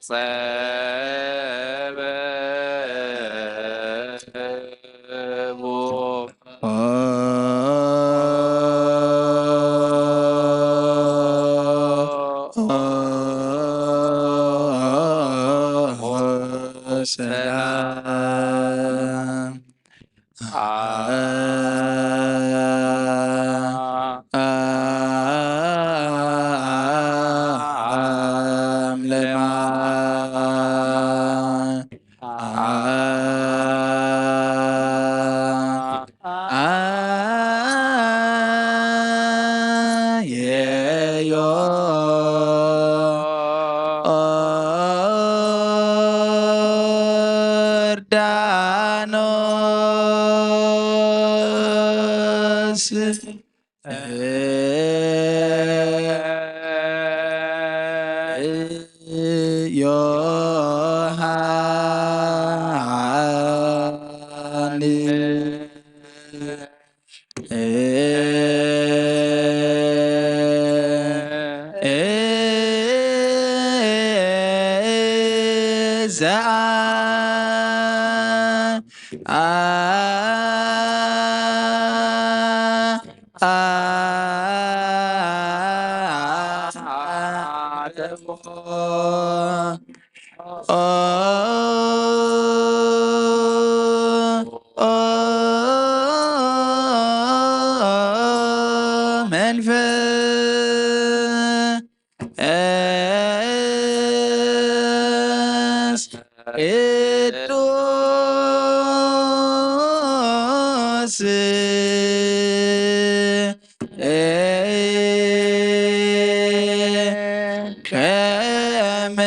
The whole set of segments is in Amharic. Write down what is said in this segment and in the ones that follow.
ሰላም መንፈስ ቅዱስ ከመ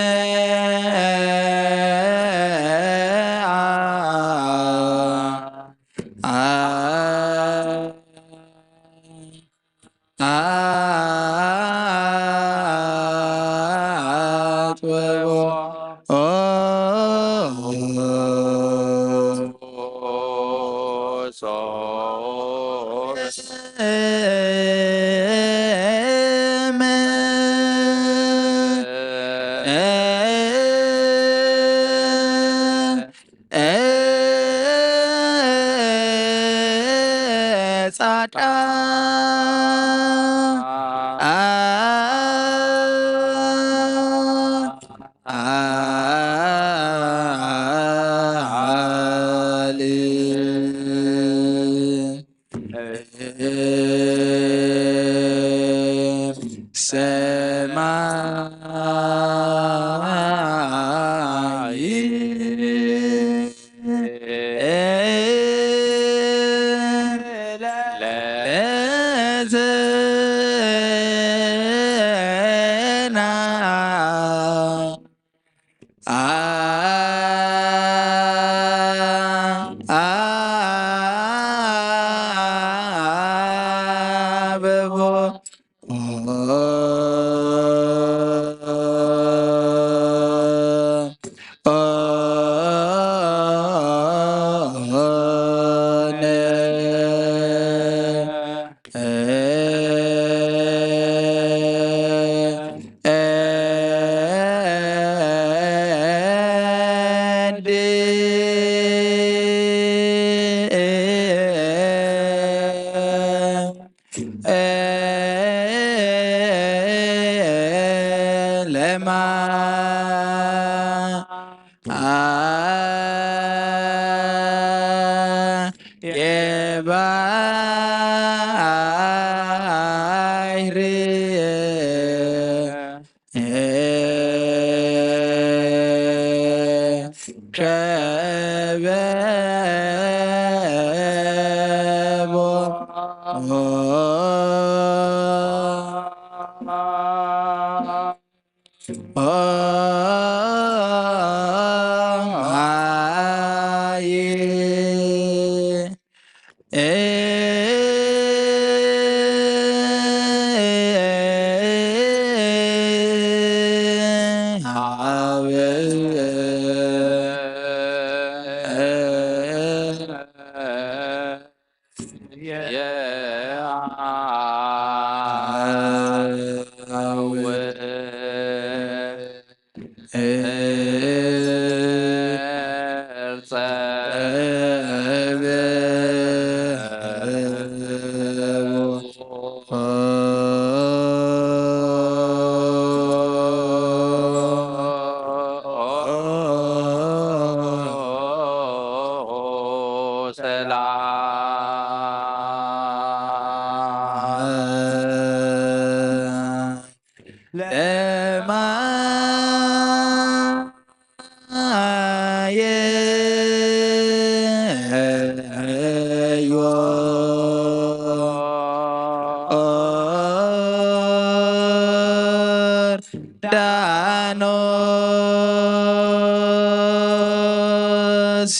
ዮርዳኖስ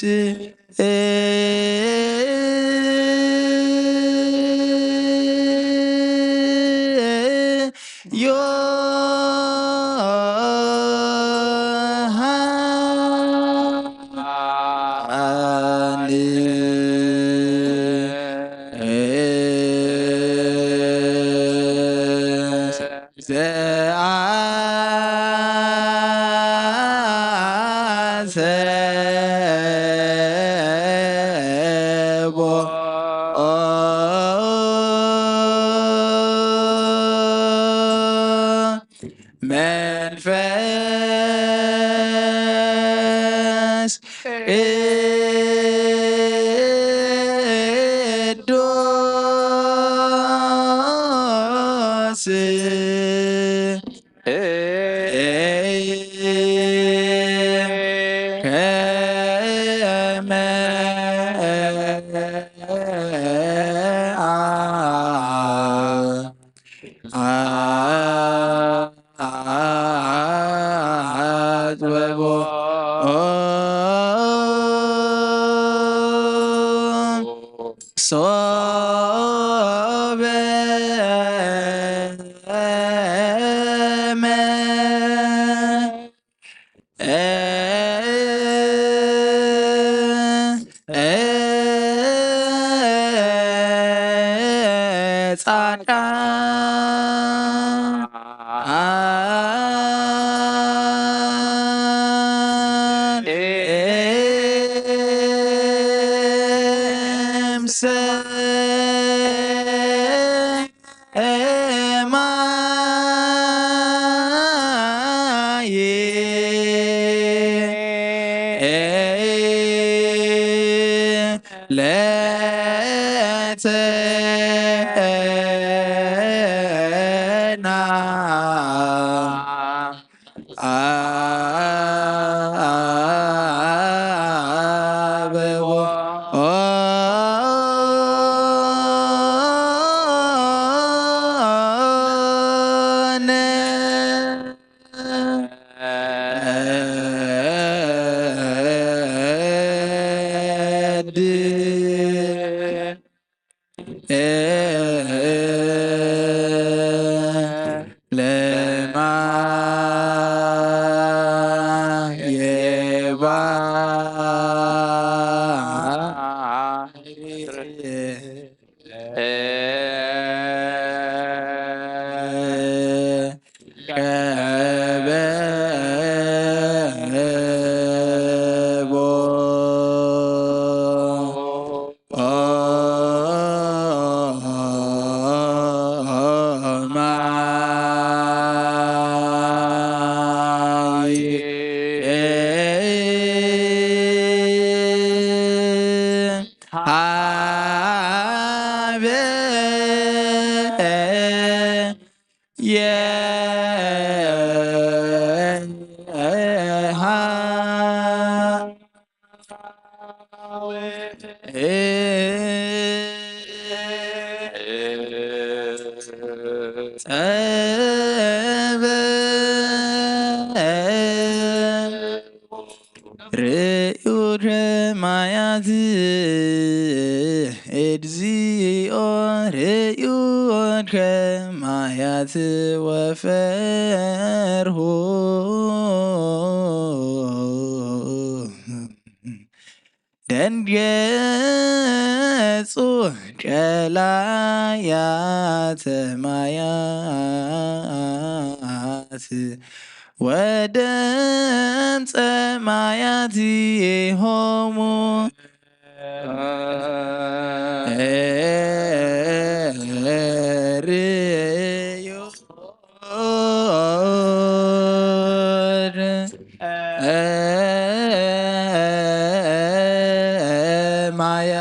መንፈስ ቅዱስ ከመ አጥበቦ ሶበ ጻድቃን እምሰማይ ለተና አበቦ ርእዩ ማያት እግዚኦ ርእዩ ከማያት ወፈርሁ ደንገጹ ቀላያተ ማያት ወደምፀ ማያቲሆሙ ርእዩ ማያ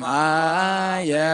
Maya.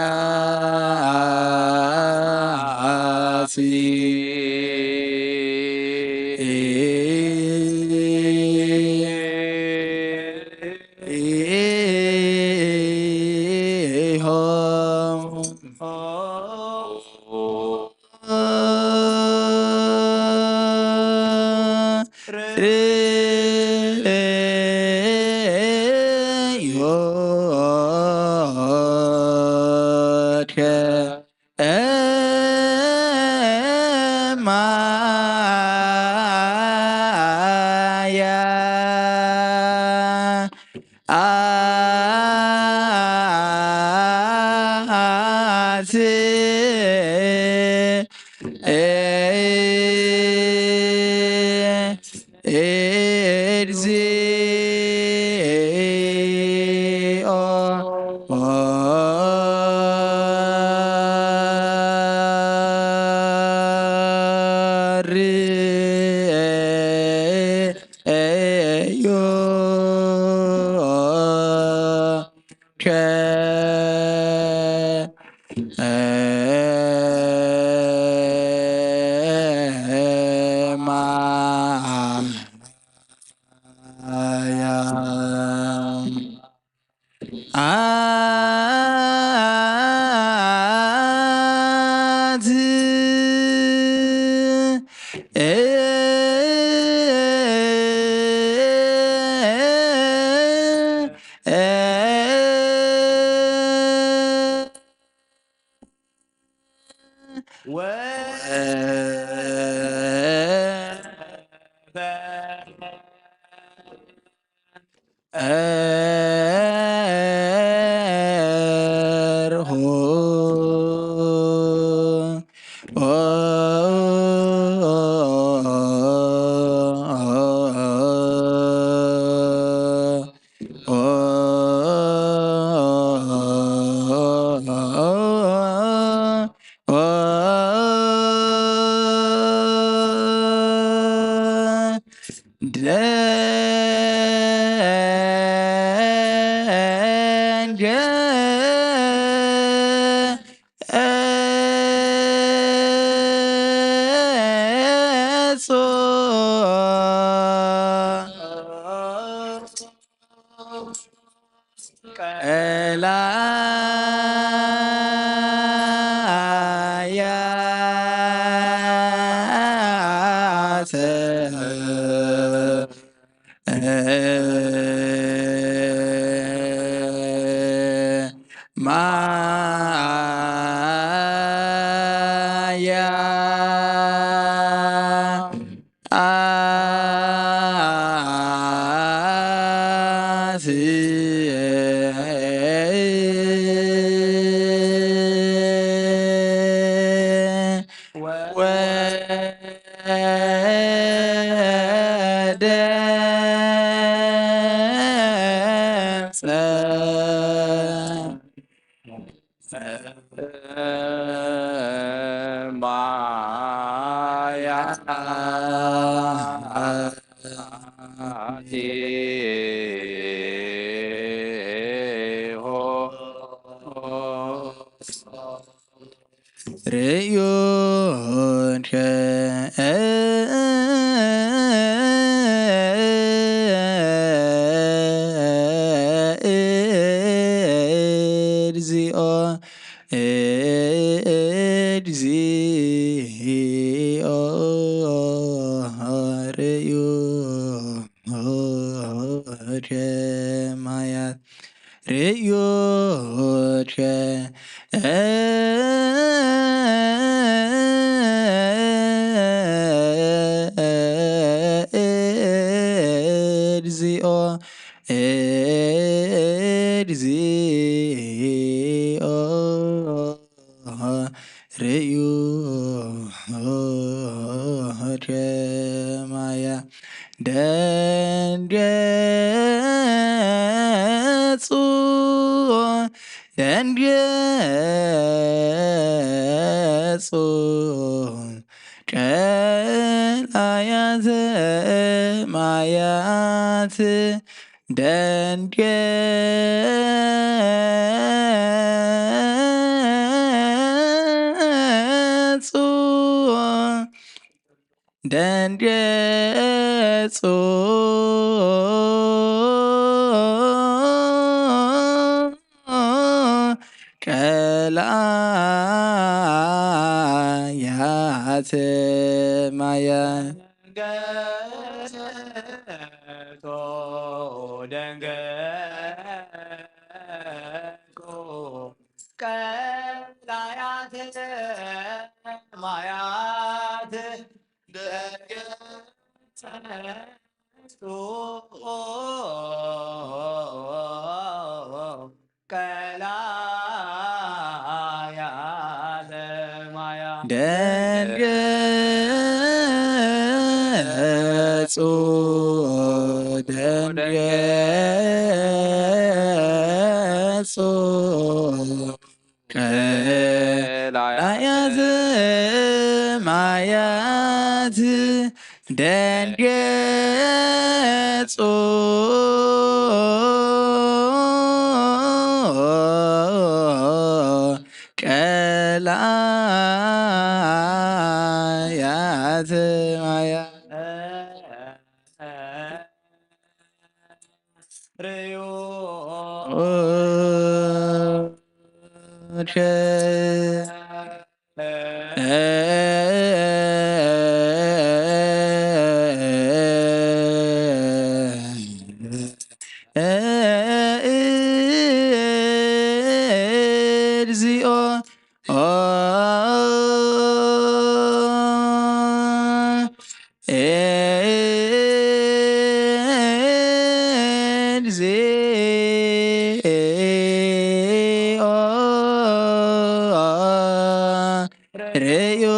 ሬዮቸ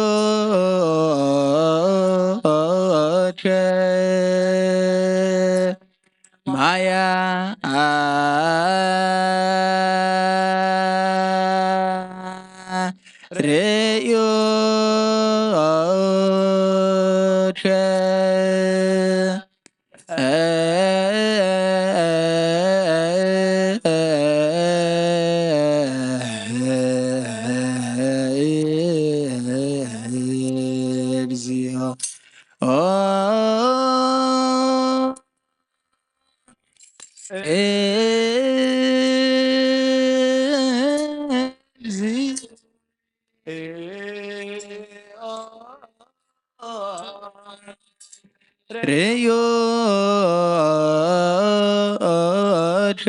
ማያ ሬዮቸ እግዚኦ ሬዮቸ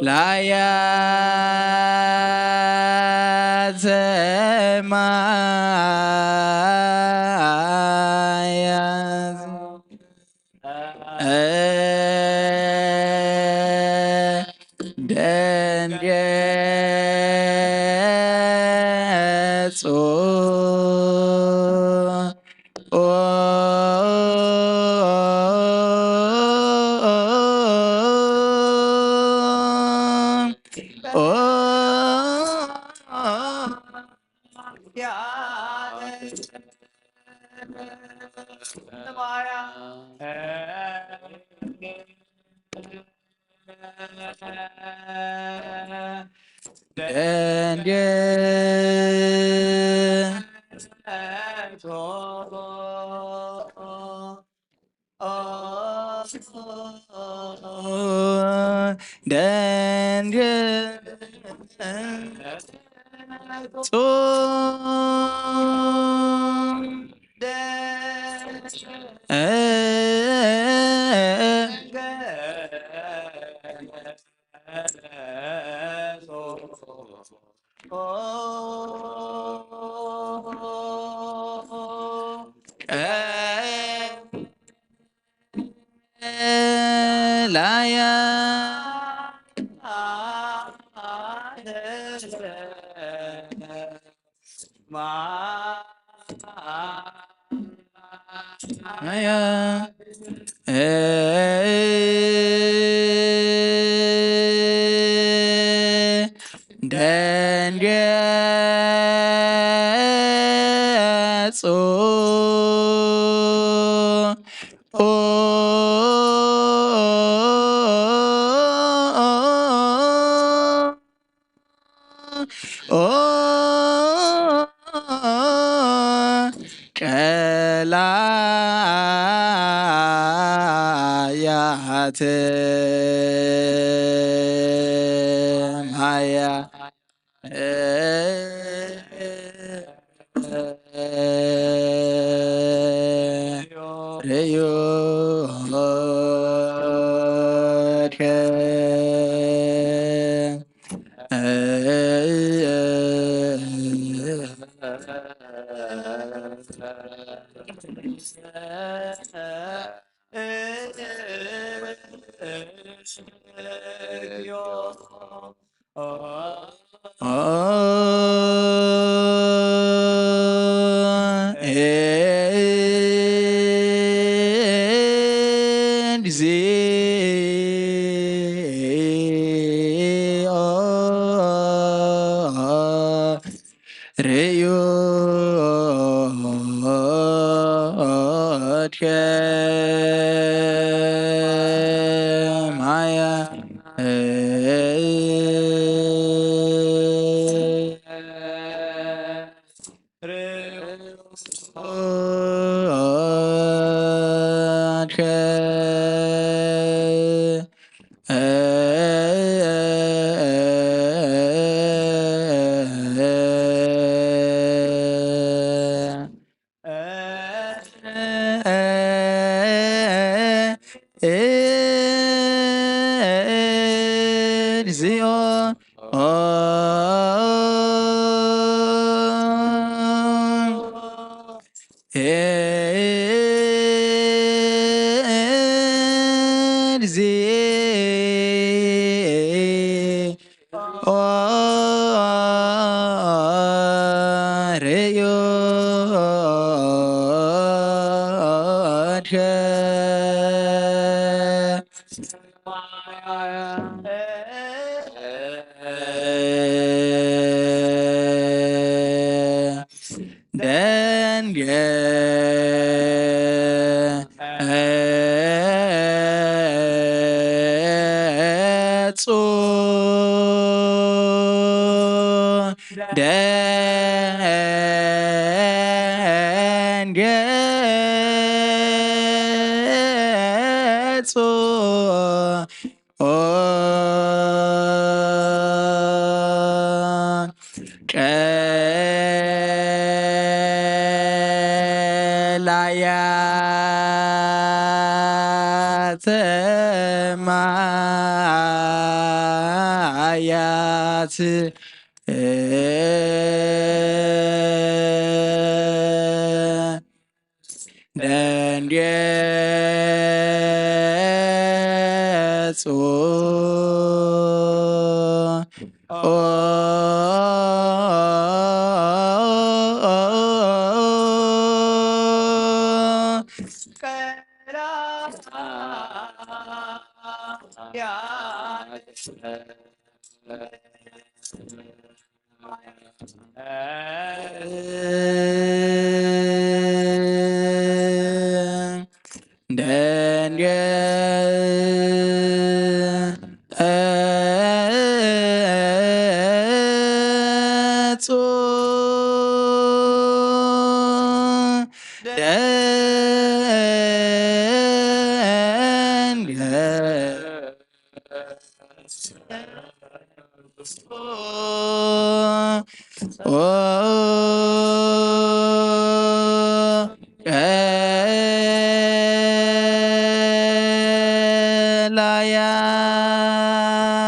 ላያ ላያ ማያ ደንገጾ ቀላያት ማያ ሬዮቸ ሬዮቸ ማያ ቀላያተ ማያት ደንዴጹ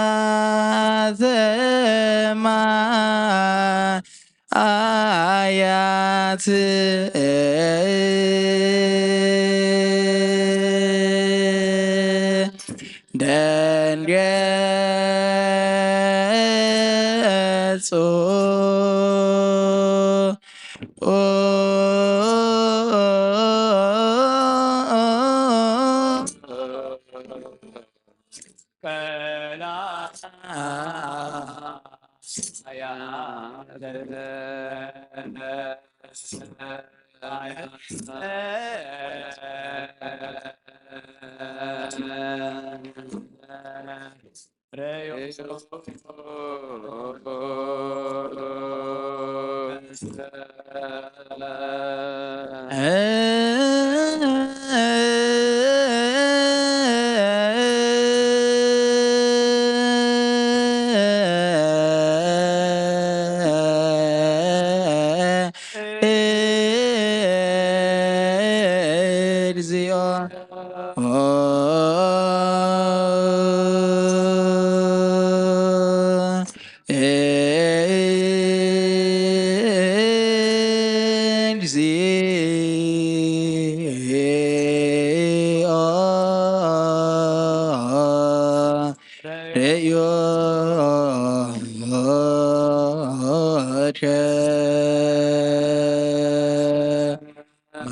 ቀላያተ ማያት ደንዴጹ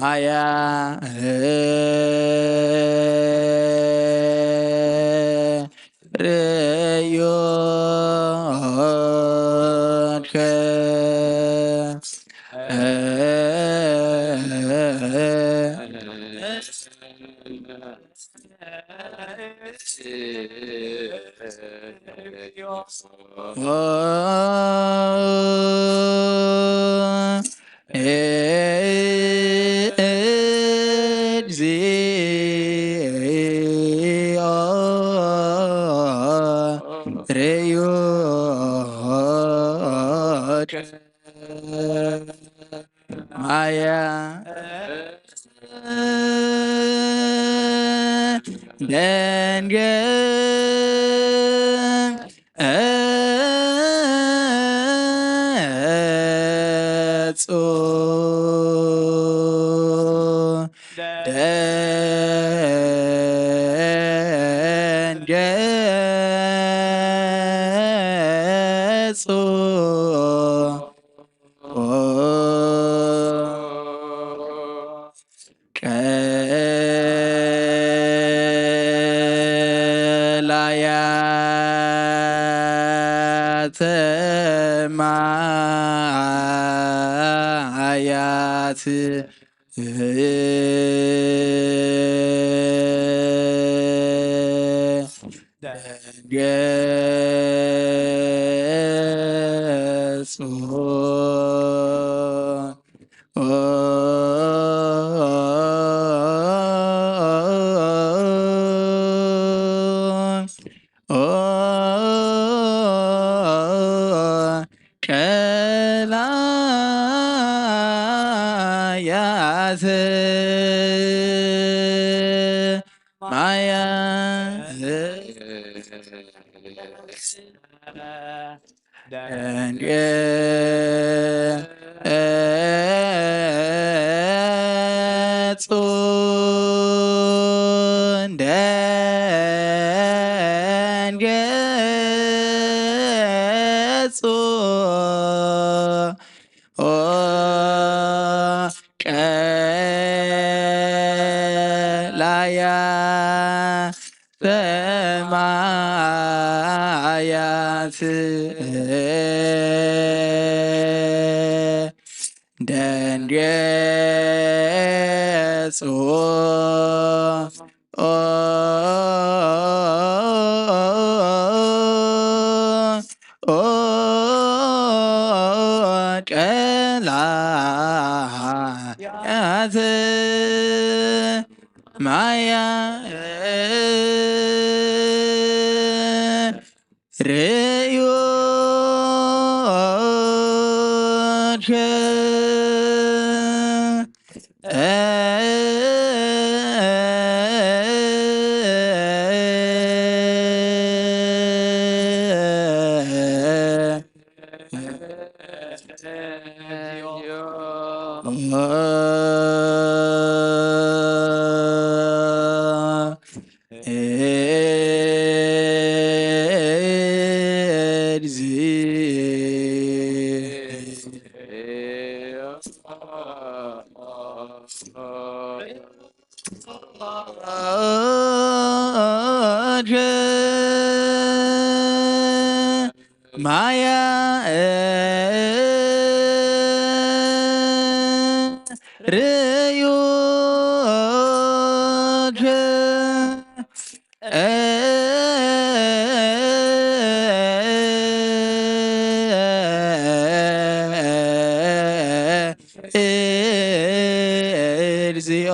ማያ ርዮከ እግዚኦ ርእዮ ማያ ቀላያተ ማያት ቀላያት ማያ ሰማያት ደንገጹ ቀላያት ማያ ርእዮከ ማያ ርእዮከ እግዚኦ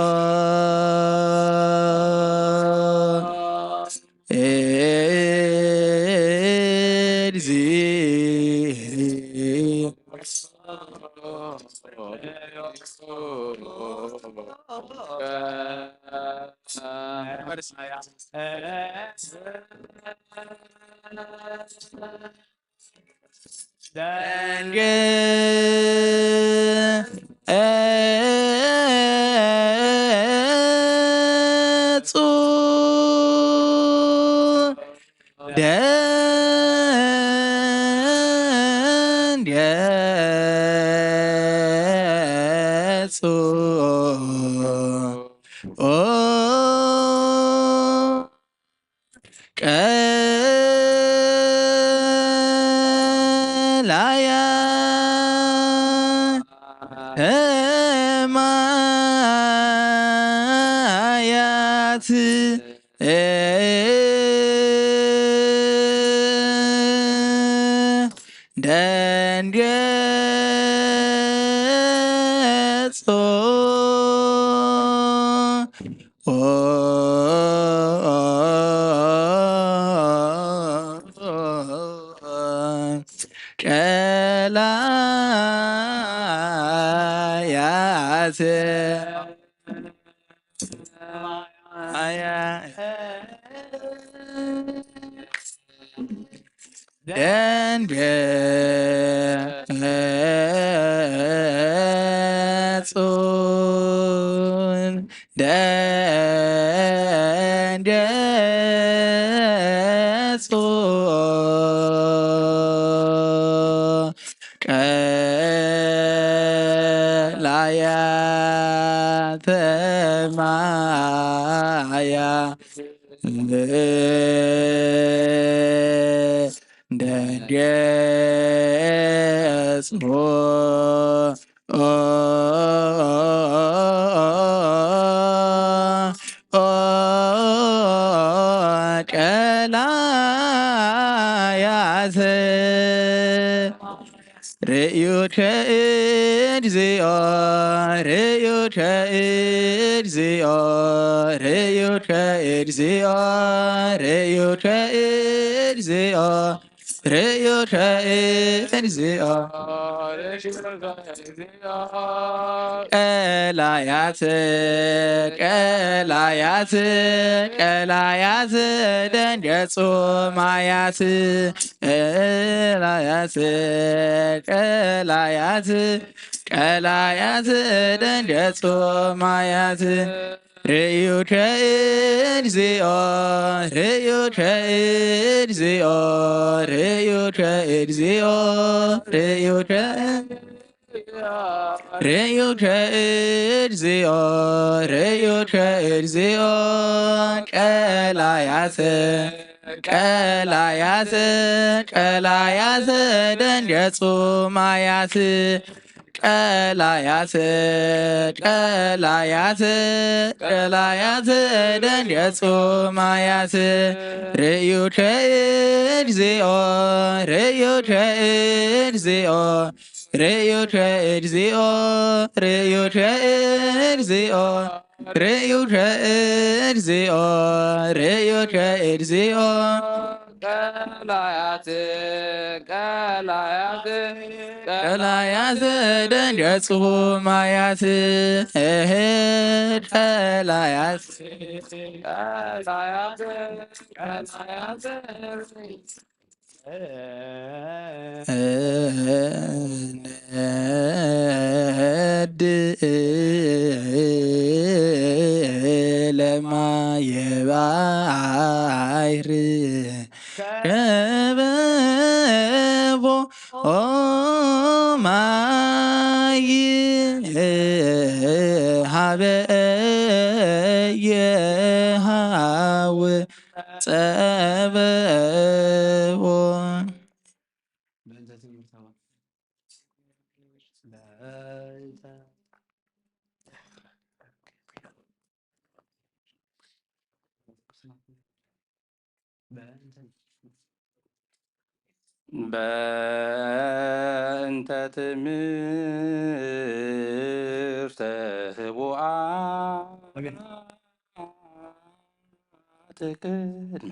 ደንገጹ ደንገጹ ማያት ደንገጾ ቀላያት ደንገጹን ደንገጹ ቀላያተ ማያ ደንገጹ ቀላያተ ርእዩከ እግዚኦ ርእዩከ እግዚኦ ርእዩከ እግዚኦ ርእዩከ እግዚኦ ርእዩከ እግዚኦ ቀላያት ቀላያት ቀላያት ደንገጹ ማያት ቀላያት ቀላያት ቀላያት ደንገጹ ማያት ርእዩከ እግዚኦ ርእዩከ እግዚኦ ርእዩከ እግዚኦ ርእዩከ ርእዩከ እግዚኦ ርእዩከ እግዚኦ ቀላያት ቀላያት ቀላያት ደንገጹ ማያት ቀላያት ቀላያት ቀላያት ደንገጹ ማያት ርእዩከ እግዚኦ ርእዩከ እግዚኦ ርእዩከ እግዚኦ ርእዩከ እግዚኦ ርእዩከ እግዚኦ ርእዩከ እግዚኦ ቀላያት ቀላያት ቀላያት ደንገጹ ማያት ቀላያት ቀላያት ቀላያት ነድ ለማየ ባሕር ከበቦ ማይ ሀበየ ሀው ጸበቦ በእንተ ትምህርተ ኅቡዓት ቅድመ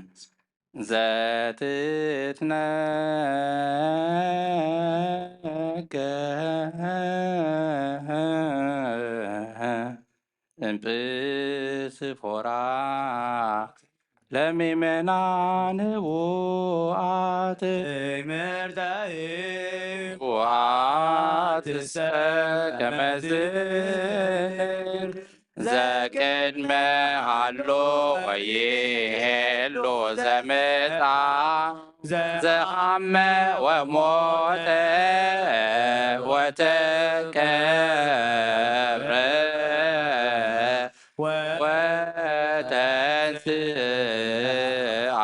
ዘትትነገር እምጵስፎራ ለምእመናን ኅቡዓት ትምህርተ ኅቡዓትሰ ከመዝ ዘቅድመ ሀሎ ወይሄሎ ዘመጣ ዘሐመ ወሞተ ወተቀብረ ወተንሥአ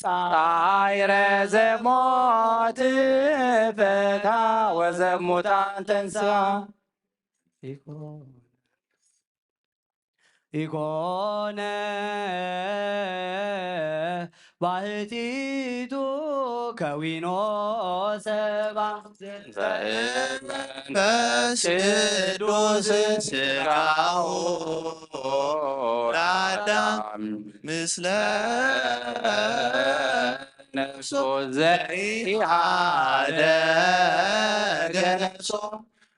ጻዕረ ዘሞት ፈታ ወዘሙታን ተንሥአ ኢኮነ ባሕቲቱ ከዊኖ ሰባ ዘመንፈስ ቅዱስ ሥራው ለአዳም ምስለ ነፍሶ ዘኢሃደገ ነፍሶ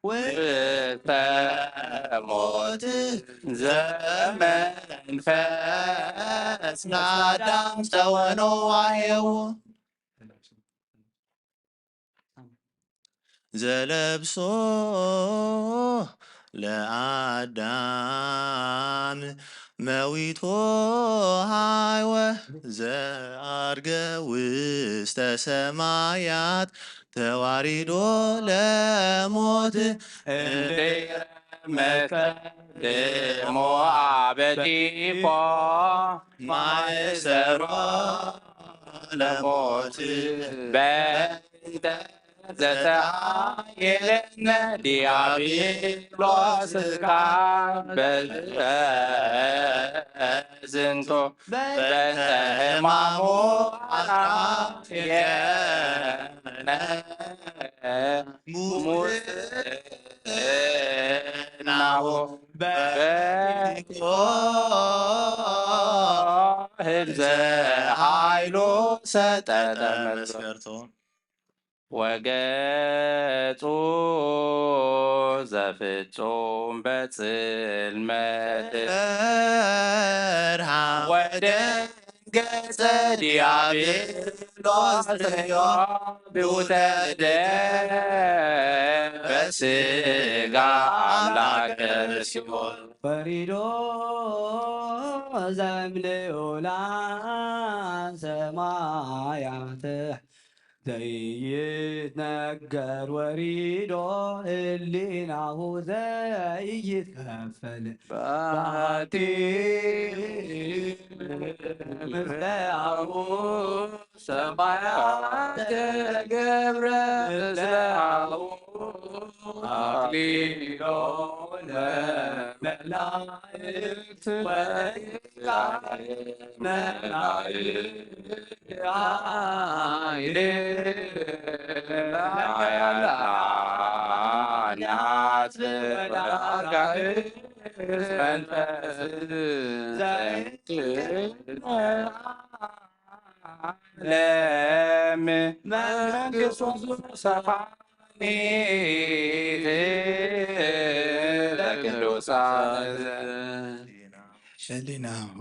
ውስተ ሞት ዘመንፈስ ለአዳም ጸወኖ ዋየው ዘለብሶ ለአዳም መዊቶ ሃይወ ዘአርገ ውስተ ሰማያት ተዋሪዶ ለሞት እንዴረ መቅደሞ አበጢፎ ማእሰሮ ለሞት በእንተ ዘተአየለነ ዲያብሎስ በዝንቶ በእንተ ሕማሙ አርአየነ ሙስናሁ በኢኮ ህልዘ ኃይሎ ሰጠጠ መስከርቶ ወገጹ ዘፍጹም በጽልመት ወደንገጸ ዲያብሎስ ብውተ በሥጋ አምላከ ሲኦል ፈሪዶ ዘምልዑላ ሰማያት ዘይትነገር ወሪዶ ህሊናሁ ዘይትከፈል ባቲ ምስለአቡ ሰማያት ገብረ ምስለአቡ አክሊሎ ለመላእክት ሸሊናሁ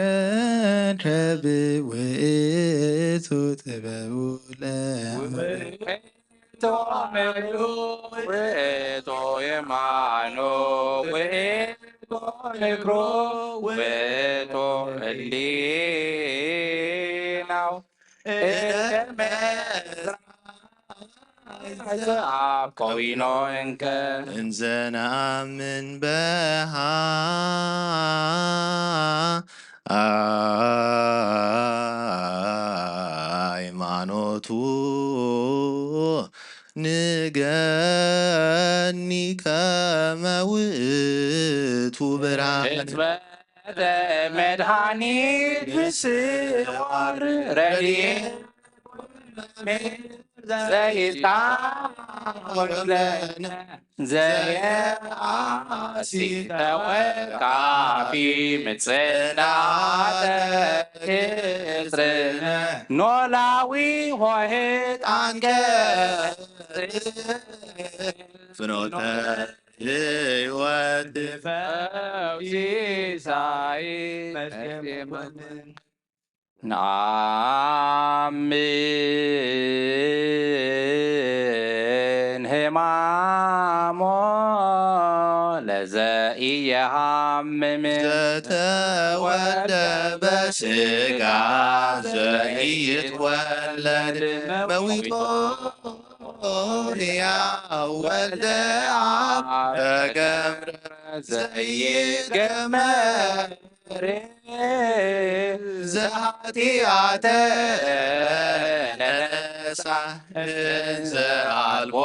ዘኢይዝረከብ ውእቱ ጥበቡ ውእቱ የማኖ ውእቱ ምክሮ ውእቱ ህሊናው አብቆዊኖ እንከ እንዘ ነአምን በሃይማኖቱ ንገኒ ከመ ውእቱ ብርሃን መድኃኒት ብስዋር ረድኤት ዘይጣወለነ ዘየአሲ ተወቃፊ ምጽናተ ሕጽርነ ኖላዊ ሆሄት አንቀጽ ፍኖተ ሕይወት ፈውሲሳይ መስገመንን ነአምን ሕማሞ ለዘኢየሐምም ዘተወልደ በሥጋ ዘኢይትወለድ መዊቶ ሕያው ወልደ አብ ተገብረ ዘይገመር ዘኃጢአተ ነሳ ዘአልቦ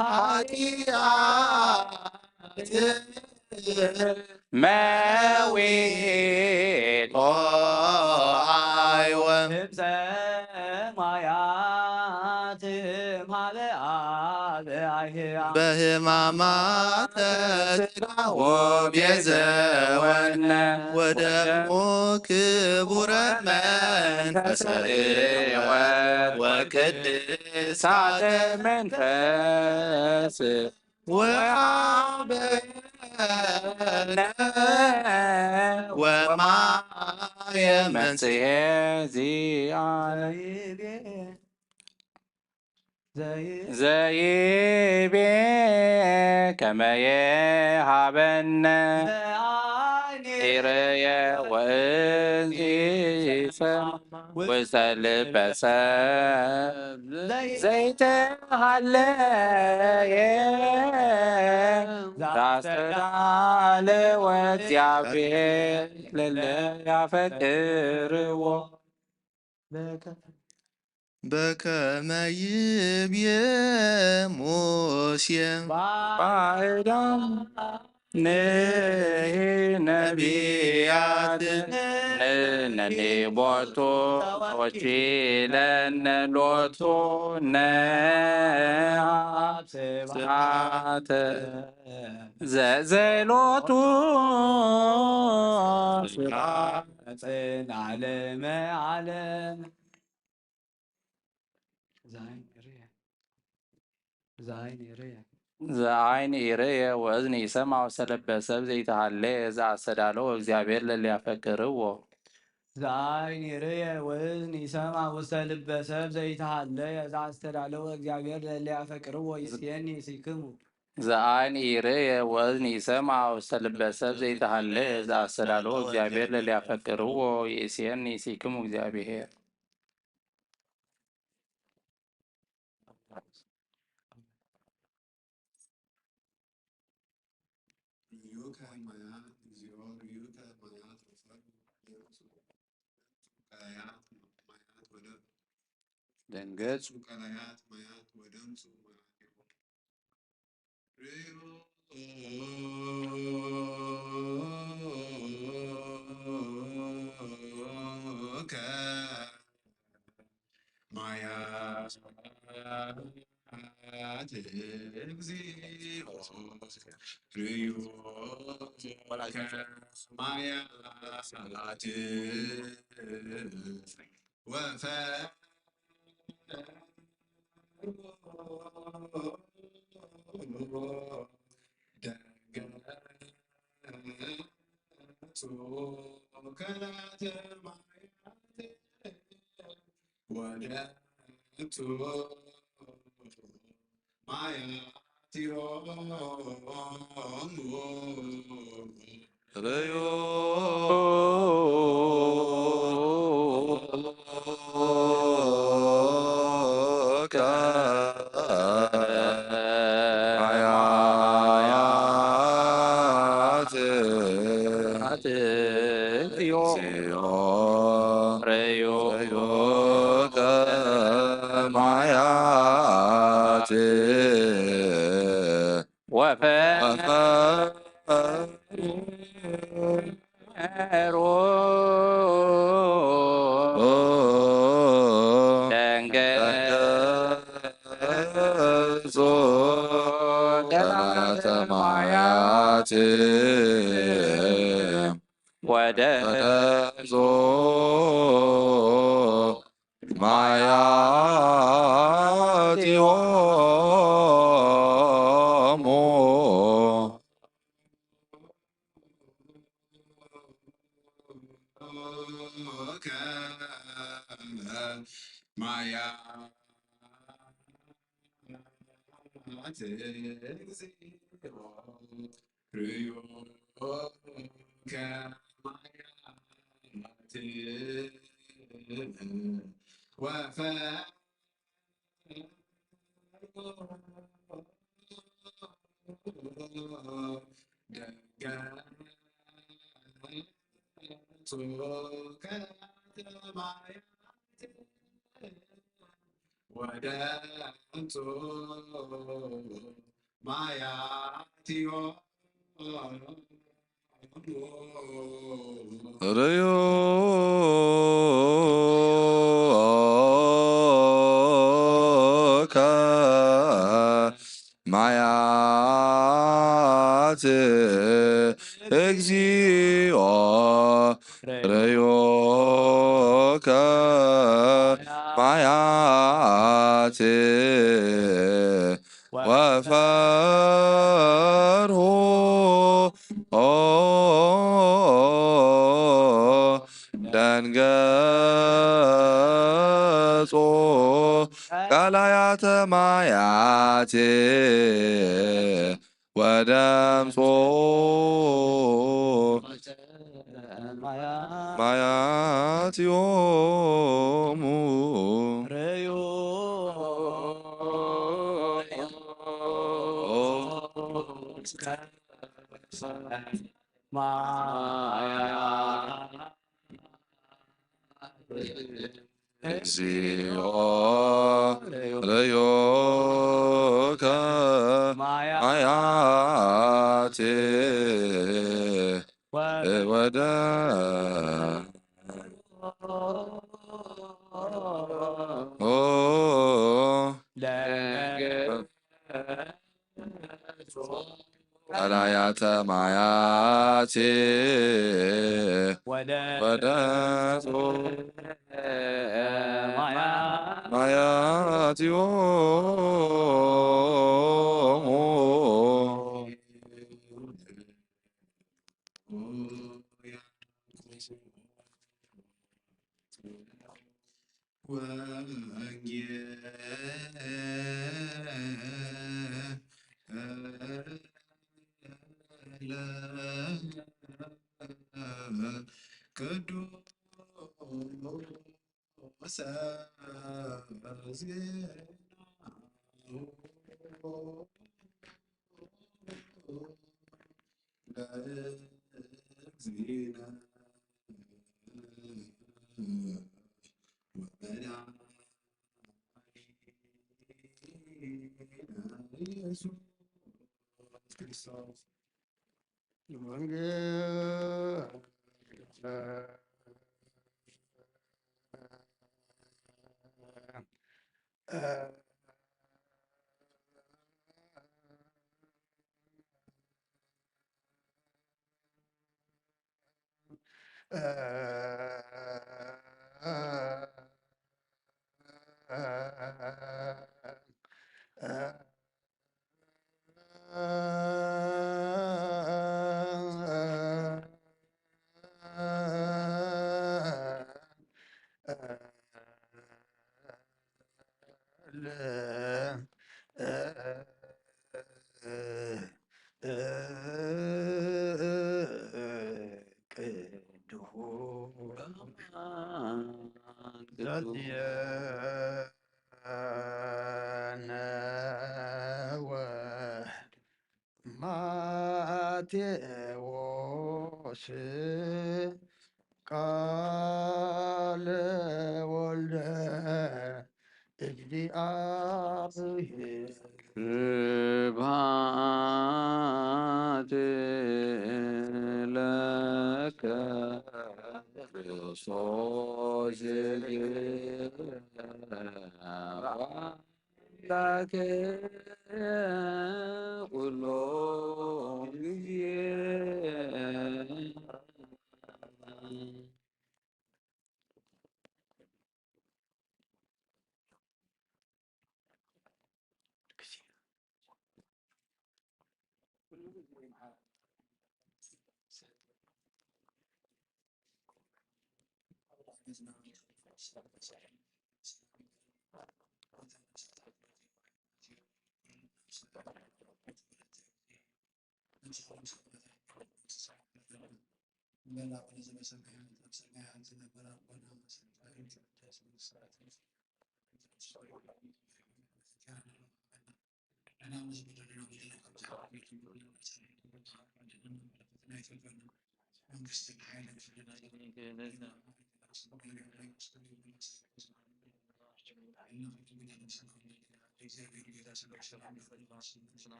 ኃጢአት መዊቶ አይወም ሰማያት በሕማማተ ስጋው ቤዘወነ ወደሙ ክቡረ መንፈሰ ሕይወት ወቅድሳተ መንፈስ ወአበነ ወማየ መንጽሔ ዘይቤ ከመ የሃበነ ኢርየ ወእንዚሰማ ወሰልበ ሰብ ዘይተሃለየ ዛስተዳለ ወእግዚአብሔር ለለ ያፈቅርዎ በከመ ይቤ ሙሴ ባዕዳን ነቢያት ንነኒ ቦቱ ወኪለነ ሎቱ ስብሐተ ዘሎቱ ስብሐት ዓለመ ዓለም ዘአይን ይርየ ወእዝን ይሰማ ወሰለበ ሰብ ዘይተሃለየ ዘአስተዳለወ እግዚአብሔር ለሊያፈቅርዎ ዘአይን ይርየ ወእዝን ይሰማ ወሰልበ ሰብ ዘይተሃለየ ዘአስተዳለወ እግዚአብሔር ለሊያፈቅርዎ ይእዜኒ ሲክሙ ዘአይን ይርየ ወእዝን ይሰማ ወሰልበ ሰብ ዘይተሃለየ ዘአስተዳለወ እግዚአብሔር ለሊያፈቅርዎ ይእዜኒ ሲክሙ እግዚአብሔር ደንገጹ ቀላያት ማያት ወደምጹ ማያት እግዚኦ ርዩ ማያት ወፈ እግዚኦ ርዮከ ማያት ወፈርሆ ደንገጾ ቃላያተ ማያት ወደምጾ ማያትዮሙ እግዚኦ ርዮከ ማያት ወደ ቀላያተ ማያት ወደ ማያትዮሙ ማቴዎስ ቃለ ወልደ እግዚአብሔር ስብሐት ለከ ክርስቶስ አምላክ ኩሎ ጊዜ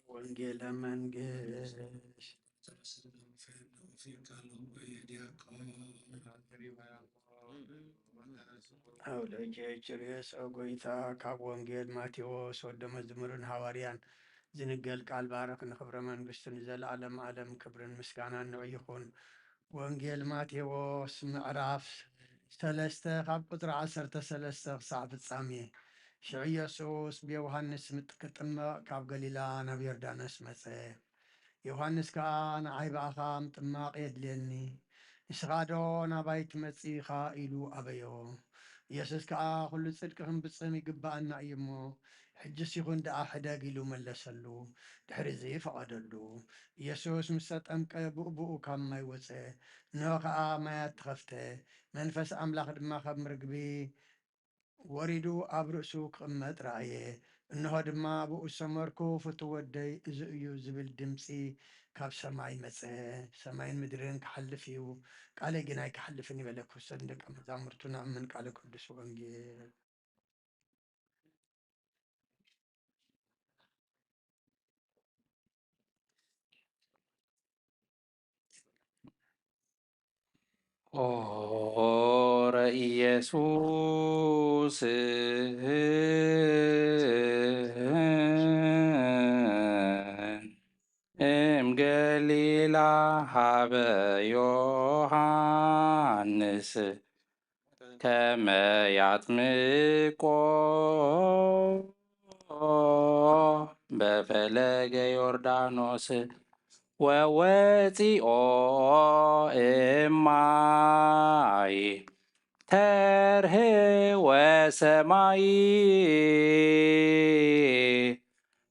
ወንጌለ መንግሥት አውለጀ ጭርየስ ጎይታ ካብ ወንጌል ማቴዎስ ወደ መዝሙርን ሐዋርያን ዝንገል ቃል ባረክ ንክብረ መንግስትን ዘለዓለም ዓለም ክብርን ምስጋናን ንዑ ይኹን። ወንጌል ማቴዎስ ምዕራፍ 3 ካብ ቁጥሪ 13 ክሳብ ፍጻሜ። ሽዑ ኢየሱስ ብዮሃንስ ክጥመቕ ካብ ገሊላ ናብ ዮርዳኖስ መፀ። ዮሃንስ ከዓ ንዓይ በኣኻ ምጥማቕ የድልየኒ ንስኻ ዶ ናባይ ትመጽእ ኢኻ ኢሉ ኣበዮ። ኢየሱስ ከዓ ኩሉ ጽድቂ ክንፍጽም ይግባአና እዩ እሞ ሕጅስ ይኹን ደኣ ሕደግ ኢሉ መለሰሉ። ድሕሪዚ ፈቐደሉ። ኢየሱስ ምስ ተጠምቀ ብኡብኡ ካብ ማይ ወፀ። እንሆ ከዓ ማያት ተኸፍተ፣ መንፈስ ኣምላኽ ድማ ካብ ምርግቢ ወሪዱ ኣብ ርእሱ ክቕመጥ ረኣየ። እንሆ ድማ ብኡ ሰመርኩ ፍቱው ወደይ እዚ እዩ ዝብል ድምፂ ካብ ሰማይ መፀ። ሰማይን ምድርን ክሓልፍ እዩ ቃለይ ግን ኣይክሓልፍን ይበለ ክርስቶስ ንደቀ መዛሙርቱ ንኣምን ቃለ ቅዱስ ወንጌል። ሆረ ኢየሱስ እምገሊላ ሀበ ዮሐንስ ከመ ያጥምቆ በፈለገ ዮርዳኖስ ወወፂኦ እማይ ተርህ ወሰማይ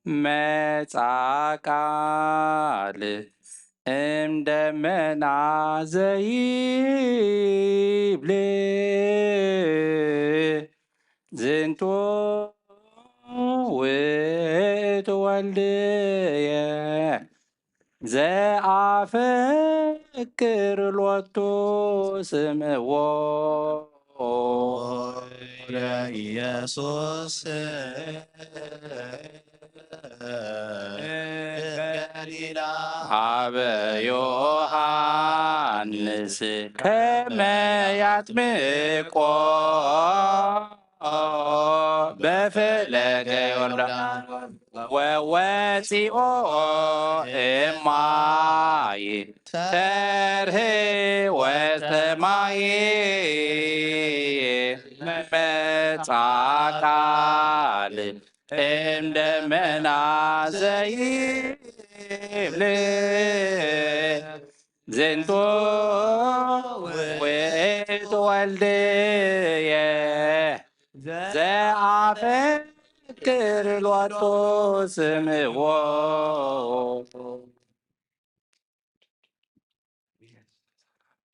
መጻ ቃል እምደመና ዘይብል ዝንቱ ውእቱ ወልድየ ዘአፈቅር ሎቱ ስምዖ። ኢየሱስ ገሊላ ሀበ ዮሐንስ ከመ ያጥምቆ በፈለገ ዮርዳኖስ ወወፂኦ እማይ ተርህ ወሰማይ መጻ ቃል እምደመና ዘይብል ዝንቱ ውእቱ ወልድየ ዘአፈቅር ሎቱ ስምዖ።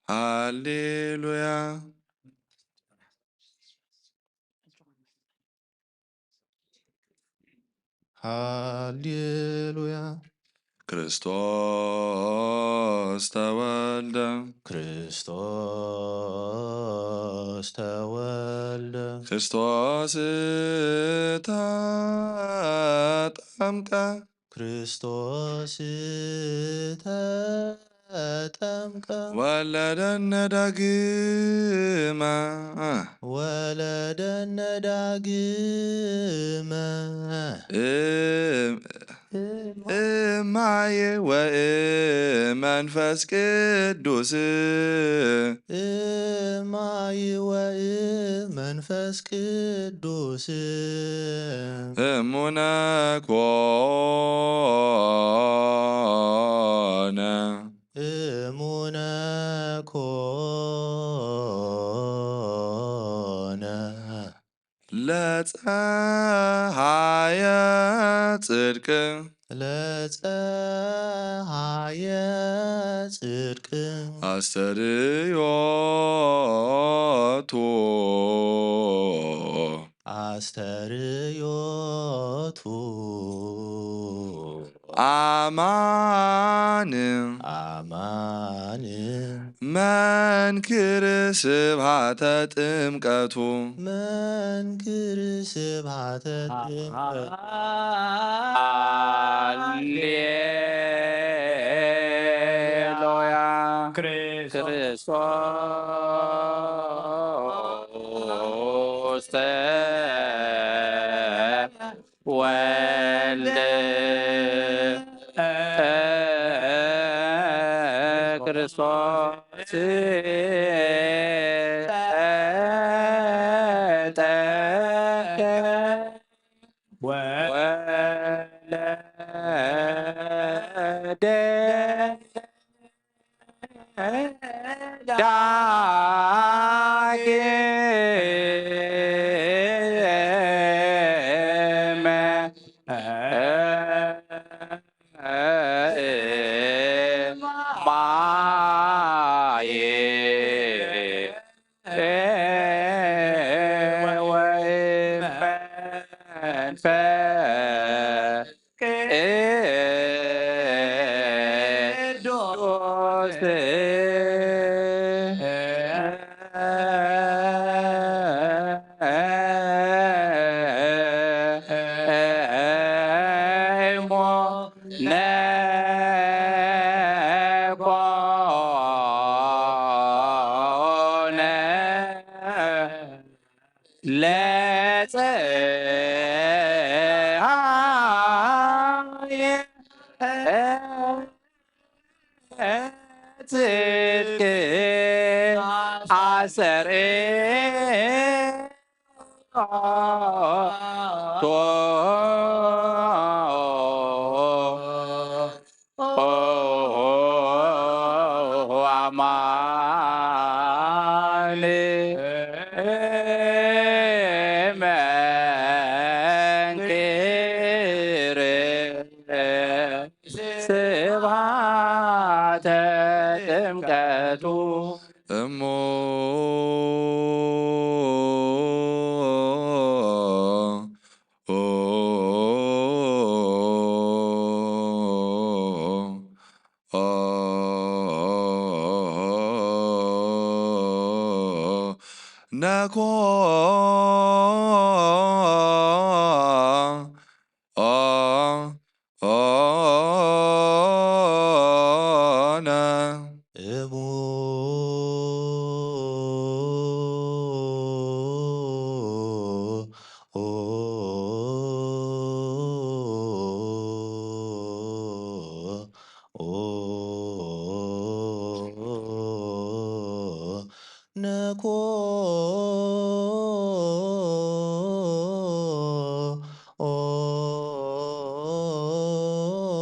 ሃሌሉያ ሃሌሉያ። ክርስቶስ ተወልደ ክርስቶስ ተወልደ ክርስቶስ ተጠምቀ ክርስቶስ ተጠምቀ ወለደነ ዳግመ ወለደነ ዳግመ እማየ ወመንፈስ ቅዱስ እማይ ወመንፈስ ቅዱስ እሙነ ኮነ እሙነ ኮነ ለፀሐየ ጽድቅ ለፀሐየ ጽድቅ አስተርዮቱ አስተርዮቱ አማን አማን መንክር ስብሐተ ጥምቀቱ መንክር ስብሐተ ጥምቀቱ ሃሌሉያ ክርስቶስ ውስተ ወልድ ክርስቶስ ወለደ ዳግመ ማየ ቅዱስ ጽድቅ አሰርኤ አማን መንክር ስብሐተ ጥምቀቱ እሞ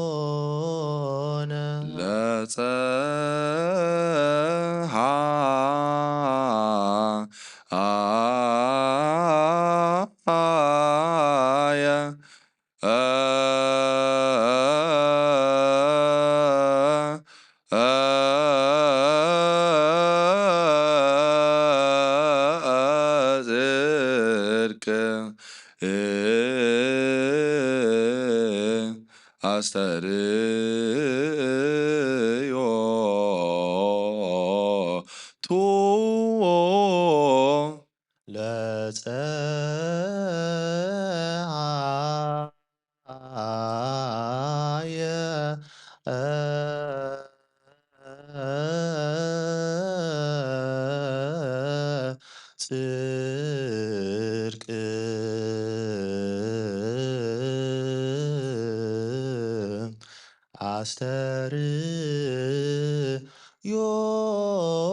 ነኮነ ለፀሐየ ጽድቅ አስተርእዮቱ ለፀሐየ ጽድቅ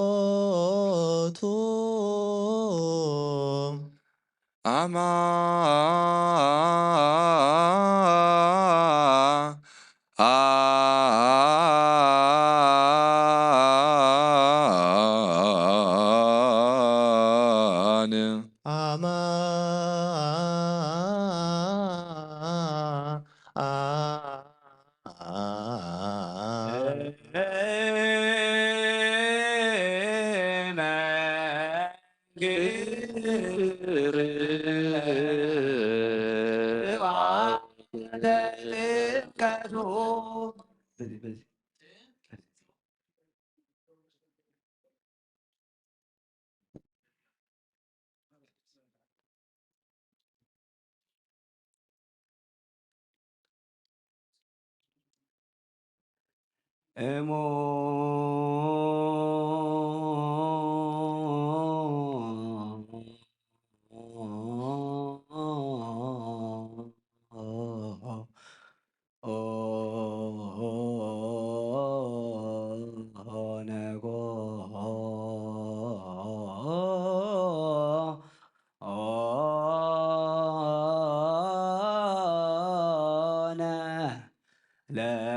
አስተርእዮቱ አማን እሞ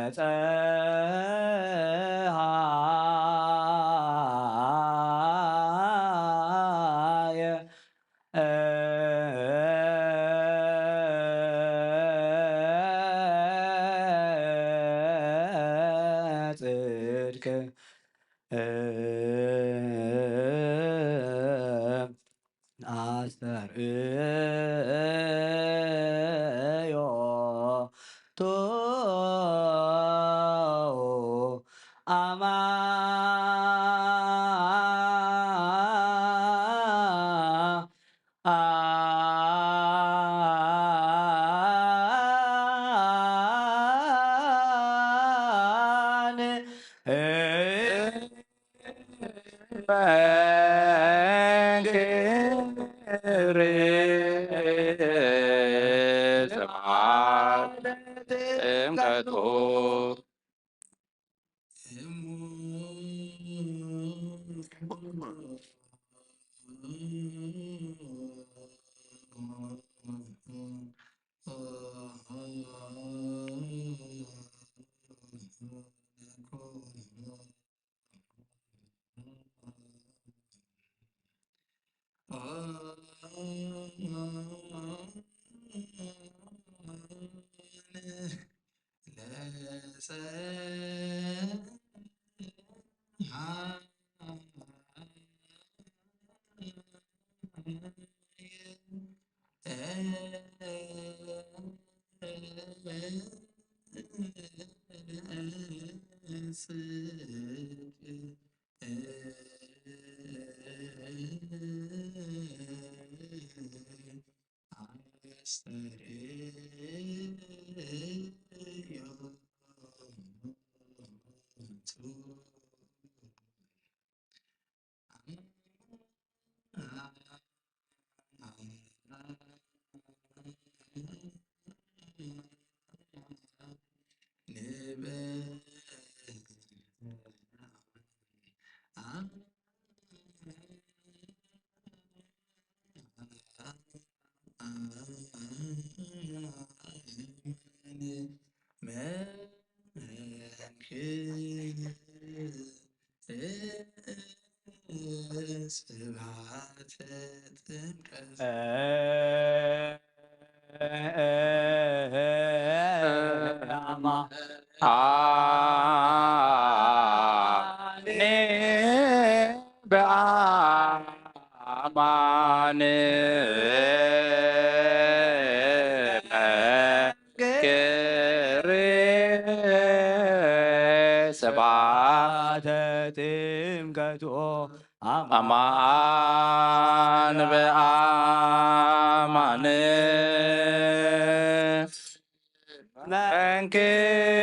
ፀሐየ ጽድቅ አስተርእዮ ቶ መንክር ስብሐት ጥምቀቱ በአማን መንክር ስብሐተ ጥምቀቱ አማን በአማን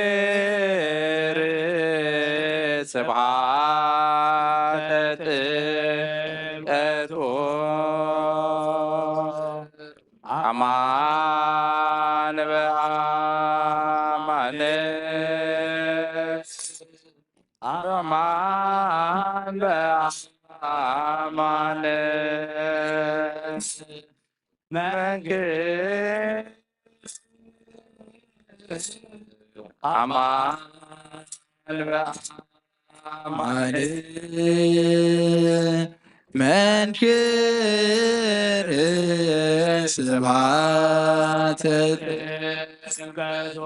መንክር ስብሐተ ጥምቀቱ አማን በአማን አማን በአማን መንክር አማን በአማን መንክር ስብሐተ ጥምቀቱ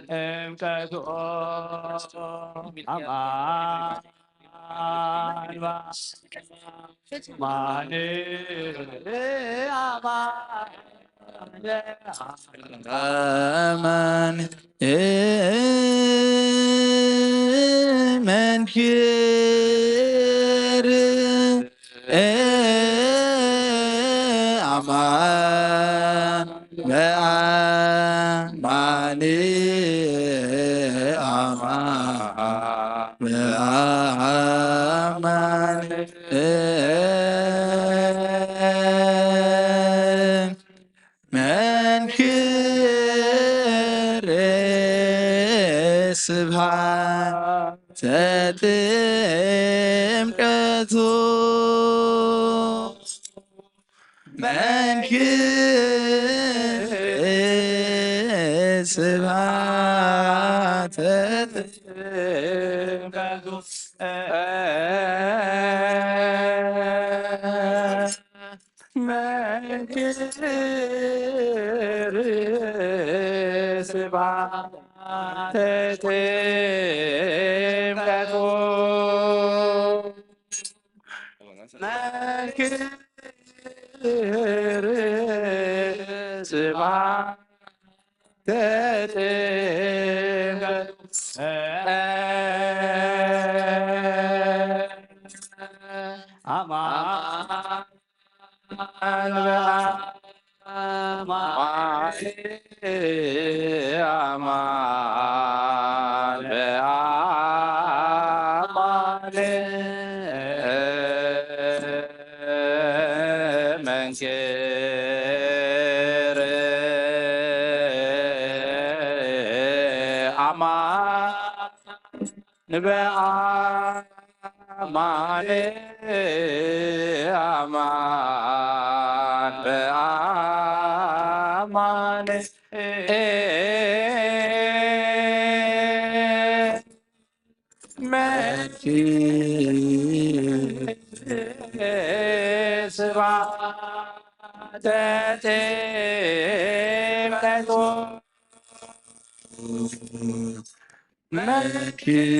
ጥምቀቱ አማን መንክር አማን በአማን አማን በአማን መንክር ስብሐተ ጥምቀቱ መንክር ስብሐተ ጥምቀቱ መንክር ስብሐተ ጥምቀቱ መንክር ስብሐተ ጥምቀቱ አማን በአማን መንክር አማን በአማን አማን በአማን መንክር ስብሐተ ጥምቀቱ መንክር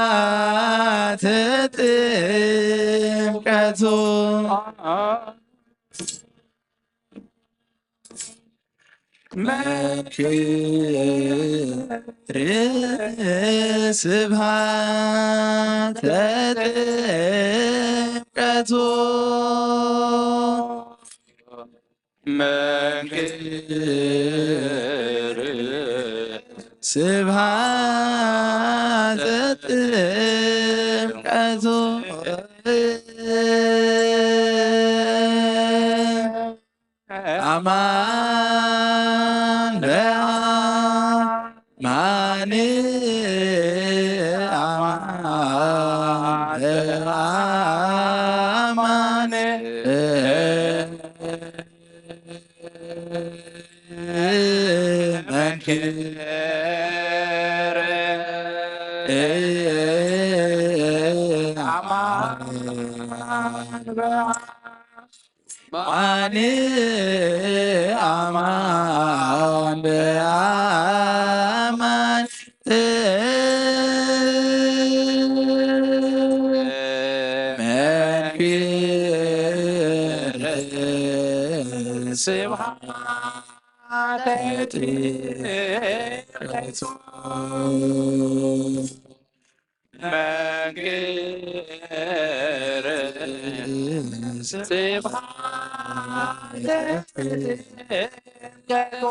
ስብሐተ ጥምቀቱ መንክር ስብሐተ ጥምቀቱ መንክር ስብሐተ ጥምቀቱ አማን በአማን አማን በአማን መንክር አማን በአማን አማን በአማን መንክር ስብሐተ ጥምቀቱ መንክር ስብሐተ ጥምቀቱ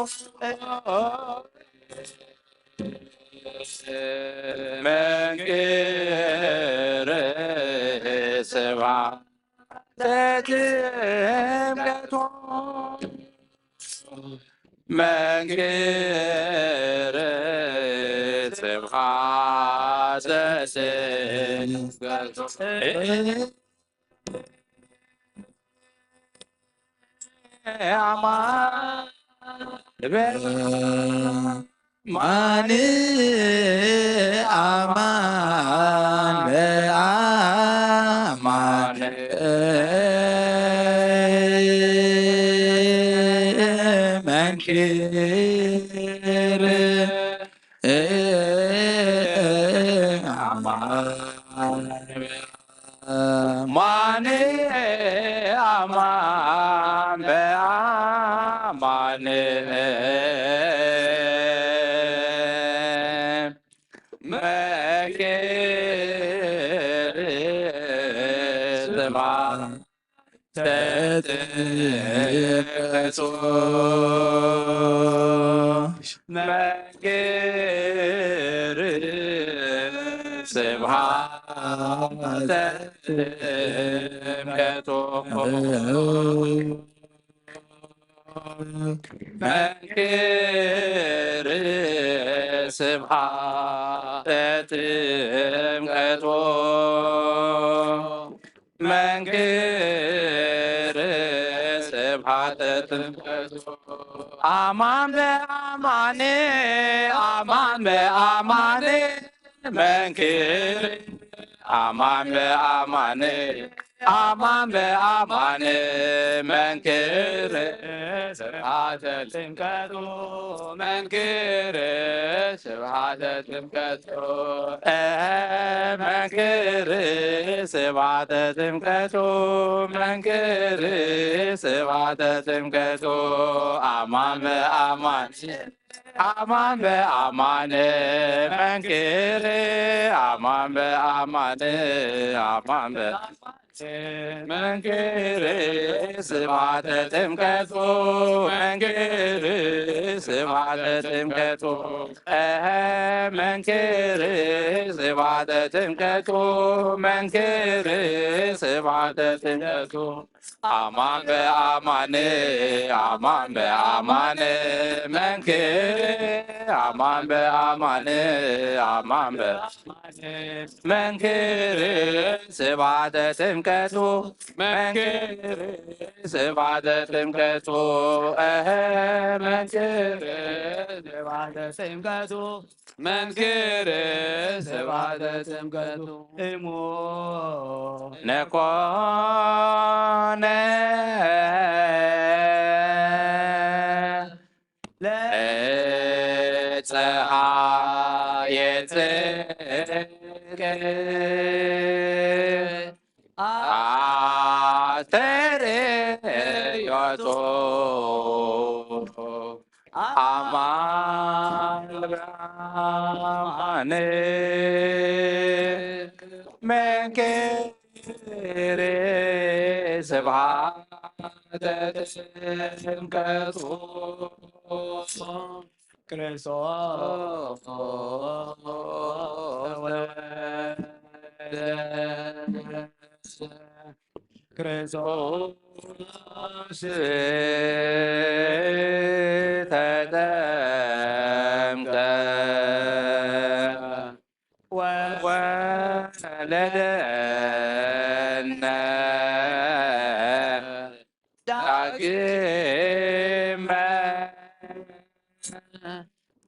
መንክር ስብሐተ ጥምቀቱ መንክር ስብሐተ ጥምቀቱ አማን በአማን አማን በአማን መንክር አማን አማን በአማን መንክር ስብሐተ ጥምቀቱ መንክር ስብሐተ ጥምቀቱ መንክር ስብሐተ ጥምቀቱ አማን በአማን አማን በአማን መንክር አማን በአማን አማን በአማን መንክር ስብሐተ ጥምቀቱ መንክር ስብሐተ ጥምቀቱ መንክር ስብሐተ ጥምቀቱ መንክር ስብሐተ ጥምቀቱ አማን በአማን አማን በአማን መንክር አማን በአማን አማን በአማን መንክር ስብሐተ ጥምቀቱ መንክር ስብሐተ ጥምቀቱ መንክር ስብሐተ ጥምቀቱ መንክር ስብሐተ ጥምቀቱ አማን በአማን አማን በአማን መንክር አማን በአማን አማን በአማን መንክር ስብሐተ ጥምቀቱ መንክር ስብሐተ ጥምቀቱ መንክር ስብሐተ ጥምቀቱ መንክር ስብሐተ ጥምቀቱ እሙነ ኮነ ለፀሐየ ጽድቅ አስተርእዮቱ አማን በአማን መንክር ስብሐተ ጥምቀቱ ክርስቶስ ክርስቶስ ተጠምቀ ወለደነ ዳግመ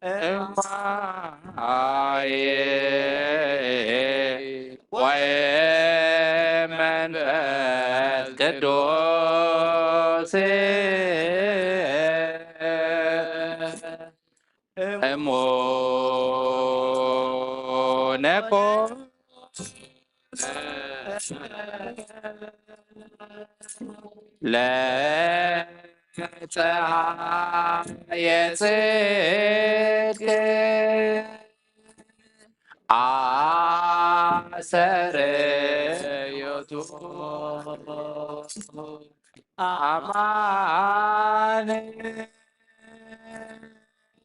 እማየ ወመንፈስ ቅዱስ እሙነ ኮነ ለፀሐየ ጽድቅ አስተርእዮቱ አማን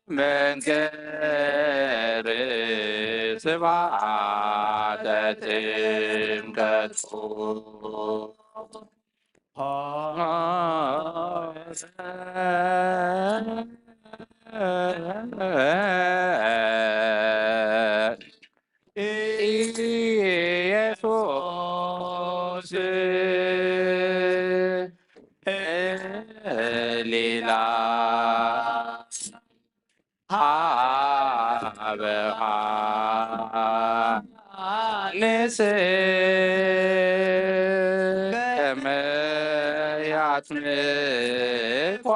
መንክር ስብሐተ ጥምቀቱ ኢየሱስ ሌላ ሀበሃንስ ከመ ያጥምቋ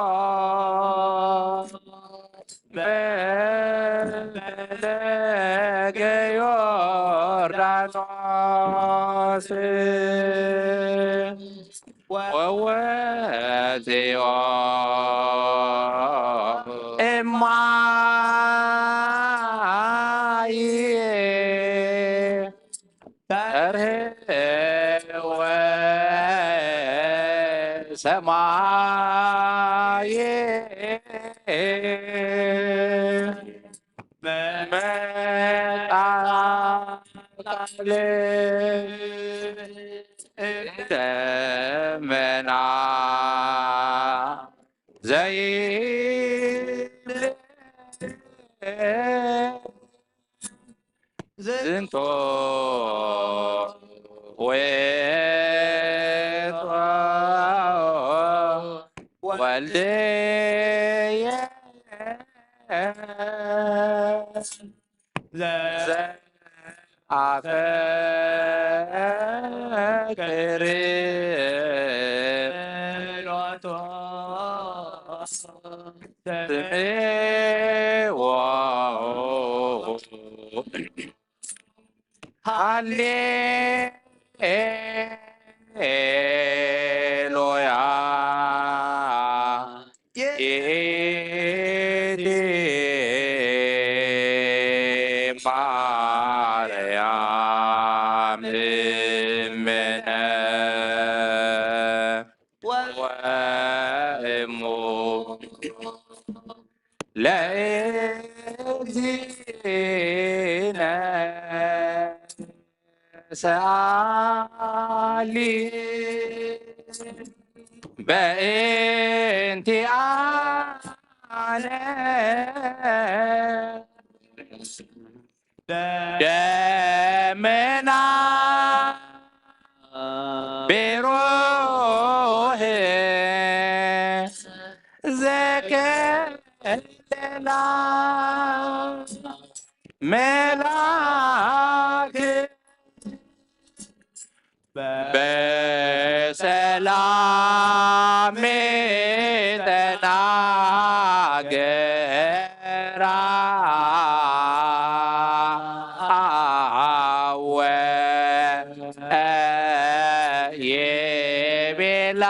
በፈለገ ዮርዳኖስ ወወፂኦ እማይ ተርህወ ሰማይ በመጣ ቃል ደመና ዝንቶ ወልድየ አፈቅር ስምዖ ሃሌሉያ ይእቲ ማርያም እምነ ወእሙ ለእግዚእነ ሰአሊ በእንቲአነ ደመና ብሩህ ዘከለላ መልአክ በሰላም ተናገራ የቤላ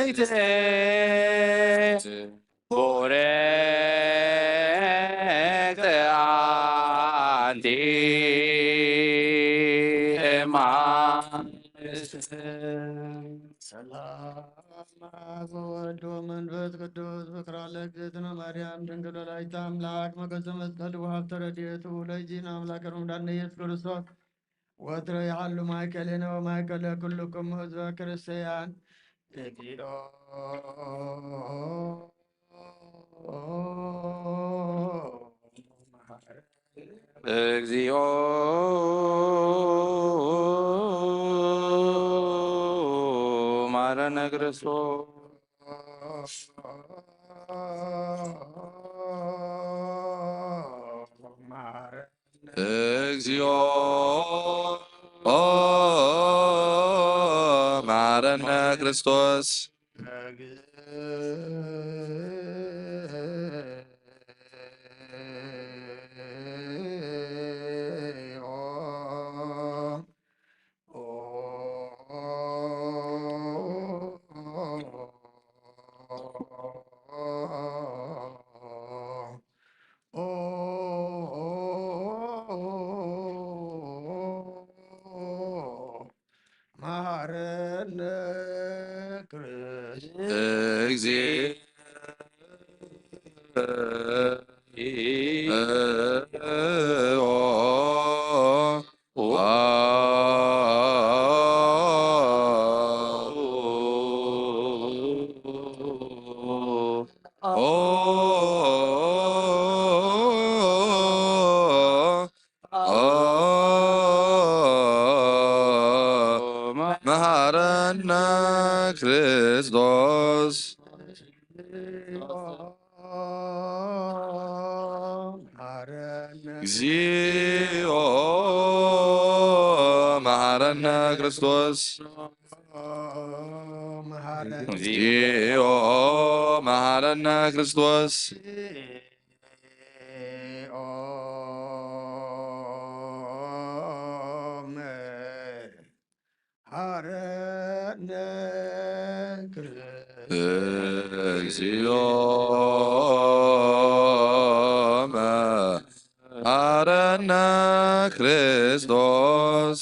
ፍስሕት ቡርክት አንቲ እምአንስት ሰላም አብ ወወልድ ወመንፈስ ቅዱስ ፍቅር ለእግዝእትነ ማርያም ድንግል ወላዲተ አምላክ መገዘ መስቀል ወሀብተ ረድኤቱ ለእግዚእነ አምላከ ወመድኃኒነ ኢየሱስ ክርስቶስ ወትረ ያህሉ ማእከሌነ ወማእከለ ኩልክሙ ህዝበ ክርስቲያን እግዚኦ እግዚኦ መሐረነ ክርስቶስ እግዚኦ መሐረነ ክርስቶስ መሐረነ ክርስቶስ መሐረነ ክርስቶስ እግዚኦ መሐረነ ክርስቶስ እግዚኦ መሐረነ ክርስቶስ እግዚኦ መሐረነ ክርስቶስ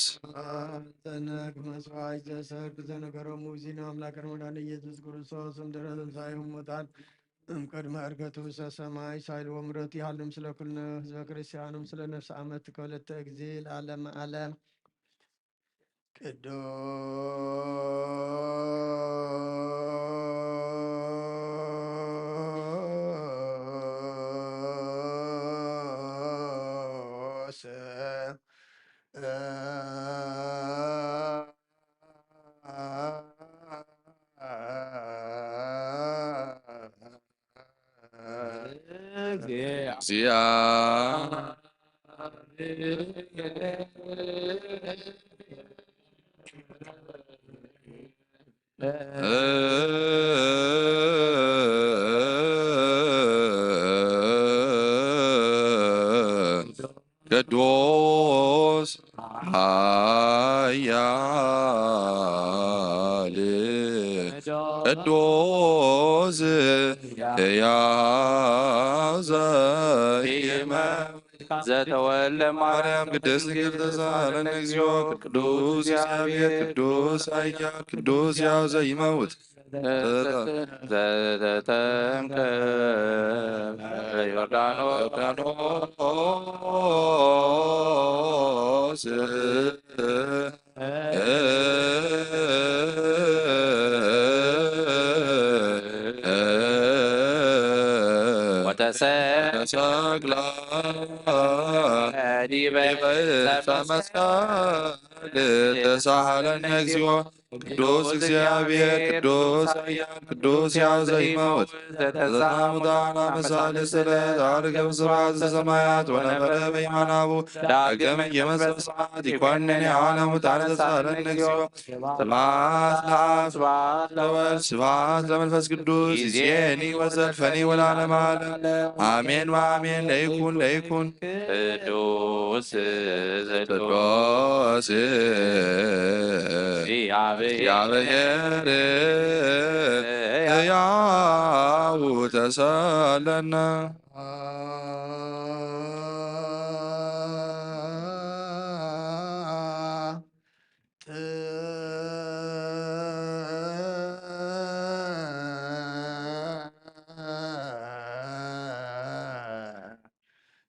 ተነክ መስዋዕት ዘሰርክ ዘነገሮሙ ዚነ አምላከ ወመድኃኒነ ኢየሱስ ክርስቶስ እምድኅረ ትንሣኤሁ እሙታን እምቅድመ ዕርገቱ ውስተ ሰማይ ሳይልዎ ምሕረቱ ይሃሉ ምስለ ኩልነ ህዝበ ክርስቲያኑ ምስለ ነፍሰ ዓመት ከወለተ ጊዜ ለዓለመ ዓለም ቅዱስ ኃያል ቅዱስ ሕያው ዘኢይመውት ዘተወልደ ማርያም ቅድስት ድንግል ተሳሃለነ እግዚኦ ቅዱስ እግዚአብሔር ቅዱስ ኃያል ቅዱስ ሕያው ዘኢይመውት ዘተጠምቀ ዮርዳኖስ ተሰቅላ ዲበ ዕፀ መስቀል ተሳሃለነ እግዚኦ ቅዱስ እግዚአብሔር ቅዱስ ኃያል ቅዱስ ሕያው ዘኢይመውት ዘተንሥአ እሙታን አመ ሣልስት ዕለት ዐርገ በስብሐት ዘሰማያት ወነበረ በየማነ አቡዕ ዳግመ ይመጽእ በሰማያት ይኰንን ሕያዋነ ሙታነ ተሳሃለነ እግዚኦ ስብሐት ለአብ ስብሐት ለወልድ ስብሐት ለመንፈስ ቅዱስ ይእዜኒ ወዘልፈኒ ወለዓለመ ዓለም አሜን ወአሜን። ለይኩን ለይኩን ቅዱስ ቅዱስ እግዚአብሔር ሕያው ተሳሃለነ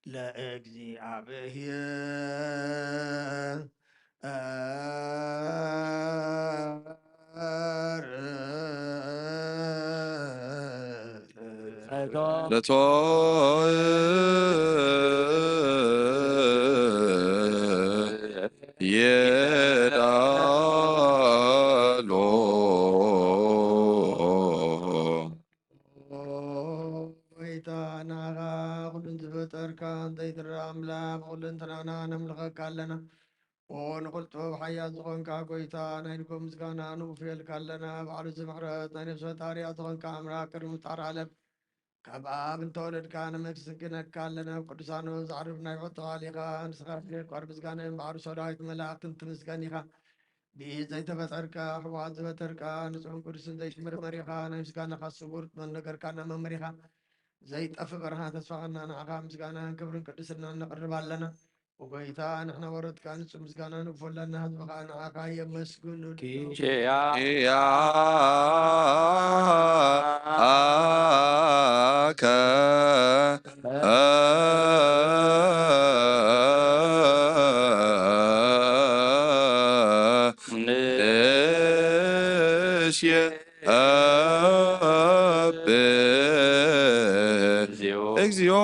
ለእግዚአብሔር የዳሎ ወይታናኻ ኩሉን ዝፈጠርካ እንተይትረ አምላክ ኩልንትናና ነምልኸካ ኣለና ንኹልቶ ብሓያል ዝኾንካ ጎይታ ናይ ንጎ ምስጋና ንውፍየልካ ኣለና ባዕሉ ዝምሕረት ናይ ነፍሲ ፈጣሪያ ዝኾንካ ኣምላክ ቅድሚ ምፍጣር ዓለም ካብ ኣብ እንተወለድካ ነመስግነካ ኣለና ቅዱሳኑ ዛዕርፍ ናይ ዖት ተኻሊኻ ንስኻ ቋር ምስጋነን ባዕሉ ሰራዊት መላእክትን ትምስገን ኢኻ ብኢድ ዘይተፈጠርካ ሕወሓት ዝፈጠርካ ንጹሕን ቅዱስን ዘይትምርመር ኢኻ ናይ ምስጋናኻ ስውር ነገርካና መምህር ኢኻ ዘይጠፍእ ብርሃን ተስፋኸና ንዓኻ ምስጋናን ክብርን ቅድስናን ነቕርብ ኣለና ወጎይታ ንሕና ወረድካ ንጹህ ምስጋና ንግፎለና ህዝብኻ ንዓኻ የመስግኑ ኪያከ እግዚኦ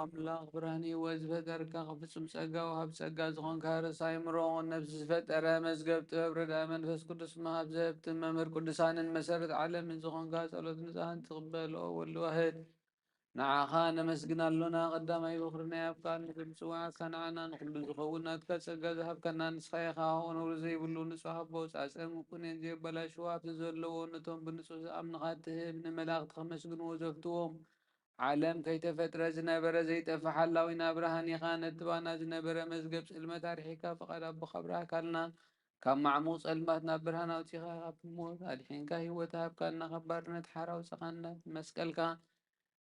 አምላክ ብርሃን ሕይወት ዝፈጠርካ ፍጹም ጸጋ ወሃብ ጸጋ ዝኾንካ ርእሰ አእምሮ ነፍሲ ዝፈጠረ መዝገብ ጥበብ ረዳኢ መንፈስ ቅዱስ መሃብ ዘህብትን መምህር ቅዱሳንን መሰረት ዓለምን ዝኾንካ ጸሎት ንጽሕን ትቕበሎ ወልድ ዋሕድ ንዓኻ ነመስግን ኣሎና ቀዳማይ በኵርና ያብካን ንምጽዋዕካ ንዓና ንኹሉ ዝኸውን ናትካ ጸጋ ዝሃብከና ንስኻ ኢኻ ነውሪ ዘይብሉ ንጹሕ ኣቦ ጻጸም ኩነን ዘየበላሽዎ ኣብቲ ዘለዎ ነቶም ብንጹህ ዝኣምንኻ ትህብ ንመላእኽቲ ከመስግንዎ ዘፍትዎም ዓለም ከይተፈጥረ ዝነበረ ዘይጠፍእ ሓላዊና ብርሃን ኢኻ ነቲ ባና ዝነበረ መዝገብ ጽልመት ኣርሒካ ፍቓድ ኣቦኻ ብርሃካልና ካብ ማዕሙቕ ጸልማት ናብ ብርሃን ኣውፂኻ ካብቲ ሞት ኣድሒንካ ህይወት ሃብካና ካብ ባርነት ሓር ኣውፅኻና መስቀልካ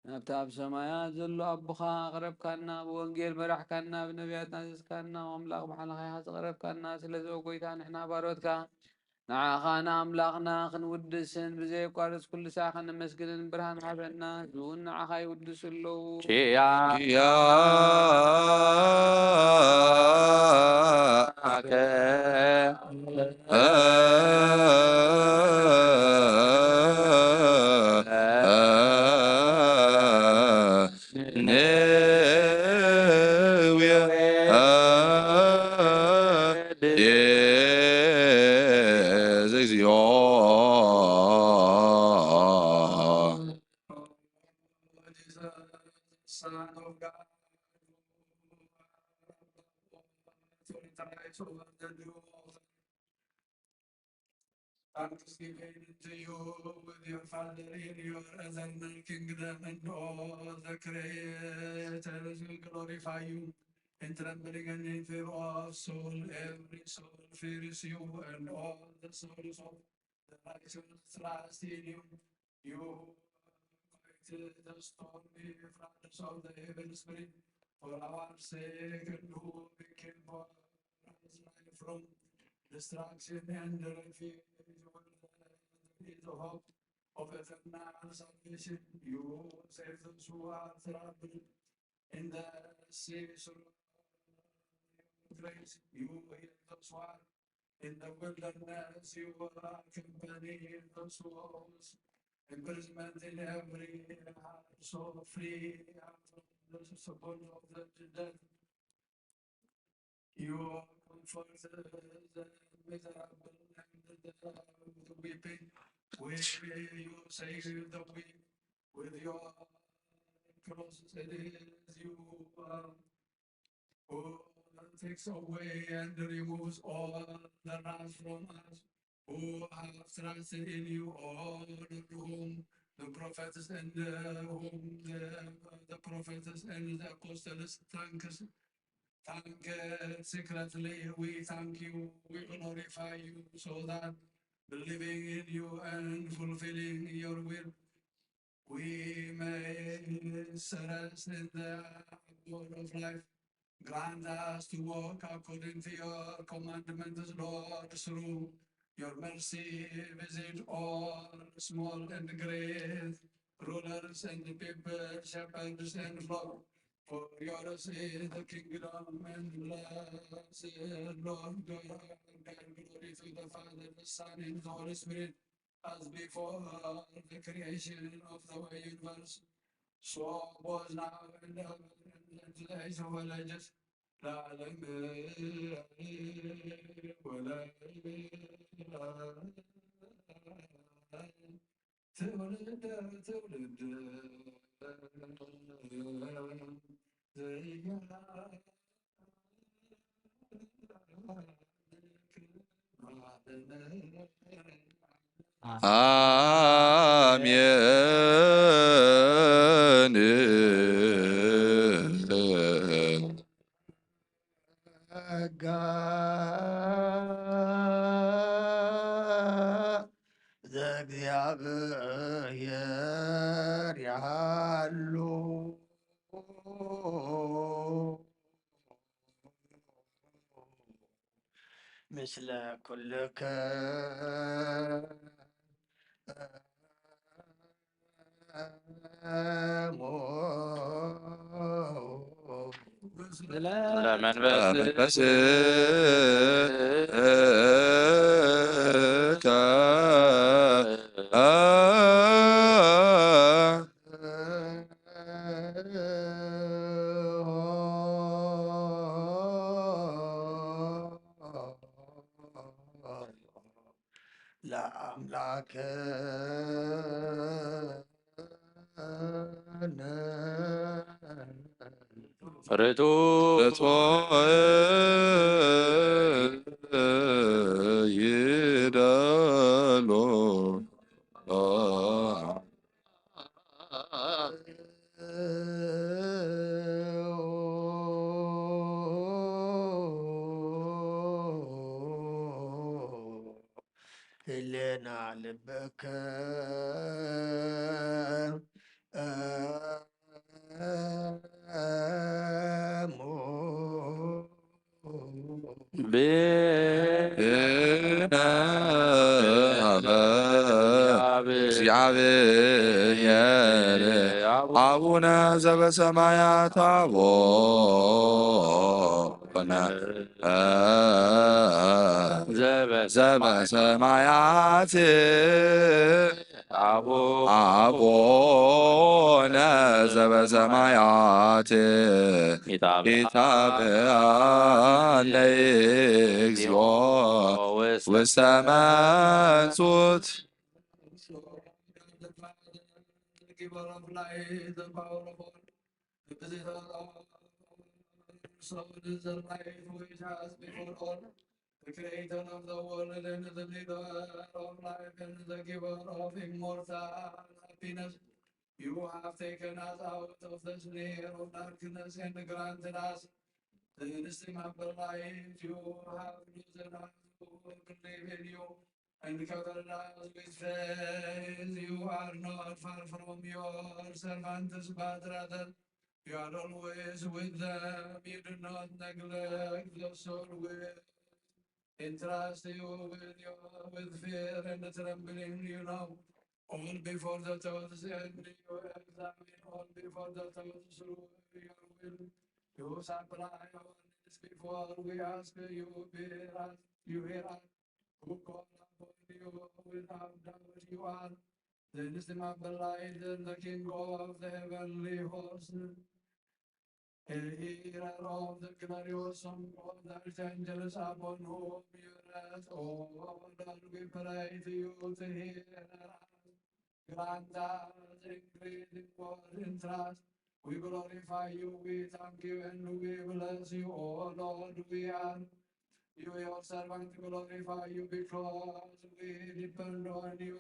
ናብቲ ኣብ ሰማያት ዘሎ ኣቦኻ ኣቕረብካና ብወንጌል መራሕካና ብነቢያት ናዘዝካና ኣምላኽ ባዕልኻ ኢኻ ዘቕረብካና ስለዚ ጎይታ ንሕና ባሮትካ ንዓኻ ንኣምላኽና ክንውድስን ብዘየቋርፅ ኩሉ ሰዓት ከነመስግንን ብርሃን ሃበና እውን ንዓኻ ይውድሱ ኣለዉ ኪያከ Son of God, authorize over the new thanksgiving to you with your Father in your eternal kingdom, and all the creators will glorify you. In trembling and in fear of soul, every soul fears you, and all the souls of the righteous trust in you. You quieted the stormy floods of the heaven spirit for our sake, and who became for us life from destruction and refuge is the hope of eternal salvation. You save those who are troubled in the seas of grace. You heal those who are in the wilderness. You accompany those souls imprisonment in every heart, so free from the support of the dead. You comfort the miserable and the weeping. Where you save the weak with your crosses, it is you who takes away and removes all the wrath from us, who have trusted in you, all whom the prophets and the prophets and the apostles thank secretly. We thank you, we glorify you, so that believing in you and fulfilling your will, we may rest in the abode of life. Grant us to walk according to your commandments, Lord, through your mercy. Visit all small and great, rulers and people, shepherds and flock. For yours is the kingdom and blessed Lord God, and glory to the Father, the Son, and the Holy Spirit, as before the creation of the universe, so was now and ever, and to the age of all ages. Amen. ጸጋ ዘእግዚአብሔር ያሉ ምስለ ኩልከ ርቱ ይደሎ ህሌና ልበከ እግዚአብሔር አቡነ ዘበሰማያት አቡነ ዘበሰማያት አቡነ ዘበሰማያት ኢታብአነ እግዚኦ ውስተ መንሱት giver of life, the power of all, the visitor of soul is the life which has before all, the creator of the world and the leader of life and the giver of immortal happiness. You have taken us out of the snare of darkness and granted us the inestimable life. You have chosen us who believe in you and covered us with faith. You are not far from your servants, but rather you are always with them. You do not neglect the soul will entrust you with fear and trembling, you know. All before the thoughts and you examine all before the thoughts through your will. You supply our needs before we ask you hear us. You hear us. Who call upon you without doubt you are. The inestimable light and the King of the heavenly hosts. Hearer of the glorious song of the archangels upon whom you rest. Oh Lord, we pray to you to hear us. Grant us increasing word in trust. We glorify you, we thank you, and we bless you. Oh Lord, we are you, your servant, glorify you because we depend on you.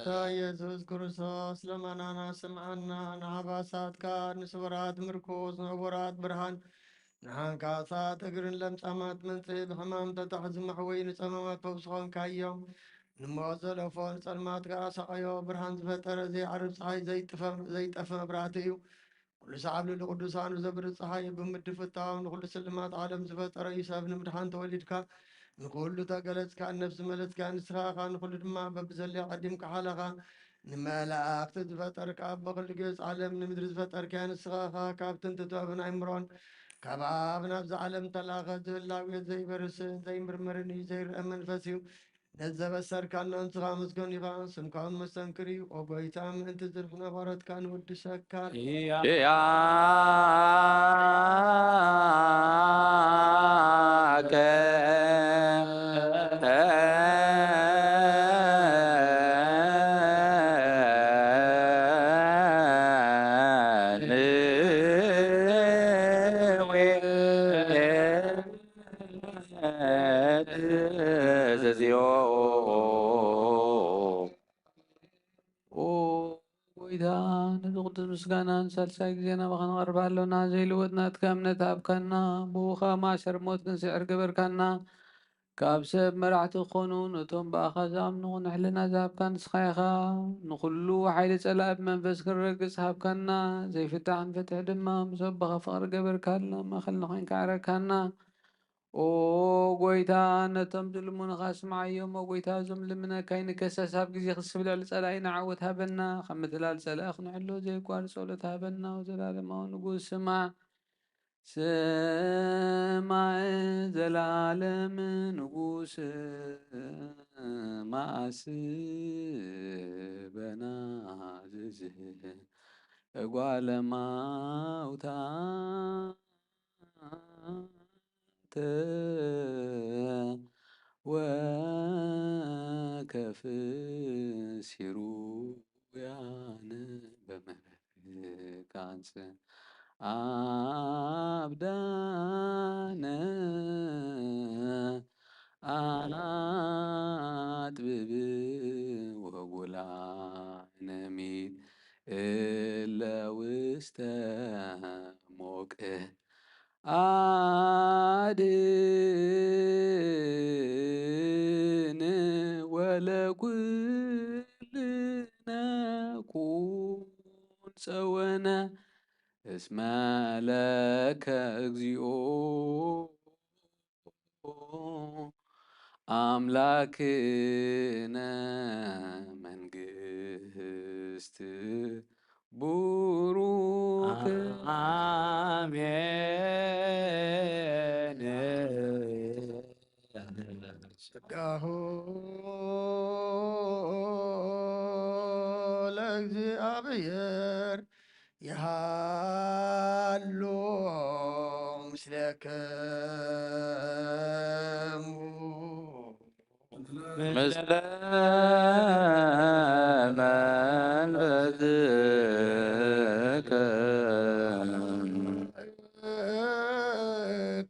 ጌታ ኢየሱስ ክርስቶስ ለመናና ስምዐና ንዓባሳትካ ንስውራት ምርኮስ ንዕቡራት ብርሃን ንሓንካሳት እግርን ለምጻማት መንጽእ ብሕማም ተታሕዝመሕ ወይ ንጸመማት ፈውስ ኾንካዮም ንሞት ዘለፎ ንጸልማት ከዓ ሰቐዮ ብርሃን ዝፈጠረ ዘይዓርብ ፀሓይ ዘይጠፈ መብራህቲ እዩ ኩሉ ሰዓብ ንቅዱሳኑ ዘብርህ ፀሓይ ብምድብ ፍታው ንኩሉ ስልማት ዓለም ዝፈጠረ እዩ ሰብ ንምድሓን ተወሊድካ ንኩሉ ተገለጽካ ነፍሲ መለስካ ንስኻኻ ንኩሉ ድማ በብዘለየ ቀዲምካ ሓለኻ ንመላእክቲ ዝፈጠርካ በኩሉ ገጽ ዓለም ንምድሪ ዝፈጠርካ ንስኻኻ ካብ ጥንቲ ጥበብን ኣእምሮን ካብ ኣብ ናብዚ ዓለም ተላኸ ዝህላዌት ዘይበርስን ዘይምርምርን እዩ ዘይርአ መንፈስ እዩ ነዘበሰርከና ንስኻ ምስገን ኢኻ ስምካውን መሰንክር እዩ ኦ ጎይታ ምእንቲ ዝርፍ ነበረትካ ንውድሰካ ጎይታ ነዚ ቅዱስ ምስጋናን ሳልሳይ ጊዜ ናባኻ ንቐርብ ኣለና ዘይልወጥ ናትካ እምነት ኣብካና ብኡኻ ማእሰር ሞት ክንስዕር ገበርካና ካብ ሰብ መራሕቲ ክኾኑ ነቶም ብኣኻ ዝኣምኑ ንሕልና ዝሃብካ ንስኻ ኢኻ ንኩሉ ሓይሊ ጸላኢ ብመንፈስ ክንረግጽ ሃብካና ዘይፍታሕ ንፍትሕ ድማ ምስ ኣቦኻ ፍቕሪ ገበርካልና ማእኸልና ኮይንካ ዕረካና ኦ ጎይታ ነቶም ዝልሙንኻ ስምዓዮም ኦ ጎይታ እዞም ልምነካ ይንከሰስ ኣብ ግዜ ክስብ ልዕሊ ጸላኢ ንዓወት ሃበና ከም ምትላል ጸላኢ ክንሕሎ ዘይጓር ጸሎት ሃበና ወዘላለማዊ ንጉስ ስማዕ ስማዕ ዘላለም ንጉስ ማእስበና ዝዝህ እጓለ ማውታ ወከፍሲሩ ያን በመካንስ አብዳነ አጥብብ ወጉላነሚት እለ ውስተ ሞቅ አድን ወለኩልነ ኩን ጸወነ እስመ ለከ እግዚኦ አምላክነ መንግስት ቡሩክ አሜን። ጸጋሁ ለእግዚአብሔር የሃሎ ምስሌክሙ ምስለ መንፈስከ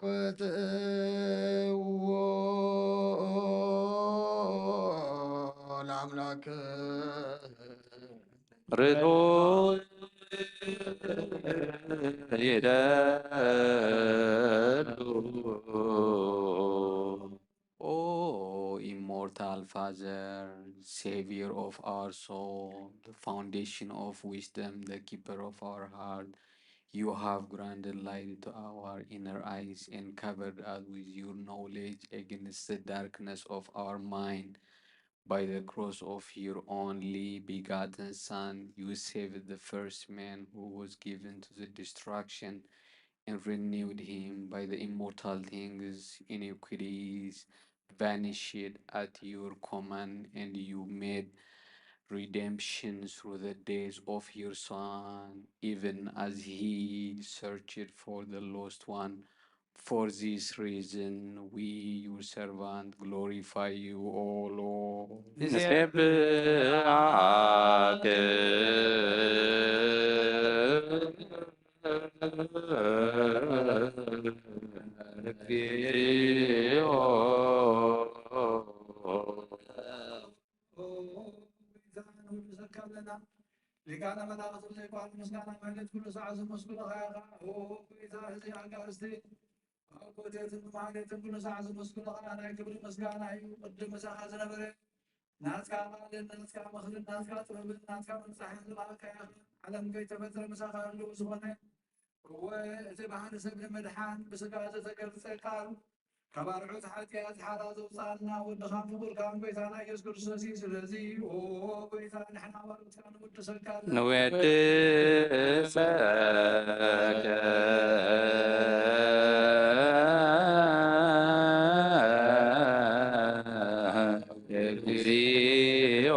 ቁጥዎ ለአምላክ ርቱ ይደሉ O immortal Father, Savior of our soul, the foundation of wisdom, the keeper of our heart, you have granted light to our inner eyes and covered us with your knowledge against the darkness of our mind. By the cross of your only begotten Son, you saved the first man who was given to the destruction and renewed him by the immortal things. Iniquities vanished at your command, and you made redemption through the death of your Son, even as he searched for the lost one. For this reason, we, your servant, glorify you, O Lord. ንሴብሐከ እግዚኦ ሊቃነ መላእክት ዘይቋል ምስጋና ማለት ኩሉ ሰዓት ዝመስግኑኻ ኢኻ ጌታ እዚ ኣጋእዝቲ ኮቴትን ማሕሌትን ኩሉ ሰዓት ዝመስግኑኻ ናይ ክብሪ ምስጋና እዩ ቅድም ምሳኻ ዝነበረ ናትካ ቃልን ናትካ ምኽርን ናትካ ጥበብን ናትካ ምንፃሕን ዝባሃልካ ኢኻ ዓለም ከይተፈጠረ ምሳኻ ህልው ዝኾነ እቲ ባህሪ ሰብ ንምድሓን ብስጋ ዝተገልፀ ቃል ካብ ኣርዑት ሓጢኣት ሓራ ዘውፃእና ወድኻ ፍቁርካን ጎይታና ኢየሱስ ክርስቶስ እዩ ስለዚ ጎይታ ንሕና ባሮትካ ንውድሰካ ንወድሰከ እግዚኦ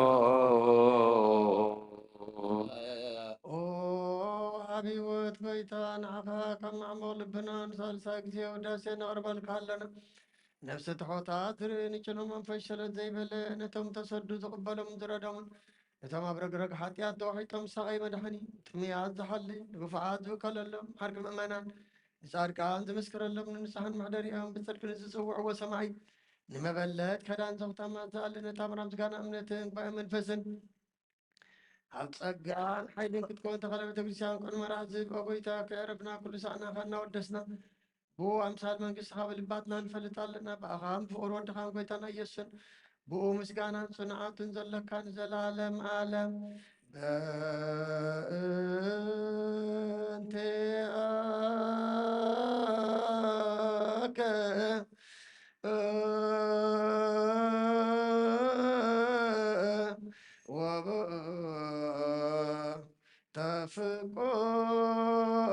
ኣብ ህይወት ጎይታ ንዓኻ ካብ ማዕሞቕ ልብና ንሳልሳ ግዜ ውዳሴ ነቕርበልካ ኣለና ነፍሲ ትሖታት ንጭኖም መንፈስ ሸለት ዘይበለ ነቶም ተሰዱ ዝቕበሎም ዝረዶምን ነቶም ኣብ ረግረግ ሓጢኣት ተዋሒጦም ሳቐይ መድሓኒ ጥምያት ዝሓሊ ንጉፍዓት ዝውከለሎም ሓርቂ ምእመናን ንጻድቃን ዝምስክረሎም ንንስሓን ማሕደሪኦም ብጽድቂ ንዝጽውዕዎ ሰማይ ንመበለት ከዳን ዘኽተማ ዝኣሊ ነታ ምራ ምስጋና እምነትን ጉባኤ መንፈስን ኣብ ጸጋን ሓይልን ክትኮን ተኸለ ቤተክርስትያን ቆን መርዓ ዝብ ጎይታ ከዕረብና ኩሉ ሰዓና ካናወደስና ብኡ ኣምሳል መንግስትኻ ብልባትና ንፈልጥ ኣለና ብኣኻን ፍቑር ወድኻን ጎይታና ኢየሱስን ብኡ ምስጋናን ጽንዓትን ዘለካ ንዘላለም ዓለም በእንቲአከ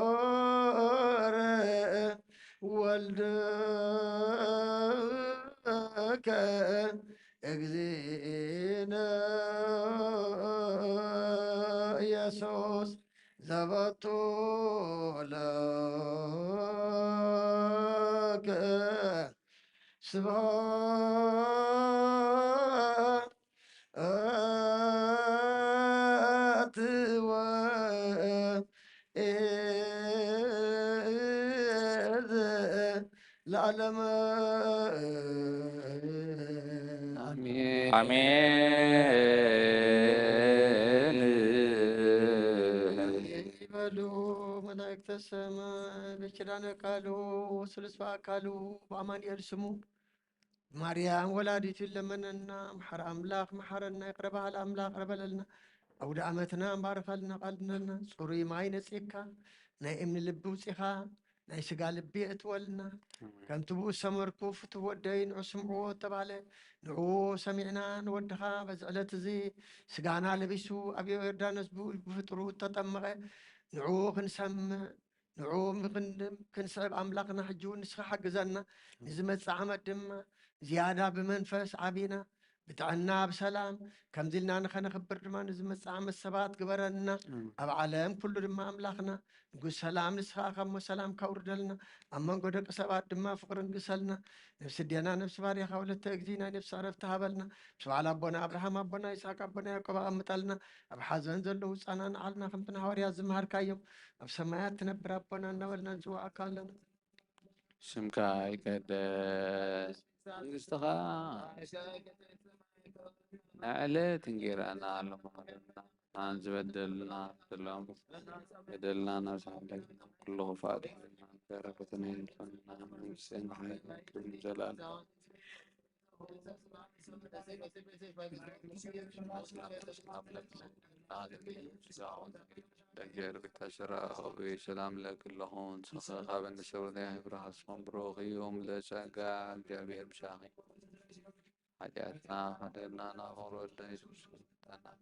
ተፍቆረ ወልድከ እግዚእነ ኢየሱስ ዘበቱ ለከ ስብሐት ወእዝ ለዓለመ አሜን። ይበሉ መላእክተ ሰማይ በኪዳነ ቃሉ ስሉስ በአካሉ በአማኑኤል ስሙ ማርያም ወላዲቱ ለመነና መሐረ አምላክ መሐረና ይቅረ በሃል አምላክ ረበለልና አውደ ዓመትና ባረካልና ቃልነና ጽሩይ ማይ ነጽካ ናይ እምኒ ልቢ ውፂኻ ናይ ስጋ ልቢ እትወልና ከምቲ ብኡ ሰመርኩ ፍትወደይ ንዑ ስምዕዎ ተባለ ንዑ ሰሚዕና ንወድኻ በዚ ዕለት እዚ ስጋና ለቢሱ ኣብ ዮርዳኖስ ብፍጥሩ ተጠመቐ ንዑ ክንሰምዕ ንዑ ክንስዕብ ኣምላኽና ሕጂ እውን ንስኻ ሓግዘና ንዝመፅእ ዓመት ድማ ዝያዳ ብመንፈስ ዓቢና ብጥዕና ብሰላም ከምዚ ኢልና ንኸነኽብር ድማ ንዝመፅእ ዓመት ሰባት ግበረና ኣብ ዓለም ኩሉ ድማ ኣምላኽና ንጉስ ሰላም ንስኻ ከሞ ሰላም ካውርደልና ኣብ መንጎ ደቂ ሰባት ድማ ፍቅርን ግሰልና ነፍሲ ድና ነፍሲ ባርያኻ ወለተ እግዚእ ናይ ነፍሲ ዕረፍቲ ሃበልና ምስ በዓል ኣቦና ኣብርሃም ኣቦና ይስሐቅ ኣቦና ያዕቆብ ኣቐምጠልና ኣብ ሓዘን ዘለዉ ህፃና ንዓልና ከምቲ ንሃዋርያት ዝመሃርካዮም ኣብ ሰማያት ትነብር ኣቦና እናበልና ንፅዋዕካ ኣለና ስምካ ይቀደስ መንግስትኻ ንዕለት እንጀራና ኣለመሃለና ናን ዝበደልና ሰላም በደልና ናብሳለና ኩሉ ክፋድ በረከትና ይንፈና መንግስትን ሓይልን ዘላለም دجال بكسرة وبسلام لك اللهون سخاء بالنسبة لي إبراهيم اسمه بروغي يوم لساقع جابير بشاغي حاجاتنا حدنا نغور الدنيس تانا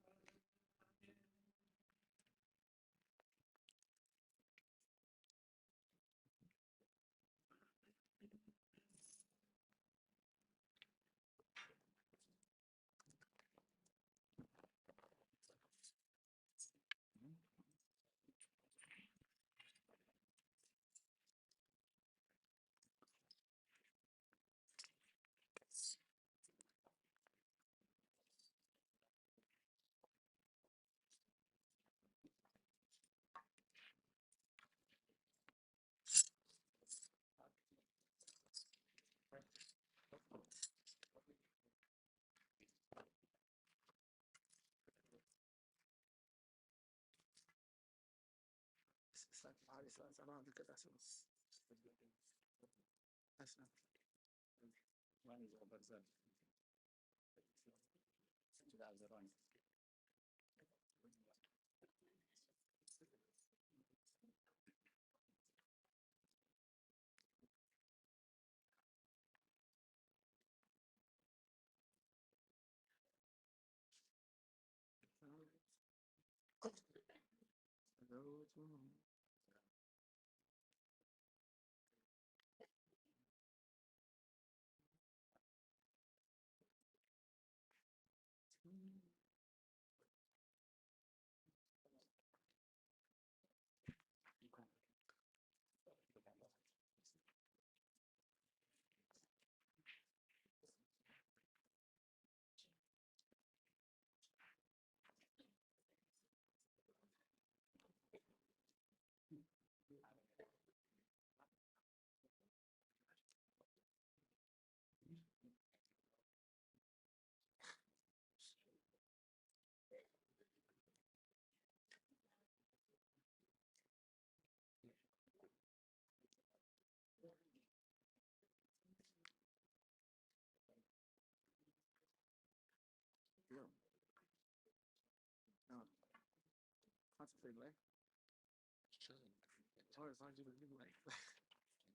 As long as you live life.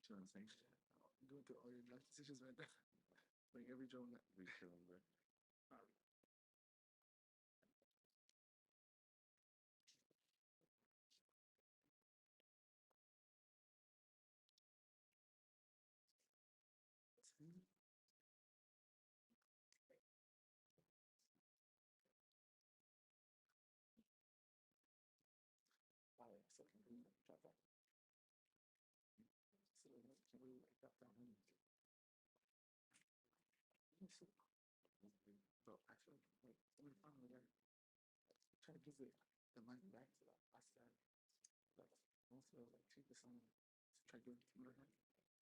You know what I'm saying? Go through all your life decisions right now. Like every job that we kill them, bro. Bro, actually, like, when we finally there, try to give the money back to the last guy. Like, most of it was like 2%. Try to give it to her.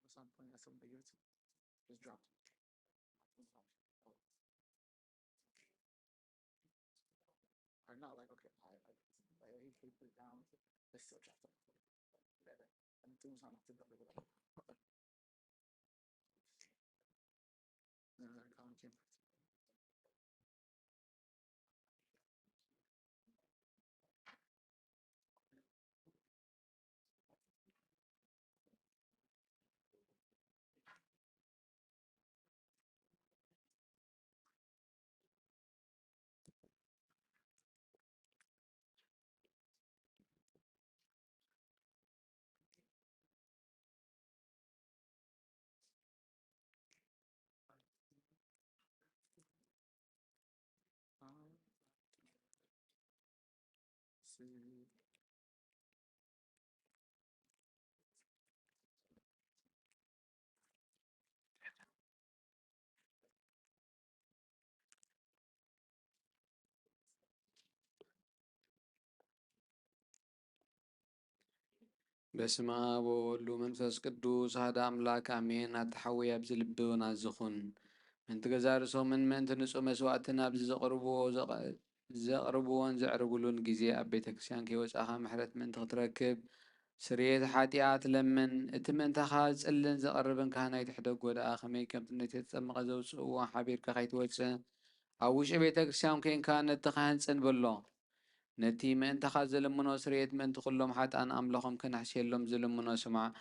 What's on point? That's something they give it to. Just dropped. Or not like, okay, he put it down. They still dropped it. And the thing was not to double it up. And then Colin came. በስመ አብ ወወልድ ወመንፈስ ቅዱስ አሐዱ አምላክ አሜን። አተሐዊ ኣብዚ ልብና ዝኹን ምንቲ ገዛ ርእሶምን ምእንቲ ንጹህ መስዋዕትን ኣብዚ ዘቕርብዎን ዘዕርግሉን ግዜ ኣብ ቤተ ክርስቲያን ከይወጻኻ ምሕረት ምእንቲ ክትረክብ ስርየት ሓጢኣት ለምን። እቲ ምእንታኻ ዝጽልን ዘቐርብን ካህናይ ትሕደጎ ደኣ ከመይ ከምቲ ነቲ የተጸመቐ ዘውፅእዎ ሓቢርካ ከይትወፅእ ኣብ ውሽጢ ቤተ ክርስቲያን ኮንካ ነቲ ካህንጽን በሎ። ነቲ ምእንታኻ ዝልምኖ ስርየት ምእንቲ ኩሎም ሓጣን ኣምልኾም ከናሕስየሎም ዝልምኖ ስማዕ።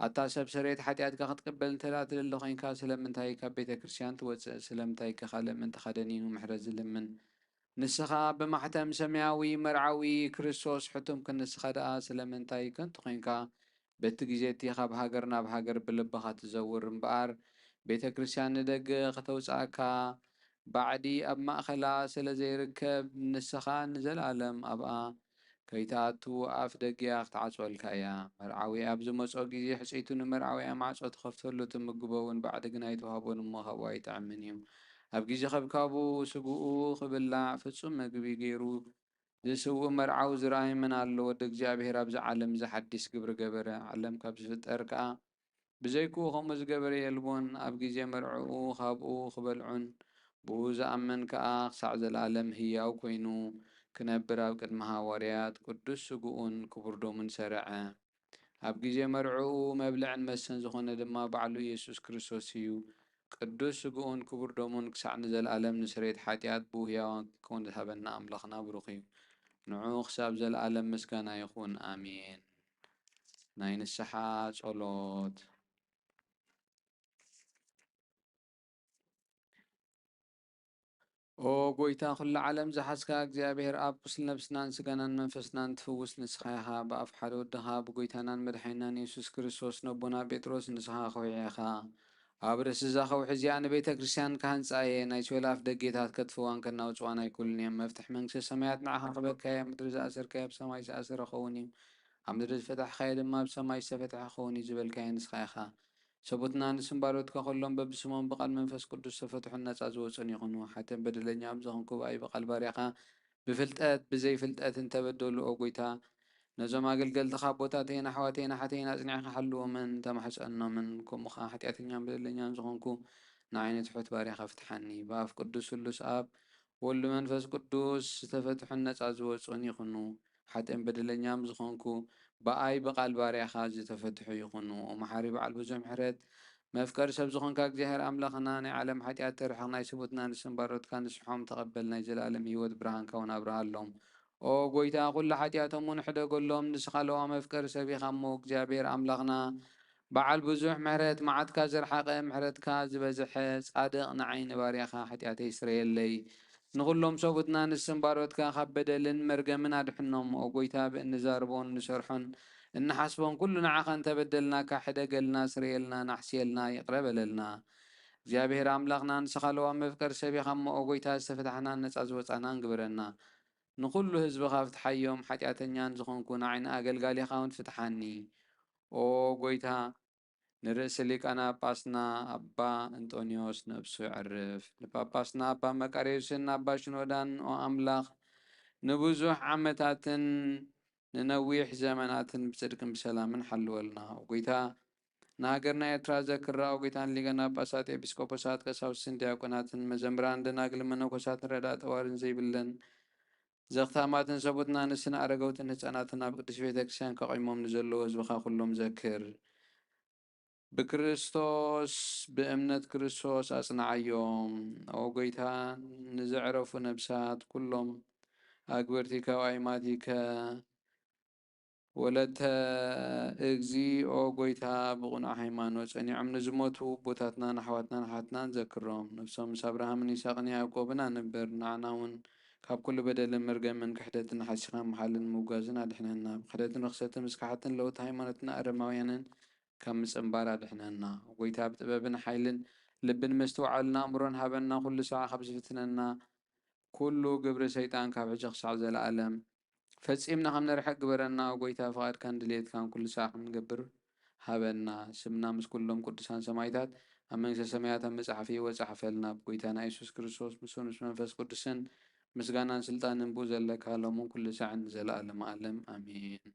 ኣታ ሰብ ስርየት ሓጢኣትካ ክትቅበል እንተዳትልሊ ኮይንካ ስለምንታይ ካብ ቤተ ክርስቲያን ትወፅእ? ስለምንታይ ካልእ ምእንቲ ኸደኒኑ ምሕረት ዝልምን? ንስኻ ብማሕተም ሰማያዊ መርዓዊ ክርስቶስ ሕቱም ክንስኻ ደኣ ስለምንታይ ከንቱ ኮይንካ በቲ ግዜ እቲ ካብ ሃገር ናብ ሃገር ብልብኻ ትዘውር እምበኣር ቤተ ክርስቲያን ንደገ ከተውፃእካ ባዕዲ ኣብ ማእኸላ ስለ ዘይርከብ ንስኻ ንዘለኣለም ኣብኣ ከይትኣቱ ኣፍ ደጊያ ክትዓጽወልካ እያ። መርዓዊ ኣብ ዝመጾ ግዜ ሕጽይቱ ንመርዓውያ ማዕጾ ትኸፍተሉ ትምግቦ እውን ባዕዲ ግና ይትውሃቦን እሞ ካብኡ ኣይጥዕምን እዩ። ኣብ ግዜ ከብካቡ ስግኡ ክብላዕ ፍጹም ምግቢ ገይሩ ዝስውእ መርዓዊ ዝረኣይ መን ኣሎ? ወዲ እግዚኣብሔር ኣብዚ ዓለም ዝሓድስ ግብሪ ገበረ። ዓለም ካብ ዝፍጠር ከዓ ብዘይክኡ ከምኡ ዝገበረ የልቦን። ኣብ ግዜ መርዑኡ ካብኡ ክበልዑን ብኡ ዝኣምን ከዓ ክሳዕ ዘለኣለም ህያው ኮይኑ ክነብር ኣብ ቅድሚ ሃዋርያት ቅዱስ ስጉኡን ክቡር ደሙን ሰርዐ። ኣብ ግዜ መርዑኡ መብልዕን መስተን ዝኾነ ድማ ባዕሉ ኢየሱስ ክርስቶስ እዩ። ቅዱስ ስጉኡን ክቡር ደሙን ክሳዕ ንዘለኣለም ንስርየት ሓጢኣት ብኡ ህያዋን ክኾን ዝሃበና ኣምላኽና ብሩኽ እዩ። ንዑ ክሳብ ዘለኣለም ምስጋና ይኹን ኣሜን። ናይ ንስሓ ጸሎት። ኦ ጎይታ ኩሉ ዓለም ዝሓዝካ እግዚኣብሔር ኣብ ቁስሊ ነብስናን ስጋናን መንፈስናን ትፍውስ ንስኻ ኢኻ። ብኣፍ ሓደ ወድኻ ብጎይታናን መድሓኒናን ኢየሱስ ክርስቶስ ነቦና ጴጥሮስ ንስኻ ኸውዒኻ ኣብ ርእሲ እዛ ኸውሒ እዚኣ ንቤተ ክርስቲያን ካህንጻ እየ። ናይ ሰላፍ ደጌታት ከጥፍዋን ከናውፅዋን ኣይክእሉን እዮም። መፍትሒ መንግስቲ ሰማያት ንዓኻ ክበካየ ኣብ ምድሪ ዝኣሰርካዮ ኣብ ሰማይ ዝኣሰረ ኸውን እዩ። ኣብ ምድሪ ዝፈታሕካዮ ድማ ኣብ ሰማይ ዝተፈትሐ ኸውን እዩ ዝበልካዮ ንስኻ ኢኻ። ሰቡትና ንስምባሮትካ ከሎም በብስሞም ብቓል መንፈስ ቅዱስ ተፈትሑን ነጻ ዝወፁን ይኹኑ። ሓተን በደለኛ ብዝኾንኩ ብኣይ በቓል ባርያኻ ብፍልጠት ብዘይፍልጠት እንተበደሉ ኦ ጎይታ ነዞም ኣገልገልትኻ ቦታተይን ኣሕዋተይን ሓተይን ኣጽኒዕኻ ሓልዎምን ተማሕፀኖምን። ከምኡ ኸዓ ሓጢኣተኛን በደለኛን ዝኾንኩ ንዓይነት ትሑት ባርያኻ ፍትሓኒ። ብኣፍ ቅዱስ ስሉስ ኣብ ወሉ መንፈስ ቅዱስ ዝተፈትሑን ነጻ ዝወፁን ይኹኑ። ሓጥን በደለኛም ዝኾንኩ ብኣይ በቓል ባርያኻ ዝተፈትሑ ይኹኑ። መሓሪ በዓል ብዙሕ ምሕረት መፍቀሪ ሰብ ዝኾንካ እግዚኣብሔር ኣምላኽና ናይ ዓለም ሓጢኣት ተርሕቕ ናይ ስቡትና ንስምባሮትካ ንስሖም ተቐበል ናይ ዘለኣለም ህይወት ብርሃንካ እውን ኣብርሃሎም። ኦ ጎይታ ኩሉ ሓጢኣቶም እውን ሕደገሎም ንስኻ ለዋ መፍቀሪ ሰብ ኢኻ እሞ እግዚኣብሔር ኣምላኽና በዓል ብዙሕ ምሕረት መዓትካ ዝረሓቐ ምሕረትካ ዝበዝሐ ጻድቕ ንዓይኒ ባርያኻ ሓጢኣተይ ስረየለይ። ንኹሎም ሰቡትና ንስምባሮትካ ካብ በደልን መርገምን ኣድሕኖም። ኦ ጎይታ ብእንዛርቦን ንሰርሖን እንሓስቦን ኩሉ ንዓኻ እንተበደልናካ ሕደገልና ስረየልና ናሕስየልና ይቕረበለልና። እግዚኣብሔር ኣምላኽና ንስኻ ለዋ መፍቀሪ ሰብ ኢኻ እሞ ኦ ጎይታ ዝተፈታሕናን ነጻ ዝወፃናን ግብረና። ንኩሉ ህዝብኻ ፍትሓዮም ሓጢኣተኛን ዝኾንኩ ንዓይኒ ኣገልጋሊኻ እውን ፍትሓኒ። ኦ ጎይታ ንርእሲ ሊቃና ጳጳስና ኣባ እንጦንዮስ ነብሱ ይዕርፍ። ንጳጳስና ኣባ መቃርዮስን ኣባ ሽኖዳን ኦ ኣምላኽ ንብዙሕ ዓመታትን ንነዊሕ ዘመናትን ብጽድቅን ብሰላምን ሓልወልና። ጎይታ ንሃገርና ኤርትራ ዘክራ ጎይታን ሊቃነ ጳጳሳት ኤጲስቆጶሳት ቀሳውስትን ዲያቆናትን መዘምራን ደናግል መነኮሳትን ረዳእ ጠዋርን ዘይብለን ዘኽታማትን ሰቡትና ንስን ኣረገውትን ህፃናትን ኣብ ቅዱስ ቤተ ክርስቲያን ከቒሞም ንዘለዉ ህዝብኻ ኩሎም ዘክር። ብክርስቶስ ብእምነት ክርስቶስ ኣጽንዓዮም። ኦ ጎይታ ንዘዕረፉ ነብሳት ኩሎም ኣግበርቲ ከዋይማቲከ ወለተ እግዚኦ ጎይታ ብቑኑዕ ሃይማኖት ጸኒዖም ንዝሞቱ ቦታትናን ኣሕዋትናን ሓትናን ዘክሮም። ነፍሶም ምስ ኣብርሃምን ይስሐቅን ያዕቆብን ኣንብር። ንዓና እውን ካብ ኩሉ በደልን መርገምን ክሕደትን ሓሲኻ መሓልን ምጓዝን ኣድሕነና። ብክሕደትን ርክሰትን ምስካሕትን ለውቲ ሃይማኖትና ኣረማውያንን ካብ ምጽምባር ኣድሕነና። ጎይታ ብጥበብን ሓይልን ልብን ምስትውዓልን ኣእምሮን ሃበና። ኩሉ ሰብዓ ካብ ዝፍትነና ኩሉ ግብሪ ሰይጣን ካብ ሕጂ ክሳዕ ዘለኣለም ፈጺምና ከም ነርሕቅ ግበረና ጎይታ ፍቓድካን ድሌትካን ኩሉ ሰዓት ክንገብር ሃበና ስምና ምስ ኩሎም ቅዱሳን ሰማዕታት ኣብ መንግስተ ሰማያት ኣብ መጽሓፍ ሕይወት ጻሕፈልና ብጎይታና ኢየሱስ ክርስቶስ ምስኡን ምስ መንፈስ ቅዱስን ምስጋናን ስልጣንን ብኡ ዘለካ ሎምን ኩሉ ሰዓት ንዘለኣለመ ዓለም ኣሜን።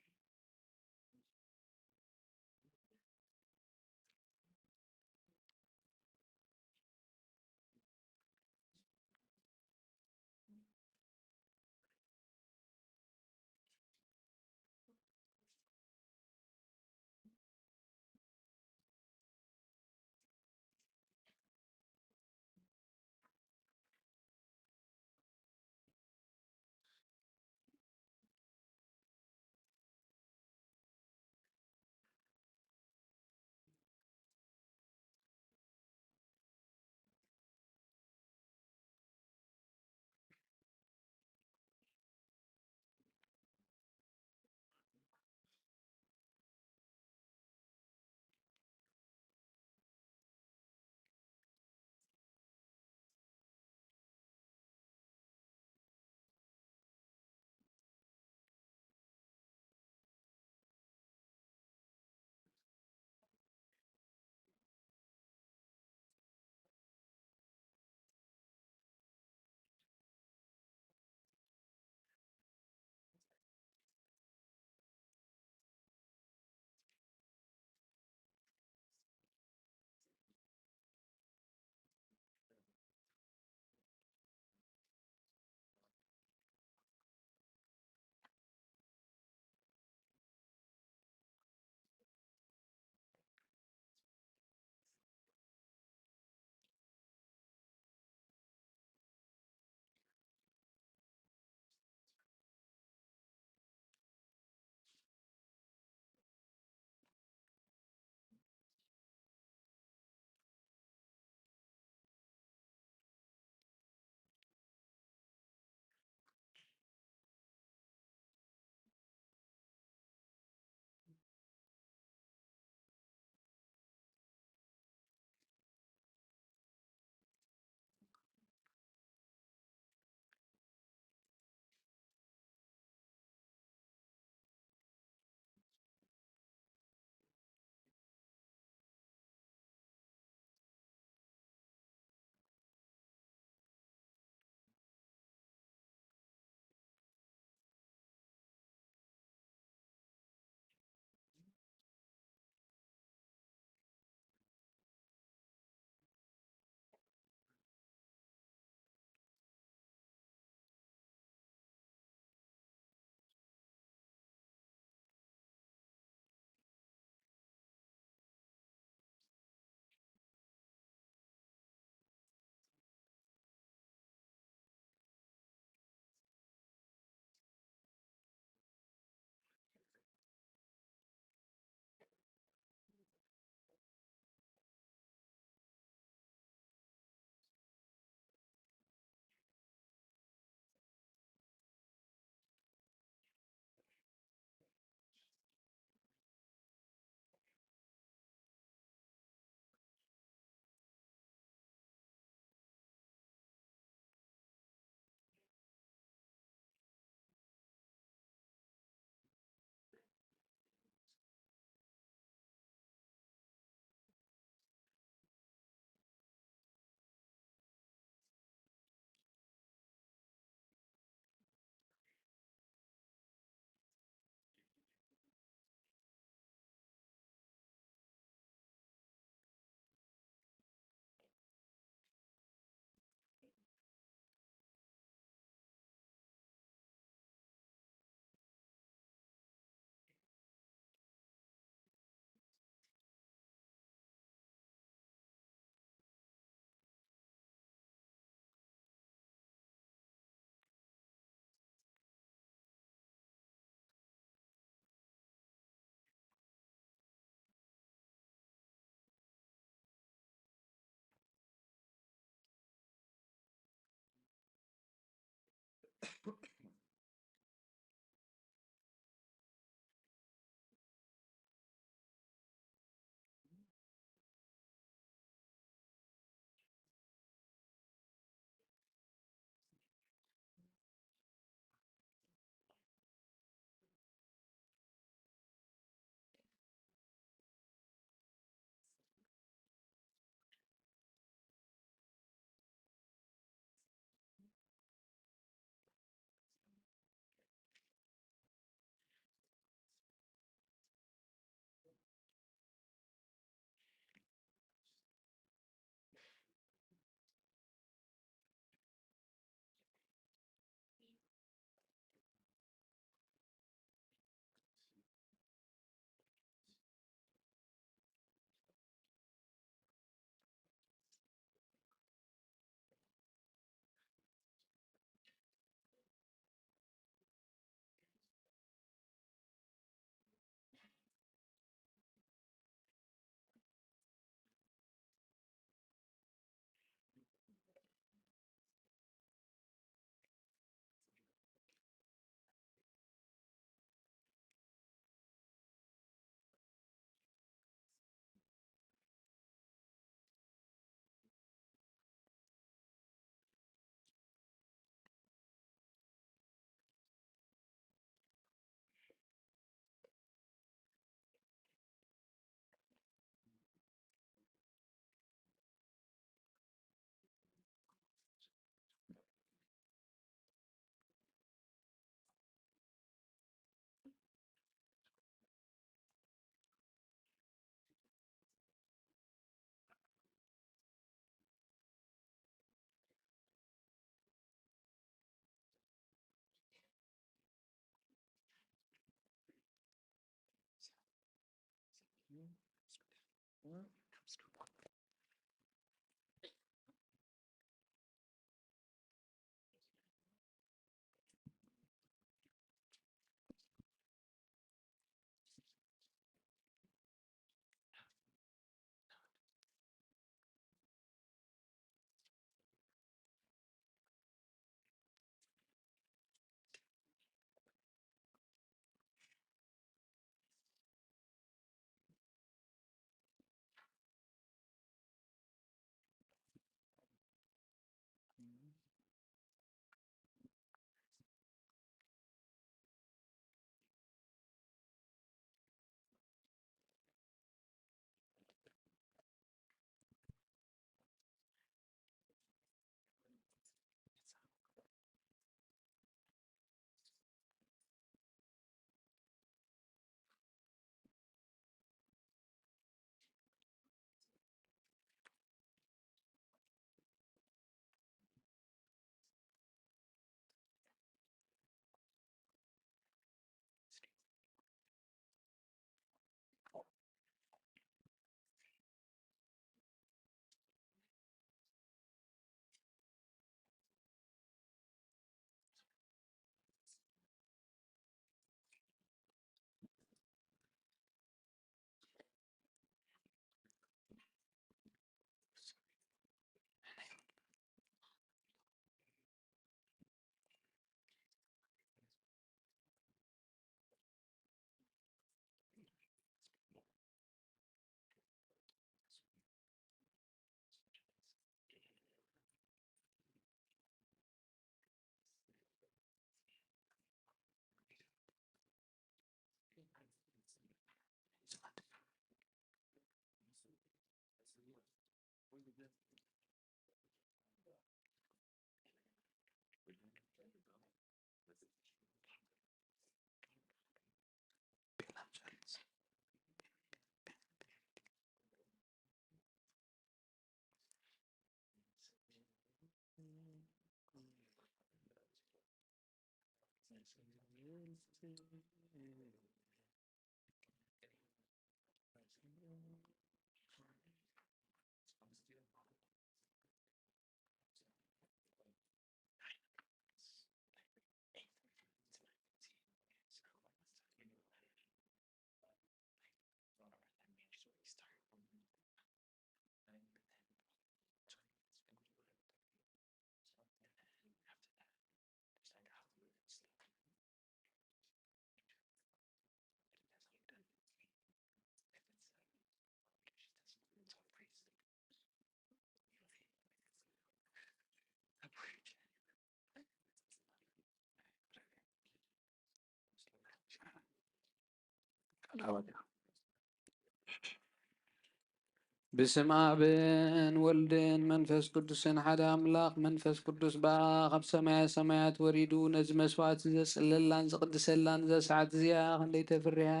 بسم آبن ولدن منفس قدسن حدا أملاق منفس قدس باغ سمايا سمايات وريدو نزم سوات زس اللان زقدسلان زس ساعات زيا خندي تفريا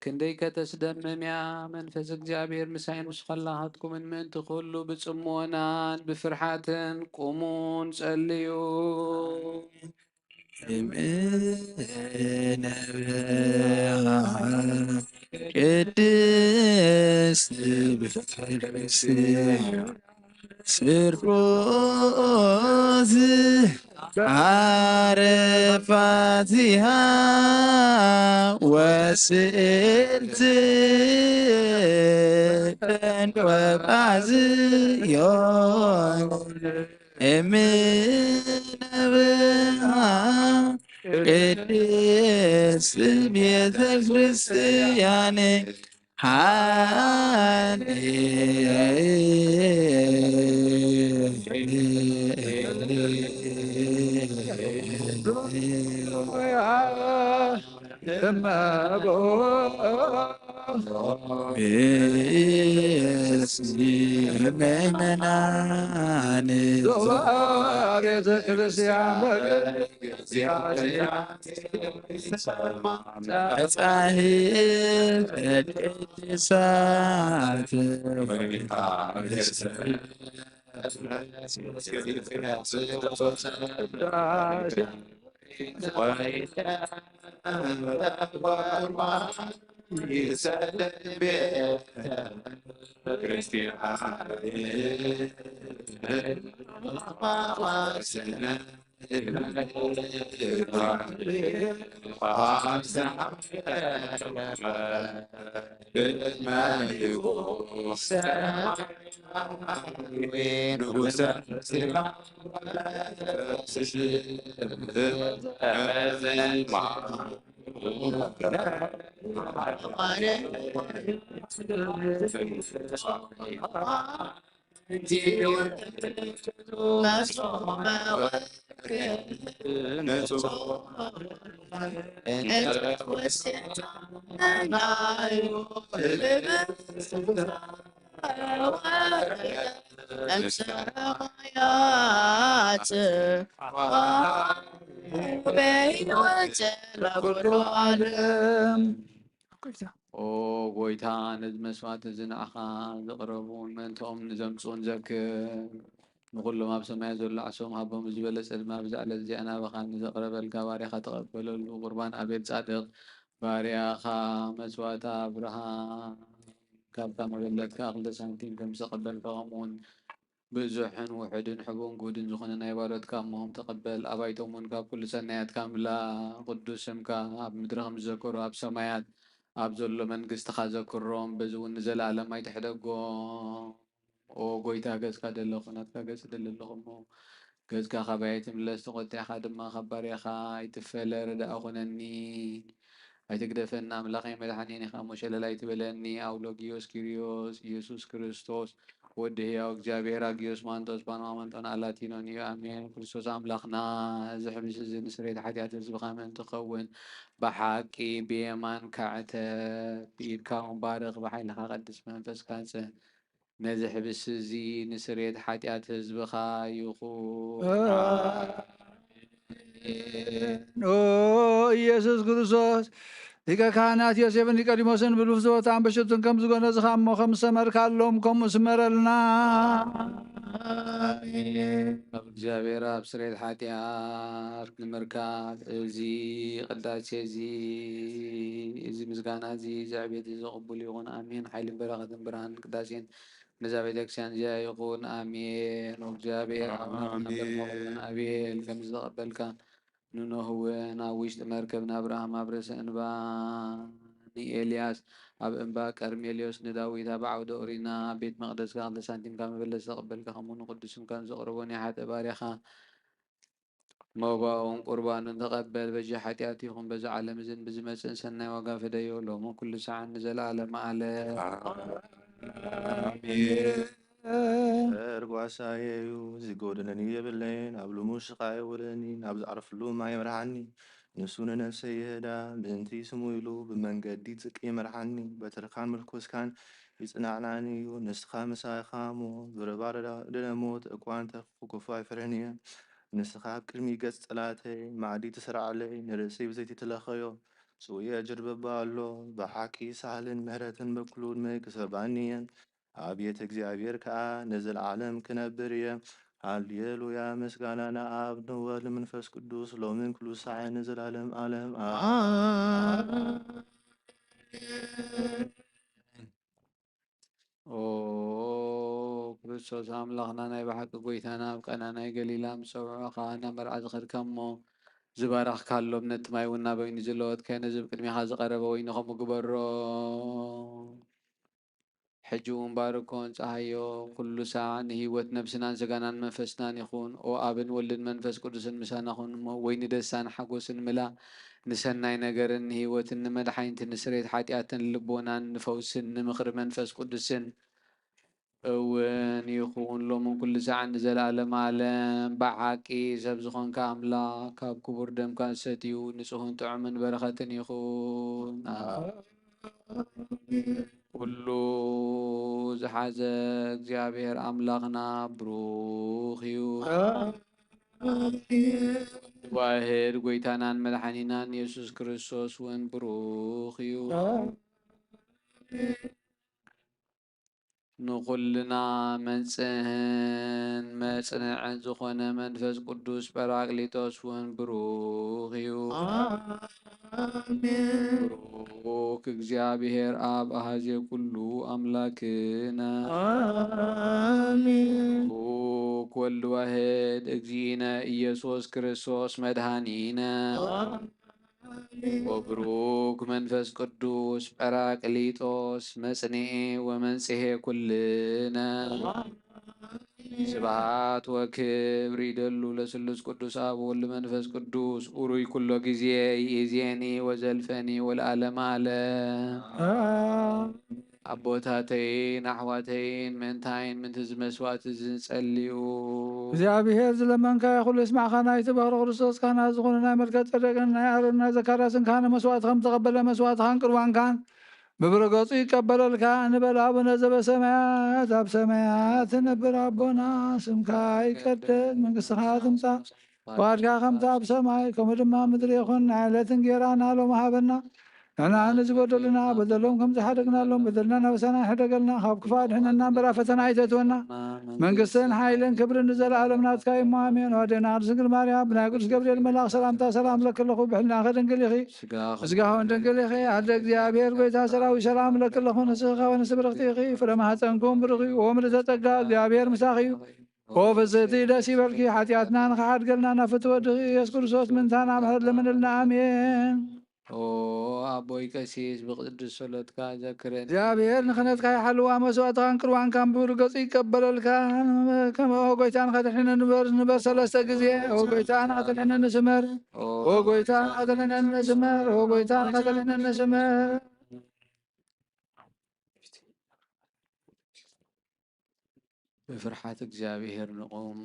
كندي كتسدمم يا منفس እግዚአብሔር مساين مش خلاهاتكم من تخلو بصمونان بفرحاتن قومون صليو ቅድስት ቤተክርስቲያን ስርቆት አረፋቲሃ ወስእልት ወባዝዮን እምነበሃ ቅድስት ቤተ ክርስቲያን ምእመናን ቤተ ክርስቲያን መጻሕፍት ቅዱሳት ኦ ጎይታ ነዚ መስዋዕት እዚ ንዓኻ ዘቕረቡን ምእንትኦም ንዘምፅኡን ዘክር ንኩሎም ኣብ ሰማይ ዘሎ ዓሶም ሃቦም ዝበለፀ ድማ ብዛዕባ እዚኣ ናባኻ ንዘቕረበልካ ባርያኻ ተቐበለሉ ቁርባን ኣቤል ጻድቕ ባርያኻ መስዋዕት ኣብርሃም ካብታ መበለትካ 2 ሳንቲም ከም ዝተቐበልካ ከምኡውን ብዙሕን ውሕድን ሕቡን ጉድን ዝኾነ ናይ ባሮትካ እሞም ተቐበል ኣባይቶም እውን ካብ ኩሉ ሰናያትካ ምላእ ቅዱስ ስምካ ኣብ ምድሪ ከም ዝዘከሩ ኣብ ሰማያት ኣብ ዘሎ መንግስትኻ ዘክሮም በዚ እውን ንዘለኣለም ኣይትሕደጎም ኦ ጎይታ ገጽካ ደለኹ ናትካ ገጽ ደሊ ኣለኹ እሞ ገጽካ ካባይ ኣይትምለስ ተቆጢዕኻ ድማ ካብ ባርያኻ ኣይትፈለ ረዳእ ኹነኒ ኣይትግደፈና ኣምላኸይ መድሓኒኒ ኢኻ እሞ ሸለላ ኣይትበለኒ ኣውሎጊዮስ ኪሪዮስ ኢየሱስ ክርስቶስ ወዲ ሕያው እግዚአብሔር አጊዮስ ማንጦስ ፓኖማንጦን አላቲኖን እዩ አሜን ክርስቶስ አምላኽና እዚ ሕምስ እዚ ንስሬት ሓጢአት ህዝብኻ መን ትኸውን ብሓቂ ብየማን ካዕተ ብኢድካ ባርኽ ብሓይልኻ ቅዱስ መንፈስካ ጽህ ነዚ ሕብስ እዚ ንስሬት ሓጢአት ህዝብኻ ይኹን ኢየሱስ ክርስቶስ ሊቀ ካህናት ዮሴፍን ኒቆዲሞስን ብልፍትወታን በሽቱን ከም ዝገነዝኻ እሞ ከም ዝሰመርካሎም ከምኡ ስመረልና ኣብ እግዚአብሔር ኣብ ስሬት ሓጢአት ንምርካብ እዚ ቅዳሴ እዚ ምስጋና እዚ ዘዕቤት እዚ ቅቡል ይኹን አሜን ሓይልን በረኸትን ብርሃንን ቅዳሴን ነዛ ቤተክርስቲያን እዚኣ ይኹን አሜን እግዚአብሔር አቤል ከም ዝተቐበልካ ንኖህ እውን ኣብ ውሽጢ መርከብ ንኣብርሃም ኣብ ርእሲ እንባ ንኤልያስ ኣብ እንባ ቀርሜልዮስ ንዳዊት ኣብ ዓውደ ኦሪና ኣብ ቤት መቅደስካ 2 ሳንቲም ካብ መበለት ዝተቐበልካ ከምኡ ንቅዱስን ከም ዘቕርቦን ይሓጠ ባርያኻ መባውን ቁርባንን ተቐበል በዚ ሓጢአት ይኹን በዚ ዓለም እዝን ብዝመፅእን ሰናይ ዋጋ ፈደዮ ሎሞ ኩሉ ሰዓት ንዘለኣለም ዓለም ጓሳየዩ ዝጎደነኒ የብለይን ኣብ ልሙሽ ቃ የውለኒ ናብ ዝዓርፍሉ ማይ መርሓኒ ንሱን ነፍሰይ ይህዳ ምእንቲ ስሙ ኢሉ ብመንገዲ ጽድቂ ይመርሓኒ በትርካን ምልኮስካን ይጽናዕናኒ እዩ ንስኻ ምሳኻ እሞ ብርባር ደለሞት እኳ እንተኽፉ ኣይፈርህን እየ ንስኻ ኣብ ቅድሚ ገጽ ጸላተይ ማዕዲ ትስራዓለይ ንርእሰይ ብዘይቲ ትለኸዮ ጽውየ ጅርበባ ኣሎ ብሓቂ ሳህልን ምህረትን በኩሉድመይ ክሰባኒ እየን ኣብ ቤተ እግዚኣብሔር ከዓ ንዘለዓለም ክነብር እየ ሃሌሉያ ምስጋና ንኣብ ንወልድ መንፈስ ቅዱስ ሎምን ኩሉ ሰዓት ንዘላለም ዓለም ኦ ክርስቶስ ኣምላኽና ናይ ባሓቂ ጎይታና ኣብ ቀና ናይ ገሊላ ምስ ሰውዑኻ ናብ መርዓ ዝኸድካ እሞ ዝባረኽካሎም ነቲ ማይ እውን ናብ ወይኒ ዝለወጥከ ነዚ ብቅድሚኻ ዝቐረበ ወይኒ ከምኡ ግበሮ ሕጂ እውን ባርኮን ፀሃዮ ኩሉ ሰዓት ንሂወት ነብስናን ስጋናን መንፈስናን ይኹን ኦ ኣብን ወልድን መንፈስ ቅዱስን ምሳና ኹን እሞ ወይኒ ደስታን ሓጎስን ምላእ ንሰናይ ነገርን ንሂወትን ንመድሓኒትን ንስሬት ሓጢኣትን ልቦናን ንፈውስን ንምኽሪ መንፈስ ቅዱስን እውን ይኹን ሎምን ኩሉ ሰዓት ንዘለኣለም ዓለም ብሓቂ ሰብ ዝኾንካ ኣምላኽ ካብ ክቡር ደምካ ዝሰትዩ ንጹህን ጥዑምን በረኸትን ይኹን ኩሉ ዝሓዘ እግዚኣብሔር ኣምላኽና ብሩኽ እዩ ዋህድ ጎይታናን መድሓኒናን ኢየሱስ ክርስቶስ እውን ብሩኽ እዩ ንኩልና መንጽህን መጽንዕን ዝኾነ መንፈስ ቅዱስ ጰራቅሊጦስ እውን ብሩኽ እዩ ብሩክ እግዚአብሔር አብ አሐዜ ኩሉ አምላክነ ብሩክ ወልድ ዋሕድ እግዚእነ ኢየሱስ ክርስቶስ መድኃኒነ ወብሩክ መንፈስ ቅዱስ ጰራቅሊጦስ መጽንዒ ወመንጽሔ ኩልነ ስብሐት ወክብር ይደሉ ለስሉስ ቅዱስ አብ ወልድ መንፈስ ቅዱስ ኡሩይ ኩሎ ጊዜ ይእዜኒ ወዘልፈኒ ወለዓለመ ዓለም አቦታተይን አሕዋተይን ምንታይን ምንቲ ዝመስዋዕት ዝንጸልዩ እግዚአብሔር ዝለመንካ ይኹሉ ይስማዕካ ናይቲ በክሪ ክርስቶስ ካህና ዝኾኑ ናይ መልከ ጸደቅን ናይ አሮን ናይ ዘካርያስን ካህነ መስዋዕት ከም ተቐበለ መስዋዕትኻን ቅርባንካን በብረገጹ ይቀበለልካ እንበል አቡነ ዘበሰማያት ኣብ ሰማያት ትነብር አቦና ስምካ ይቀደስ መንግሥትኻ ትምጻእ ፈቃድካ ከምቲ ኣብ ሰማይ ከምኡ ድማ ምድሪ ይኹን ናይ ዕለትን ጌራና ሎሚ ሃበና ንሕና ንዝበደሉና በደሎም ከም ዝሓደግናሎም በደልና ናበሳና ይሕደገልና ካብ ክፉእ ኣድሕነና እምበር ኣብ ፈተና ኣይተእትወና መንግስትን ሓይልን ክብርን ንዘለዓለም ናትካ እዩ እሞ ኣሜን ወዴና ድንግል ማርያም ብናይ ቅዱስ ገብርኤል መልኣክ ሰላምታ ሰላም ለክለኹ ብሕልናኸ ድንግል ኢኺ ምስጋኹን ድንግል ኢኺ ኣደ እግዚኣብሔር ጎይታ ሰራዊት ሰላም ለክለኹ ንስኻ ወንስ ብርኽቲ ኢኺ ፍረ ማኅፀንኩም ብሩኽ እዩ ወምልዕተ ጸጋ እግዚአብሔር ምሳኺ እዩ ኦ ፍስሕቲ ደስ ይበልኪ ሓጢኣትና ንኸሓድገልና ናብ ፍትወድኺ ኢየሱስ ክርስቶስ ምንታና ምሕረት ለምንልና ኣሜን ኦ አቦይ ቀሲስ ብቅዱስ ጸሎትካ ዘክረን እግዚአብሔር ንኽነትካ ይሓልዋ መስዋዕትኻን ቅርባንካን ብርገጹ ይቀበለልካ ከም ጎይታን ከተልሕነ ንበር ሰለስተ ጊዜ ጎይታን ከተልሕነ ንስመር ጎይታን ከተልሕነ ንስመር ጎይታን ከተልሕነ ንስመር በፍርሃት እግዚአብሔር ንቁም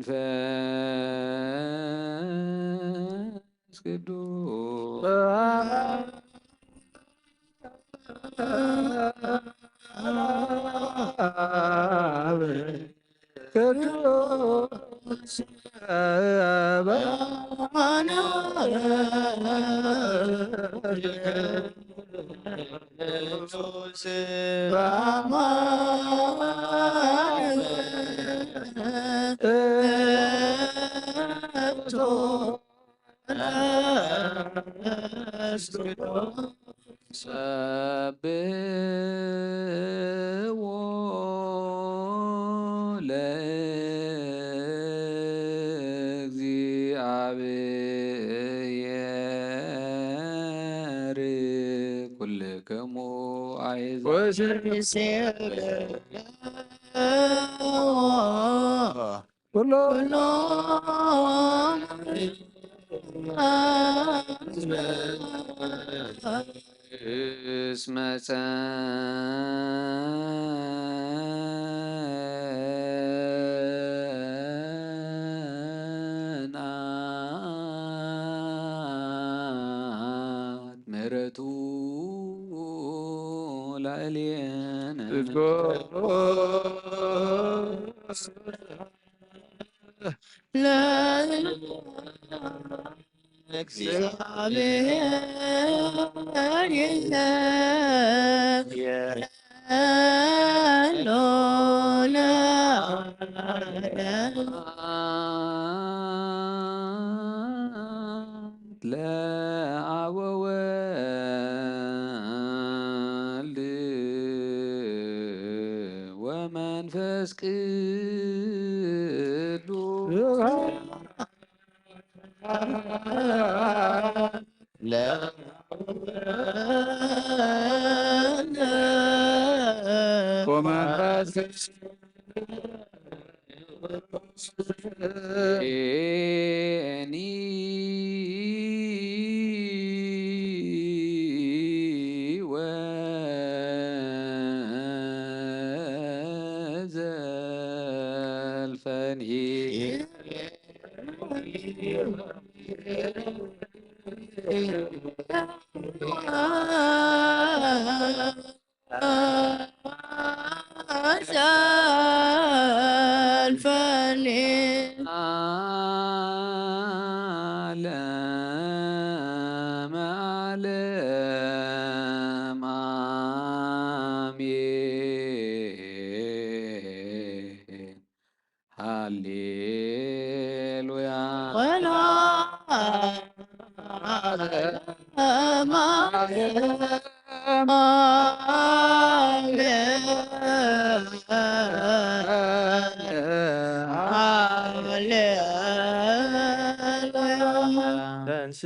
ወመንፈስ ቅዱስ ቅዱስ በማነ ቅዱስ ሰብሕዎ ለእግዚአብሔር ኩልክሙ እስመ ጸንዐት ምሕረቱ ላዕሌነ ለአብ ወወልድ ወመንፈስ ቅዱስ ኤኒ ወዘልፈኒ ዓለመ ዓለም አሜን። ሃሌሉያ ተንስ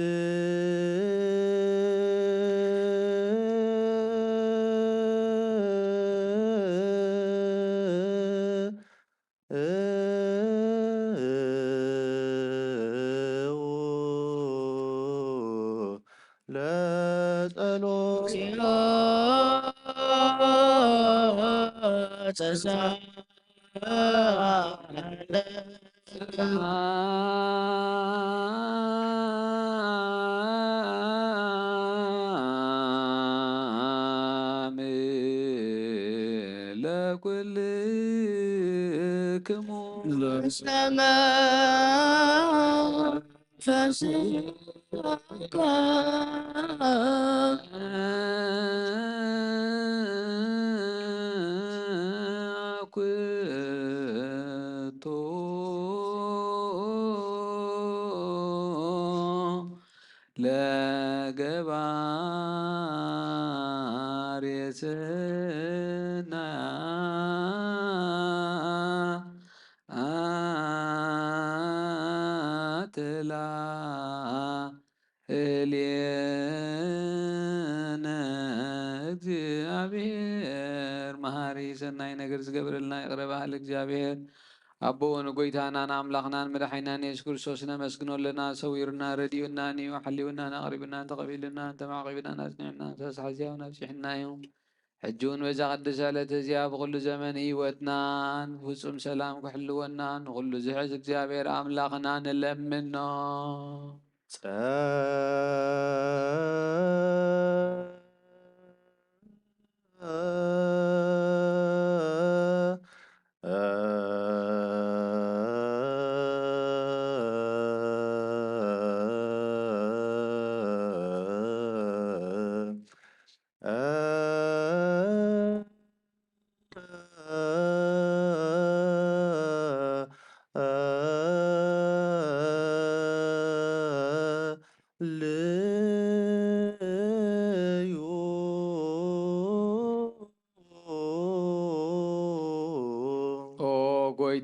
ለኩልክሙ አኩቶ ለገባሬ ሰናያት ላዕሌነ እግዚአብሔር መሐሪ ሰናይ ነገር ዝገብረልና ይቅረ ባህል እግዚአብሔር አቦን ጎይታናን አምላኽናን መድኃኒናን ኢየሱስ ክርስቶስ ነመስግኖለና ሰዊርና ረዲኡናኒ ወሐሊውና አቅሪብና ተቀቢልና ተማዕቂብና አጽኒዕና ተስሓዚያው ነብሲሕና እዩ ሕጂውን በዛ ቅድስ ዕለት እዚኣ ብኩሉ ዘመን ህይወትናን ፍጹም ሰላም ክሕልወናን ንኩሉ ዝሕዝ እግዚኣብሔር ኣምላኽና ንለምኖ።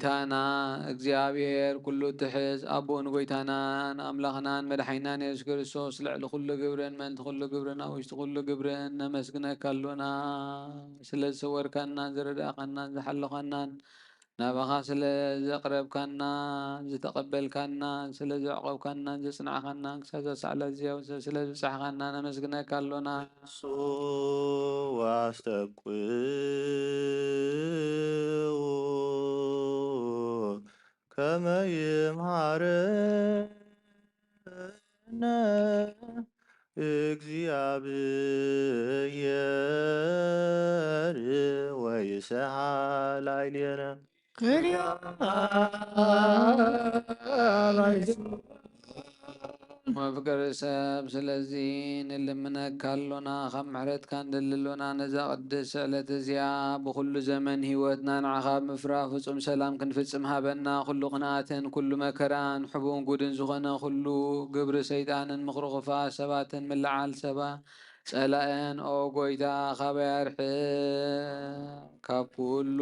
ጎይታና እግዚአብሔር ኩሉ ትሕዝ ኣቦን ጎይታናን ኣምላኽናን መድሓይናን የሱስ ክርስቶስ ልዕሊ ኩሉ ግብርን መንቲ ኩሉ ግብርን ኣብ ውሽጢ ኩሉ ግብርን ነመስግነካ ኣሎና። ስለ ዝሰወርካናን ዝረዳእኻናን ዝሓለኻናን ናባኻ ስለ ዘቕረብካናን ዝተቐበልካናን ስለ ዘዕቆብካናን ዘጽንዓኻናን ክሳብ ዘሳዕላ እዚያው ስለ ዝብፅሕኻና ነመስግነካ ኣሎና። ከመ ይምሃረነ እግዚአብሔር ወይስሐ ላዕሌነ መፍቀሪ ሰብ ስለዚ ንልምነካ ኣሎና ካብ ምሕረትካ ንደልሎና ነዛ ቅድስ ዕለት እዚኣ ብኩሉ ዘመን ሂወትና ንዓኻ ምፍራህ ፍጹም ሰላም ክንፍጽም ሃበና። ኩሉ ቅንኣትን ኩሉ መከራን ሕቡን ጉድን ዝኾነ ኩሉ ግብሪ ሰይጣንን ምኽሪ ክፉኣት ሰባትን ምልዓል ሰባ ጸላእን ኦ ጎይታ ካበይ ኣርሕቕ ካብ ኩሉ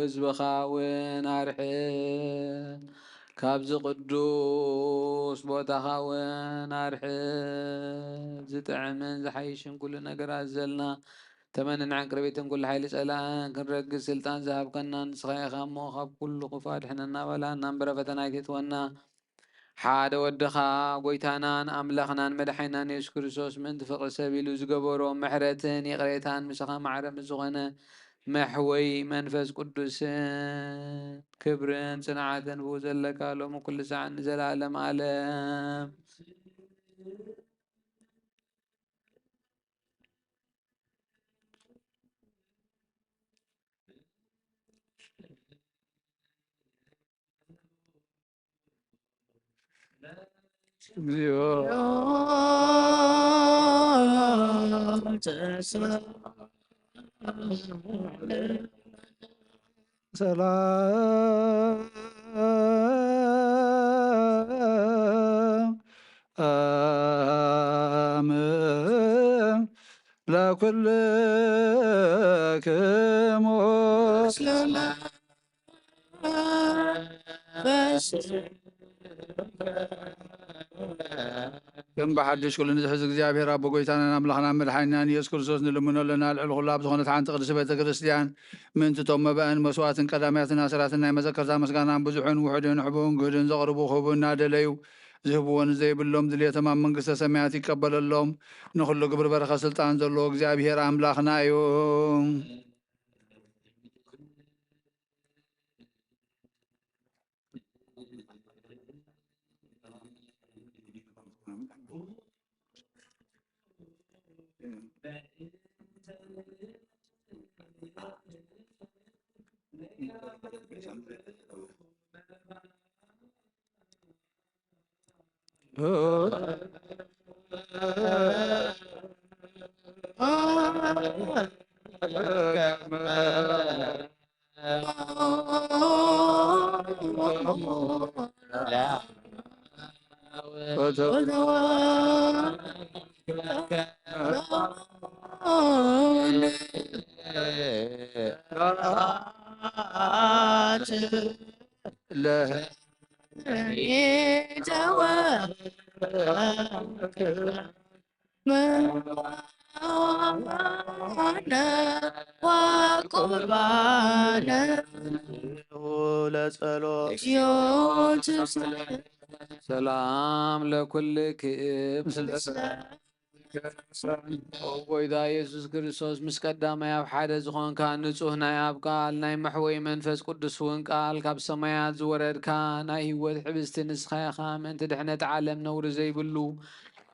ህዝብኻ እውን ኣርሕቕ ካብዚ ቅዱስ ቦታኻ እውን ኣርሕቕ ዝጥዕምን ዝሓይሽን ኩሉ ነገራት ዘለና ተመንን ዕንቅርቤትን ኩሉ ሓይሊ ጸላእን ክንረግዝ ስልጣን ዝሃብከና ንስኻ ኢኻ እሞ ካብ ኩሉ ክፉ ኣድሕነና በላና እምበረ ፈተና ኣይትእትወና። ሓደ ወድኻ ጎይታናን ኣምላኽናን መድሓይናን የሱስ ክርስቶስ ምእንቲ ፍቕሪ ሰብ ኢሉ ዝገበሮ ምሕረትን ይቕሬታን ምሳኻ ማዕረ ዝኾነ መሕወይ መንፈስ ቅዱስን ክብርን ጽንዓትን ብኡ ዘለካ ሎሚ ኩሉ ሰዓት ንዘለዓለም ዓለም እግዚኦ ሰላም ለኩልክሙ ከም ብሓድሽ ኩሉ ንዝሕዝ እግዚኣብሔር ኣቦ ጎይታናን ኣምላኽናን መድሓኒናን ኢየሱስ ክርስቶስ ንልምኖ ኣለና። ልዕሊ ኩሉ ኣብ ዝኾነት ሓንቲ ቅድስቲ ቤተ ክርስቲያን ምእንትቶም መባእን መስዋዕትን ቀዳማያትን ኣስራትን ናይ መዘከርታ ምስጋናን ብዙሕን ውሑድን ሕቡን ግህድን ዘቕርቡ ክህቡ እናደለዩ ዝህብዎን ዘይብሎም ድልየቶም ኣብ መንግስተ ሰማያት ይቀበለሎም። ንኩሉ ግብሪ በረኸ ስልጣን ዘለዎ እግዚኣብሔር ኣምላኽና እዩ። ሰላም ለኩልክም ጎይታ ኢየሱስ ክርስቶስ ምስ ቀዳማይ ኣብ ሓደ ዝኾንካ ንጹህ ናይ ኣብ ቃል ናይ መሕወይ መንፈስ ቅዱስ እውን ቃል ካብ ሰማያት ዝወረድካ ናይ ህይወት ሕብስቲ ንስኻ ኢኻ ምእንቲ ድሕነት ዓለም ነውሪ ዘይብሉ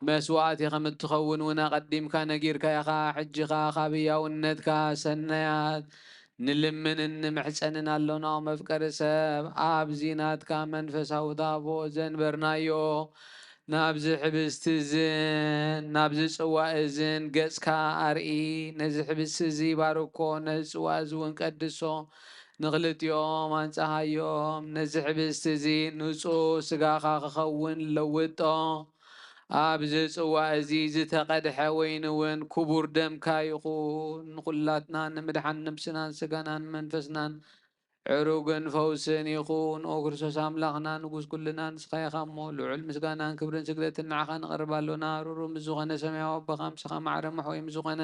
መስዋእቲ ከም እትኸውን እውን ኣቐዲምካ ነጊርካ ኢኻ። ሕጂኻ ካብ ህያውነትካ ሰናያት ንልምንን ንምሕፀንን ኣሎና መፍቀሪ ሰብ ኣብዚ ናትካ መንፈሳዊ ታቦት ዘንበርናዮ ናብዚ ሕብስቲ እዝን ናብዚ ጽዋእ እዝን ገጽካ ኣርኢ። ነዚ ሕብስቲ እዚ ባርኮ ነዚ ጽዋእ እዚ እውን ቀድሶ ንኽልቲኦም ኣንጻሃዮም። ነዚ ሕብስቲ እዚ ንጹህ ስጋኻ ክኸውን ለውጦ። ኣብዚ ጽዋእ እዚ ዝተቐድሐ ወይኒ እውን ክቡር ደምካ ይኹን። ንኹላትና ንምድሓን ነብስናን ስጋናን መንፈስናን ዕሩግን ፈውስን ይኹን። ኦ ክርስቶስ ኣምላኽና ንጉስ ኩልና ንስኻ ኢኻ እሞ ልዑል ምስጋናን ክብርን ስግደትን ንዓኻ ንቐርብ ኣሎና። ሩሩም ዝኾነ ሰማያዊ ኣቦኻ ምስኻ ማዕረ መሕወይም ዝኾነ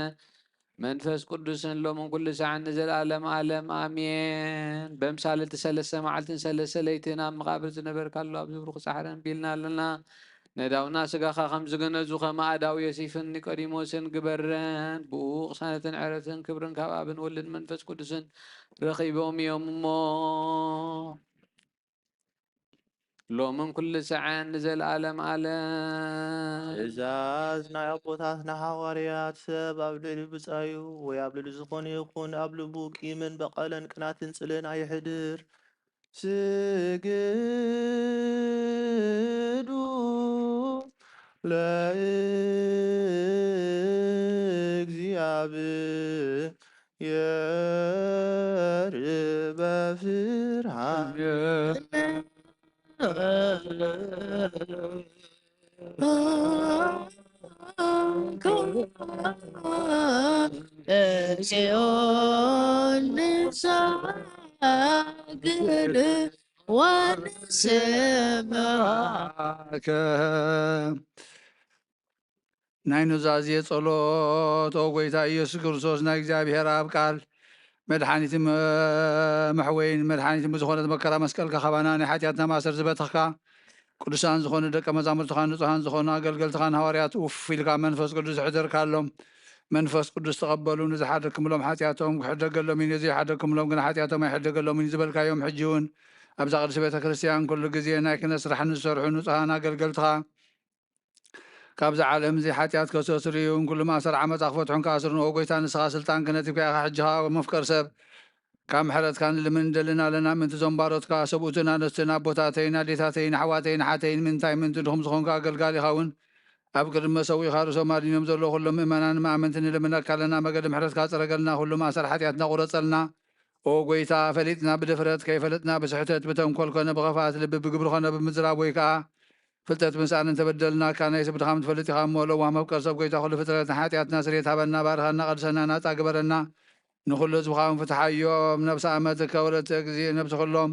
መንፈስ ቅዱስን ሎምን ኩሉ ሰዓት ንዘለኣለም ዓለም ኣሜን። በምሳሌቲ 3 መዓልትን 3 ለይትን ኣብ መቓብር ዝነበርካሉ ኣብ ዝብሩኽ ፃሕርን ቢልና ኣለና። ነዳውና ስጋኻ ከም ዝገነዙ ከም ኣእዳው ዮሴፍን ኒቆዲሞስን ግበረን። ብኡ ቅሳነትን ዕረፍትን ክብርን ካብ ኣብን ወልድን መንፈስ ቅዱስን ረኺቦም እዮም እሞ ሎምን ኩሉ ሰዓት ንዘለኣለም ዓለም። ትእዛዝ ናይ ኣቦታትና ሐዋርያት ሰብ ኣብ ልዕሊ ብፃዩ ወይ ኣብ ልዕሊ ዝኾነ ይኹን ኣብ ልቡ ቂምን በቐለን ቅናትን ጽልን ኣይሕድር። ስግዱ ለእግዚአብሔር በፍርሃት ጽዮን ንሰግድ ወንስምዓከ። ናይ ኑዛዜ ጸሎት። ኦ ጎይታ ኢየሱስ ክርስቶስ ናይ እግዚኣብሔር ኣብ ቃል መድሓኒትን መሕወይን መድሓኒትን ብዝኾነት መከራ መስቀልካ ኸባና ናይ ሓጢኣትና ማእሰር ዝበተኽካ ቅዱሳን ዝኾኑ ደቀ መዛሙርትኻ ንጹሃን ዝኾኑ ኣገልገልትኻን ሃዋርያት ውፍ ኢልካ መንፈስ ቅዱስ ዝሕድርካሎም መንፈስ ቅዱስ ተቐበሉ። ንዝሓደግክምሎም ሓጢኣቶም ክሕደገሎም እዩ፣ ንዘይሓደግክምሎም ግን ሓጢኣቶም ኣይሕደገሎም እዩ ዝበልካዮም ሕጂ እውን ኣብዛ ቅዱስ ቤተ ክርስቲያን ኩሉ ግዜ ናይ ክህነት ስራሕ ንዝሰርሑ ንጹሃን ኣገልገልትኻ ካብዚ ዓለም እዚ ሓጢኣት ከሰስር እዩ ኩሉ ማእሰር ዓመፃ ክፈትሑን ከኣስሩን። ኦ ጎይታ ንስኻ ስልጣን ክህነት ኢካ ኢኻ። ሕጂኻ መፍቀር ሰብ ካብ ምሕረትካ ንልምን ንደልን ኣለና። ምንቲ ዞም ባሮትካ ሰብኡትን ኣነስትን ኣቦታተይን ኣዴታተይን ኣሕዋተይን ሓተይን ምንታይ ምንቲ ድኹም ዝኾንካ ኣገልጋሊ ኢኻ እውን ኣብ ቅድመ ሰዊእኻ ርእሶም ኣድንዮም ዘለዉ ኩሎም ምእመናን ማእመንቲ ንልምነካ ኣለና። መገዲ ምሕረትካ ፅረገልና፣ ኩሉ ማእሰር ሓጢኣትና ቁረፀልና። ኦ ጎይታ ፈሊጥና ብድፍረት ከይፈለጥና ብስሕተት ብተንኰል ኮነ ብኸፋት ልቢ ብግብሪ ኮነ ብምዝራብ ወይ ከዓ ፍልጠት ምንሳእን እንተበደልናካ ናይ ሰብ ድኻም ትፈልጥ ኢኻ እሞ ለዋህ መፍቀር ሰብ ጎይታ ኩሉ ፍጥረት ሓጢኣትና ስርየት ሃበና፣ ባርኻና፣ ቀድሰና፣ ናፃ ግበረና። ንኩሉ ህዝብኻውን ፍትሓዮም ነብሲ ኣመት ከወለተ ግዜ ነብሲ ኩሎም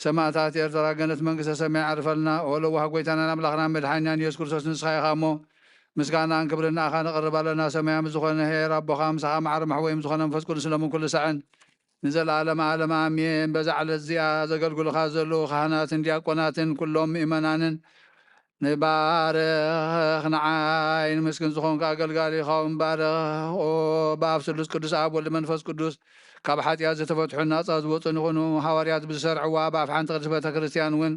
ሰማዕታት ኤርትራ ገነት መንግስተ ሰማይ ዓርፈልና። ኦ ለዋህ ጎይታናን ኣምላኽና መድሓኒናን ኢየሱስ ክርስቶስ ንስኻ ኢኻ እሞ ምስጋናን ክብርን ንኣኻ ነቕርብ ኣለና። ሰማያዊ ዝኾነ ሄር ኣቦኻ ምሳኻ ማዕረ መሕወይም ዝኾነ መንፈስ ቅዱስ ሎምን ኩሉ ሰዕን ንዘለኣለም ዓለም ኣሜን። በዛ ዕለት እዚኣ ዘገልግሉኻ ዘለዉ ካህናትን ዲያቆናትን ኩሎም ምእመናንን ንባርኽ ንዓይ ንምስክን ዝኾንካ ኣገልጋሊ ኢኻውን ባርኽ። ብኣብ ስሉስ ቅዱስ ኣብ ወልዲ መንፈስ ቅዱስ ካብ ሓጢኣት ዝተፈትሑን ናፃ ዝወፁን ይኹኑ። ሃዋርያት ብዝሰርዕዋ ብኣፍ ሓንቲ ቅዱስ ቤተ ክርስቲያን እውን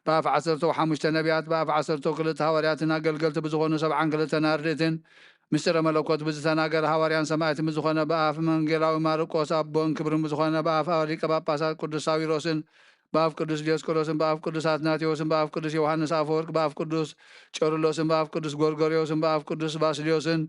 ብኣፍ 15 ነቢያት ብኣፍ 12 ሃዋርያትን ኣገልገልቲ ብዝኾኑ 72 ኣርድእትን ምስጢረ መለኮት ብዝተናገረ ሃዋርያን ሰማዕትን ብዝኾነ ብኣፍ መንጌላዊ ማርቆስ ኣቦን ክብርን ብዝኾነ ብኣፍ ሊቀ ጳጳሳት ቅዱስ ሳዊሮስን በአፍ ቅዱስ ዲዮስቆሮስን በአፍ ቅዱስ አትናቴዎስን በአፍ ቅዱስ ዮሐንስ አፈወርቅ በአፍ ቅዱስ ጨርሎስን በአፍ ቅዱስ ጎርጎርዮስን በአፍ ቅዱስ ባስልዮስን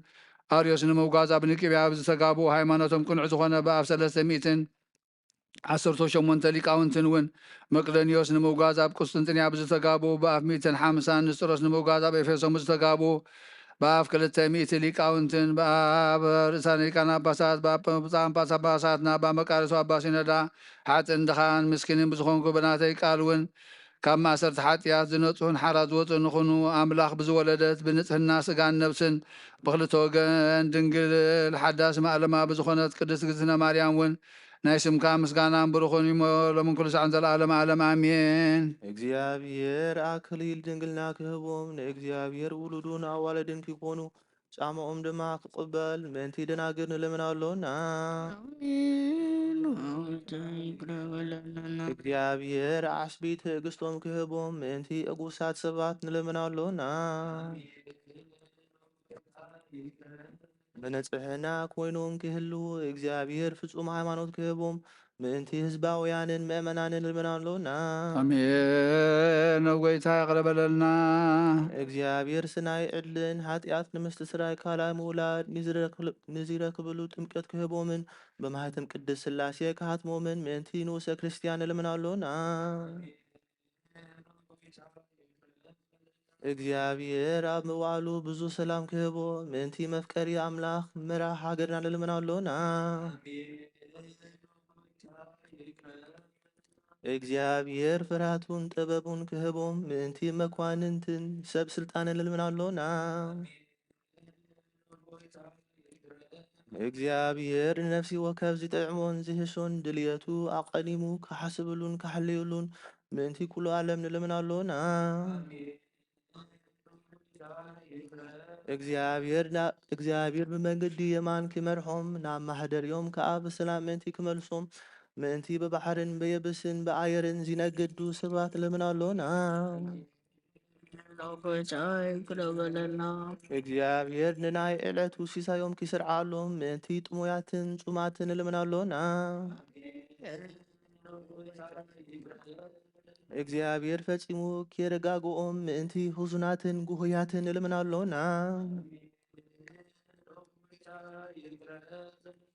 አርዮስን ምውጋዝ ኣብ ንቅብያ ብዝተጋቡ ሃይማኖቶም ቅኑዕ ዝኾነ በአፍ 318 ሊቃውንትን እውን መቅደኒዮስ ንምውጋዝ ኣብ ቁስጥንጥንያ ብዝተጋቡ በአፍ 150 ንስጥሮስ ንምውጋዝ ኣብ ኤፌሶን ብዝተጋቡ በአፍ 200 ሊቃውንትን በአብ ርእሳነ ሊቃነ ጳጳሳት በአብ ጳጳሳትና በመቃርሱ ኣባ ሲኖዳ ሓጥን ድኻን ምስኪንን ብዝኾንኩ በናተይ ቃል እውን ካብ ማእሰርቲ ሓጢኣት ዝነጹን ሓራት ዝወፁን ንኹኑ ኣምላኽ ብዝወለደት ብንጽህና ስጋን ነብስን ብክልተ ወገን ድንግል ሓዳስ ማእለማ ብዝኾነት ቅድስት እግዝእትነ ማርያም እውን ናይ ስምካ ምስጋናን ብሩኹን ይሞ ሎምን ኩሉ ሰዓን ዘለዓለም ዓለም ኣሜን። እግዚአብሔር አክሊል ድንግልና ክህቦም ንእግዚአብሔር ውሉዱን ኣዋለድን ክኮኑ ጫማኦም ድማ ክቕበል ምእንቲ ደናግል ንልምና ኣሎና እግዚኣብሔር ዓስቢ ትዕግስቶም ክህቦም ምእንቲ እጉሳት ሰባት ንልምና ኣሎና ብንጽሕና ኮይኖም ክህልው እግዚኣብሔር ፍጹም ሃይማኖት ክህቦም ምእንቲ ህዝባውያንን ምእመናንን ንልምና ኣሎና አሜን። ጎይታ ይቅረበለልና። እግዚአብሔር ስናይ ዕድልን ኃጢአት ንምስትስራይ ካልኣይ ምውላድ ንዝረክብሉ ጥምቀት ክህቦምን በማህተም ቅድስ ስላሴ ክሃትሞምን ምእንቲ ንኡሰ ክርስቲያን ንልምና ኣሎና እግዚአብሔር ኣብ ምዋዕሉ ብዙ ሰላም ክህቦ ምእንቲ መፍቀሪ ኣምላኽ ምራሕ ሃገርና ንልምና ኣሎና እግዚአብሔር ፍርሃቱን ጥበቡን ክህቦም ምእንቲ መኳንንትን ሰብ ስልጣንን ንልምና ኣሎና እግዚአብሔር ንነፍሲ ወከፍ ዝጥዕሞን ዝህሶን ድልየቱ ኣቐዲሙ ክሓስብሉን ክሓልዩሉን ምእንቲ ኩሉ ዓለም ንልምና ኣሎና እግዚአብሔር ብመንገዲ የማን ክመርሖም ናብ ማሕደርዮም ከዓ ብሰላም ምእንቲ ክመልሶም ምእንቲ በባሕርን በየብስን በኣየርን ዝነግዱ ሰባት ንልምና ኣሎና እግዚአብሔር ንናይ ዕለቱ ሲሳዮም ክስርዓሎም ምእንቲ ጥሙያትን ጹማትን ንልምና ኣሎና እግዚአብሔር ፈጺሙ ከረጋግኦም ምእንቲ ህዙናትን ጉህያትን ንልምና ኣሎና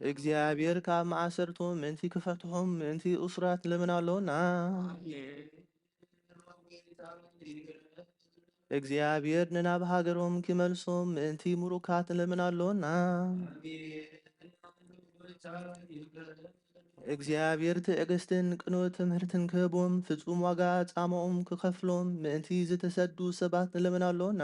እግዚአብሔር ካብ ማእሰርቶም ምእንቲ ክፈትሖም ምእንቲ እስራት ንልምና ኣሎና እግዚአብሔር ንናብ ሃገሮም ክመልሶም ምእንቲ ሙሩካት ንልምና ኣሎና እግዚአብሔር ትዕግስትን ቅኑት ትምህርትን ክህቦም ፍጹም ዋጋ ጻምኦም ክኸፍሎም ምእንቲ ዝተሰዱ ሰባት ንልምና ኣሎና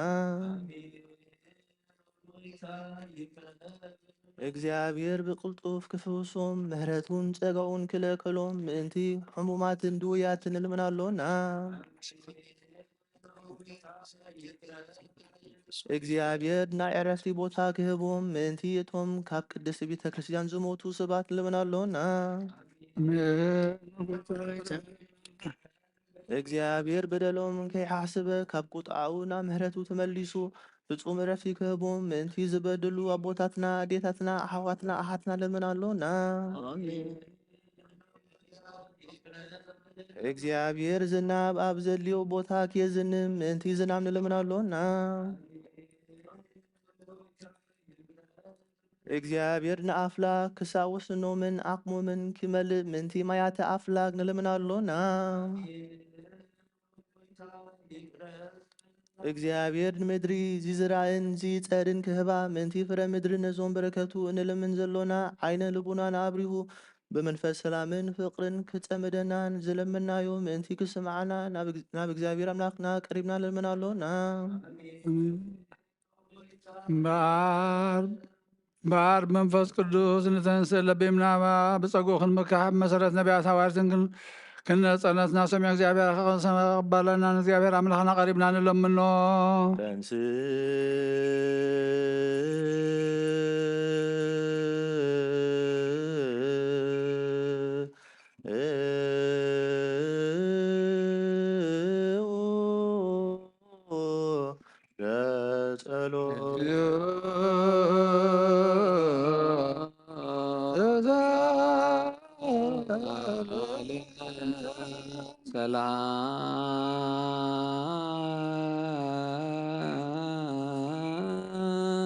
እግዚአብሔር ብቅልጡፍ ክፍውሶም ምህረቱን ጸጋኡን ክለከሎም ምእንቲ ሕሙማትን ድውያትን ንልምና ኣሎና እግዚአብሔር ናይ ዕረፍቲ ቦታ ክህቦም ምእንቲ እቶም ካብ ቅድስቲ ቤተ ክርስቲያን ዝሞቱ ሰባት ንልምና ኣሎና እግዚአብሔር በደሎም ከይሓስበ ካብ ቁጥዓኡ ናብ ምህረቱ ተመሊሱ ፍጹም ዕረፍቲ ክህቦም ምእንቲ ዝበደሉ ኣቦታትና ኣዴታትና ኣሕዋትና ኣሓትና ንልምና ኣሎና እግዚአብሔር ዝናብ ኣብ ዘልዮ ቦታ ክየዝንም ምእንቲ ዝናብ ንልምና ኣሎና እግዚአብሔር ንኣፍላክ ክሳውስኖምን ኣቅሞምን ክመልእ ምእንቲ ማያተ ኣፍላክ ንልምና ኣሎና እግዚአብሔር ንምድሪ ዝዝራእን ዝጸድን ክህባ ምእንቲ ፍረ ምድሪ ነዞም በረከቱ እንልምን ዘሎና ዓይነ ልቡናን ኣብሪሁ በመንፈስ ሰላምን ፍቅርን ክጸምደናን ዝለምናዮ ምእንቲ ክስምዓና ናብ እግዚአብሔር ኣምላክና ቀሪብና ንልምና ኣሎና በዓር መንፈስ ቅዱስ ንተንስእ ለቢምና ብጸጉኡ ክንምካሕ መሰረት ነቢያት ሐዋርያትን ክንጸነትና ሰሚዕ እግዚአብሔር ከቅበለና ንእግዚአብሔር ኣምላኽና ቀሪብና ንለምኖ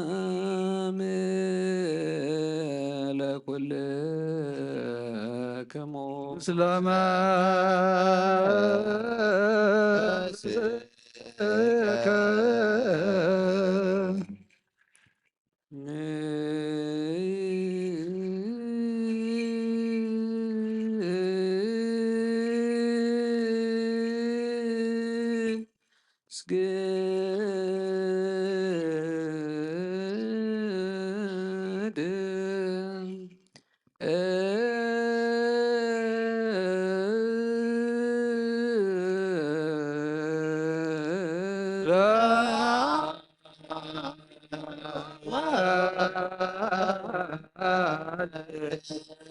ሰላም ለኩልክሙ ስለመስከ ومنفس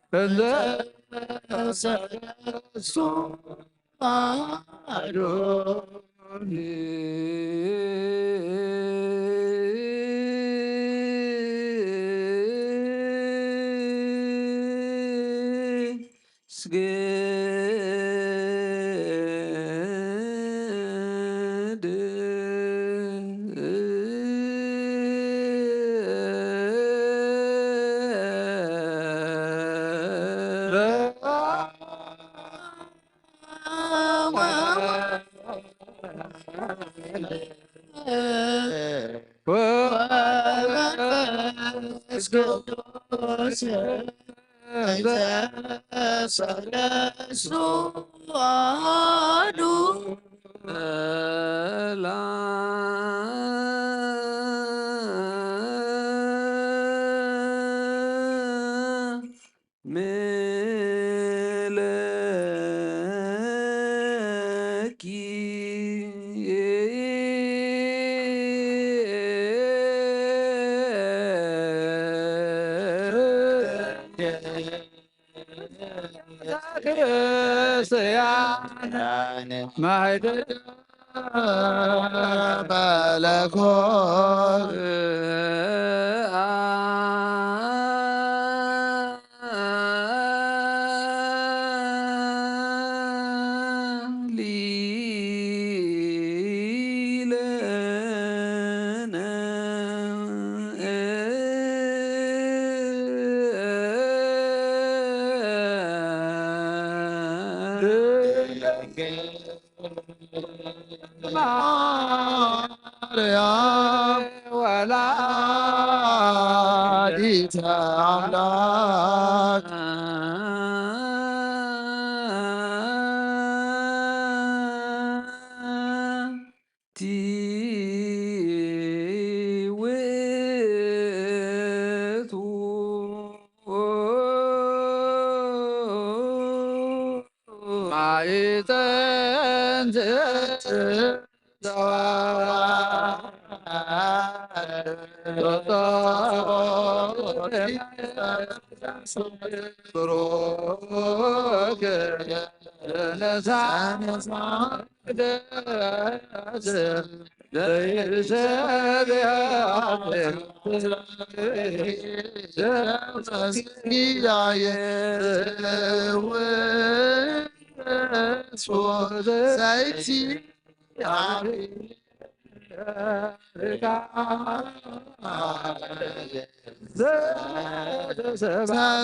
ومنفس قدوس ወላዲተ አምላክ ውእቱ ማይጠንት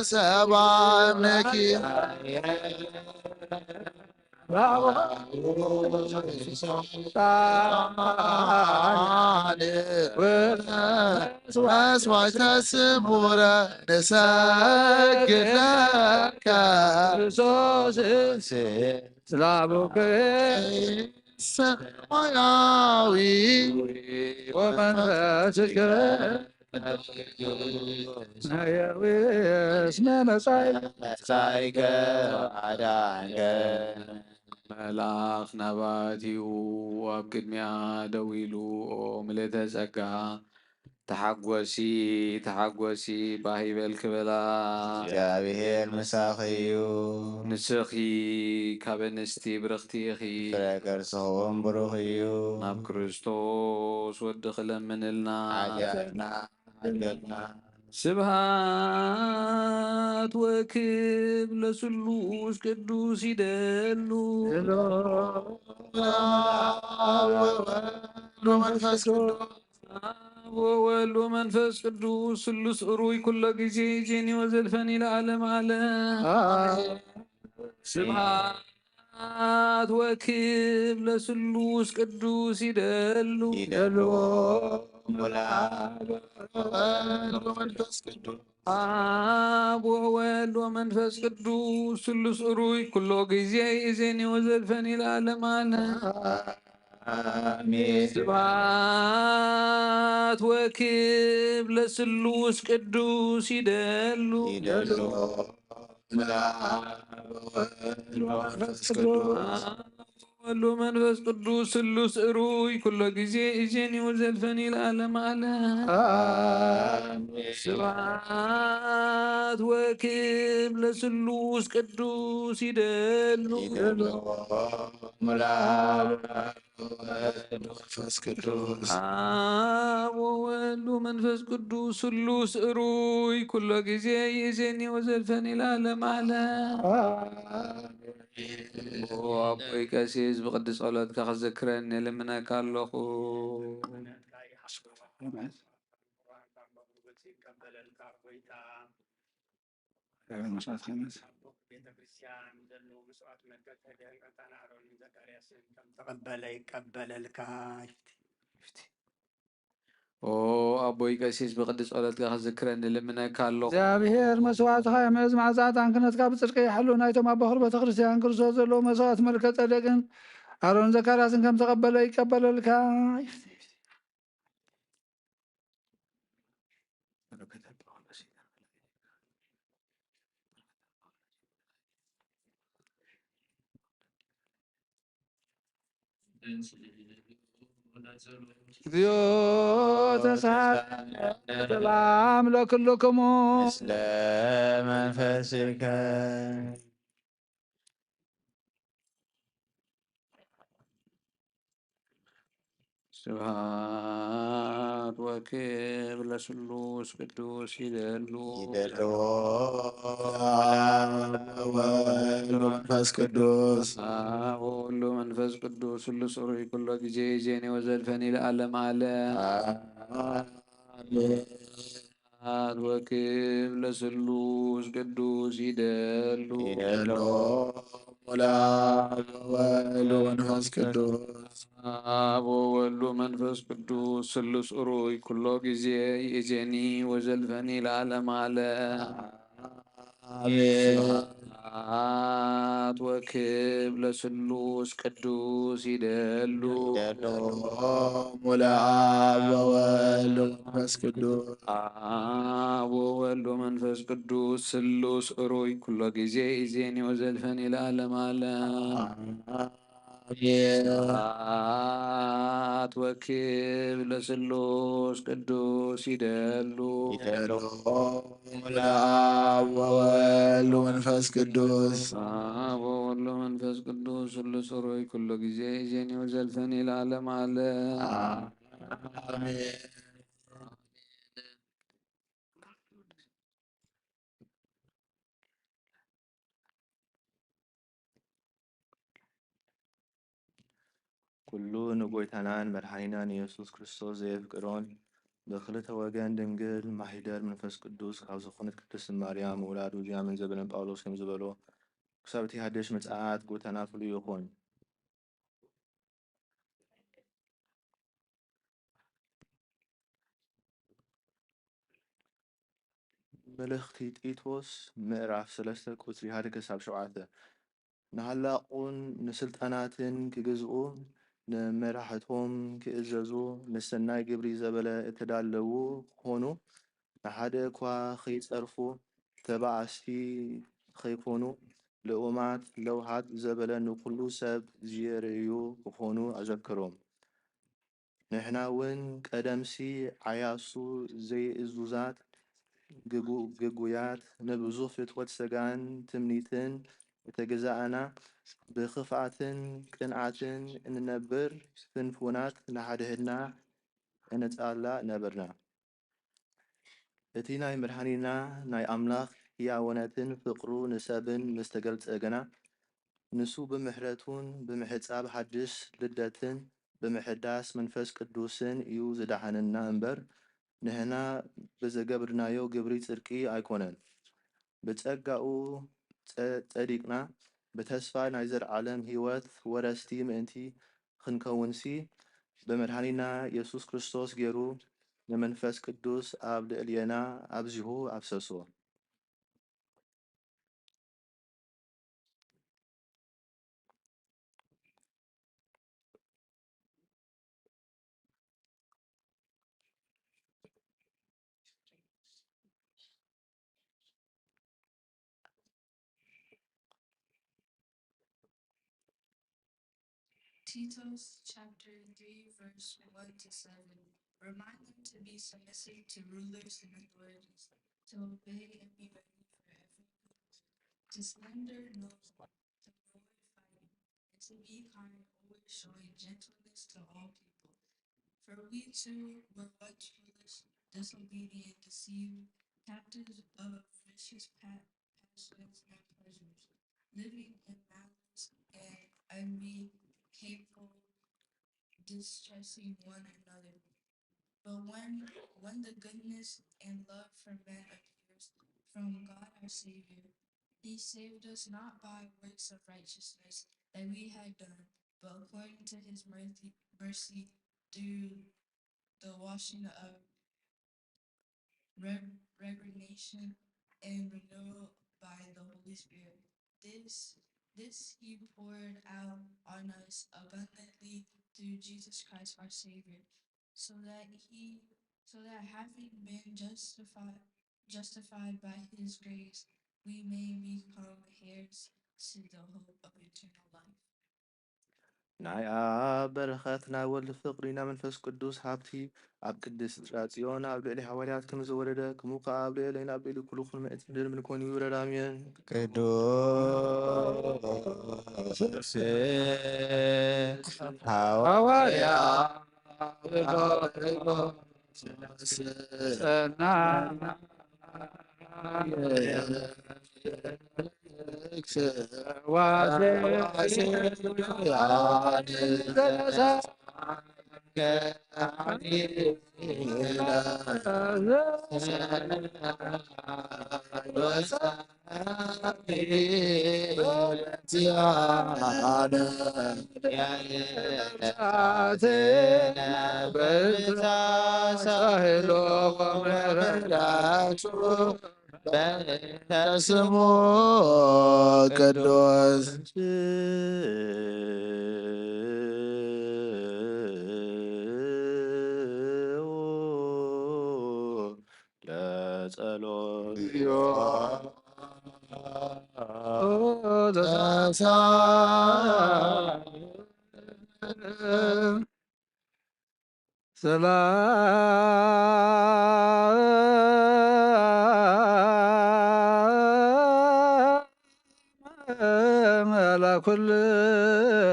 ተሰባነኪ መስዋዕተ ስቡረ ንሰግድ ለከ ስላቡከ ሰማያዊ ወመንፈስከ እስመ መጻእከ አዳንከ መልአክ ናባቲኡ ኣብ ቅድሚያ ደው ኢሉ ኦ ምልዕተ ጸጋ ተሓጐሲ ተሓጐሲ ባሂበል ክበላ እግዚአብሔር ምሳኺ እዩ ንስኺ ካብ ኣንስቲ ብርኽቲ ኢኺ ፍረ ከርስኽዎም ብሩኽ እዩ ናብ ክርስቶስ ወዲ ክለምንልና ሓጀና ሓጀና ስብሃት ወክብ ለስሉስ ቅዱስ ይደሉ ወመንፈስ ቅዱስ አብ ወወልድ ወመንፈስ ቅዱስ ስሉስ እሩይ ኩሎ ጊዜ ጄኒ ወዘልፈኒ ለዓለም ዓለም ስብሐት ወክብ ለስሉስ ቅዱስ ይደሉ ይደልዎ ወመንፈስ ቅዱስ አብ ወወልድ ወመንፈስ ቅዱስ ስሉስ እሩይ ኩሎ ጊዜ ኢዜኒ ወዘልፈኒ ለዓለም ዓለም አሜን። ስብሐት ወክብ ለስሉስ ቅዱስ ይደሉ ይደልዎ ወመንፈስ ቅዱስ ወሎ መንፈስ ቅዱስ ስሉስ እሩይ ኩሎ ጊዜ ኢዜኒ ወዘልፈኒ ለዓለም ዓለም አሜን። ስብሐት ወክብ ለስሉስ ቅዱስ ይደሉ ይደልዎ ወመንፈስ ቅዱስ አብ ወወልድ ወመንፈስ ቅዱስ ስሉስ እሩይ ኩሎ ጊዜ ኢዜኒ ወዘልፈኒ ለዓለም ዓለም አቦይ ቀሲስ ብቅዱስ ጸሎትካ ክዝክረኒ ልምነካ ኣለኹ ቤተክርስቲያን ዘሎ መስዋዕት መቀጠል ቀጣና አሮን ዘካርያስን ከም ተቀበለ ይቀበለልካ ኦ አቦይ ቀሲስ ብቅዱስ ጸሎትካ ክዝክረኒ ልምነካ ኣለኹ እግዚአብሔር መስዋዕትኻ የምዝ ማዕዛታን ክነትካ ብጽድቂ ይሓሉ ናይቶም ኣባኽር ቤተክርስቲያን ክርስቶስ ዘለዎ መስዋዕት መልከ ጸደቅን አሮን ዘካርያስን ከም ተቀበለ ይቀበለልካ እግዚኦ ተሳሃለ ሰላም ለኩልክሙ ምስለ መንፈስከ ስብሐት ወክብ ለስሉስ ቅዱስ ይደሉ ይደልዎ ወወልድ ወመንፈስ ቅዱስ አብ ወወልድ ወመንፈስ ቅዱስ ስሉስ እሩይ ኩሎ ጊዜ ኢዜኒ ወዘልፈኒ ለዓለም ዓለም አሜን። ስብሐት ወክብ ለስሉስ ቅዱስ ይደሉ ይደልዎ ወወልድ ወመንፈስ ቅዱስ አብ ወወልድ ወመንፈስ ቅዱስ ስሉስ እሩይ ኩሎ ጊዜ ኢዜኒ ወዘልፈኒ ለዓለም ዓለም አሜን። ስብሐት ወክብ ለስሉስ ቅዱስ ይደሉ ይደልዎ ወለአብ ወወልድ ወመንፈስ ቅዱስ አብ ወወልድ ወመንፈስ ቅዱስ ስሉስ እሩይ ኩሎ ጊዜ ኢዜኒ ወዘልፈኒ ለዓለም ዓለም ስብሐት ወክብ ለስሉስ ቅዱስ ይደሉ ይደልዎ ወለአብ ወወልድ ወመንፈስ ቅዱስ አብ ወወልድ ወመንፈስ ቅዱስ ስሉስ እሩይ ኩሎ ጊዜ ኢዜኒ ወዘልፈኒ ለዓለም ዓለም አሜን። ኩሉ ንጎይታናን መድኃኒናን ኢየሱስ ክርስቶስ ዘየፍቅሮን በክልተ ወገን ድንግል ማሂደር መንፈስ ቅዱስ ካብ ዝኾነት ቅድስት ማርያም ውላዱ ዚያምን ዘበለን ጳውሎስ ከም ዝበሎ ክሳብ እቲ ሓድሽ ምጽኣት ጎይታና ፍሉይ ይኹን። መልእኽቲ ጢቶስ ምዕራፍ 3 ቁጽሪ 1 ክሳብ 7 ንሃላቁን ንስልጣናትን ክግዝኡ ንመራሕቶም ክእዘዙ ንሰናይ ግብሪ ዘበለ እተዳለዉ ክኾኑ ንሓደ እኳ ከይጸርፉ ተባእስቲ ከይኮኑ ልኡማት ለውሃት ዘበለ ንኩሉ ሰብ ዝየርእዩ ክኾኑ ኣዘክሮም። ንሕና እውን ቀደምሲ ዓያሱ ዘይእዙዛት ግጉያት ንብዙሕ ፍትወት ስጋን ትምኒትን እተገዛእና ብኽፍኣትን ቅንዓትን እንነብር ፍንፉናት ንሓድሕድና እንጻላእ ነበርና። እቲ ናይ መድኃኒና ናይ ኣምላኽ ሕያውነትን ፍቕሩ ንሰብን ምስ ተገልጸ ገና ንሱ ብምሕረቱን ብምሕጻብ ሓድሽ ልደትን ብምሕዳስ መንፈስ ቅዱስን እዩ ዝዳሓነና እምበር ንሕና ብዘገብርናዮ ግብሪ ጽድቂ ኣይኮነን። ብጸጋኡ ጸዲቅና ብተስፋ ናይ ዘለዓለም ህይወት ወረስቲ ምእንቲ ክንከውንሲ ብመድኃኒና ኢየሱስ ክርስቶስ ገይሩ ንመንፈስ ቅዱስ ኣብ ልዕልየና ኣብዚሁ ኣፍሰሶ። Titus chapter 3, verse 1 to 7. Remind them to be submissive to rulers and authorities, to obey and be ready for every good work, to slander no one, to avoid fighting, and to be kind, always showing gentleness to all people. For we too were once foolish, disobedient, deceived, captives of vicious passions and pleasures, living in malice and envy, hateful, distressing one another. But when the goodness and love for men appears from God our Savior, he saved us not by works of righteousness that we had done, but according to his mercy through the washing of regeneration and renewal by the Holy Spirit. This he poured out on us abundantly through Jesus Christ our Savior, so that having been justified by his grace, we may become heirs to the hope of eternal life. ናይ ኣብ በረኸት ናይ ወልዲ ፍቕሪ ናይ መንፈስ ቅዱስ ሃብቲ ኣብ ቅድስት ጽዮን ኣብ ልዕሊ ሐዋርያት ከም ዝወረደ ከምኡ ከዓ ኣብ ልዕሊና ኣብ ልዕሊ ኩሉ ምእንቲ ምድር ምን ኮኑ ይውረድ ኣሜን። ቅዱስ ሐዋርያ ስሙ ቅዱስ ሰላም ለኩልክሙ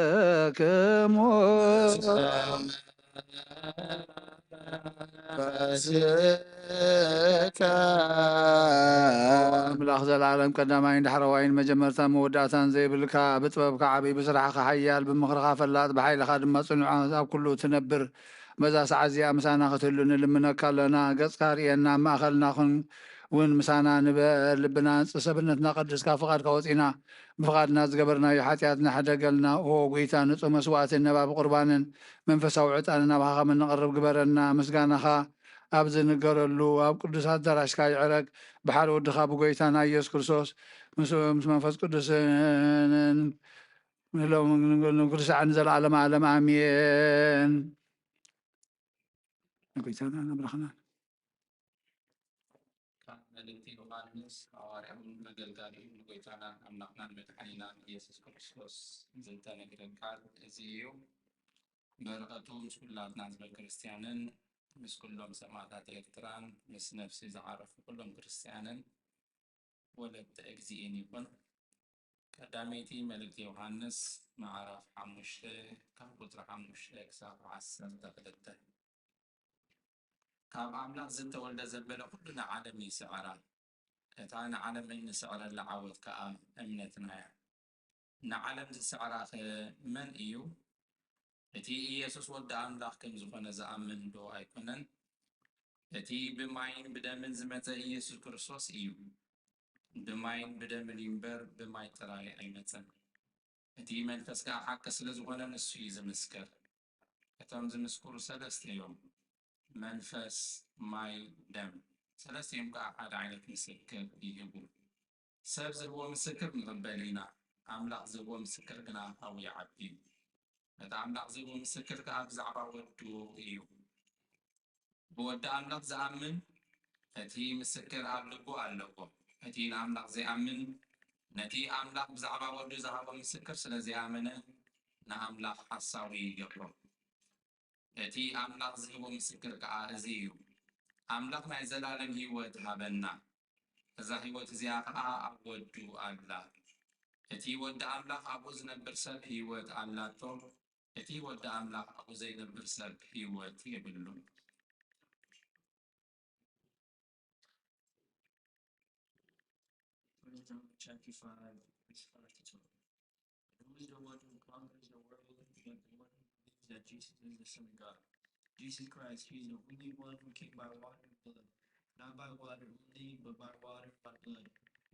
አምላኽ ዘለዓለም ቀዳማይን ዳሕረዋይን መጀመርታን መወዳእታን ዘይብልካ ብጥበብካ ዓብይ ብስራሕካ ሓያል ብምኽርኻ ፈላጥ ብሓይልኻ ድማ ጽኑዕ ኣብ ኩሉ ትነብር በዛ ሰዓት እዚኣ ምሳና ክትህሉ ንልምነካ ኣለና። ገጽካ ርኤና ማእኸልና ውን ምሳና ንበል ልብና ሰብነትና ቀድስካ ፍቓድካ ወፂና ብፍቓድና ዝገበርናዮ ሓጢኣትና ሓደገልና ኦ ጎይታ ንጹህ መስዋዕትን ነባቢ ቁርባንን መንፈሳዊ ዕጣንን ናብኻ ከም እንቐርብ ግበረና። ምስጋናኻ ኣብ ዝንገረሉ ኣብ ቅዱስ ኣዳራሽካ ይዕረግ ብሓደ ወድኻ ብጎይታና ኢየሱስ ክርስቶስ ምስ መንፈስ ቅዱስን ንክርሳዕ ንዘለዓለም ዓለም ኣሜን። ጎይታና ናብራኽና መልእክቲ ዮሐንስ ሐዋርያውን መገልጋሊውን ንጎይታናን ኣምላኽናን መድሓኒናን ኢየሱስ ክርስቶስ ዝተነግረን ቃል እዚ እዩ። በረኸቱ ምስ ኩላትና ዝበል ክርስቲያንን ምስ ኩሎም ሰማዕታት ኤርትራን ምስ ነፍሲ ዝዓረፉ ኩሎም ክርስቲያንን ወለተ እግዚእን ይኹን። ቀዳመይቲ መልእክቲ ዮሐንስ ምዕራፍ 5 ካብ ቁጥሪ 5 ክሳብ 12 ካብ ኣምላኽ ዝተወልደ ዘበለ ኩሉ ንዓለም ይስዕራ እታ ንዓለም እንስዕረላ ዓወት ከዓ እምነትና እያ። ንዓለም ዝስዕራ ኸ መን እዩ? እቲ ኢየሱስ ወዲ ኣምላኽ ከም ዝኾነ ዝኣምን ዶ ኣይኮነን? እቲ ብማይን ብደምን ዝመፀ ኢየሱስ ክርስቶስ እዩ። ብማይን ብደምን እዩ እምበር ብማይ ጥራይ ኣይመፀን። እቲ መንፈስ ከዓ ሓቂ ስለ ዝኾነ ንሱ እዩ ዝምስክር። እቶም ዝምስክሩ ሰለስተ እዮም፣ መንፈስ፣ ማይ፣ ደም። ሰለስቲኦም ከዓ ሓደ ዓይነት ምስክር ይህቡ። ሰብ ዝህቦ ምስክር ንቕበል ኢና፣ ኣምላኽ ዝህቦ ምስክር ግና ኣብኡ ይዓቢ እዩ። እቲ ኣምላኽ ዝህቦ ምስክር ከዓ ብዛዕባ ወዱ እዩ። ብወዲ ኣምላኽ ዝኣምን እቲ ምስክር ኣብ ልቡ ኣለዎ። እቲ ንኣምላኽ ዘይኣምን ነቲ ኣምላኽ ብዛዕባ ወዱ ዝሃቦ ምስክር ስለ ዘይኣመነ ንኣምላኽ ሓሳዊ ይገብሮ። እቲ ኣምላኽ ዝህቦ ምስክር ከዓ እዚ እዩ፣ ኣምላኽ ናይ ዘላለም ህይወት ሃበና። እዛ ህይወት እዚኣ ከዓ ኣብ ወዱ ኣላ። እቲ ወዲ ኣምላኽ ኣብኡ ዝነብር ሰብ ህይወት ኣላቶ፣ እቲ ወዲ ኣምላኽ ኣብኡ ዘይነብር ሰብ ህይወት የብሉን። Chapter 5, verse 5 to 12. Who is the one who conquers the world but the one who believes that Jesus is the Son of God? Jesus Christ, he is the only one who came by water and blood, not by water only, but by water and by blood.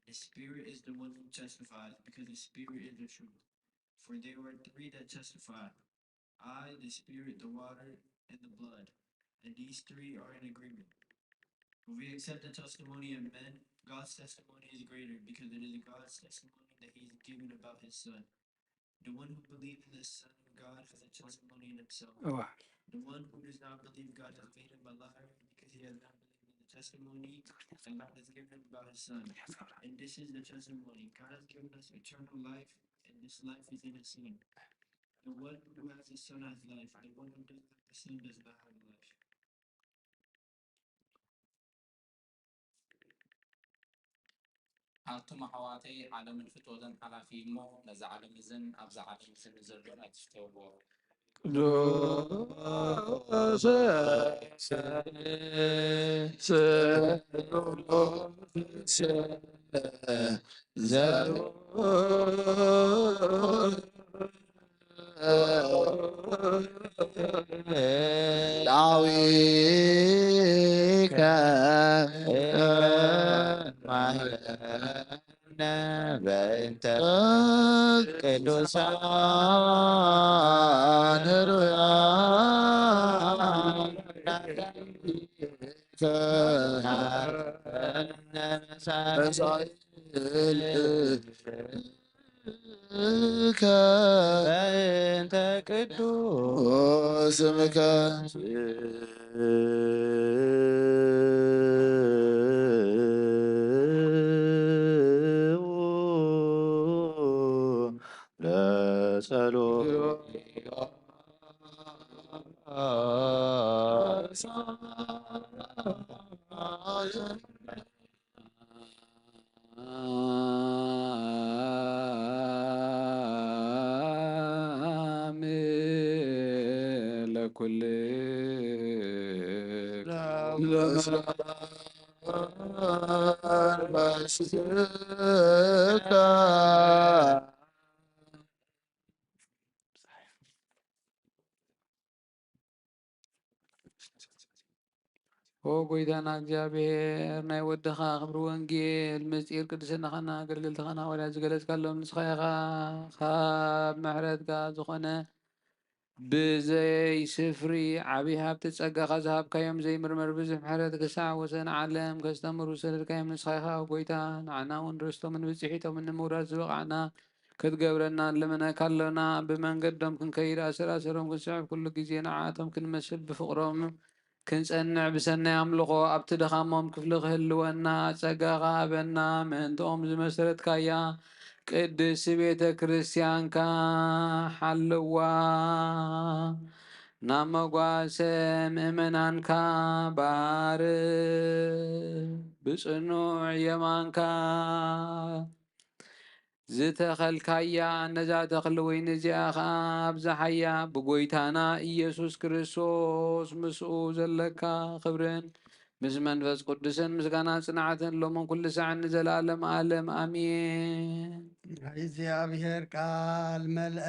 The Spirit is the one who testifies, because the Spirit is the truth. For there are three that testify, I, the Spirit, the water, and the blood, and these three are in agreement. If we accept the testimony of men, God's testimony is greater, because it is God's testimony that he has given about his Son. The one who believes in the Son of God has a testimony in himself. The one who does not believe God has made him a liar, because he has not believed in the testimony that God has given him about his Son. And this is the testimony. God has given us eternal life, and this life is in his Son. The one who has the Son has life. The one who does not have the Son does not have life. ኣቶም ኣሕዋተይ ዓለምን ፍትወትን ሓላፊ እሞ ነዚ ዓለም እዝን ኣብዛ ዓለም እዝን ዘሎን ኣይትፍተውዎ። ቅዱስ ላዊከ ማህበነ በእንተ ቅዱሳን ሩያን በእንተ ቅዱስ ስምከ ጎይታና እግዚአብሔር ናይ ወድኻ ክብሪ ወንጌል ምስጢር ቅድስናኻና ኣገልገልትኻና ወላ ዝገለጽካሎም ንስኻ ኢኻ ካብ ምሕረትካ ዝኾነ ብዘይ ስፍሪ ዓብይ ሃብቲ ጸጋኻ ዝሃብካዮም ዘይምርመር ብዙሕ ምሕረት ክሳዕ ወሰን ዓለም ከስተምሩ ሰደድካዮም ንስኻ ኢኻ ጎይታ ንዓና እውን ርስቶምን ብፅሒቶምን ንምውራድ ዝበቕዓና ክትገብረና ንልመነካ ኣለና ብመንገዶም ክንከይድ ኣሰራሰሮም ክንስዕብ ኩሉ ግዜ ንዓኣቶም ክንመስል ብፍቕሮም ክንጸንዕ ብሰናይ ኣምልኾ ኣብቲ ድኻሞም ክፍሊ ክህልወና ጸጋኻ ሃበና ምእንትኦም ዝመሰረትካያ ቅድስ ቤተ ክርስቲያንካ ሓልዋ ናብ መጓሰ ምእመናንካ ባር ብጽኑዕ የማንካ ዝተኸልካያ ነዛ ተኽሊ ወይኒ እዚኣኻ ኣብዛሓያ ብጎይታና ኢየሱስ ክርስቶስ ምስኡ ዘለካ ክብርን ምስ መንፈስ ቅዱስን ምስጋና ጽንዓትን ሎምን ኩሉ ሰዓት ንዘለዓለም ዓለም ኣሜን። እግዚአብሔር ቃል መልአ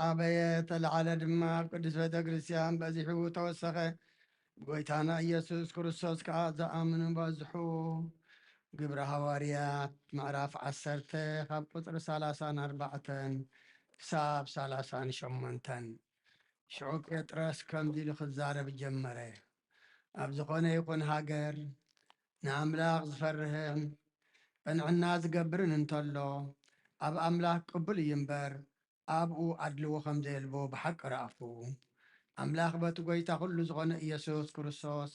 ዓበየ ተለዓለ ድማ ኣብ ቅዱስ ቤተ ክርስቲያን በዚሑ ተወሰኸ ጎይታና ኢየሱስ ክርስቶስ ከዓ ዝኣምኑ በዝሑ ግብረ ሃዋርያት ምዕራፍ 10 ካብ ቁፅሪ 34 ክሳብ 38 ሽዑ ጴጥሮስ ከምዚ ኢሉ ክዛረብ ጀመረ። ኣብ ዝኾነ ይኹን ሃገር ንኣምላኽ ዝፈርህን ቅንዕና ዝገብርን እንተሎ ኣብ ኣምላኽ ቅቡል እዩ እምበር ኣብኡ ኣድልዎ ከም ዘየልቦ ብሓቂ ረኣፉ። ኣምላኽ በቲ ጎይታ ኩሉ ዝኾነ ኢየሱስ ክርስቶስ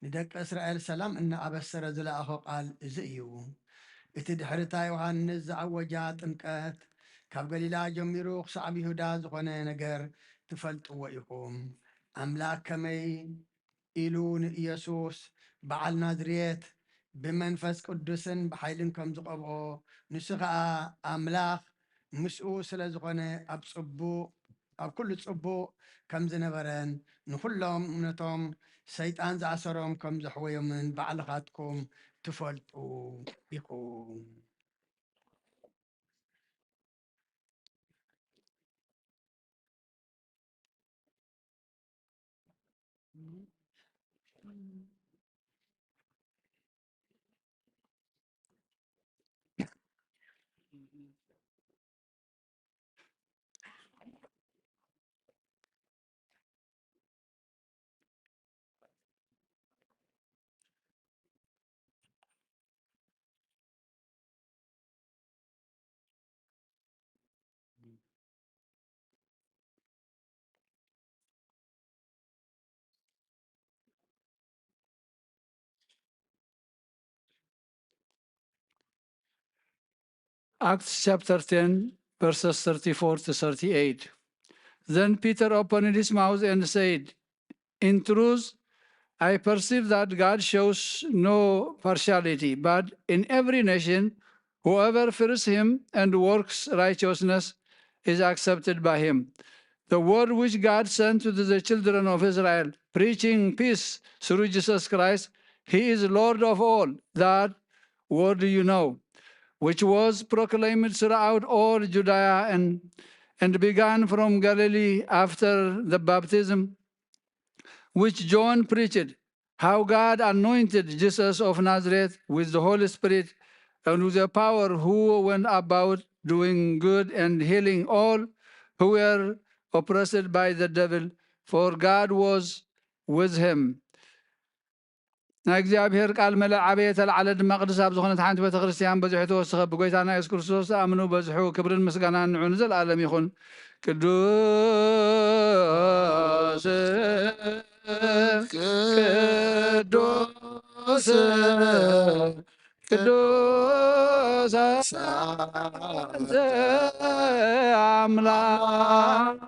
ንደቂ እስራኤል ሰላም እናኣበሰረ ዝለኣኾ ቃል እዚ እዩ። እቲ ድሕሪታ ዮሃንስ ዝኣወጃ ጥምቀት ካብ ገሊላ ጀሚሩ ክሳብ ይሁዳ ዝኾነ ነገር ትፈልጥዎ ኢኹም። ኣምላኽ ከመይ ኢሉ ንኢየሱስ በዓል ናዝሬት ብመንፈስ ቅዱስን ብሓይልን ከም ዝቐብኦ ንሱ ከዓ ኣምላኽ ምስኡ ስለ ዝኾነ ኣብ ኩሉ ጽቡቕ ከም ዝነበረን ንኩሎም እምነቶም ሰይጣን ዝኣሰሮም ከም ዘሕወዮምን ባዕልኻትኩም ትፈልጡ ኢኹም። Acts chapter 10, verses 34 to 38. Then Peter opened his mouth and said, "In truth, I perceive that God shows no partiality, but in every nation, whoever fears him and works righteousness is accepted by him. The word which God sent to the children of Israel, preaching peace through Jesus Christ, he is Lord of all. That word you know, which was proclaimed throughout all Judea and began from Galilee after the baptism which John preached, how God anointed Jesus of Nazareth with the Holy Spirit and with the power, who went about doing good and healing all who were oppressed by the devil, for God was with him." ናይ እግዚኣብሔር ቃል መለእ ዓበየ ተለዓለ ድማ ቅዱስ ኣብ ዝኾነት ሓንቲ ቤተ ክርስቲያን በዚሑ ተወሰኸ ብጎይታና ኢየሱስ ክርስቶስ ዝኣምኑ በዝሑ ክብርን ምስጋናን ንዑ ንዘለኣለም ይኹን። ቅዱስ ቅዱስ ቅዱስ አንተ አምላክ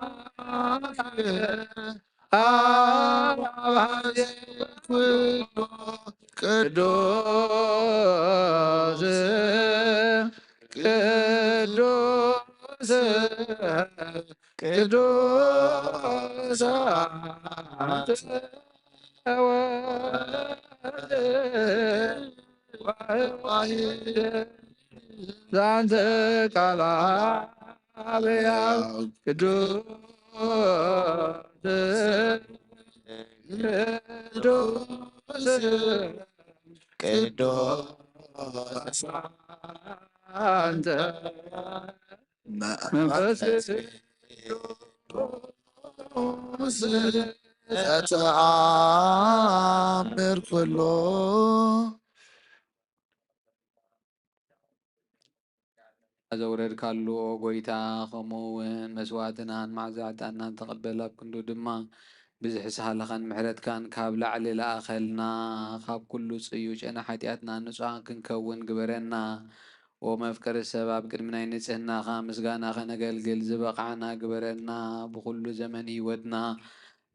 አብ ኩሉ ቅዱስ ቅዱስ ቅዱስ አንተ ወልድ ዋሕድ ዘአንተ ቃል አብ ሕያው ቅዱስ ቅዱስ አንተ መንፈስ ቅዱስ ዘተአምር ኩሎ ዘውረድካሉ ጎይታ ከምኡውን መስዋዕትናን ማዕዛዕታናን ተቐበል ኣብ ክንዱ ድማ ብዝሕ ሳህለኻን ምሕረትካን ካብ ላዕሊ ለኣኸልና ካብ ኩሉ ጽዩ ጨና ሓጢኣትና ንጹሃን ክንከውን ግበረና። ኦ መፍቀሪ ሰብ ኣብ ቅድሚ ናይ ንጽህናኻ ምስጋና ኸነገልግል ዝበቕዓና ግበረና። ብኩሉ ዘመን ህይወትና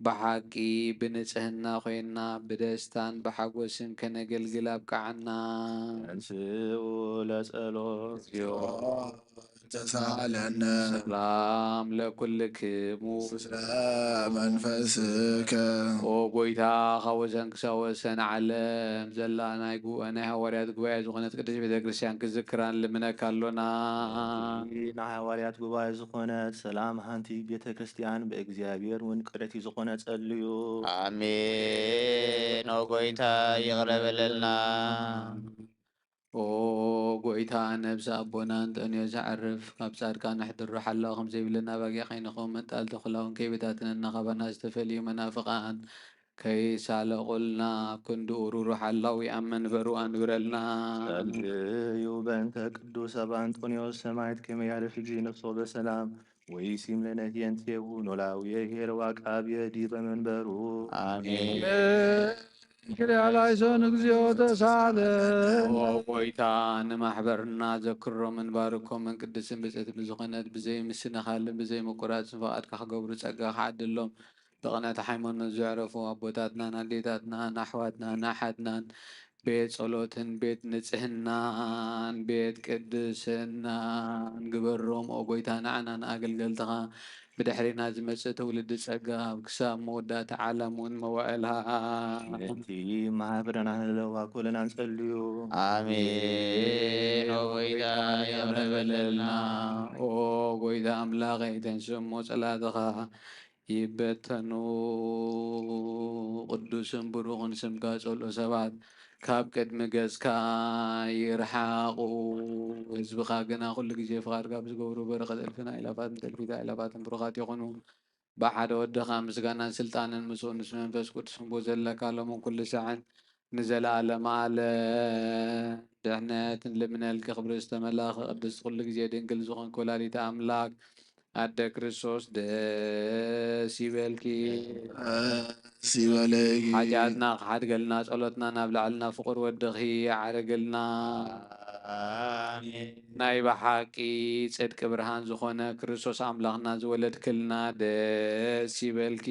ብሓቂ ብንጽህና ኮይና ብደስታን ብሓጎስን ከነገልግል ኣብቅዓና። እንስኡ ለጸሎት ተሳለነ ሰላም ለኩልክሙ ስለ መንፈስከ ኦ ጎይታ ካብ ወሰን ክሳብ ወሰን ዓለም ዘላ ናይ ናይ ሃዋርያት ጉባኤ ዝኾነት ቅድስት ቤተ ክርስቲያን ክዝክራን ልምነካ ኣሎና ናይ ሃዋርያት ጉባኤ ዝኾነት ሰላም ሃንቲ ቤተ ክርስቲያን ብእግዚአብሔር እውን ቅደቲ ዝኾነ ጸልዩ። አሜን። ኦ ጎይታ ይቅር በለልና። ኦ ጎይታ ነብሲ ኣቦና እንጠንዮ ዘዕርፍ ካብ ጻድቃን ንሕድሮ ሓላዊ ከምዘይብለና ባጊዕ ከይንኸም መጣልቲ ኩላውን ከይበታትነና ኻባና ዝተፈልዩ መናፍቃን ከይሳለቁልና ክንዲ ሩሩ ሓላዊ ኣብ መንበሩ ኣንብረልና ጸልዩ በእንተ ቅዱስ አባ አንጦንዮስ ሰማዕት ከመይ ያርፍ ጊዜ ነፍሶ በሰላም ወይሲም ለነህየንቴሁ ኖላዊ ሄር ዋቃብየ ዲበ መንበሩ አሜን። ክልያላይሶን እግዚኦ ተሳለን ኦ ጎይታ ንማሕበርና ዘክሮምን ባርኮምን ቅድስን ብፅዕትን ዝኾነት ብዘይ ምስነኻልን ብዘይ ምቁራፅን ፈቓድካ ክገብሩ ፀጋ ክዓድሎም ብቕነተ ሃይማኖት ዘዕረፉ ኣቦታትናን ኣዴታትናን ኣሕዋትናን ኣሓትናን ቤት ጸሎትን ቤት ንጽህናን ቤት ቅድስናን ግበሮም ኦ ጎይታ ንዓና ንኣገልገልትኻ ብድሕሪና ዝመጽእ ትውልዲ ፀጋ ክሳብ መወዳእታ ዓለም እውን መዋእልሃ እቲ ማሕበረና ንለዋ ኩለና ንጸልዩ። አሜን። ኦ ጎይታ ይቅር በለልና። ኦ ጎይታ ኣምላኸ ተንስሞ ጸላትኻ ይበተኑ ቅዱስን ብሩኽን ስምካ ጸልኦ ሰባት ካብ ቅድሚ ገጽካ ይርሓቑ ህዝብኻ ግና ኩሉ ግዜ ፍቓድካ ብዝገብሩ በረኸት እልፍን ኣእላፋትን እልፊት ኣእላፋትን ብሩኻት ይኹኑ ብሓደ ወድኻ ምስጋናን ስልጣንን ምስኡ ንስ መንፈስ ቅዱስን ቦ ዘለካ ሎምን ኩሉ ሰዓን ንዘለኣለም ዓለም ድሕነትን ልምነልኪ ክብሪ ዝተመላኸ ቅድስቲ ኩሉ ግዜ ድንግል ዝኾንክ ወላዲተ ኣምላክ ኣደ ክርስቶስ ደስ ይበልኪ ሲበለይ ሓጢኣትና ክሓድገልና ጸሎትና ናብ ላዕልና ፍቁር ወድኺ ያዕርግልና ናይ ብሓቂ ጽድቂ ብርሃን ዝኾነ ክርስቶስ ኣምላኽና ዝወለድክልና ደስ ይበልኪ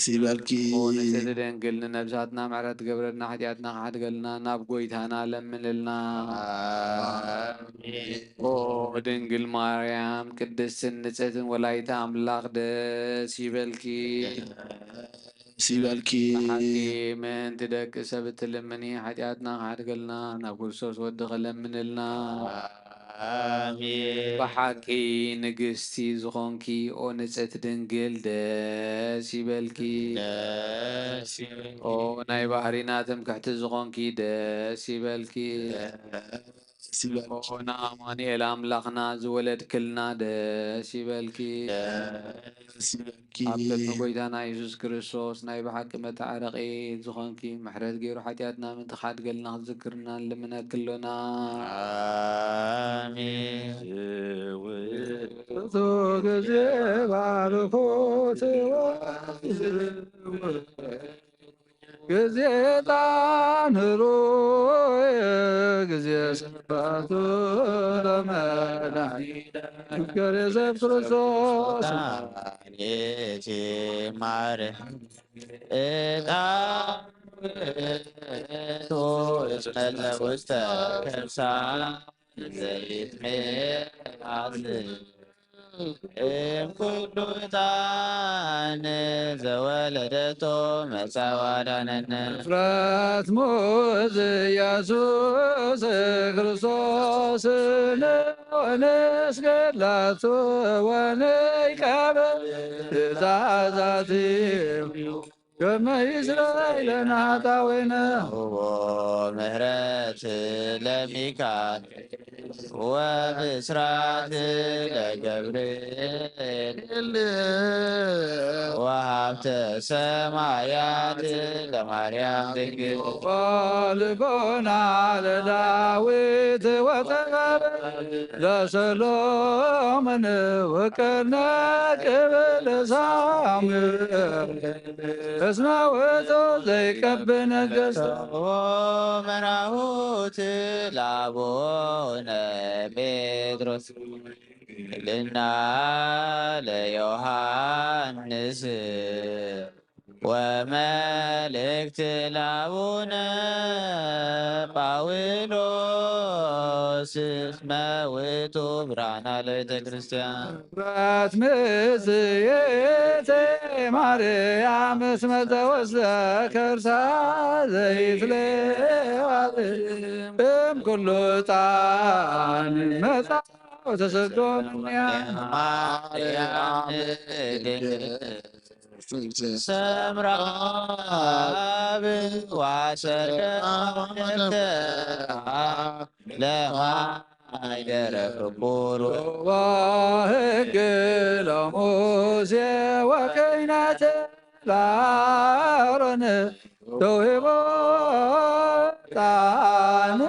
ሲበልኪ ንጽቲ ደንግል ንነብሳትና ምሕረት ገብረልና ሓጢኣትና ክሓድገልና ናብ ጎይታና ለምንልና ኦ ድንግል ማርያም ቅድስትን ንጽሕትን ወላዲተ ኣምላኽ ደስ ይበልኪ ሲበልኪ ብሓቂ ምእንቲ ደቂ ሰብ እትልምኒ ሓጢኣትና ክሓድገልና ናብ ክርስቶስ ወድኸ ለምንልና አሜን። ብሓቂ ንግስቲ ዝኾንኪ ኦ ንጽሕቲ ድንግል ደስ ይበልኪ ኦ ናይ ባህሪና ትምክሕቲ ዝኾንኪ ደስ ይበልኪ ኦ ንኣማኑኤል ኣምላኽና ዝወለድክልና ደስ ይበልኪ ኣብ ቅድሚ ጎይታና ኢየሱስ ክርስቶስ ናይ ብሓቂ መታዓረቂ ዝኾንኪ ምሕረት ገይሩ ሓጢኣትና ምንቲ ክሓድገልና ክዝክርና ንልምነክሎና አሜን። እቶ ጊዜ ባርኮት ጊዜ ጣንሮ ጊዜ ስባቱ ለመድኃኒተ ፍቅር የሰብ ክርስቶስ ጌቴ ማርያም ዕጣን ውእቱ እስመ ውስተ ከርሳ ዘይትሜአት እምኩሉ ዕጣን ዘወለደቶ መጻዋዳነነ ፍረት ሙዝ ኢየሱስ ክርስቶስ ወንስገድላቱ ወንይቀበል ትእዛዛቲሁ ከመ ይስረይለነ ኃጣውኢነ ምህረት ለሚካኤል ወብስራት ለገብርኤል ወሀብተ ሰማያት ለማርያም ድንግል ወልቦና ለዳዊት ወተቀበ ለሰሎሞን ወቀርነ ቅብል ሳሙኤል እስመ ውእቱ ዘይቀብእ ነገሥተ መራሁት ለአቡነ ጴጥሮስ ልና ለዮሐንስ ወመልእክት ላቡነ ጳውሎስ እስመ ውእቱ ብርሃነ ለቤተ ክርስቲያን በት ምጽየተ ማርያም እስመ ተወስደ ከርሳ ዘይትለዋል እምኩሉ ዕጣን መጻ ወተሰዶ እምኔሃ ማርያም ሰምራብ ዋሰደ ለማይደረ ፍቁር ወሕግ ለሙሴ ወክህነተ ለአሮን ተውሂቦ ዕጣን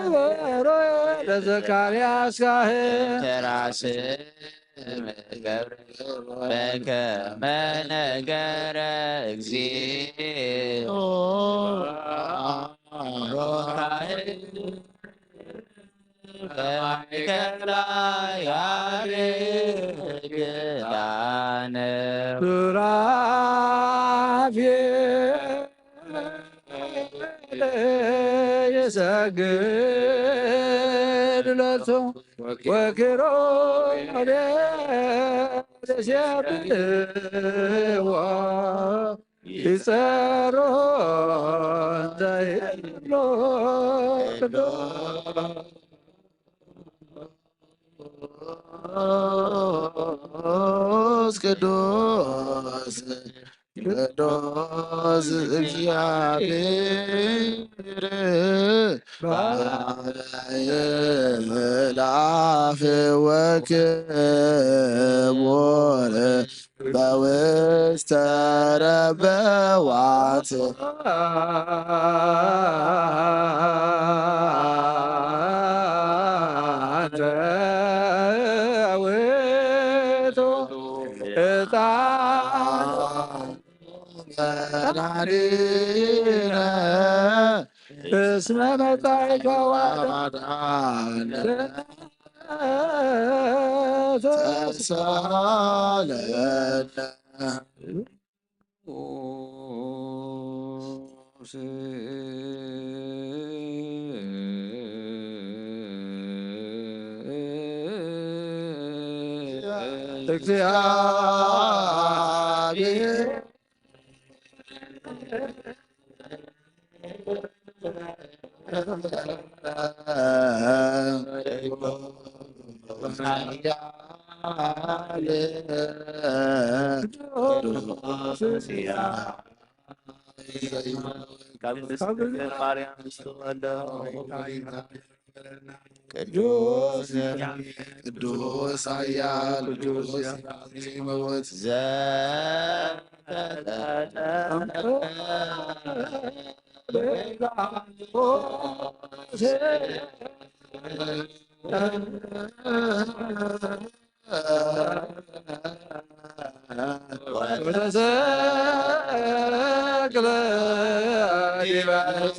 ለዘካርያስ ካህን ተራስ ገብረ በከመ ነገረ እግዚኦ በማእከላ ያገግዳነ ሱራፌል የሰግድ ለቶ ወኪሮስ የብልዋ ይጸሮ ዘይሎ ቅዱስ ቅዱስ እግዚአብሔር ባለ ምዕላፍ ወክቡር በውስተ ረበዋት አንተ ውእቱ ዕጣን መድኃኒነ እስመ መጻእከ ወአዳነ ተሳለነ እግዚአብሔር ቅዱስ ቅዱስ ኃያል ቅዱስ መወት ወተሰቅለ ዲበ ዕፀ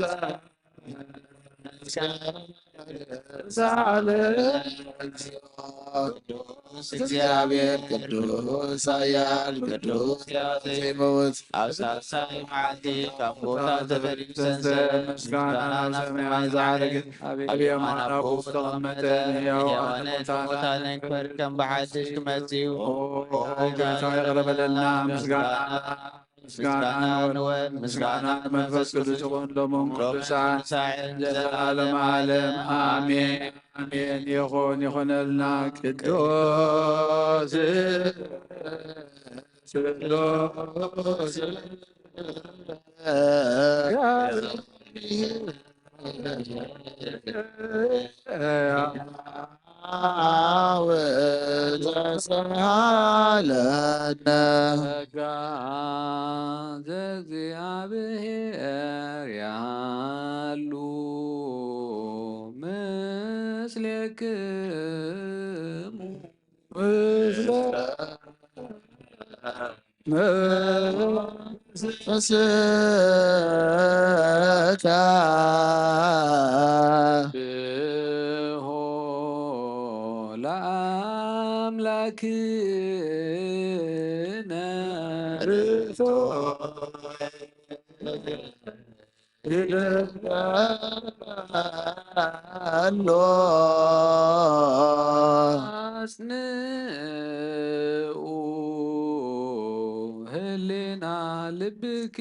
ቅዱስ እግዚአብሔር ቅዱስ ኃያል ቅዱስ መወት አብሳሳይ መዓልቲ ካብ ቦታ ተፈሪድ ሰንሰለት ምስጋና ሰማያዊ ዛዕረግ ኣብ የማነ ኣቦ ዝተቐመጠ ሕያዋነ ሙታንን ክፈርድ ከም ብሓድሽ ክመጽእ ጌታ የቕረበለልና ምስጋና ንወድ ምስጋና መንፈስ ቅዱስ ይኹን ሎሞም ቅዱሳን ዘለዓለም ዓለም አሜን አሜን። ይኹን ይኹነልና ቅዱስ ቅዱስ ወተሳሃለነ ዘእግዚአብሔር ያሉ ምስሌክሙ መንፈስከ ብሆ ለአምላክነ አጽንዑ ህሊና ልብክሙ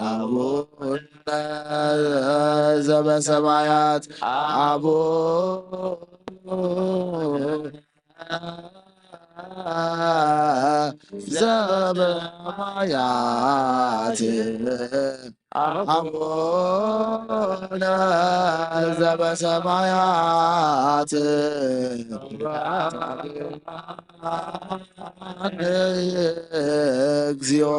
አቡነ ዘበሰማያት ዘበሰማያት አቡነ ዘበሰማያት እግዚኦ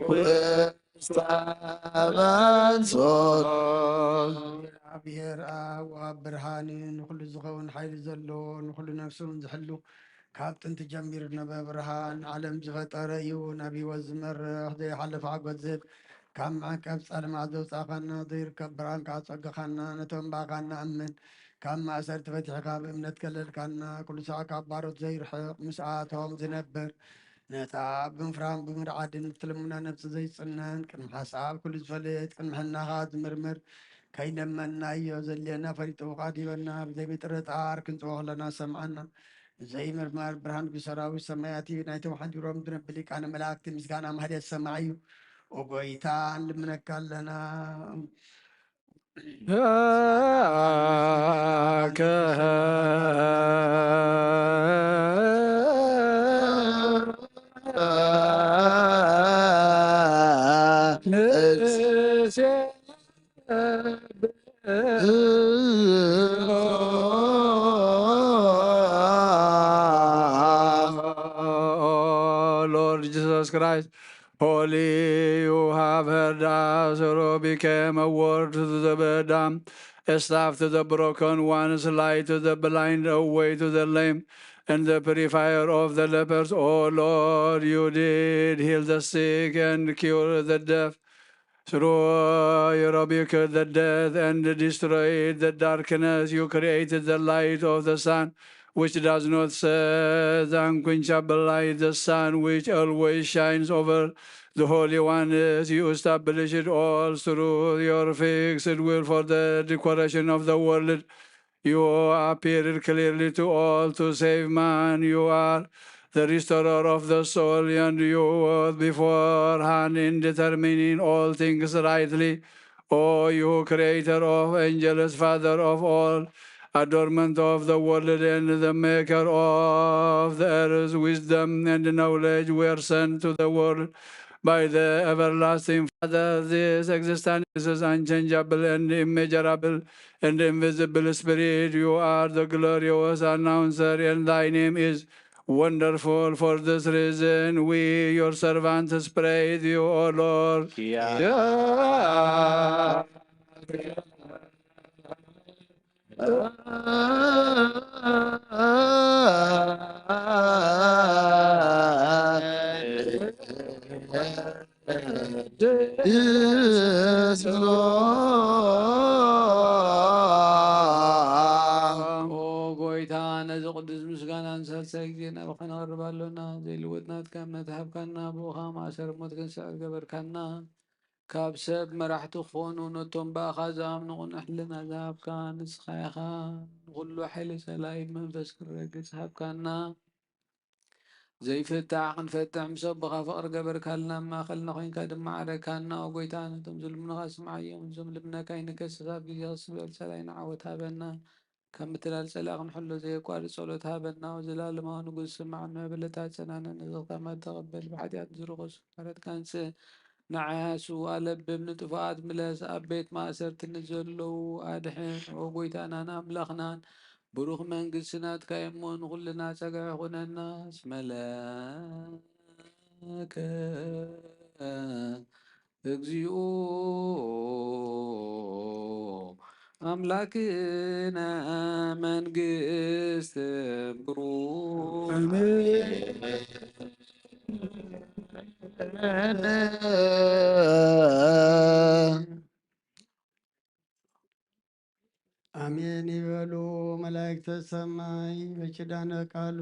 ውስተ መንሱት እግዚአብሔር አብ ወአብ ብርሃን ንኩሉ ዝኸውን ሓይሊ ዘለዎ ንኩሉ ነፍሱን ዝሕሉ ካብ ጥንቲ ጀሚሩ ነበብርሃን ዓለም ዝፈጠረ እዩ ናብ ሂወት ዝመርሕ ዘይሓለፈ ሓጎስ ዝህብ ካብ ማዕቀብ ጸልማት ዘውፃእኻና ዘይርከብ ብርሃን ካብ ፀጋኻና ነቶም ባኻ ንኣምን ካብ ማእሰርቲ ፈቲሕካ ብእምነት ከለልካና ኩሉ ሰዓት ካብ ባሮት ዘይርሕቕ ምስኣቶም ዝነብር ነታ ብምፍራም ብምርዓድን ብትልሙና ነብሲ ዘይፅነን ቅድሚ ሓሳብ ኩሉ ዝፈልጥ ቅድሚ ሕናኻ ዝምርምር ከይነመና እዮ ዘልየና ፈሪጡ ቃዲበና ብዘይምጥርጣር ክንፅዎ ከለና ሰምዓና ዘይምርማር ብርሃን ብሰራዊት ሰማያት እዩ ናይቶም ሓንዲሮም ዝነብል ሊቃነ መላእክቲ ምስጋና ማህደት ሰማዕ እዩ ኦጎይታ ንልምነካ ኣለና Lord Jesus Christ, holy, you have heard us, who became a word to the dumb, a staff to the broken ones, light to the blind, a way to the lame, and the purifier of the lepers. Oh Lord, you did heal the sick and cure the deaf. Through you rebuked the dead and destroyed the darkness. You created the light of the sun, which does not set, the unquenchable light, the sun which always shines over the Holy Ones. You established all through your fixed will for the decoration of the world. You appeared clearly to all to save man. You are the restorer of the soul, and you were beforehand in determining all things rightly. O you creator of angels, father of all, adornment of the world and the maker of the earth, wisdom and knowledge were sent to the world by the everlasting Father. This existence is unchangeable and immeasurable and invisible Spirit. You are the glorious announcer, and thy name is wonderful. For this reason, we, your servants, praise you, O Lord. ጎይታ ነዚ ቅዱስ ምስጋናን ሰልሰለ ግዜ ናብ ከነቅርብ ኣሎና ዘይልውጥናትካ እምነት ሃብካና ብኡኻ ማእሰር ሞት ክንስዕር ገበርካና ካብ ሰብ መራሕቲ ክኾኑ ነቶም ባእኻ ዝኣምኑ ቁንሕልና ዝሃብካ ንስኻ ኢኻ ንኩሉ ሓይሊ ሰላይ መንፈስ ክረግፅ ሃብካና ዘይፍታሕ ክንፈትሕ ምሰብኻ ፍቅሪ ገበርካልና ማእኸልና ኮይንካ ድማ ዓረካና ጎይታ ነቶም ዝልምኑኻ ስምዓ እዮም እዞም ልምነካ ይንከስስ ኣብ ግዜ ክስበል ሰላይ ንዓወት ሃበና ከም ምትላል ፀላእ ክንሕሎ ዘየቋርፅ ጸሎት ሃበና ወዘላለማዊ ንጉስ ስማዕና በለታት ፀናነን ንዝኽታማ ተቐበል ብሓጢኣት ዝርቆሱ ሓረትካ ንፅእ ንዓያሱ ኣለብም ንጥፉኣት ምለስ ኣብ ቤት ማእሰርቲ ንዘለዉ ኣድሕን ኦ ጎይታናን ኣምላኽናን ብሩኽ መንግስቲ ናትካ እሞ ንኩልና ፀጋዕ ይኹነና ስመለከ እግዚኦ አምላክነ መንግስት ብሩክ አሜን ይበሉ መላእክተ ሰማይ በኪዳነ ቃሉ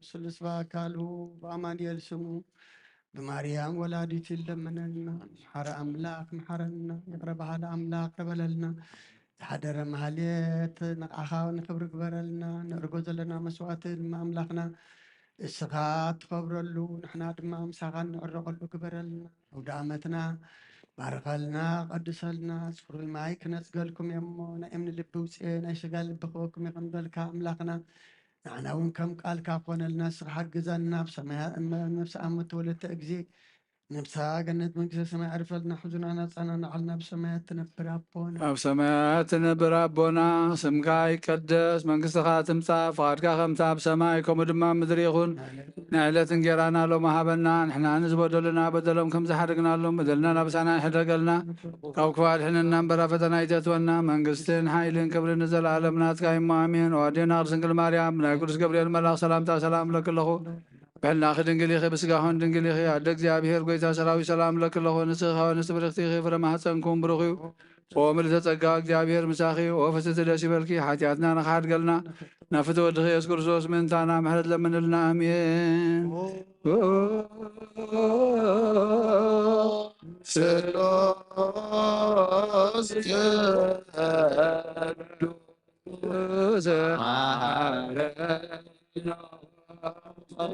ስልስ በአካሉ በአማኑኤል ስሙ በማርያም ወላዲት ይለመነልና መሐረ አምላክ መሐረና ይቅረ ባህለ አምላክ ተበለልና ዝሓደረ ማህሌት ንዓኻ ንክብሪ ግበረልና ንእርጎ ዘለና መስዋዕቲ ድማ ኣምላኽና እስኻ ትኸብረሉ ንሕና ድማ ምሳኻ ንዕረቐሉ ግበረልና ኣውደ ዓመትና ባርከልና ቀድሰልና ፅሩይ ማይ ክነፅገልኩም እሞ ናይ እምኒ ልቢ ውፅአ ናይ ስጋ ልቢ ክበኩም ይቕንበልካ ኣምላኽና ንዓና እውን ከም ቃልካ ኮነልና ንስኻ ሓግዘና ነብሲ ኣመት ወለተ እግዚ ነብሳ ገነት መንግስተ ሰማይ ዕርፈልና ሕዙናና ፃናናዓልና ብሰማያት ትነብር ኣቦና ኣብ ሰማያት ትነብር ኣቦና ስምካ ይቀደስ መንግስትኻ ትምፃእ ፍቓድካ ከምታ ኣብ ሰማይ ከምኡ ድማ ምድሪ ይኹን ንዕለት እንጀራና ሎሚ ሃበና ንሕና ንዝበደሉና በደሎም ከም ዝሓደግናሎም በደልና ናብሳና ይሕደገልና ካብ ክፋል ሕንና እምበራ ፈተና ይተትወና መንግስትን ሓይልን ክብርን ንዘለኣለም ናትካ እሞ ኣሜን ዋዴና ቅድስት ድንግል ማርያም ናይ ቅዱስ ገብርኤል መልኣክ ሰላምታ ሰላም ለክለኹ بحلنا خدن قلي خي بس قاهون دن قلي خي عدك زابير قويتا سراوي سلام لك الله ونسخ ونسخ برختي خي فرما حسنكم برخي ومل تتقاق زابير مساخي وفست الاشي بالكي حاتياتنا نخاد قلنا نفتو ودخي يذكر زوز من تانا محرد لمن لنا امين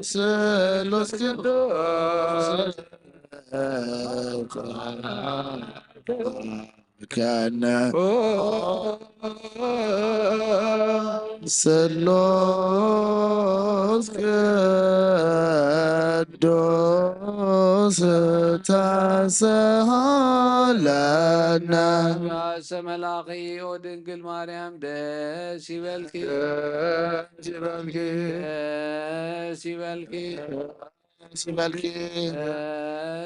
سلوس كدوس كان سلوس كدوس تسهلنا سملاقي ودنقل مريم دس يبلكي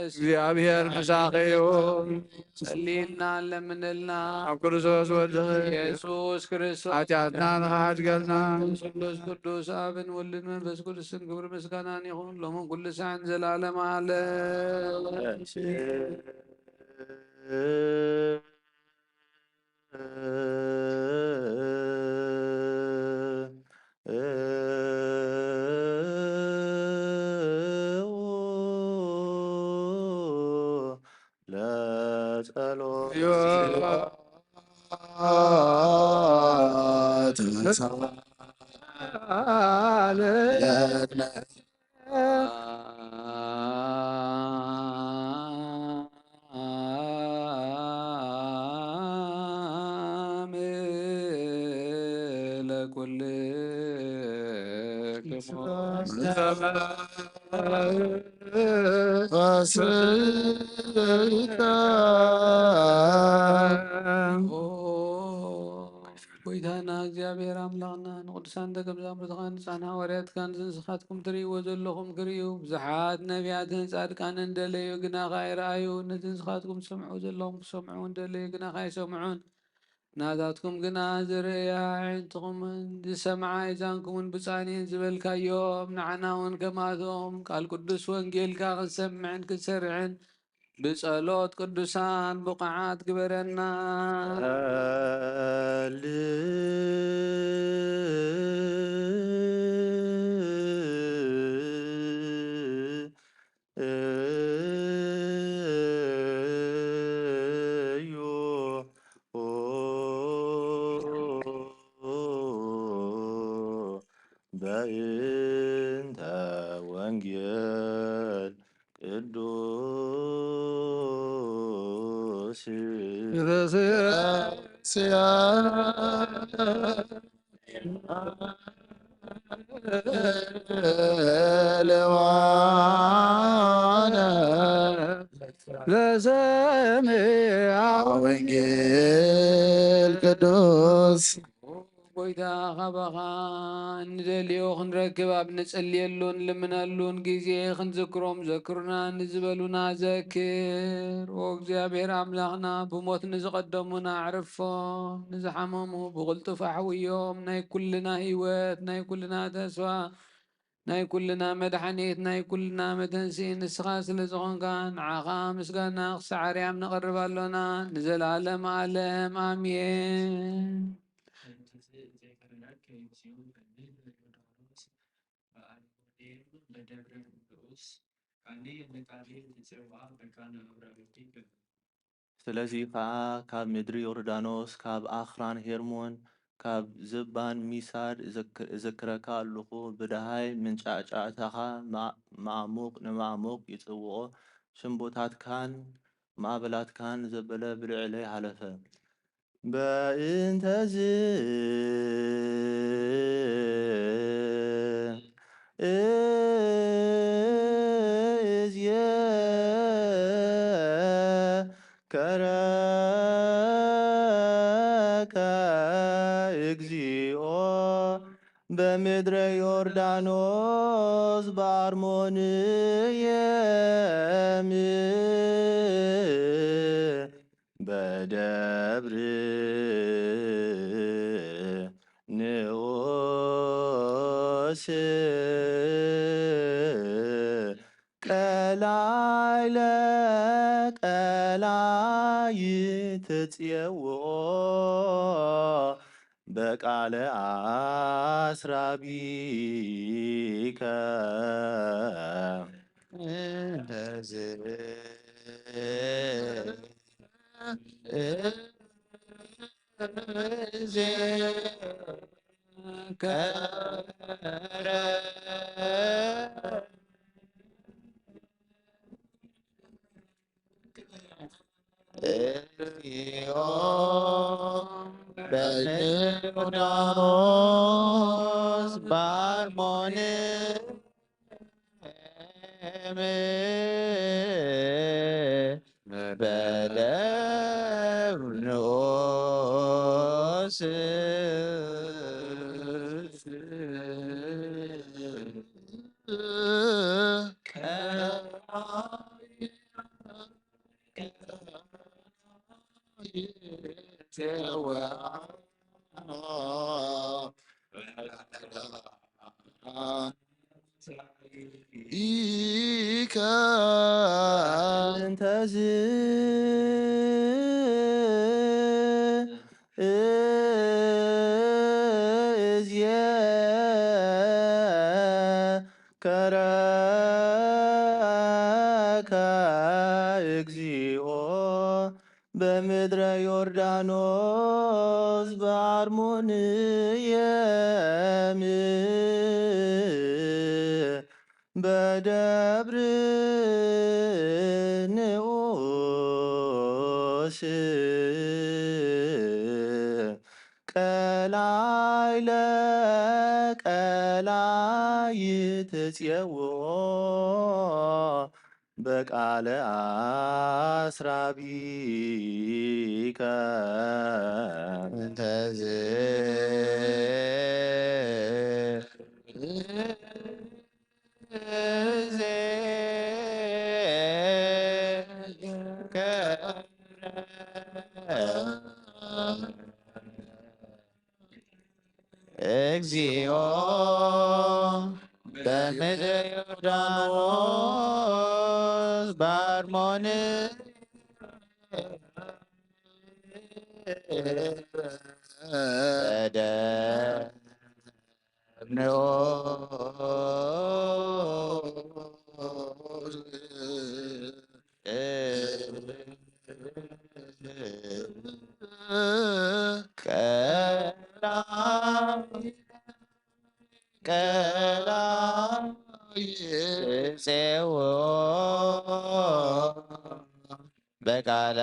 እግዚአብሔር መሳኸዮን ጸሊልና ለምንልና ኣብ ክርስቶስ ወድኺ ኢየሱስ ክርስቶስ ኃጢአትና ንኻድገልና ቅዱስ ቅዱስ አብን ወልድን መንፈስ ቅዱስን ክብሪ ምስጋናን ይኹን ሎምን ኩሉ ሰዓን ዘላለም አለ ጎይታና እግዚአብሔር አምላኽና ንቅዱሳን ደቀ መዛሙርትኻ ንፃና ሐዋርያትካን ንስኻትኩም ትርእይዎ ዘለኹም ክርእዩ ብዙሓት ነቢያትን ጻድቃንን እንደለዩ ግና ካይረአዩ ነቲ ንስኻትኩም ትሰምዑ ዘለኹም ክሰምዑ እንደለዩ ግና ካይሰምዑን ናታትኩም ግና ዝርእያ ዓይንትኹምን ዝሰምዓ እዛንኩምን ብፃኒን ዝበልካዮም ንዓና እውን ከማቶም ቃል ቅዱስ ወንጌልካ ክንሰምዕን ክንሰርዕን بصلوت قدسان بقعات قبرنا بأنت وانجيل قدوس لسمع وانجيل قدوس ጎይታ ኻባኻ ንደልዮ ክንረክብ ኣብ ንጸልየሉን ልምነሉን ጊዜ ክንዝክሮም ዘክሩና ንዝበሉና ዘክር ኦ እግዚኣብሔር ኣምላኽና ብሞት ንዝቐደሙና ኣዕርፎም ንዝሓመሙ ብቕልጡፍ ኣሕውዮም ናይ ኩልና ህይወት ናይ ኩልና ተስፋ ናይ ኩልና መድሓኒት ናይ ኩልና መተንሲ ንስኻ ስለ ዝኾንካ ንዓኻ ምስጋና ክሳዕ ኣርያም ነቐርብ ኣሎና ንዘለዓለም ዓለም ኣሜን። ስለዚ ከዓ ካብ ምድሪ ዮርዳኖስ ካብ ኣኽራን ሄርሞን ካብ ዝባን ሚሳድ እዘክረካ ኣለኹ ብድሃይ ምንጫዕጫዕታኻ ማዕሙቕ ንማዕሙቕ ይፅውዖ ሽምቦታትካን ማእበላትካን ዘበለ ብልዕለይ ሓለፈ በእንተዝ እዝየ ከረከ እግዚኦ በምድረ ዮርዳኖስ በአርሞንየም በደብር ንዑስ ቀላይ ለቀላይ ትጽየውኦ በቃለ አስራቢከ በዮርዳኖስ በአርሞንየም በደብረ ንዑስ ኢከ እንተዝ እዝየ ከረከ እግዚኦ በምድረ ዮርዳኖስ በአርሞንየም በደብር ንዑስ ቀላይ ለቀላይ ትጽየውኦ በቃለ አስራቢከ እንተዝ እግዚኦ በምድረ ዮርዳኖስ በአርሞንየም በደብረ ቀላይ ትጽውዖ በቃለ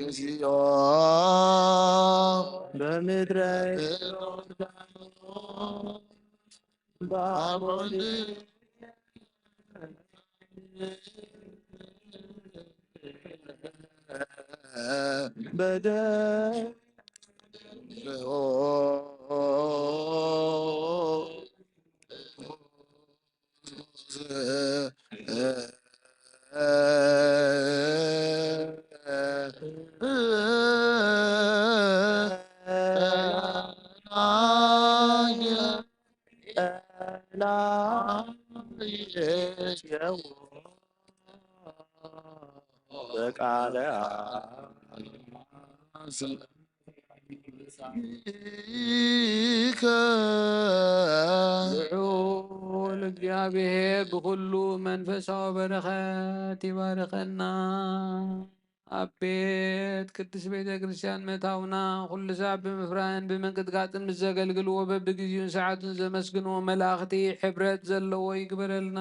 እግዚኦ በምድረ በአርሞንየም بدل ልዑል እግዚአብሔር ብኩሉ መንፈሳዊ በረኸት ይባርከና ኣብ ቤት ቅድስት ቤተ ክርስቲያን መታውና ኩሉ ሰዓት ብምፍራን ብምንቅጥቃጥን ምስ ዘገልግልዎ በብግዚኡን ሰዓቱን ዘመስግንዎ መላእኽቲ ሕብረት ዘለዎ ይግበረልና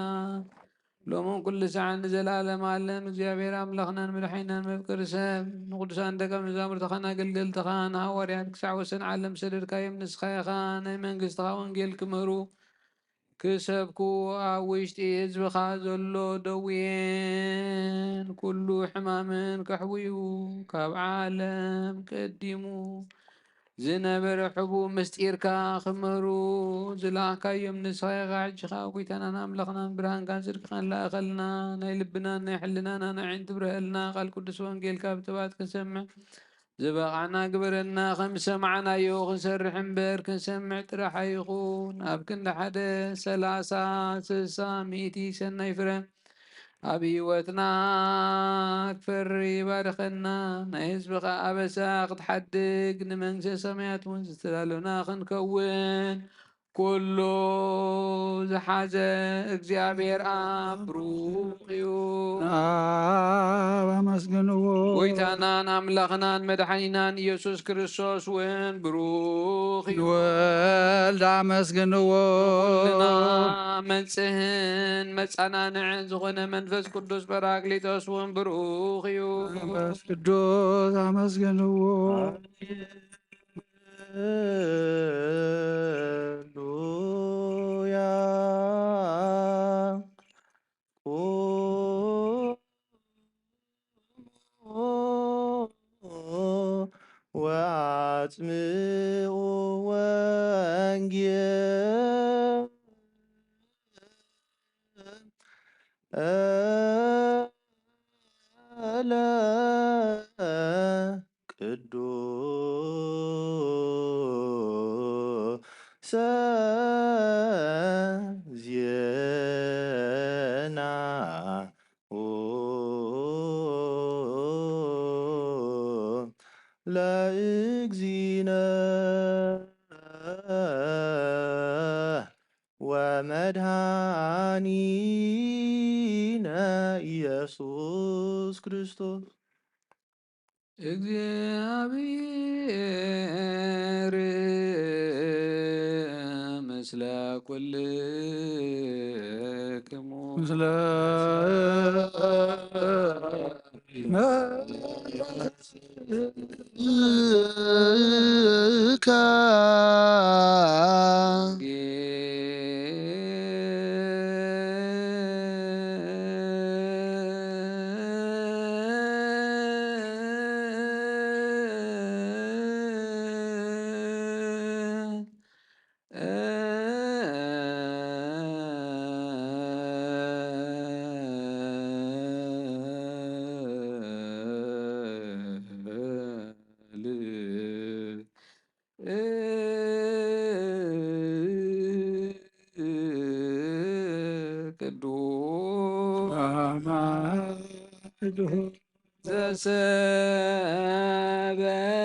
ሎምን ኩሉ ሰዓት ንዘላለም ዓለም እግዚአብሔር ኣምላኽናን መድሓኒናን መፍቀሪ ሰብ ንቅዱሳን ደቀ መዛሙርትኻን ኣገልገልትኻን ሃዋርያት ክሳዕ ወሰን ዓለም ሰደድካዮም ንስኻ ኢኻ ናይ መንግስትኻ ወንጌል ክምህሩ ክሰብኩ ኣብ ውሽጢ ህዝብኻ ዘሎ ደዌን ኩሉ ሕማምን ከሕውዩ ካብ ዓለም ቀዲሙ ዝነበረ ሕቡእ ምስጢርካ ክምህሩ ዝለኣካዮም ንስኻ ኢኻ ሕጂኻ ጎይታናን ኣምላኽናን ብርሃንካን ጽድቅኻን ላእኸልና ናይ ልብናን ናይ ሕልናናን ዓይን ትብርሀልና ቃል ቅዱስ ወንጌልካ ብትባት ክንሰምዕ ዝበቓዕና ግበረና ከም ሰማዕናዮ ክንሰርሕ እምበር ክንሰምዕ ጥራሕ ኣይኹን ኣብ ክንዲ ሓደ 30 60 100 ሰናይ ፍረ ኣብ ህይወትና ክፈሪ ይባርከና ናይ ህዝብኻ ኣበሳ ክትሓድግ ንመንግስቲ ሰማያት እውን ዝተዳለወና ክንከውን ኩሉ ዝሓዘ እግዚአብሔር ኣብ ብሩክ እዩ ኣብ ኣመስግንዎ ጎይታናን ኣምላኽናን መድሓኒናን ኢየሱስ ክርስቶስ እውን ብሩክ እዩ ወልድ ኣመስግንዎ ኩልና መንጽህን መጸናንዕን ዝኾነ መንፈስ ቅዱስ ጰራቅሊጦስ እውን ብሩክ እዩ መንፈስ ቅዱስ ኣመስግንዎ ሃሌሉያ ወአጽምዑ ወንጌለ ቅዱሰ ዜናሁ ለእግዚእነ ወመድኃኒነ ኢየሱስ ክርስቶስ እግዚአብሔር ምስለ ኩልክሙ ምስለ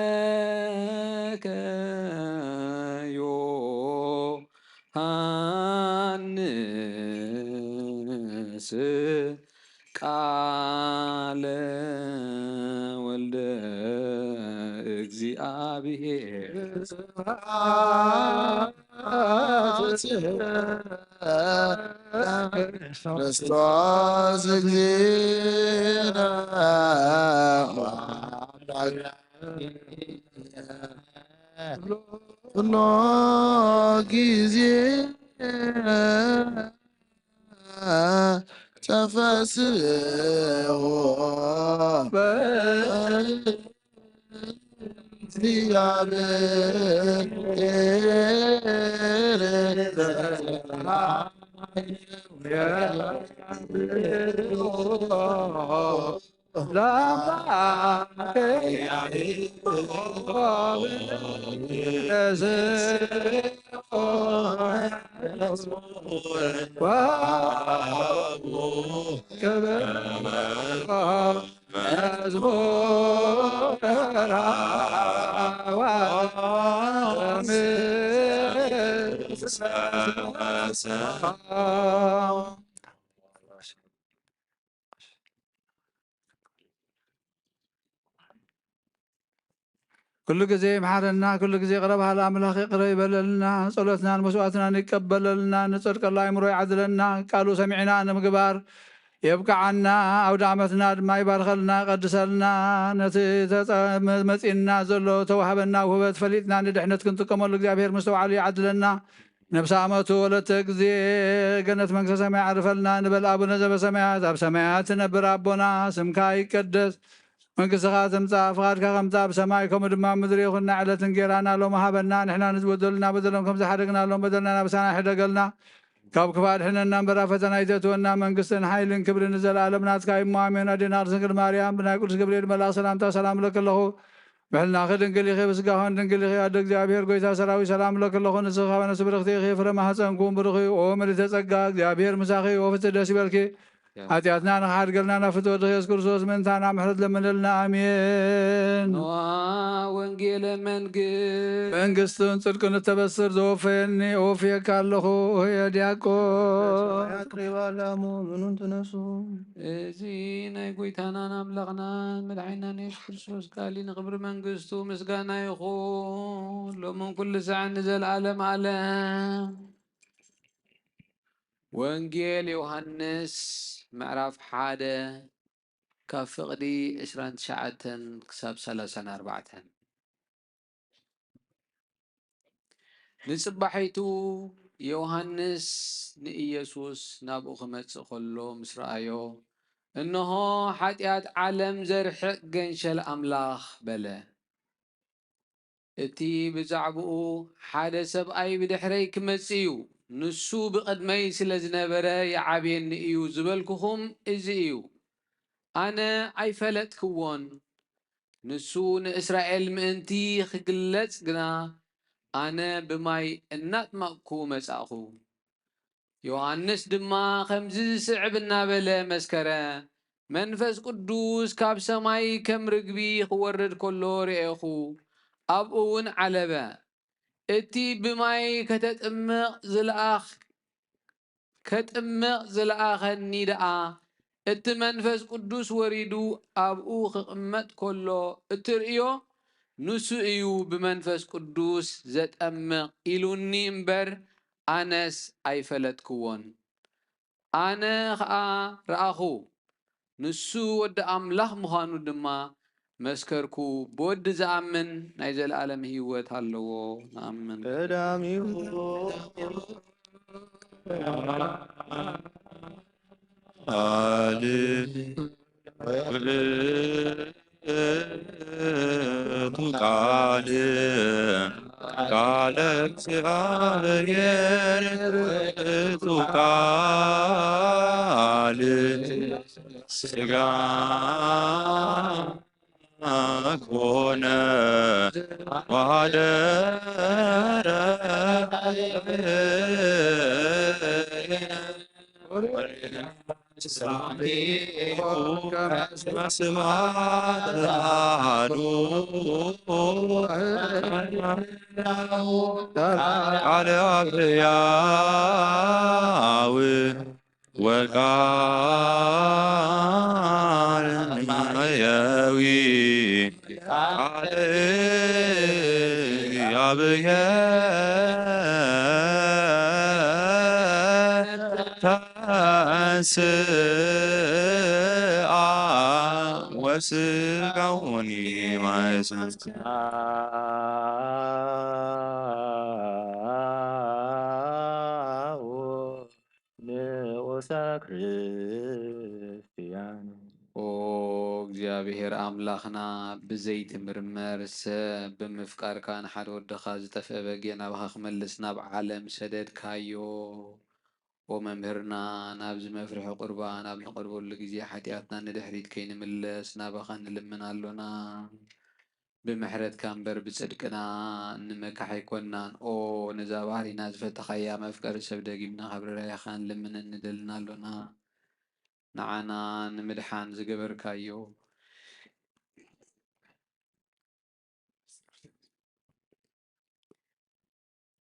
ዘሰበከ ዮሐንስ ቃለ ወልደ እግዚአብሔር ክርስቶስ እግዚእነ ኩሎ ጊዜ تفسه كل جزي محرنا كل جزي قربها لأملاخ قريب لنا صلاتنا مسواتنا نقبل لنا نصدق الله يمر يعدلنا قالوا سمعنا أن مقبار يبقى عنا أو دعمتنا ما يبارك لنا قدسلنا مسئنا زلو توهبنا وهبت فليتنا ندحنت كنت كمال እግዚአብሔር مستوى علي عدلنا نفس عمته ولا تجزي جنة منكسة سماء عرفلنا نبل أبونا زب سماء أب سماء نبر أبونا سمكا يقدس መንግሥትኻ ትምጻእ ፍቓድካ ከምታ ብሰማይ ከምኡ ድማ ምድሪ ይኹን ዕለትን ጌራና ሎም ሃበና ንሕና ንዝበደሉና በደሎም ከም ዝሓደግናሎም በደልና ናብሳና ይሕደገልና ካብ ክፋድ ሕነና እምበራ ፈተና ይተትወና መንግስትን ሓይልን ክብርን ንዘለኣለም ናትካ እሞ ኣሜን። ኣዴና ድንግል ማርያም ብናይ ቅዱስ ገብርኤል መልኣክ ሰላምታ ሰላም ለከለኹ ምሕልናኺ ድንግል ኢኺ ብስጋኹን ድንግል ኢኺ ኣደ እግዚኣብሔር ጎይታ ሰራዊት ሰላም ለከለኹ ንስኻ በነስ ብርኽቲ ኢኺ ፍረ ማህፀንኩም ብርኺ ኦ ምልዕተ ጸጋ እግዚኣብሔር ምሳኺ ኦ ፍጽእ ደስ ይበልኪ ኃጢአትና ንሓድገልና ናፍትወድ ኢየሱስ ክርስቶስ ምንታና ምሕረት ለምንልና አሜን። ወንጌለ መንግስትን ጽድቅን ተበስር ዘወፈየኒ ኦፍየካ ኣለኹ የዲያቆን ያቅሪባላሙ ምኑን ትነሱ እዚ ናይ ጎይታናን ኣምላኽናን መድሓኒትናን ኢየሱስ ክርስቶስ ቃሊ ንክብሪ መንግስቱ ምስጋና ይኹን ሎምን ኩሉ ሰዓት ንዘለኣለም ዓለም። ወንጌል ዮሐንስ ምዕራፍ 1 ካብ ፍቕዲ 29 ክሳብ 34 ንጽባሒቱ ዮሐንስ ንኢየሱስ ናብኡ ክመጽእ ከሎ ምስ ረኣዮ እነሆ ኃጢአት ዓለም ዘርሕቕ ገንሸል ኣምላኽ በለ። እቲ ብዛዕብኡ ሓደ ሰብኣይ ብድሕረይ ክመጽእ እዩ ንሱ ብቕድመይ ስለ ዝነበረ ይዓብየኒ እዩ ዝበልኩኹም እዚ እዩ። ኣነ ኣይፈለጥክዎን ንሱ ንእስራኤል ምእንቲ ክግለጽ ግና ኣነ ብማይ እናጥመቕኩ መጻእኹ። ዮሐንስ ድማ ከምዚ ዝስዕብ እናበለ መስከረ። መንፈስ ቅዱስ ካብ ሰማይ ከም ርግቢ ክወርድ ከሎ ርኤኹ ኣብኡ እውን ዓለበ። እቲ ብማይ ከጥምቕ ዝለኣኸኒ ደኣ እቲ መንፈስ ቅዱስ ወሪዱ ኣብኡ ክቕመጥ ከሎ እትርእዮ ንሱ እዩ ብመንፈስ ቅዱስ ዘጠምቕ ኢሉኒ እምበር ኣነስ ኣይፈለጥክዎን። ኣነ ከዓ ረኣኹ ንሱ ወዲ ኣምላኽ ምዃኑ ድማ መስከርኩ። ብወዲ ዝኣምን ናይ ዘለኣለም ህይወት ኣለዎ። ንኣምን ቀዳሚሁ ቃለ እግዚአብሔር ውእቱ ቃል ሥጋ ኮነ ወኀደረ ቃለ አብያው ወቃል ማያዊ ቃለ አብሔር ተንሥአ ወሥጋሁኒ ማእሰን ቅዱሳ ክርስቲያን ኦ እግዚአብሔር አምላኽና ብዘይትምርመር ሰብ ብምፍቃርካ ንሓደ ወድኻ ዝጠፍአ በጊዕ ናብኻ ክመልስ ናብ ዓለም ሰደድካዮ ኦ መምህርና ናብዚ መፍርሒ ቁርባን ኣብ ንቐርበሉ ግዜ ሓጢኣትና ንድሕሪት ከይንምለስ ናባኻ ንልምን ኣሎና ብምሕረትካ እምበር ብጽድቅና ንመካሕ ኣይኮናን ኦ ነዛ ባህሪና ዝፈተኻያ መፍቀሪ ሰብ ደጊምና ካብ ርራይኻ ንልምን ንደልና ኣሎና ንዓና ንምድሓን ዝገበርካዮ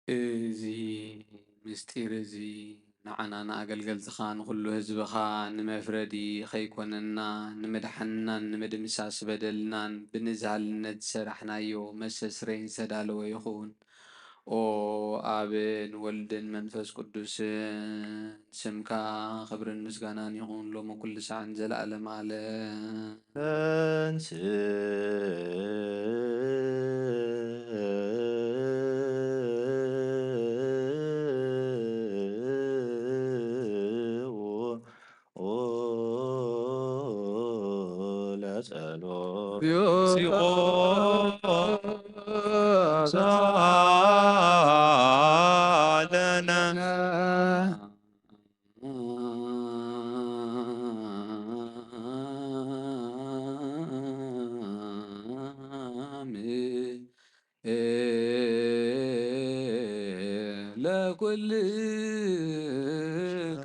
እዚ ምስጢር እዚ ንዓና ንኣገልገልትኻ ንኩሉ ህዝብኻ ንመፍረዲ ኸይኮነና ንምድሓንናን ንምድምሳስ በደልናን ብንዝሃልነት ዝሰራሕናዮ መሰስረይን ዝተዳለወ ይኹን ኦ ኣብን ወልድን መንፈስ ቅዱስን ስምካ ክብርን ምስጋናን ይኹን ሎሚ ኩሉ ሰዓን ዘለኣለም ዓለም እግዚኦ ሳለነ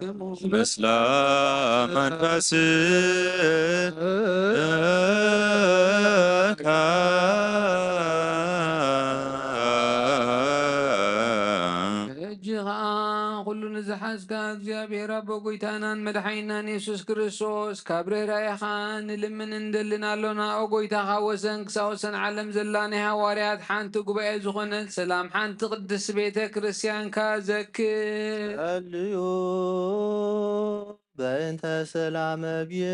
ለኩልክሙ ምስለ መንፈስከ እጅኻ ኩሉ ንዝሓዝካ እግዚኣብሔር ኣቦ ጎይታናን መድሓኒናን ኢየሱስ ክርስቶስ ካብ ርህራይኻ ንልምን እንደልን ኣሎና ኦ ጎይታኻ ወሰን ክሳብ ወሰን ዓለም ዘላ ናይ ሃዋርያት ሓንቲ ጉባኤ ዝኾነት ሰላም ሓንቲ ቅድስቲ ቤተ ክርስቲያንካ ዘክር ጸልዩ በእንተ ሰላመ ቤተ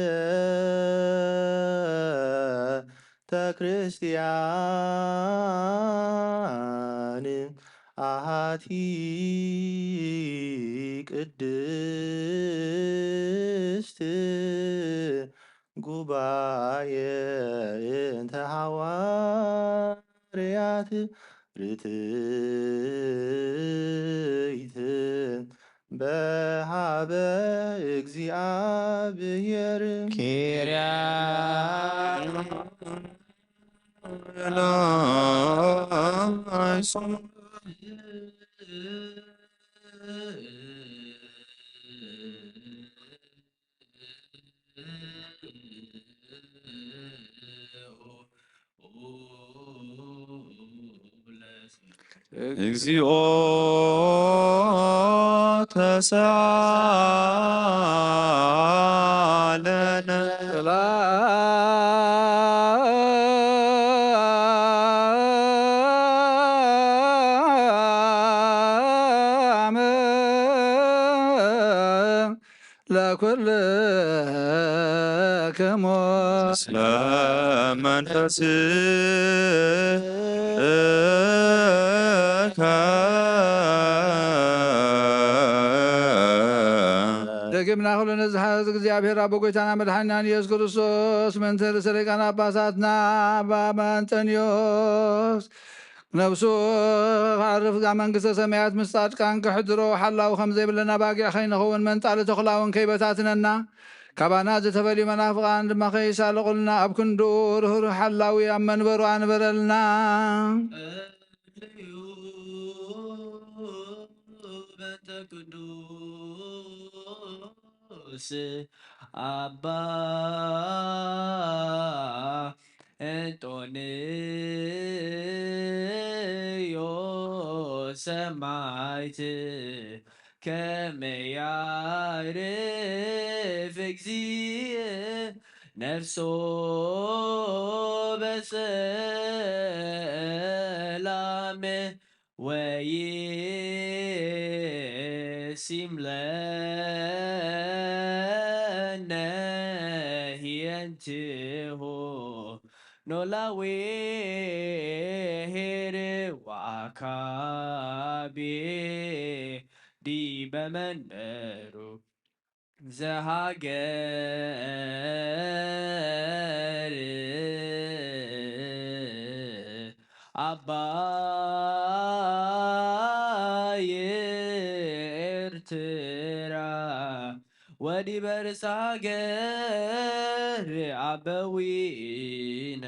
ክርስቲያን አሐቲ ቅድስት ጉባኤ እንተ ሐዋርያት ርትዕት በሃበ እግዚአብሔር ኪርያ እግዚኦ ተሳለነ ሰላም ለኩልክሙ ምስለ መንፈስከ ደግምና ሁሉ ንዝሓዝ እግዚአብሔር አቦ ጎይታና መድሓኒናን ኢየሱስ ክርስቶስ ምንተ ርእሰ ሊቃነ ጳጳሳትና አባ መንጠንዮስ ነብሱ ካዕርፍ ዛ መንግስተ ሰማያት ምስ ጻድቃን ክሕድሮ ሓላዊ ከም ዘይብለና ባጊዕ ከይንኸውን መንጣሊ ተኽላውን ከይበታትነና ካባና ዝተፈልዩ መናፍቃን ድማ ከይሳለቁልና ኣብ ክንዱ ርህሩህ ሓላዊ ኣብ መንበሩ ኣንበረልና በእንተ ቅዱስ አባ እንጦንዮስ ሰማዕት ከመ ያዕርፍ እግዚእ ነፍሶ በሰላም ወይሲም ለነ ሂየንትሁ ኖላዊ ሄር ወአካቤ ዲበ መንበሩ ዘሃገር አባይ ኤርትራ ወዲበ ርእሰ ሃገር አበዊነ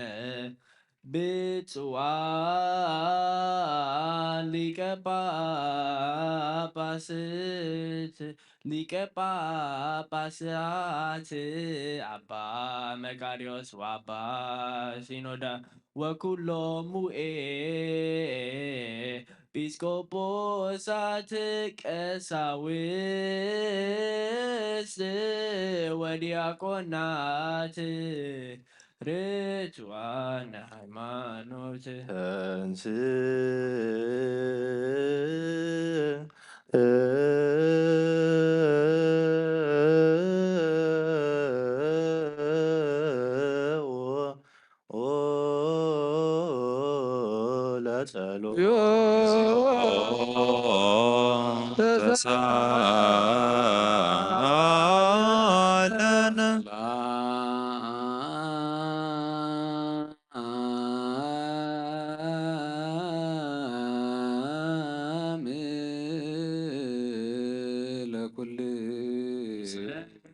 ብፁዓን ሊቀ ጳጳሳት አባ መቃርዮስ ወአባ ሲኖዳ ወኩሎሙ ኤጲስቆጶሳት ቀሳውስት ወዲያቆናት ርቱዓነ ሃይማኖት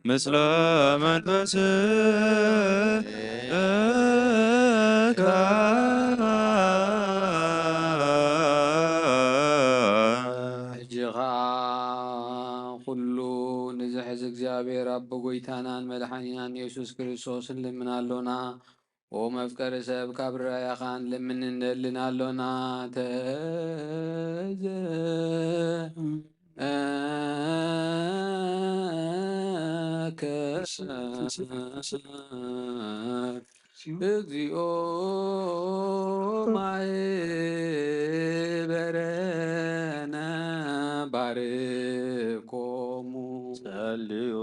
ምስለ መንፈስከ ሕጂኻ ኩሉ ንዝሕዝ እግዚአብሔር አቦ ጎይታናን መድሓኒናን ኢየሱስ ክርስቶስ እንልምናሎና ኦ መፍቀሪ ሰብ ካብ ራእያኻ ንልምን ንደልን ኣሎና እግዚኦ ማህበረነ ባርኮሙ ጸልዩ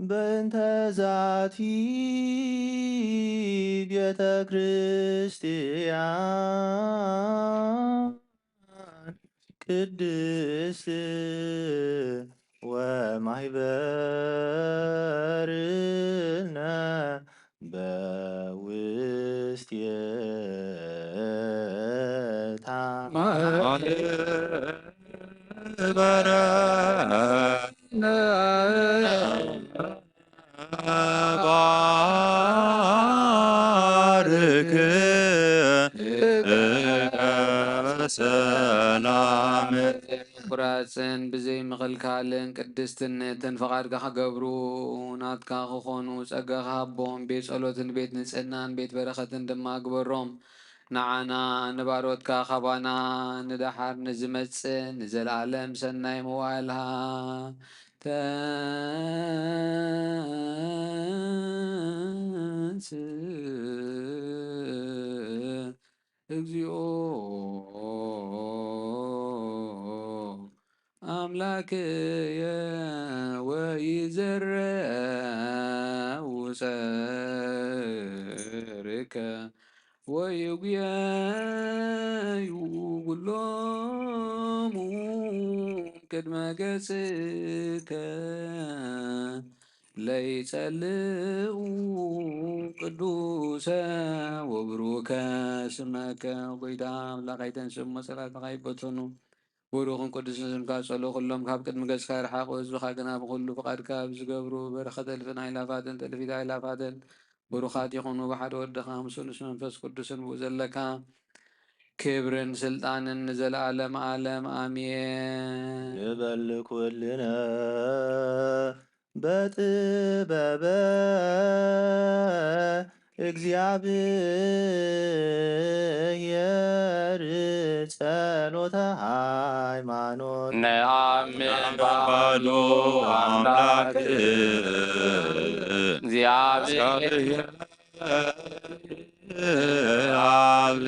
በእንተ ዛቲ ቤተ ክርስቲያን ቅድስት ወማህበርነ በውስቴታ ባርክ ሰላም ኩራፅን ብዘይ ምኽልካልን ቅድስትነትን ፈቃድካ ክገብሩ ናትካ ክኾኑ ፀጋኻ ሃቦም ቤት ጸሎትን ቤት ንጽህናን ቤት በረኸትን ድማ ግበሮም ንዓና ንባሮትካ ኻባና ንዳሓር ንዝመጽእ ንዘለዓለም ሰናይ መዋዕልሃ ተንሥእ እግዚኦ አምላክየ ወይዘረው ጸርከ ወይጉየዩ ኩሎሙ ቅድመ ገጽከ ለይጸልኡ ቅዱሰ ወብሩከ ስመከ ጎይታ አምላኻይ ተንስእ መሰላትኻ ይበተኑ ቡሩኽን ቅዱስን ስምካ ጸሎ ኩሎም ካብ ቅድሚ ገጽካ ይርሓቑ ህዝብኻ ግና ብኩሉ ፍቓድካ ብዝገብሩ በረኸተ እልፍን ኣእላፋትን ተልፊት ኣእላፋትን ቡሩኻት ይኹኑ ብሓደ ወድኻ ምስ ንስ መንፈስ ቅዱስን ብኡ ዘለካ ክብርን ስልጣንን ንዘለዓለም ዓለም አሜን። ንበል ኩልነ በጥበበ እግዚአብሔር ጸሎተ ሃይማኖት ነአምን ባሉ አምላክ እግዚአብሔር አብ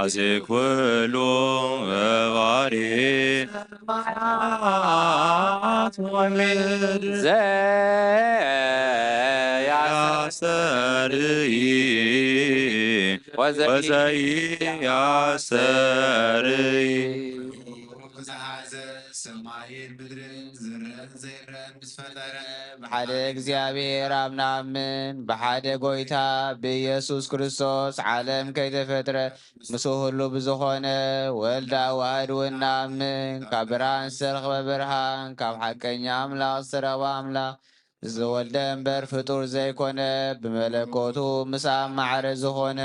አዜ ኩሉ በባሪ ሰማያት ወምድር ዘያስተርኢ ወዘያስተርኢ ዝሓዘ ሰማይን ምድርን ዝረአን ዘይረአን ምስ ፈጠረ ብሓደ እግዚኣብሔር ኣብ ንኣምን ብሓደ ጎይታ ብኢየሱስ ክርስቶስ ዓለም ከይተፈጥረ ምስኡ ህሉ ብዝኾነ ወልዳ ዋህድ እውን ንኣምን ካብ ብርሃን ዝተረኽበ ብርሃን ካብ ሓቀኛ ኣምላኽ ዝተረኽበ ኣምላኽ ዝወልደ እምበር ፍጡር ዘይኮነ ብመለኮቱ ምስ ኣብ ማዕረ ዝኾነ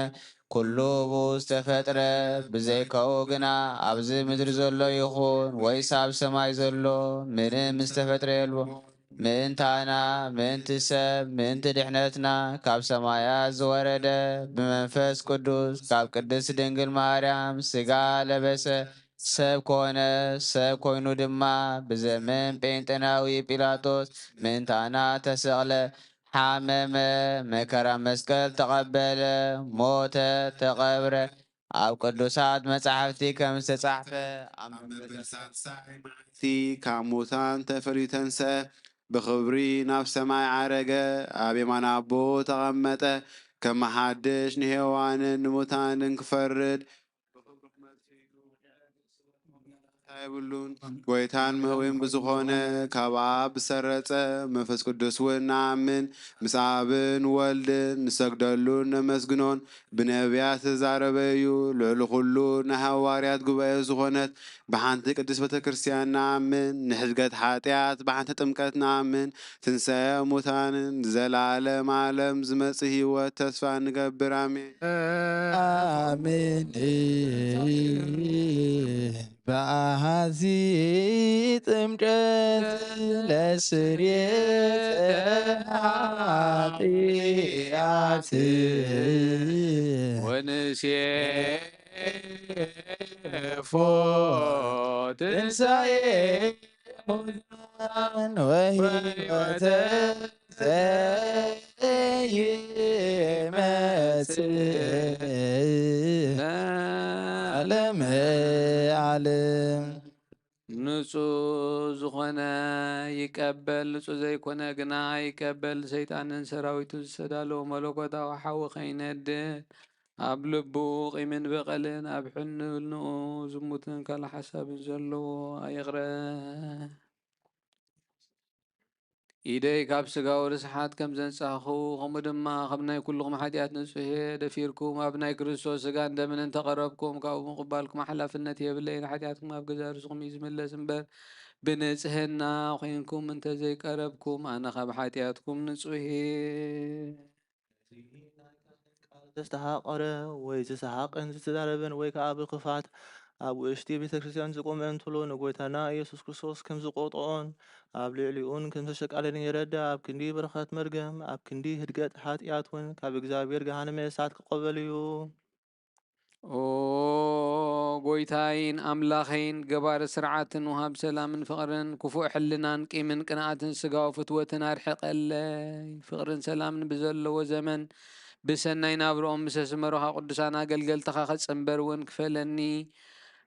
ኩሉ ብኡ ዝተፈጥረ ብዘይከኡ ግና ኣብዚ ምድሪ ዘሎ ይኹን ወይስ ኣብ ሰማይ ዘሎ ምንም ዝተፈጥረ የልዎ። ምእንታና ምእንቲ ሰብ ምእንቲ ድሕነትና ካብ ሰማያት ዝወረደ ብመንፈስ ቅዱስ ካብ ቅድስት ድንግል ማርያም ስጋ ለበሰ ሰብ ኮነ። ሰብ ኮይኑ ድማ ብዘመን ጴንጤናዊ ጲላጦስ ምእንታና ተሰቕለ፣ ሓመመ፣ መከራ መስቀል ተቐበለ፣ ሞተ፣ ተቐብረ። ኣብ ቅዱሳት መጻሕፍቲ ከም ዝተጻሕፈ ኣብ ሳልሳይ መዓልቲ ካብ ሙታን ተፈልዩ ተንሥአ፣ ብኽብሪ ናብ ሰማይ ዓረገ፣ ኣብ የማነ ኣቦ ተቐመጠ፣ ከም ሓድሽ ንሄዋንን ንሙታንን ክፈርድ የብሉን ጎይታን ምህዊን ብዝኾነ ካብ ኣብ ብሰረጸ መንፈስ ቅዱስ እውን ንኣምን ምስ ኣብን ወልድን ንሰግደሉን ነመስግኖን ብነቢያት ተዛረበ እዩ። ልዕሊ ኩሉ ንሃዋርያት ጉባኤ ዝኾነት ብሓንቲ ቅድስት ቤተ ክርስቲያን ንኣምን፣ ንሕዝገት ሓጢኣት ብሓንቲ ጥምቀት ንኣምን፣ ትንሣኤ ሙታንን ዘለዓለም ዓለም ዝመጽእ ህይወት ተስፋ ንገብር። ኣሜን አሜን። በአሐዚ ጥምቀት ለስርየተ ኃጢአት ወንሴፎ ትንሣኤ ሙታን ወሕይወተ ዘይመጽእ ዓለመ ዓለም። ንጹህ ዝኾነ ይቀበል፣ ንጹህ ዘይኮነ ግና ይቀበል። ሰይጣንን ሰራዊቱ ዝሰዳለዎ መለኮታዊ ሓዊ ኸይነድድ ኣብ ልቡ ቂምን በቐልን ኣብ ሕልንኡ ዝሙትን ካልእ ሓሳብን ዘለዎ ኣይቕረብ። ኢደይ ካብ ስጋዊ ርስሓት ከም ዘንጻኽኹ ከምኡ ድማ ካብ ናይ ኩልኩም ሓጢኣት ንጹሕ እየ። ደፊርኩም ኣብ ናይ ክርስቶስ ስጋን ደምን እንተቐረብኩም ካብኡ ምቕባልኩም ሓላፍነት የብለይ። ንሓጢኣትኩም ኣብ ገዛ ርስኹም እዩ ዝምለስ እምበር ብንጽህና ኮንኩም እንተዘይቀረብኩም ኣነ ካብ ሓጢኣትኩም ንጹሕ እየ። ዝተሓቐረ ወይ ዝሰሓቕን ዝተዛረበን ወይ ከዓ ብክፋት ኣብ ውሽጢ ቤተ ክርስቲያን ዝቆመ እንተሎ ንጎይታና ኢየሱስ ክርስቶስ ከም ዝቆጥኦን ኣብ ልዕሊኡን ከም ተሸቃለልን የረዳ። ኣብ ክንዲ በረኸት መርገም ኣብ ክንዲ ህድገት ሓጢኣት እውን ካብ እግዚኣብሔር ገሃነመ እሳት ክቐበል እዩ። ኦ ጎይታይን ኣምላኸይን ገባሪ ስርዓትን ውሃብ ሰላምን ፍቕርን ክፉእ ሕልናን ቂምን ቅንኣትን ስጋዊ ፍትወትን ኣርሕቐለይ። ፍቕርን ሰላምን ብዘለዎ ዘመን ብሰናይ ናብርኦም ምስ ኣስመሩኻ ቅዱሳን ኣገልገልትኻ ኸጽንበር እውን ክፈለኒ።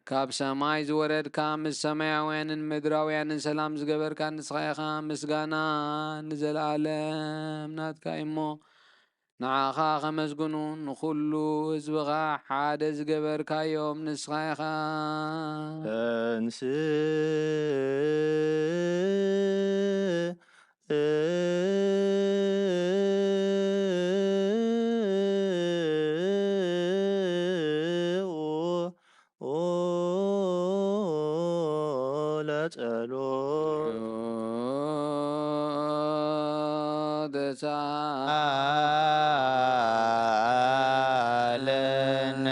ካብ ሰማይ ዝወረድካ ምስ ሰማያውያንን ምድራውያንን ሰላም ዝገበርካ ንስኻ ኢኻ። ምስጋና ንዘለዓለም ናትካ እሞ ንዓኻ ኸመስግኑ ንኹሉ ህዝብኻ ሓደ ዝገበርካዮም ንስኻ ኢኻ። ተንስ ተሳለነ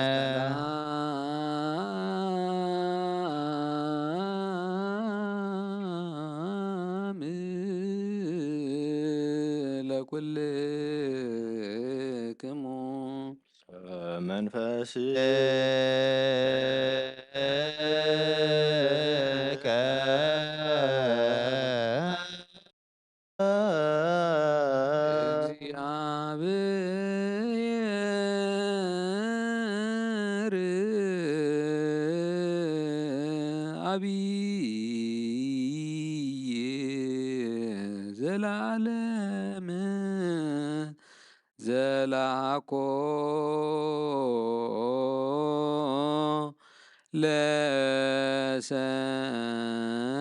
ለኩልክሙ መንፈስከ እግዚአብሔር አብይ ዘላለም ዘላኮ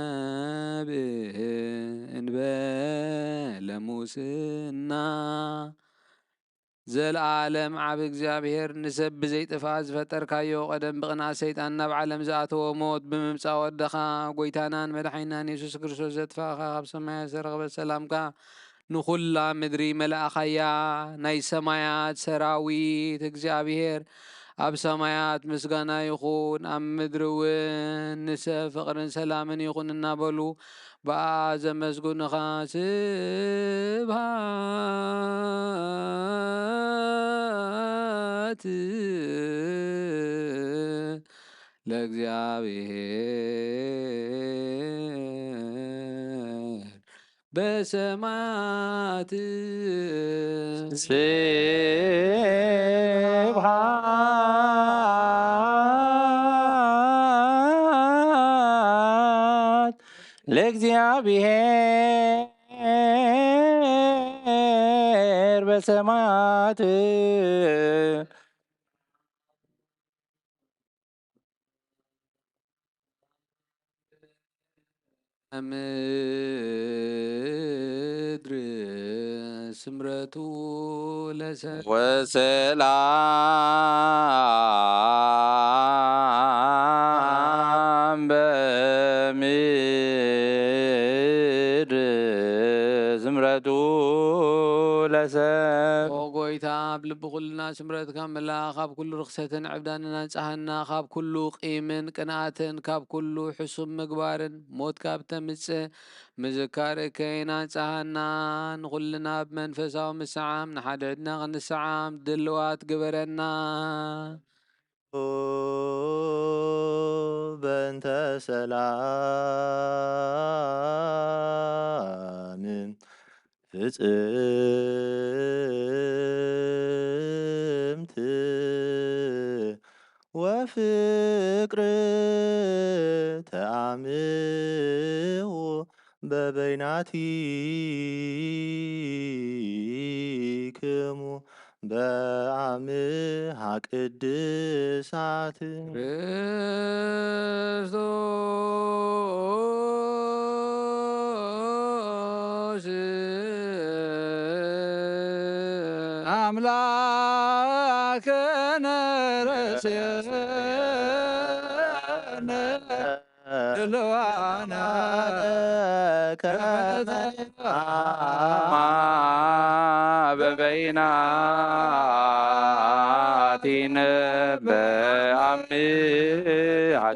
ለሰብእ እንበለ ሙስና ዘለዓለም ዓብ እግዚኣብሔር ንሰብ ብዘይጥፋእ ዝፈጠርካዮ ቀደም ብቕንዓት ሰይጣን ናብ ዓለም ዝኣተዎ ሞት ብምምፃእ ወድኻ ጎይታናን መድሓኒናን የሱስ ክርስቶስ ዘጥፋእኻ ካብ ሰማያት ዝተረኸበ ሰላምካ ንኹላ ምድሪ መላእኻያ። ናይ ሰማያት ሰራዊት እግዚኣብሔር ኣብ ሰማያት ምስጋና ይኹን፣ ኣብ ምድሪ እውን ንሰብ ፍቕርን ሰላምን ይኹን እናበሉ በኣ ዘመስጉንኻ ስብሃት ለእግዚአብሔር በሰማያት ስብሃት ለእግዚአብሔር በሰማያት ምድር ስምረቱ ወሰላም በምድር ስምረቱ ለሰብ ኦ ጎይታ ብልቢ ኩልና ስምረትካ መላእ ካብ ኩሉ ርክሰትን ዕብዳንን አንጻሃና ካብ ኩሉ ቂምን ቅንኣትን ካብ ኩሉ ሕሱም ምግባርን ሞት ካብ ተምፅእ ምዝካርከይን አንጻሃና ንኩልና ብመንፈሳዊ ምስዓም ንሓደ ዕድና ክንስዓም ድልዋት ግበረና በእንተ ሰላም ፍጽምት ወፍቅር ተአምሁ በበይናቲክሙ በአምሃ ቅድሳት ክርስቶስ አምላከነ ረስየነ ድልዋነ በበይናቲነ በአምሃ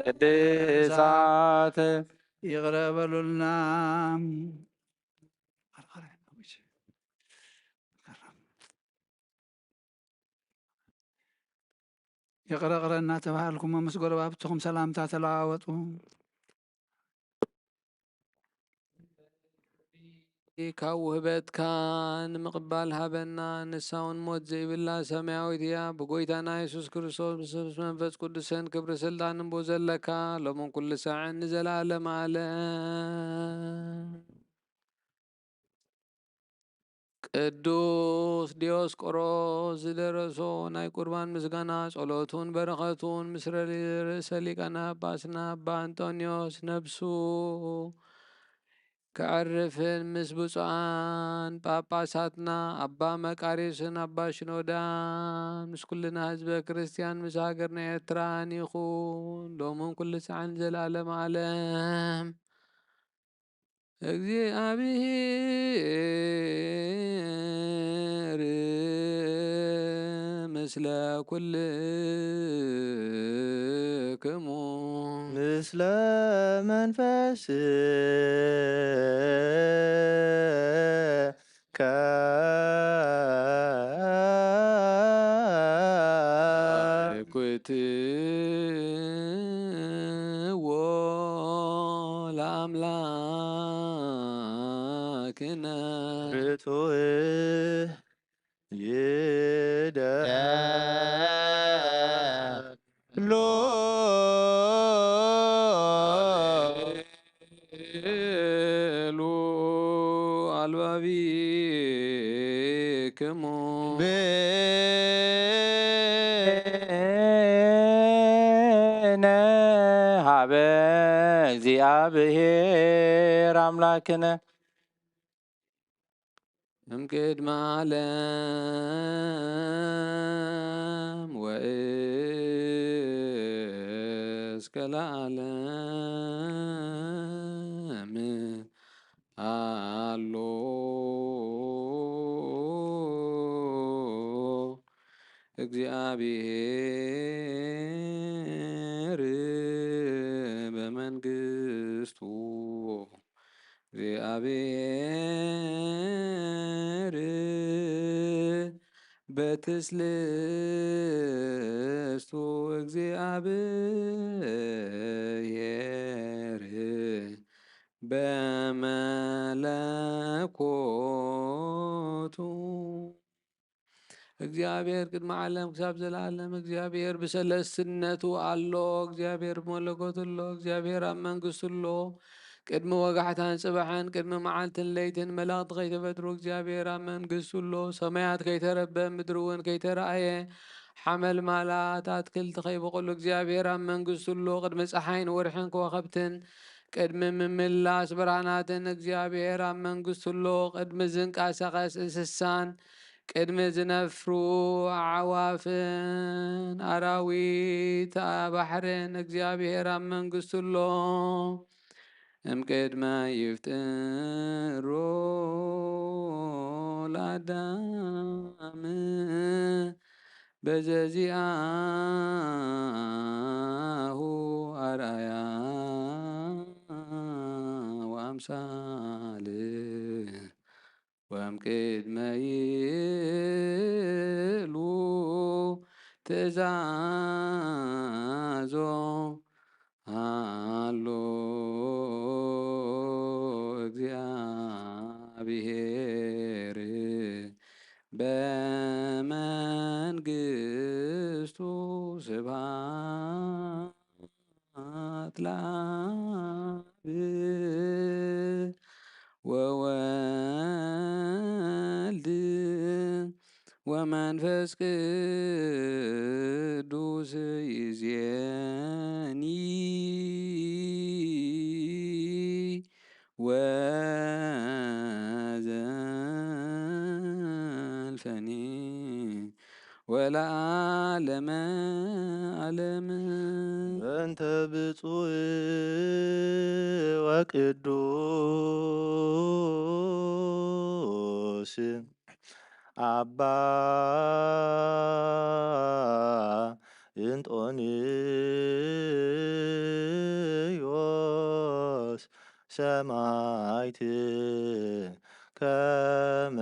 ቅድሳት ይቅረ በሉልና ይቅረ እናተባሃልኩም ምስ ጎረባብትኩም ሰላምታ ተለዋወጡ። ካብ ውህበትካ ንምቕባል ሃበና ንሳውን ሞት ዘይብላ ሰማያዊት እያ ብጎይታና የሱስ ክርስቶስ ምስ መንፈስ ቅዱስን ክብሪ ስልጣንን ቦ ዘለካ ሎምን ኩሉ ሰዓን ንዘለዓለም ዓለም። ቅዱስ ዲዮስቆሮስ ዝደረሶ ናይ ቁርባን ምስጋና ጸሎቱን በረኸቱን ምስ ርእሰ ሊቃነ ጳጳስና አባ አንጦኒዮስ ነብሱ ክዕርፍን ምስ ብፁዓን ጳጳሳትና አባ መቃሪስን አባ ሽኖዳን ምስ ኩልና ህዝበ ክርስቲያን ምስ ሃገርና ኤርትራን ይኹን ሎምን ኩሉ ሰዓን ዘለዓለም ዓለም። እግዚአብሔር ምስለ ኩልክሙ ምስለ መንፈስከ ኩትዎ ለአምላክነ ርቱዕ ይደሉ ሉ አልባቢክሙ ብነ እግዚአብሔር አምላክነ እምቅድመ ዓለም ወእስከ ለዓለም አሎ እግዚአብሔር በመንግሥቱ እግዚአብሔር በትስልስቱ እግዚአብሔር በመለኮቱ እግዚአብሔር ቅድመ ዓለም ክሳብ ዘለዓለም እግዚአብሔር ብሰለስትነቱ አሎ እግዚአብሔር ብመለኮቱ ኣሎ እግዚአብሔር ኣብ መንግስቱ ኣሎ ቅድሚ ወጋሕታን ጽባሕን ቅድሚ መዓልትን ለይትን መላእኽቲ ከይተፈጥሩ እግዚአብሔር ኣብ መንግስቱ ኣሎ ሰማያት ከይተረበ ምድሪ እውን ከይተረኣየ ሓመልማላት ኣትክልቲ ከይበቁሉ እግዚአብሔር ኣብ መንግስቱ ኣሎ ቅድሚ ፀሓይን ወርሕን ከዋኸብትን ቅድሚ ምምላስ ብርሃናትን እግዚአብሔር ኣብ መንግስቱ ኣሎ ቅድሚ ዝንቃሳቐስ እንስሳን ቅድሚ ዝነፍሩ ኣዕዋፍን ኣራዊት ባሕርን እግዚአብሔር ኣብ መንግስቱ ኣሎ እምቅድመ ይፍጥሮ ለአዳም በዘዚአሁ አርአያ ወአምሳል ወእምቅድመ ይእሉ ትእዛዞ አሎ እግዚአብሔር በመንግስቱ ስብሐት ለአብ ወወልድ ወመንፈስ ቅዱስ ይእዜኒ ወዘልፈኒ ወለዓለመ ዓለም በእንተ ብፁዕ ወቅዱስ አባ እንጦንዮስ ሰማዕት ከመ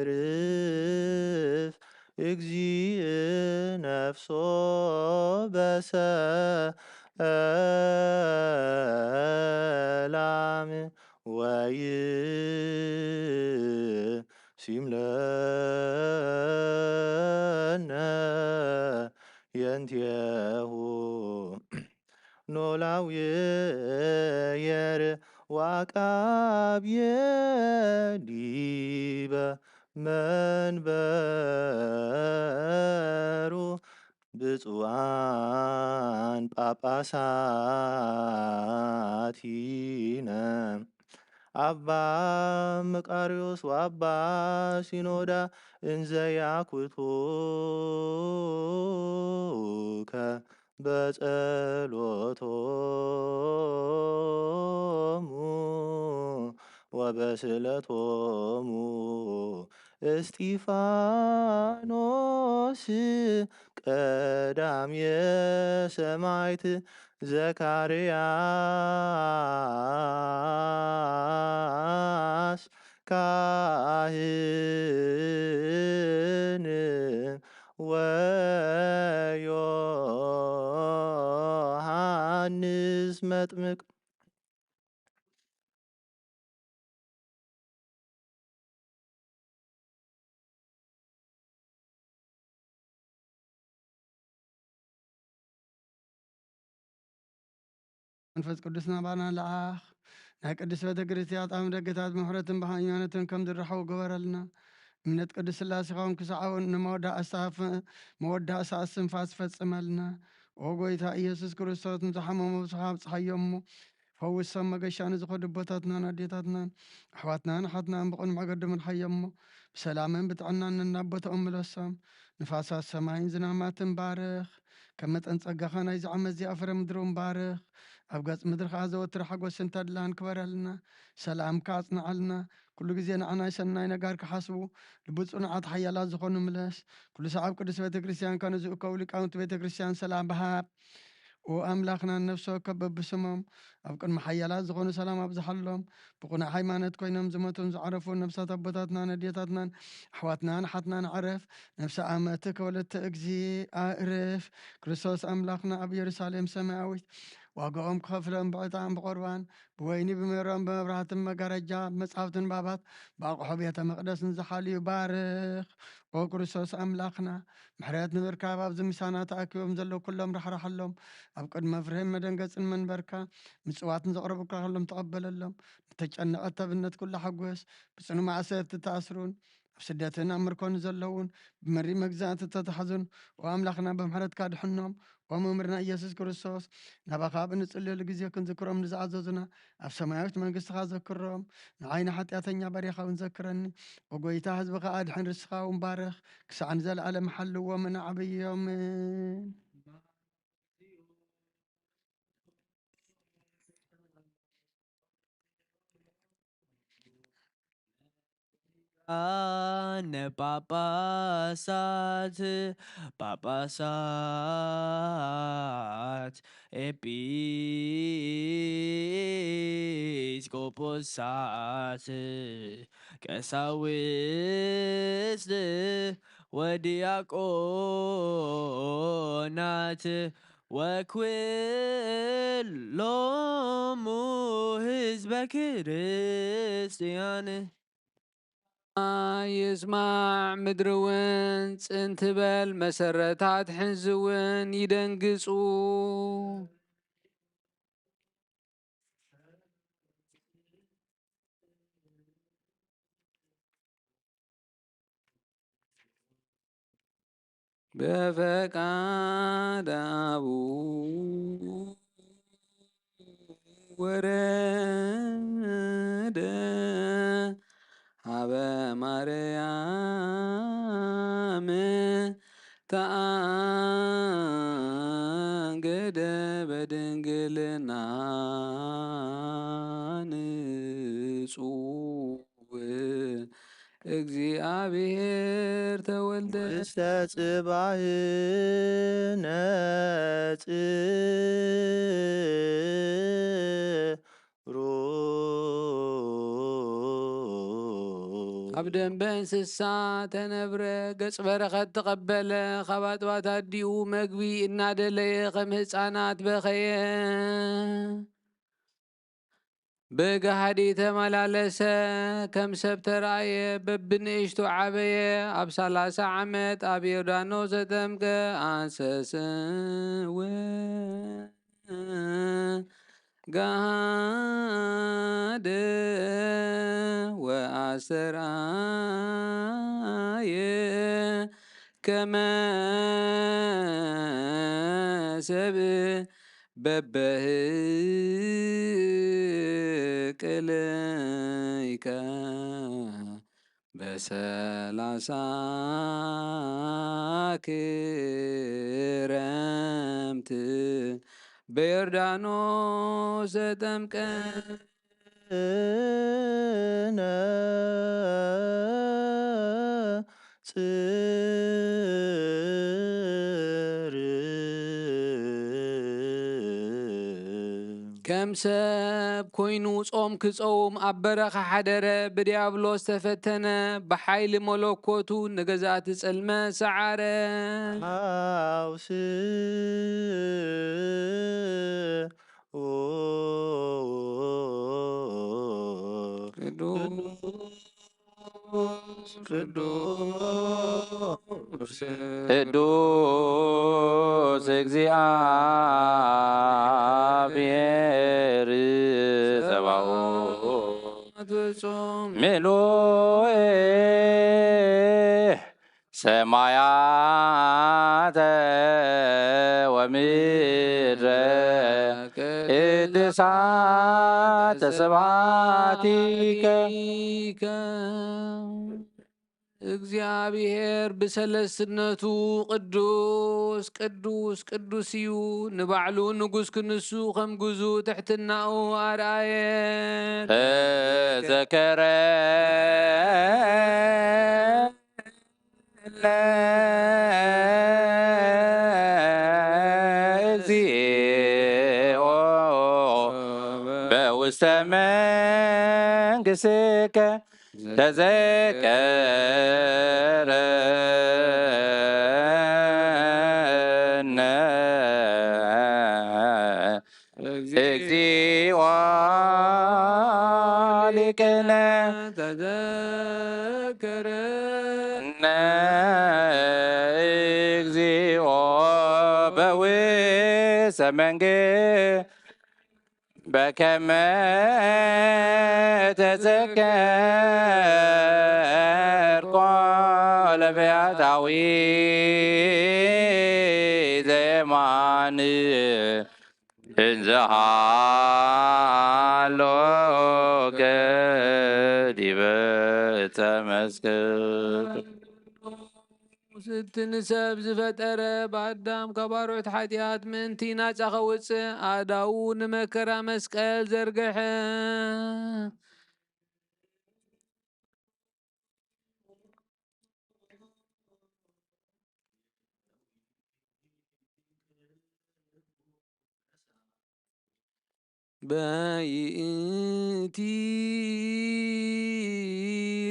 ያዕርፍ እግዚእ ነፍሶ በሰላም ሲምለነ የንቲሁ ኖላዊ የር ዋቃብየ ዲበ መንበሩ ብፁዓን ጳጳሳቲነ አባ መቃርዮስ ወአባ ሲኖዳ እንዘ ያኩቱከ በጸሎቶሙ ወበስእለቶሙ እስጢፋኖስ ቀዳምየ ሰማዕት ዘካርያስ ካህን ወዮሐንስ መጥምቅ መንፈስ ቅዱስና ባና ለኣኽ ናይ ቅዱስ ቤተ ክርስቲያን ጣዕሚ ደገታት ምሕረትን ብሃይማኖትን ከም ዝረኸቡ ገበረልና እምነት ቅዱስ ስላሴ ኻውን ክሳዓውን መወዳእታ እስትንፋስ ፈጽመልና ወጎይታ ኢየሱስ ክርስቶስ ንዝሓመሙ ብስኻ ኣብፅሓዮም እሞ ፈውስ ሰብ መገሻ ንዝኸዱ ቦታትናን ኣዴታትናን ኣሕዋትናን ሓትናን ብቕኑዕ መገዲ ምርሓዮም እሞ ብሰላምን ብጥዕናን እናቦቶኦም ምለሶም ንፋሳት ሰማይን ዝናማትን ባርኽ ከም መጠን ፀጋኻ ናይ ዝዓመት እዚኣ ፍረ ምድሪ ባርኽ ኣብ ገፅ ምድሪ ከዓ ዘወትር ሓጎስን ተድላን ክበረልና ሰላምካ ኣፅንዓልና ኩሉ ግዜ ንዓናይ ሰናይ ነጋር ክሓስቡ ልብፁንዓት ሓያላት ዝኾኑ ምለስ ኩሉ ሰዓብ ቅዱስ ቤተክርስትያን ከ ንዝእከቡ ሊቃውንቲ ቤተክርስትያን ሰላም በሃብ ወኣምላኽና ነፍሶ ከበብስሞም ኣብ ቅድሚ ሓያላት ዝኾኑ ሰላም ኣብዝሓሎም ብቑኑዕ ሃይማኖት ኮይኖም ዝመቱን ዝዓረፉ ነብሳት ኣቦታትናን ኣዴታትናን ኣሕዋትናን ሓትናን ዓረፍ ነብሲ ኣመት ከወለተ እግዚ ኣዕርፍ ክርስቶስ ኣምላኽና ኣብ ኢየሩሳሌም ሰማያዊት ዋጋኦም ክኸፍሎም ብዕጣን ብቆርባን ብወይኒ ብሜሮን ብመብራህትን መጋረጃ መጻሕፍትን ባባት ብኣቕሖ ቤተ መቕደስን ዝሓልዩ ባርኽ ኦ ክርስቶስ ኣምላኽና ምሕረት ንምርካብ ኣብዚ ምሳና ተኣኪቦም ዘለዉ ኩሎም ራሕራሓሎም ኣብ ቅድመ ፍርህን መደንገፅን መንበርካ ምፅዋትን ዘቕረቡካ ከሎም ተቐበለሎም ንተጨነቐት ተብነት ኩሉ ሓጐስ ብፅኑዕ ማእሰርቲ ተኣስሩን ኣብ ስደትን ኣብ ምርኮን ዘለውን ብመሪ መግዛእቲ ተታሕዙን ወኣምላኽና ብምሕረትካ ድሕኖም ወመምህርና ኢየሱስ ክርስቶስ ናባኻ ብንፅልየሉ ግዜ ክንዝክሮም ንዝኣዘዙና ኣብ ሰማያዊት መንግስትኻ ዘክሮም ንዓይኒ ሓጢኣተኛ በሪኻ እውን ዘክረኒ ወጎይታ ህዝብኻ ኣድሕን ርስኻ እውን ባርኽ ክሳዕ ንዘለኣለም ሓልዎምን ዓብዮምን ጳጳሳት ጳጳሳት ኤጲስቆጶሳት ቀሳውስት ወዲያቆናት ወኩሎሙ ህዝበ ክርስቲያን ይስማዕ ምድሪ እውን ጽንት በል መሰረታት ሕንዚ እውን ይደንግጹ በፈቃድ አቡነ ወረደ ሀበ ማርያም ተአንገደ በድንግልና ንጹሕ እግዚአብሔር ተወልደ ውስተ ጽባህነ ኣብ ደንበ እንስሳ ተነብረ ገጽ በረኸት ተቐበለ ካብ ኣጥባት ኣዲኡ መግቢ እናደለየ ከም ህፃናት በኸየ ብገሃዲ ተመላለሰ ከም ሰብ ተረእየ በብንእሽቱ ዓበየ ኣብ 30 ዓመት ኣብ ዮርዳኖስ ዘጠምቀ አንሰስወ ገሃደ ወአስተርአየ ከመ ሰብእ በበህቅልይከ በሰላሳ ክረምት በዮርዳኖስ ተጠምቀ ከም ሰብ ኮይኑ ጾም ክጾም ኣብ በረኻ ሓደረ ብዲያብሎስ ተፈተነ ብሓይሊ መለኮቱ ንገዛእቲ ጽልመት ሰዓረ ሃውስ ቅዱስ እግዚአብሔር ጸባኦት ምሉእ ሰማያተ ወምድረ ምድረ ቅድሳተ ስብሐቲከ እግዚአብሔር ብሰለስትነቱ ቅዱስ ቅዱስ ቅዱስ እዩ ንባዕሉ ንጉስ ክንሱ ከም ግዙ ትሕትናኡ ኣርኣየ ተዘከረ እግዚኦ በውስተ መንግሥትከ ተዘከረነ እግዚኦ ሊቅነ ተዘከረነ እግዚኦ በውስተ መንግሥትከ በከመ ተዘከርኮ ለፈያታዊ ዘየማን እንዘ ሃሎ ገዲበ ዕፀ መስቀል ስትንሰብ ዝፈጠረ በአዳም ከባሮት ሓጢአት ምእንቲ ናፃ ኸውፅእ ኣዳው ንመከራ መስቀል ዘርግሐ በይእቲ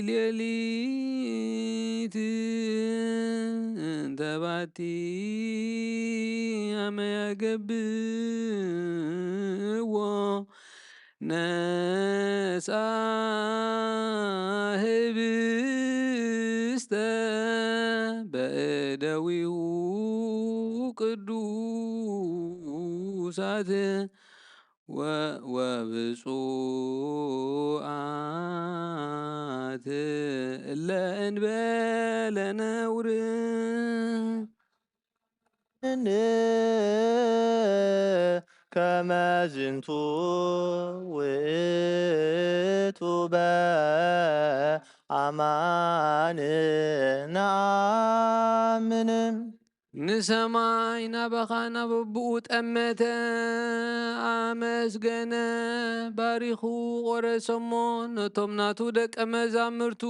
ሌሊት እንተባቲ አመ ያገብእዎ ነሳ ህብስተ በእደዊሁ ቅዱሳት ወብፁዓት እለ እንበለ ነውር ከመ ዝንቱ ውእቱ በአማን ነአምን ንሰማይ ናባኻ ናበብኡ ጠመተ ኣመስገነ ባሪኹ ቆረሰሞ ነቶም ናቱ ደቀ መዛሙርቱ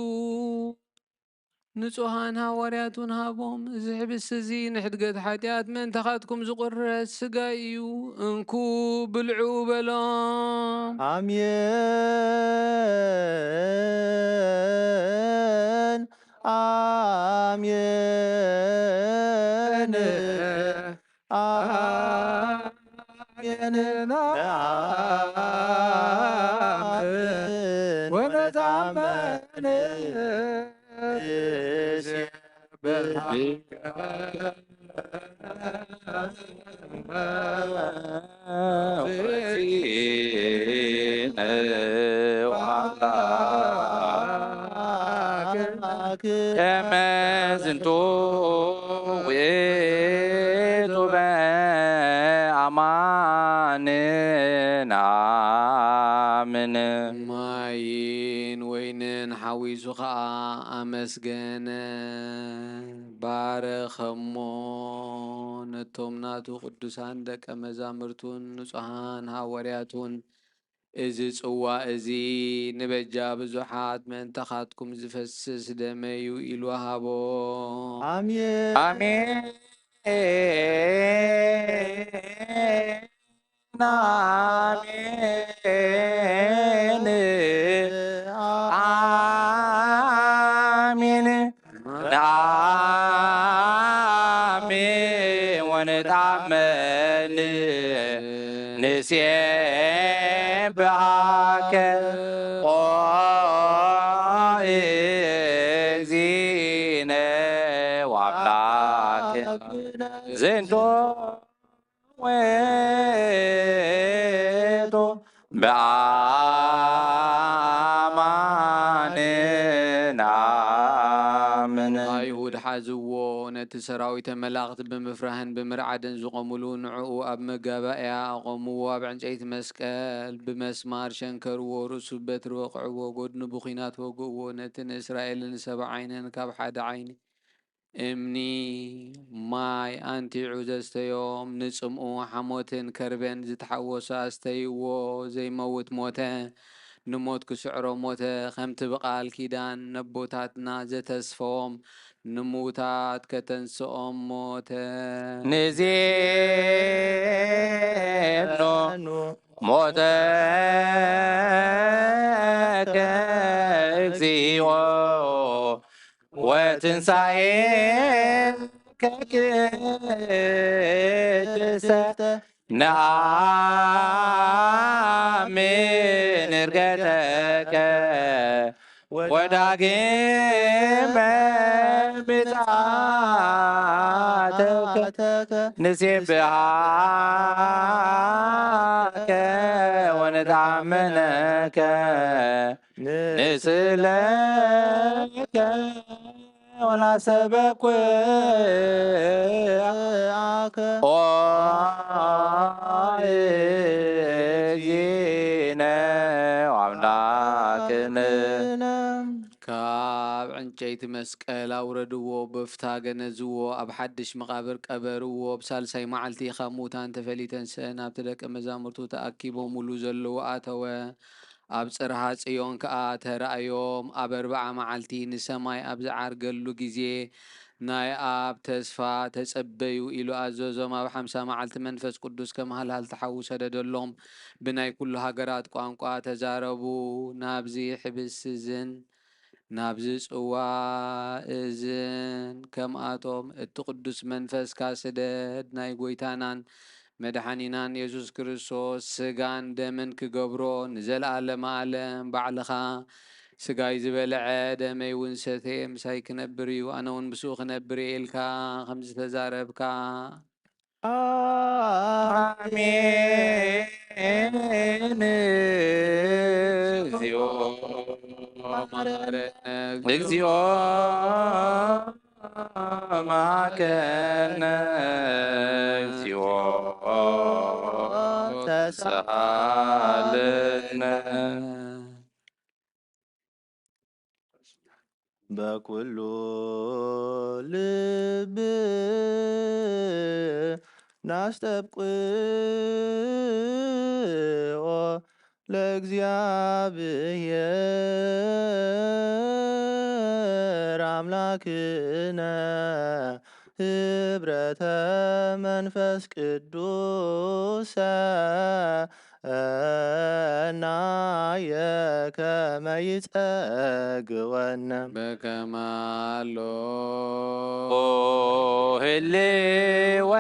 ንጹሃን ሐዋርያቱን ሃቦም እዚ ሕብስ እዚ ንሕድገት ሓጢአት መንተኻትኩም ዝቁረስ ስጋ እዩ እንኩ ብልዑ በሎም አሜን አሜን አሜን ነአምን ወነታመን ከመ ዝንቱ ውእቱ በአማን ነአምን ማይን ወይንን ሓዊሱ ከዓ ኣመስገነ ባረኸሞ ነቶም ናቱ ቅዱሳን ደቀ መዛሙርቱን ንጹሃን ሐዋርያቱን እዚ ጽዋ እዚ ንበጃ ብዙሓት መንተኻትኩም ዝፈስስ ደመዩ ኢሉ ሃቦ አሜን አሜን አሜን አሜን አሜን ወነታመን ንሴብሐከ ኦ እግዚእነ ወአምላክነ ዝንቱ ውእቱ በአማን ነአምን አይሁድ ሓዝዎ ነቲ ነቲ ሰራዊት መላእኽቲ ብምፍራህን ብምርዓድን ዝቆሙሉ ንዕኡ ኣብ መጋባእያ ኣቆምዎ ኣብ ዕንጨይቲ መስቀል ብመስማር ሸንከርዎ ርእሱ በትሪ ወቅዕዎ ጎድኑ ብኹናት ወግእዎ ነቲ ንእስራኤልን ሰብዓ ዓይነን ካብ ሓደ ዓይኒ እምኒ ማይ አንቲዑ ዘስተዮም ንጽምኡ ሓሞትን ከርበን ዝተሓወሰ ኣስተይዎ ዘይመውት ሞተ ንሞት ክስዕሮ ሞተ ከምቲ ብቓል ኪዳን ነቦታትና ዘተስፈዎም ንሙታት ከተንስኦም ሞተ ንዜኑ ሞተ እግዚኦ ወትንሣኤከ ቅድስተ ነአምን ዕርገተከ ወዳግመ ምጽአተከ ንሴብሐከ ወነተአምነከ ንስእለከ ወናሰበኩዓከ ኦ እግዚእነ ወአምላክነ ካብ ዕንጨይቲ መስቀል ኣውረድዎ በፍታ ገነዝዎ ኣብ ሓድሽ መቓብር ቀበርዎ ብሳልሳይ መዓልቲ ካብ ሙታን ተፈሊተን ኣብቲ ደቀ መዛሙርቱ ተኣኪቦምሉ ዘለዎ ኣተወ ኣብ ጽርሐ ጽዮን ከዓ ተረኣዮም ኣብ 40 መዓልቲ ንሰማይ ኣብ ዝዓርገሉ ግዜ ናይ ኣብ ተስፋ ተጸበዩ ኢሉ ኣዘዞም ኣብ 50 መዓልቲ መንፈስ ቅዱስ ከመሃልሃል ተሓዉ ሰደደሎም ብናይ ኩሉ ሃገራት ቋንቋ ተዛረቡ ናብዚ ሕብስ እዝን ናብዚ ጽዋ እዝን ከምኣቶም እቲ ቅዱስ መንፈስካ ስደድ ናይ ጎይታናን መድኃኒናን ኢየሱስ ክርስቶስ ስጋን ደምን ክገብሮ ንዘለዓለመ ዓለም ባዕልኻ ስጋይ ዝበልዐ ደመይ እውን ሰተየ ምሳይ ክነብር እዩ ኣነ እውን ምስኡ ክነብር እየ ኢልካ ከም ዝተዛረብካ አሜን እግዚኦ እግዚኦ መሐከነ እግዚኦ ተሳሃለነ በኩሉ ልብ ናስተብቅዖ ለእግዚአብሔር አምላክነ ህብረተ መንፈስ ቅዱስ እናየ ከመ ይጸግወነ በከማሎ ህልወ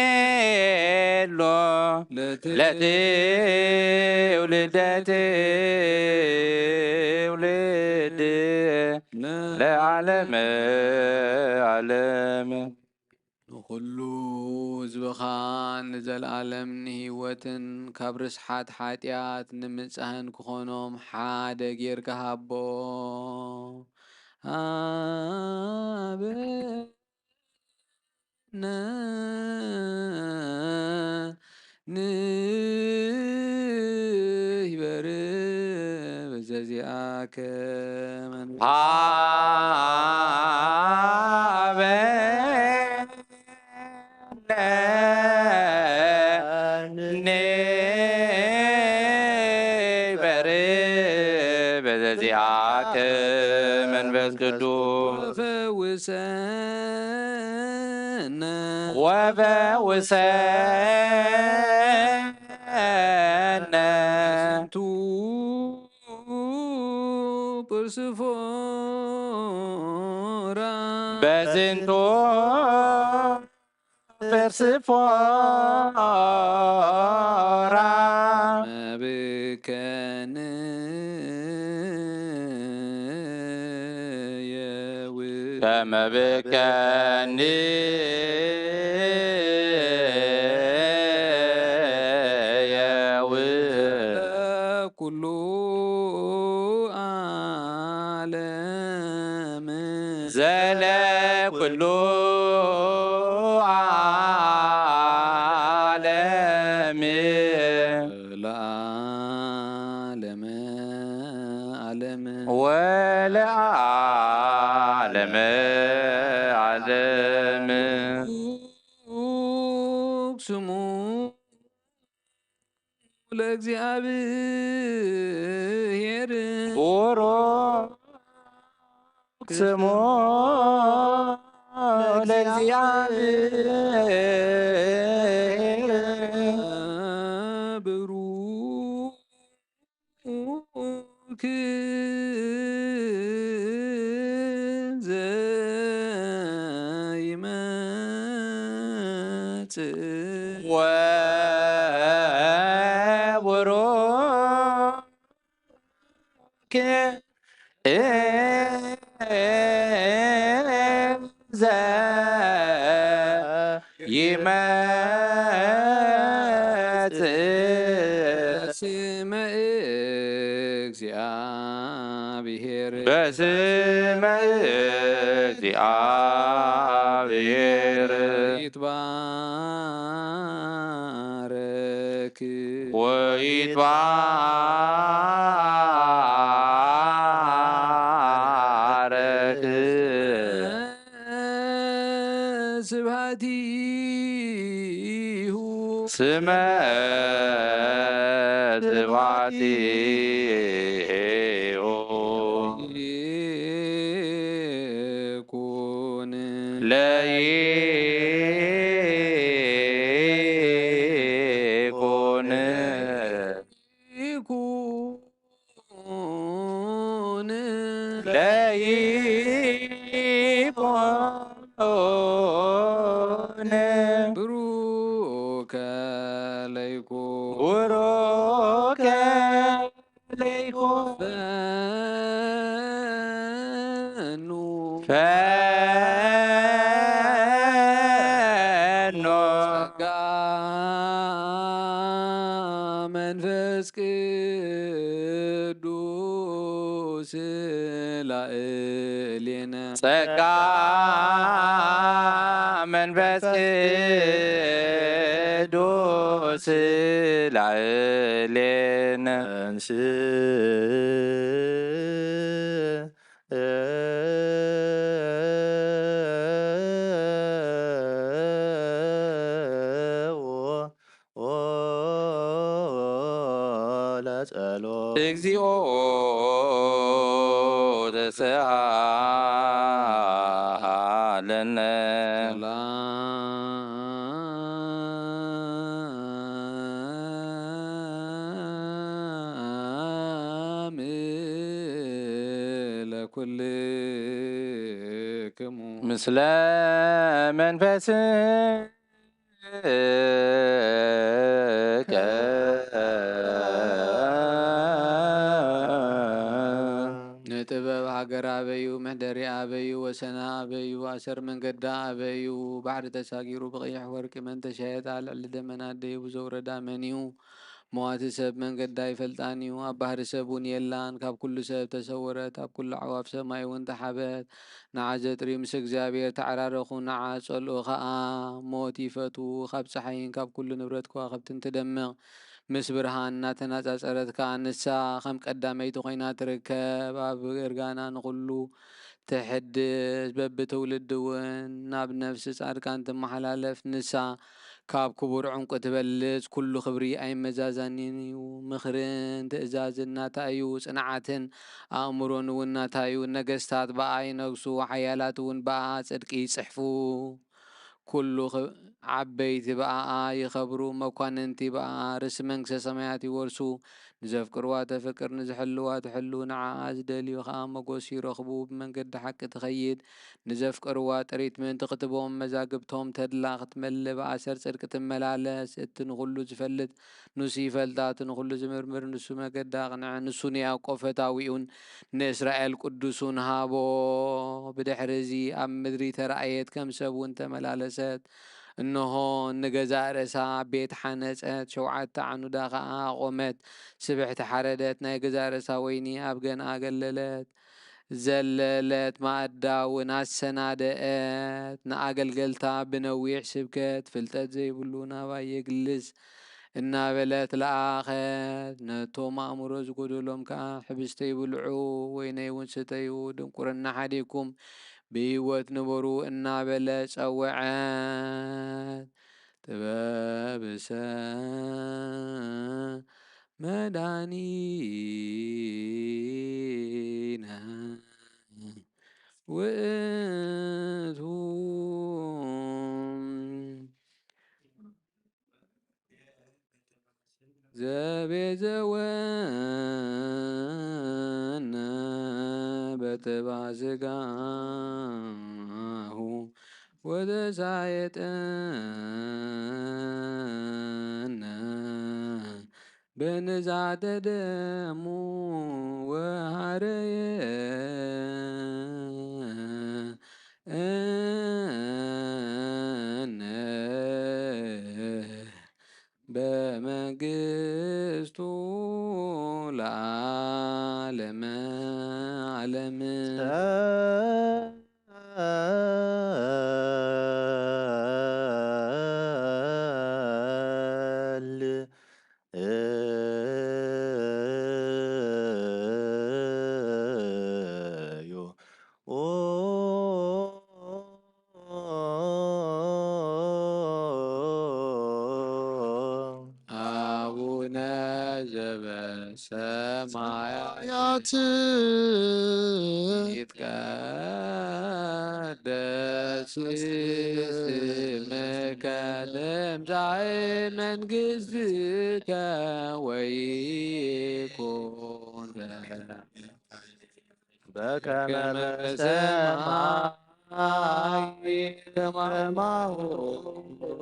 ወይሄሎ ለትውልደ ትውልድ ለዓለመ ዓለም ንኩሉ ህዝብኻ ንዘለዓለም ንህይወትን ካብ ርስሓት ሓጢኣት ንምጽህን ክኾኖም ሓደ ጌርካ ሃቦ ሃበነ ንህበር በዘዚአከ በዘዚአከ መንፈስ ቅዱስ ፈውሰነ ወፈውሰነ ቱ ጵርስፎራ በዝንቱ ጵርስፎራ መብከን ከመብከኒ ኩሉ ዓለም ዘለ ኩሉ ዓለም ለዓለመ ዓለም ወለዓለመ ዓለም ስሙ ለእግዚአብሔር ቡሩክ ስሙ ለእግዚአብሔር ብሩክ ዘይመጽእ ወቡሩክ ዘይመጽእ ስመ እግዚአብሔር በስመ እግዚአብሔር ይትባረክ ወይትባረክ ስብሐቲሁ ስመ ስብሐቲሁ ይኩን ለይኩን ይኩን ለይኩን ብሩከ ለይኩን ቡሩከ ለይኩን ፈኑ ፈኑ ጸጋ መንፈስ ቅዱስ ላዕሌነ ጸጋ መንፈስ ቅዱስ ላዕሌነ እንስ ለጸሎት እግዚኦ ተሰሃለነ ሰላም ለኩልክሙ ምስለ መንፈስከ ንጥበብ ሃገር አበዩ መሕደሪ አበዩ ወሰና አበዩ አሰር መንገዳ አበዩ ባሕሪ ተሳጊሩ ብቀይሕ ወርቂ መን ተሻየጥ ኣብ ልዕሊ ደመና ደይቡ ዘውረዳ መኒዩ መዋቲ ሰብ መንገዳ ይፈልጣን እዩ ኣብ ባህሪ ሰብ እውን የላን ካብ ኩሉ ሰብ ተሰወረት ኣብ ኩሉ ዓዋፍ ሰማይ እውን ተሓበት ንዓ ዘጥሪ ምስ እግዚኣብሔር ተዓራረኹ ንዓ ጸልኡ ከዓ ሞት ይፈቱ ካብ ፀሓይን ካብ ኩሉ ንብረት ከዋኽብትን ትደምቕ ምስ ብርሃን እናተናጻጸረት ከዓ ንሳ ከም ቀዳመይቲ ኮይና ትርከብ ኣብ እርጋና ንኩሉ ትሕድስ በብትውልድ እውን ናብ ነፍሲ ጻድቃን ትመሓላለፍ ንሳ ካብ ክቡር ዕንቁ ትበልጽ ኩሉ ክብሪ ኣይመዛዛኒን እዩ ምኽርን ትእዛዝን ናታ እዩ ጽንዓትን ኣእምሮን እውን ናታ እዩ ነገስታት በኣ ይነግሱ ሓያላት እውን በኣ ጽድቂ ይጽሕፉ ኩሉ ዓበይቲ በኣኣ ይኸብሩ መኳንንቲ በኣ ርእሲ መንግስተ ሰማያት ይወርሱ ንዘፍቅርዋ ተፍቅር ንዝሕልዋ ትሕሉ ንዓኣ ዝደልዩ ከዓ መጎሲ ይረኽቡ ብመንገዲ ሓቂ ትኸይድ ንዘፍቅርዋ ጥሪት ምእንቲ ክትቦም መዛግብቶም ተድላ ክትመልእ ብኣሰር ጽድቂ ትመላለስ እቲ ንኩሉ ዝፈልጥ ንሱ ይፈልጣ እቲ ንኩሉ ዝምርምር ንሱ መገዲ ኣቕንዕ ንሱ ንያዕቆብ ፈታዊኡን ንእስራኤል ቅዱሱን ሃቦ ብድሕሪ እዚ ኣብ ምድሪ ተረኣየት ከም ሰብ እውን ተመላለሰት እንሆ ንገዛእ ርእሳ ቤት ሓነፀት 7 ዓኑዳ ከዓ ቆመት ስብሕቲ ሓረደት ናይ ገዛእ ርእሳ ወይኒ ኣብ ገንኣ ገለለት ዘለለት ማእዳውን ኣሰናደአት ንኣገልገልታ ብነዊሕ ስብከት ፍልጠት ዘይብሉ ናባይ የግልስ እናበለት ለኣኸት ነቶም ኣእምሮ ዝጎደሎም ከዓ ሕብስተ ይብልዑ ወይነ እውን ስተዩ ድንቁርና ሓዲኩም ብህይወት ንበሩ እናበለ ጸውዐት ጥበብሰ መድኃኒነ ውእቱ ዘቤዘወነ በጥብዓ ሥጋሁ ወተሳየጠነ በንዛተ ደሙ ወሃረየ እነ በመንግሥቱ ለዓለመ ዓለም አቡነ ዘበሰማያት ይትቀደስ ስምከ ትምጻእ መንግሥትከ ወይኩን በከመ በሰማይ ከማሁ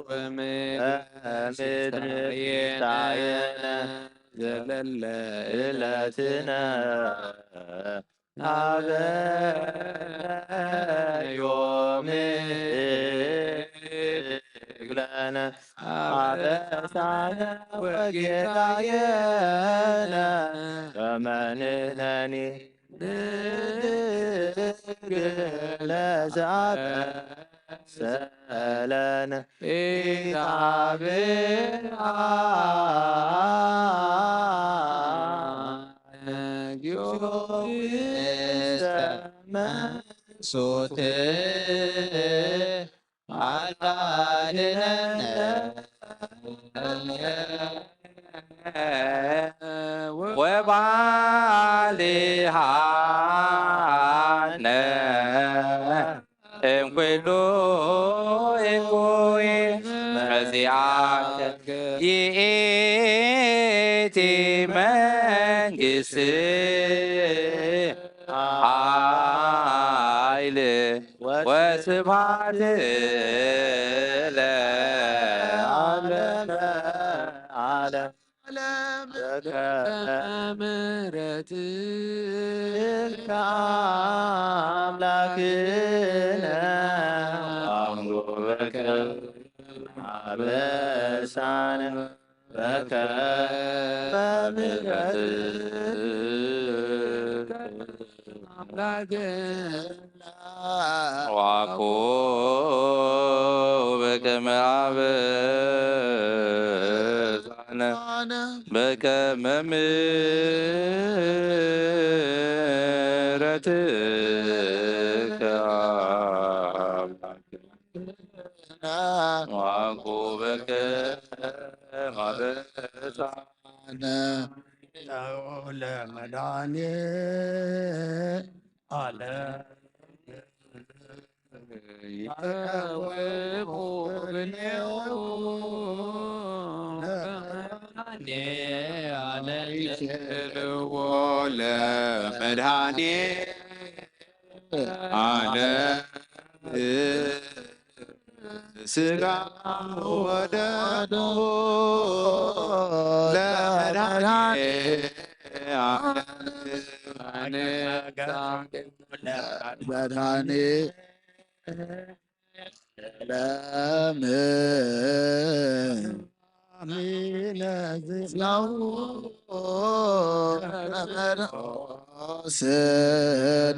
በምድር ሲሳየነ ዘለለ ዕለትነ ሀበነ ዮም እግለነ አበሳነ ወጌጋየነ ከመ ንሕነኒ ንግል ለዘአበሰለነ ኢታብአነ ጊዮርጊስ መንሱት አላድነነ ወባልሃነ እምኩሉ እኩይ መዚአከ ይእቲ መንግሥት ኃይል ወስብሐት ለዓለመ ዓለም ምሕረትከ አምላክነ ወአምሮከ አበሳነ በከመ ምሕረትከ አምላክነ ዋኮ በከመ አበሳነ በከመ ምሕረትከ አምላክነ ዋኮ በከመ አበሳነ ለመድኃኔዓለም ይቀውሙ ብኔሁ ለመድኃኔዓለም ይስእልዎ ለመድኃኔዓለም ሥጋ ወደሙ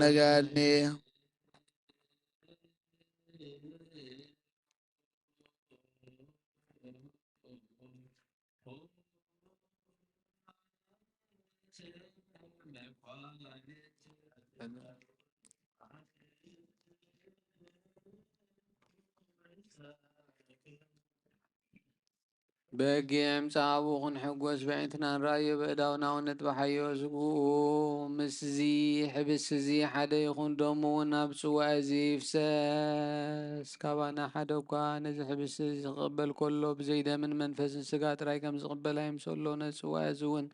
ነገድኒ በጊዕም ጻቡኹን ሕጐስ ብዕንትና ንራእዮ ብእዳውና ነጥባሓዮ ዝግኡ ምስዚ ሕብስ እዚ ሓደ ይኹን ደሙ እውን ኣብ ጽዋዕ እዚ ይፍሰስ ካባና ሓደ እኳ ነዚ ሕብስ እዚ ዝቕበል ከሎ ብዘይደምን መንፈስን ስጋ ጥራይ ከም ዝቕበል ኣይምሰሎ ነዚ ጽዋዕ እዚ እውን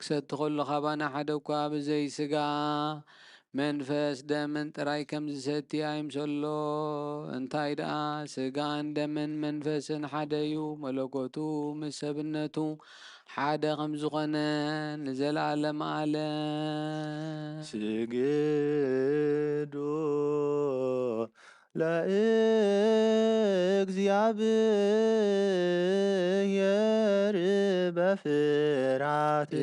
ክሰቲ ከሎ ካባና ሓደ እኳ ብዘይ ስጋ መንፈስ ደምን ጥራይ ከም ዝሰቲ ኣይምሰሎ እንታይ ደኣ ስጋን ደምን መንፈስን ሓደ እዩ መለኮቱ ምስ ሰብነቱ ሓደ ከም ዝኾነ ንዘለዓለም ዓለም ስግዱ ለእግዚአብሔር በፍርሃት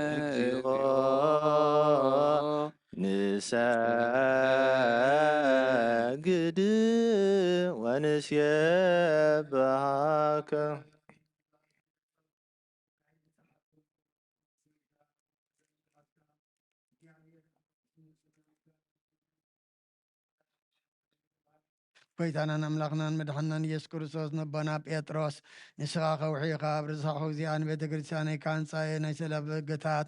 እግዚኦ ንሰግድ ወንስየብሐከ ጎይታናን ኣምላኽናን መድሓናን ኢየሱስ ክርስቶስ ነቦና ጴጥሮስ ንስኻ ከውሒኻ ኣብ ርሳሕ እዚኣን ቤተ ክርስቲያነይ ካንፃየ ናይ ሰላም በገታት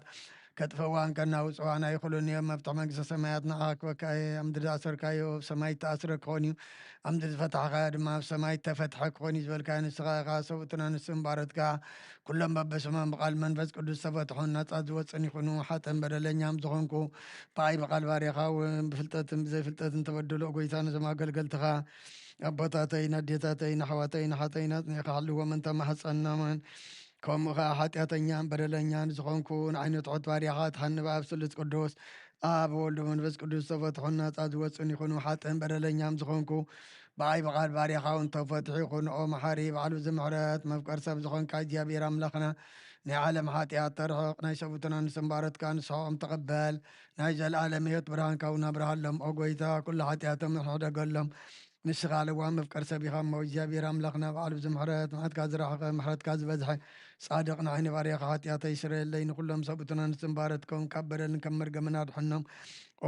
ከጥፈዋን ከናውፅዋን ኣይኽእሉን እዮም መፍትሒ መንግስቲ ሰማያት ንዓኻ ክበካየ ኣብ ምድሪ ዝኣሰርካዮ ኣብ ሰማይ ተኣስረ ክኾን እዩ ኣብ ምድሪ ዝፈታሕካዮ ድማ ኣብ ሰማይ ተፈትሐ ክኾን እዩ ዝበልካዮ ንስኻ ኢኻ ሰብኡትና ንስ እምባረትካ ኩሎም በበስሞም ብቓል መንፈስ ቅዱስ ተፈትሑን ነፃ ዝወፅን ይኹኑ ሓጥን በደለኛም ዝኾንኩ ብኣይ በቓል ባርያኻ እውን ብፍልጠትን ብዘይፍልጠትን ተበድሎ ጎይታ ነዞም ኣገልገልትኻ ኣቦታተይ ናዴታተይ ንሓዋተይ ንሓተይ ናፅኒዕካ ሃልዎም እንተማሕፀናምን ከምኡ ከዓ ሓጢአተኛን በደለኛን ዝኾንኩ ንዓይነት ዖት ባርያኻ ትሃንብ ኣብ ስሉስ ቅዱስ ኣብ ወልዱ መንፈስ ቅዱስ ተፈትሑን ናፃ ዝወፅን ይኹኑ ሓጥን በደለኛም ዝኾንኩ ብኣይ በቓል ባርያኻ እውን ተፈትሑ ይኹኑ ኦ መሓሪ በዓል ብዝምሕረት መፍቀር ሰብ ዝኾንካ እግዚኣብሔር ኣምላኽና ናይ ዓለም ሓጢኣት ተርሕቕ ናይ ሰቡትና ንስምባረትካ ንስሖም ተቐበል ናይ ዘለኣለም ህይወት ብርሃንካ እውን ኣብርሃሎም ኦ ጎይታ ኩሉ ሓጢኣቶም ንሕደገሎም ንስኻ ለዋ መፍቀር ሰቢኻ እሞ እግዚኣብሔር ኣምላኽና በዓል ብዝምሕረት መዓትካ ዝረኸኸ ምሕረትካ ዝበዝሐ ጻድቕ ንዓይኒ ባርያኻ ሓጢኣተ ይስረየለይ ንኩሎም ሰብኡትና ንስምባረትከውን ካብ በደልን ከም መርገምን ኣድሕኖም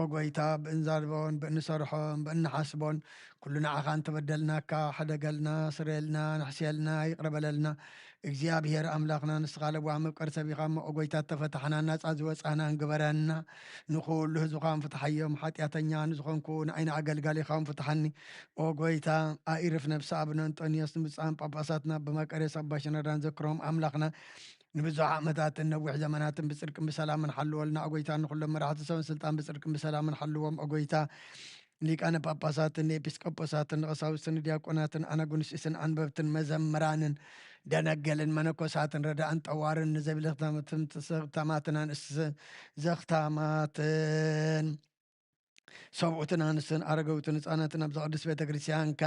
ኦ ጎይታ ብእንዛርቦን ብእንሰርሖን ብእንሓስቦን ኩሉ ንዓኻ እንተበደልናካ ሓደገልና ስረየልና ንሕስየልና ይቕረበለልና እግዚኣብሔር ኣምላኽና ንስኻ ለዋ መፍቀር ሰቢኻ እሞ ኦ ጎይታ ተፈታሕና ናፃ ዝወፃና ንግበረና ንኩሉ ህዝብኻን ፍትሓዮም ሓጢኣተኛ ንዝኾንኩ ንዓይኒ ኣገልጋሊኻውን ፍትሓኒ ኦ ጎይታ ኣኢርፍ ነብሲ ኣብነ አንጦንዮስ ንምፃን ጳጳሳትና ብመቀሬስ ኣባ ሽነዳን ዘክሮም ኣምላኽና ንብዙሕ ዓመታትን ነዊሕ ዘመናትን ብፅድቅን ብሰላምን ሓልወልና ኦ ጎይታ ንኩሎም መራሕቲ ሰብን ስልጣን ብፅድቅን ብሰላምን ሓልዎም ኦ ጎይታ ሊቃነ ጳጳሳትን ኤጲስቆጶሳትን ቀሳውስትን ዲያቆናትን ኣናጉንስስን ኣንበብትን መዘምራንን ደነገልን መነኮሳትን ረዳእን ጠዋርን ንዘይብልኽታማትን ተማትን አንስ ዘኽታማትን ሰብኡትን አንስትን ኣረገውትን ህፃናትን ኣብ ዘቅድስ ቤተ ክርስቲያንካ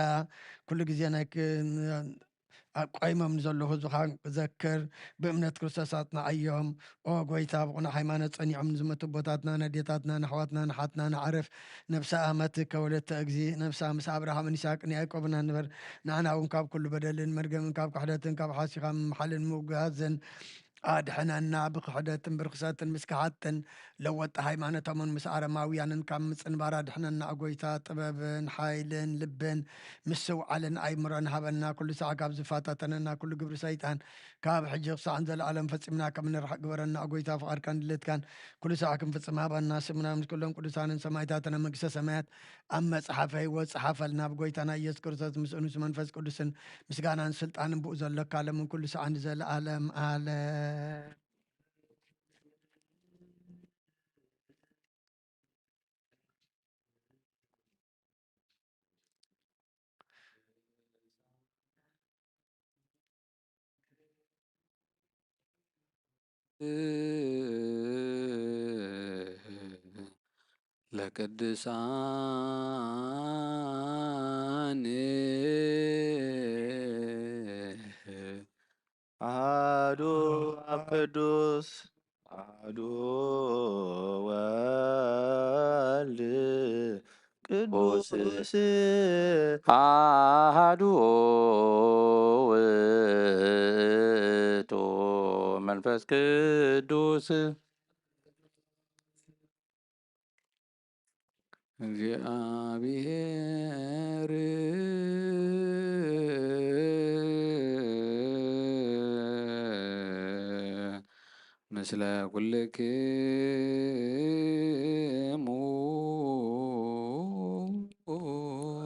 ኩሉ ግዜ ናይ ቆይሞም ንዘለዉ ህዝብካ ዘክር ብእምነት ክርስቶስ ኣፅናዓዮም ኦ ጎይታ ብቑና ሃይማኖት ፀኒዖም ንዝመቱ ቦታትና ነዴታትና ንኣሕዋትና ንሓትና ንዓርፍ ነብሳ ኣመት ከወለተ እግዚ ነብሳ ምስ ኣብርሃምን ይስሐቅን ያዕቆብን ንበር ንዓና እውን ካብ ኩሉ በደልን መርገምን ካብ ክሕደትን ካብ ሓሲኻ ምሓልን ምውጋዝን ኣድሕነና ብክሕደትን ብርክሰትን ምስ ክሓትን ለወጣ ሃይማኖቶምን ምስ ኣረማውያንን ካብ ምፅንባር ኣድሕነና ጎይታ ጥበብን ሓይልን ልብን ምስውዓልን ኣይምሮን ሃበና ኩሉ ሰዓ ካብ ዝፋታተነና ኩሉ ግብሪ ሰይጣን ካብ ሕጂ ክሳዕን ዘለኣለም ፈፂምና ከም ንርሕቅ ግበረና ጎይታ ፍቓድካን ድልትካን ኩሉ ሰዓ ክንፍፅም ሃበና ስምና ምስ ኩሎም ቅዱሳንን ሰማይታትን መንግስተ ሰማያት ኣብ መፅሓፈ ሂወት ፀሓፈልና ብጎይታና ኢየሱስ ክርስቶስ ምስ እንስ መንፈስ ቅዱስን ምስጋናን ስልጣንን ብኡ ዘለካ ለምን ኩሉ ሰዓ ንዘለኣለም ኣለ ለቅዱሳን አሐዱ አብ ቅዱስ አሐዱ ወልድ ቅዱስ አሐዱ ውእቱ መንፈስ ቅዱስ እግዚአብሔር ምስለ ኩልክሙ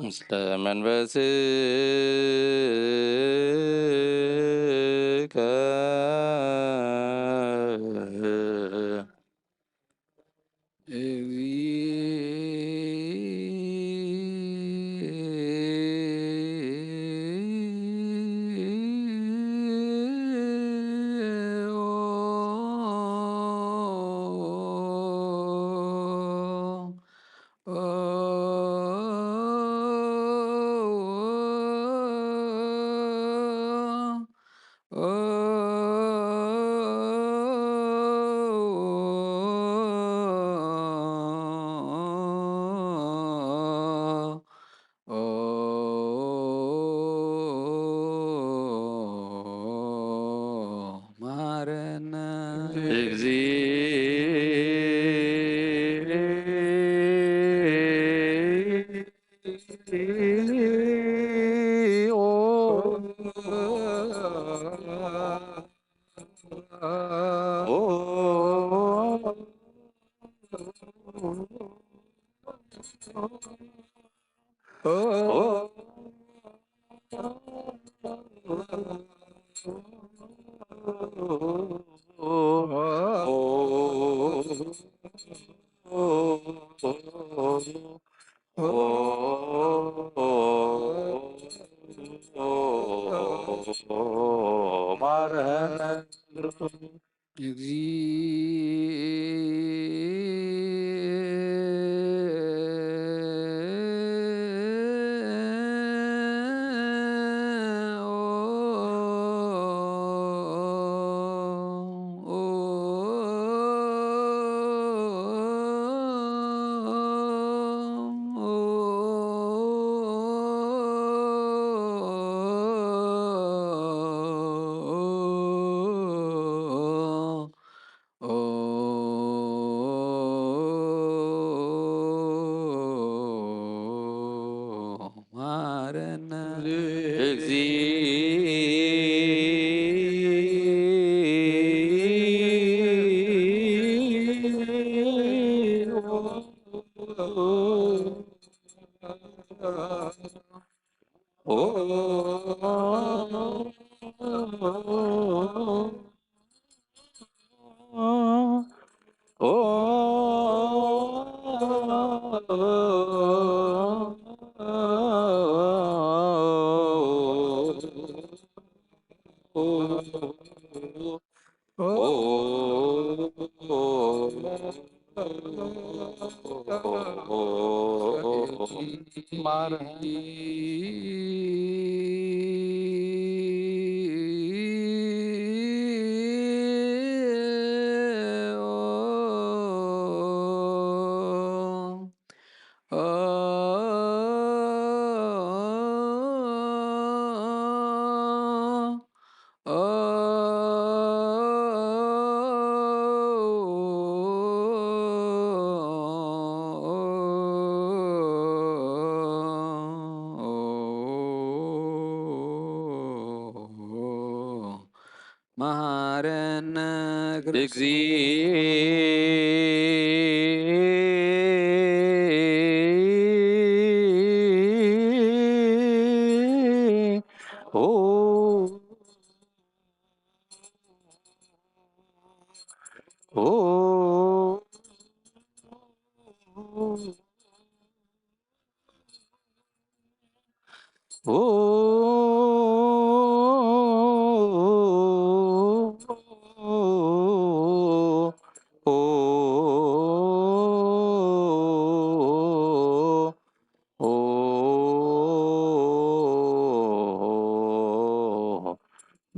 ምስለ መንፈስከ ማረነ እግዚኦ ማረነ መሐረነ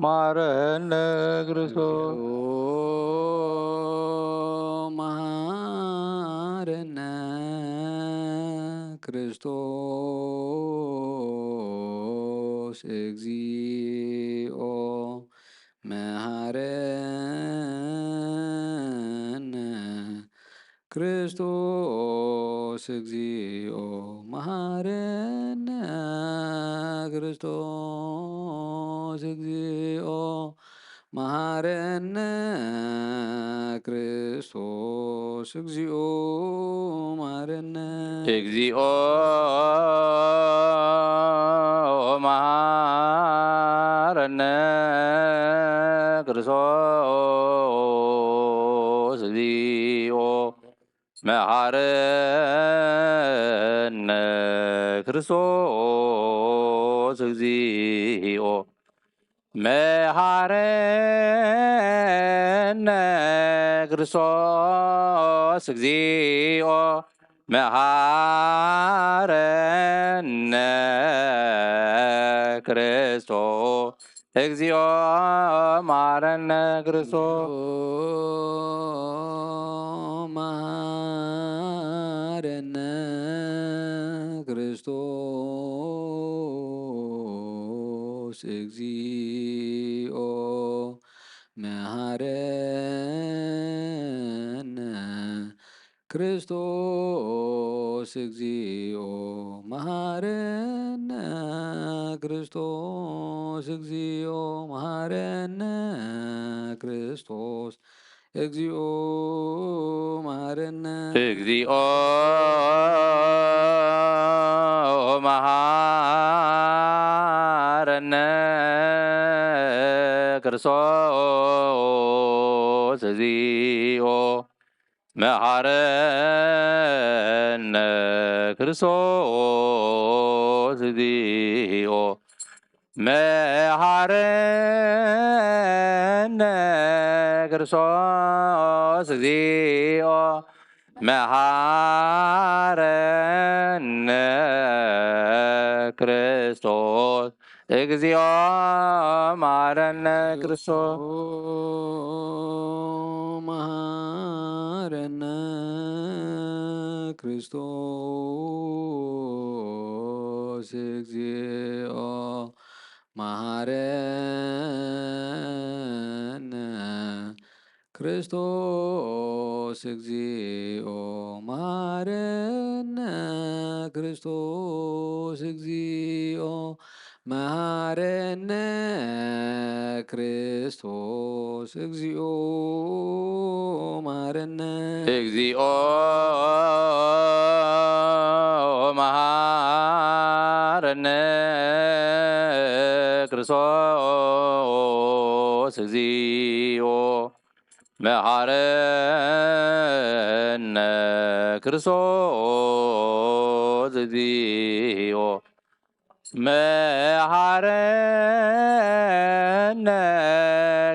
ማረነ ክርስቶስ መሐረነ ክርስቶስ እግዚኦ መሐረነ ክርስቶስ እግዚኦ መሐረነ ክርስቶስ እግዚኦ መሐረነ ክርስቶስ እግዚኦ መሐረነ እግዚኦ መሐረነ ክርስቶስ እግዚኦ መሐረነ ክርስቶስ እግዚኦ መሐረነ ክርስቶስ እግዚኦ መሐረነ ክርስቶስ እግዚኦ መሐረነ ክርስቶስ መሐረነ ክርስቶስ እግዚኦ መሐረነ ክርስቶስ እግዚኦ መሐረነ ክርስቶስ እግዚኦ መሐረነ ክርስቶስ እግዚኦ መሐረነ እግዚኦ መሐረነ ክርስቶስ እግዚኦ መሐረነ ክርስቶስ እግዚኦ መሐረነ ክርስቶስ እግዚኦ መሐረነ ክርስቶስ እግዚኦ መሐረነ ክርስቶስ መሐረነ ክርስቶስ እግዚኦ መሐረነ ክርስቶስ እግዚኦ መሐረነ ክርስቶስ እግዚኦ መሐረነ ክርስቶስ እግዚኦ መሐረነ እግዚኦ መሐረነ ክርስቶስ እግዚኦ መሐረነ ክርስቶስ እግዚኦ መሐረነ